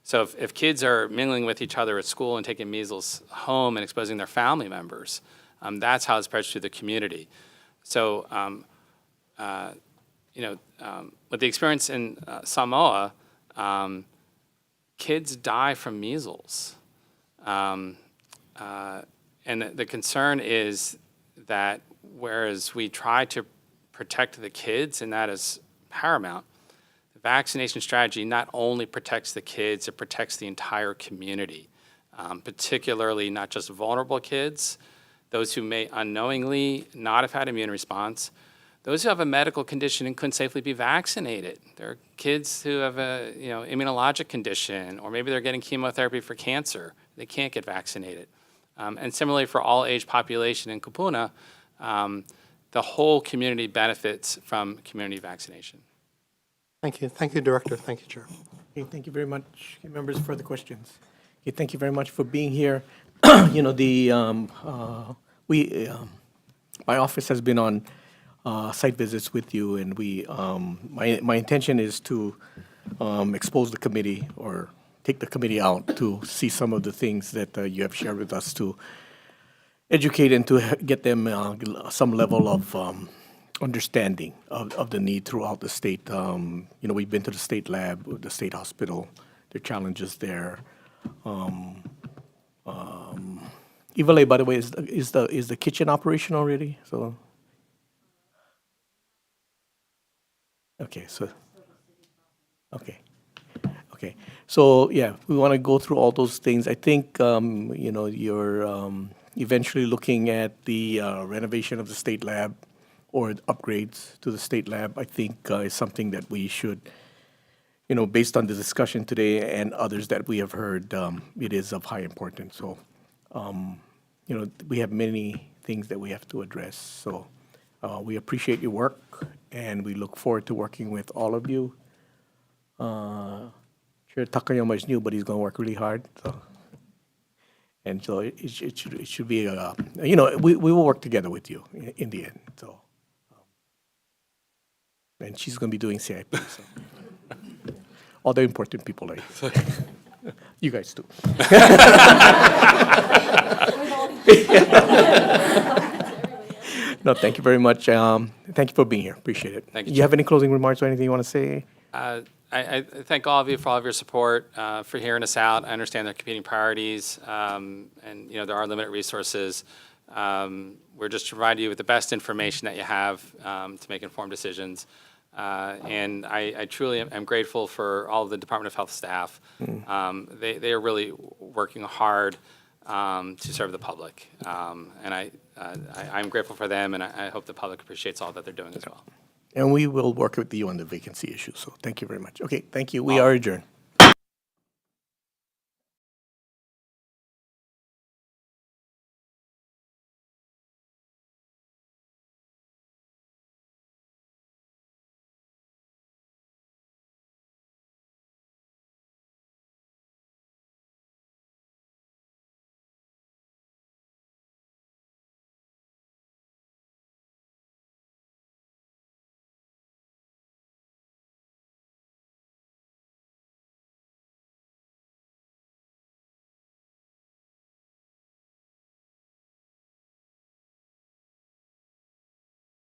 So if kids are mingling with each other at school and taking measles home and exposing their family members, that's how it spreads through the community. So, with the experience in Samoa, kids die from measles. And the concern is that whereas we try to protect the kids, and that is paramount, the vaccination strategy not only protects the kids, it protects the entire community, particularly not just vulnerable kids, those who may unknowingly not have had immune response, those who have a medical condition and couldn't safely be vaccinated. There are kids who have a immunologic condition, or maybe they're getting chemotherapy for cancer. They can't get vaccinated. And similarly for all age population in Kupuna, the whole community benefits from community vaccination. Thank you. Thank you, Director. Thank you, Chair. Okay, thank you very much. Okay, members, further questions? Okay, thank you very much for being here. My office has been on site visits with you, and my intention is to expose the committee or take the committee out to see some of the things that you have shared with us to educate and to get them some level of understanding of the need throughout the state. We've been to the state lab, the state hospital, the challenges there. Ivale, by the way, is the kitchen operation already? So. Okay, so. Okay. Okay. So, yeah, we want to go through all those things. I think, you're eventually looking at the renovation of the state lab or upgrades to the state lab, I think is something that we should, based on the discussion today and others that we have heard, it is of high importance. So, we have many things that we have to address. So, we appreciate your work, and we look forward to working with all of you. Chair Takayama is new, but he's going to work really hard. So. And so it should be, we will work together with you in the end. So, and she's going to be doing CIP. So. All the important people like you guys too. No, thank you very much. Thank you for being here. Appreciate it. Thank you, You have any closing remarks or anything you want to say? I thank all of you for all of your support, for hearing us out. I understand there are competing priorities, and there are limited resources. We're just providing you with the best information that you have to make informed decisions. And I truly am grateful for all of the Department of Health staff. They are really working hard to serve the public, and I'm grateful for them, and I hope the public appreciates all that they're doing as well. And we will work with you on the vacancy issue. So thank you very much. Okay, thank you. We are adjourned.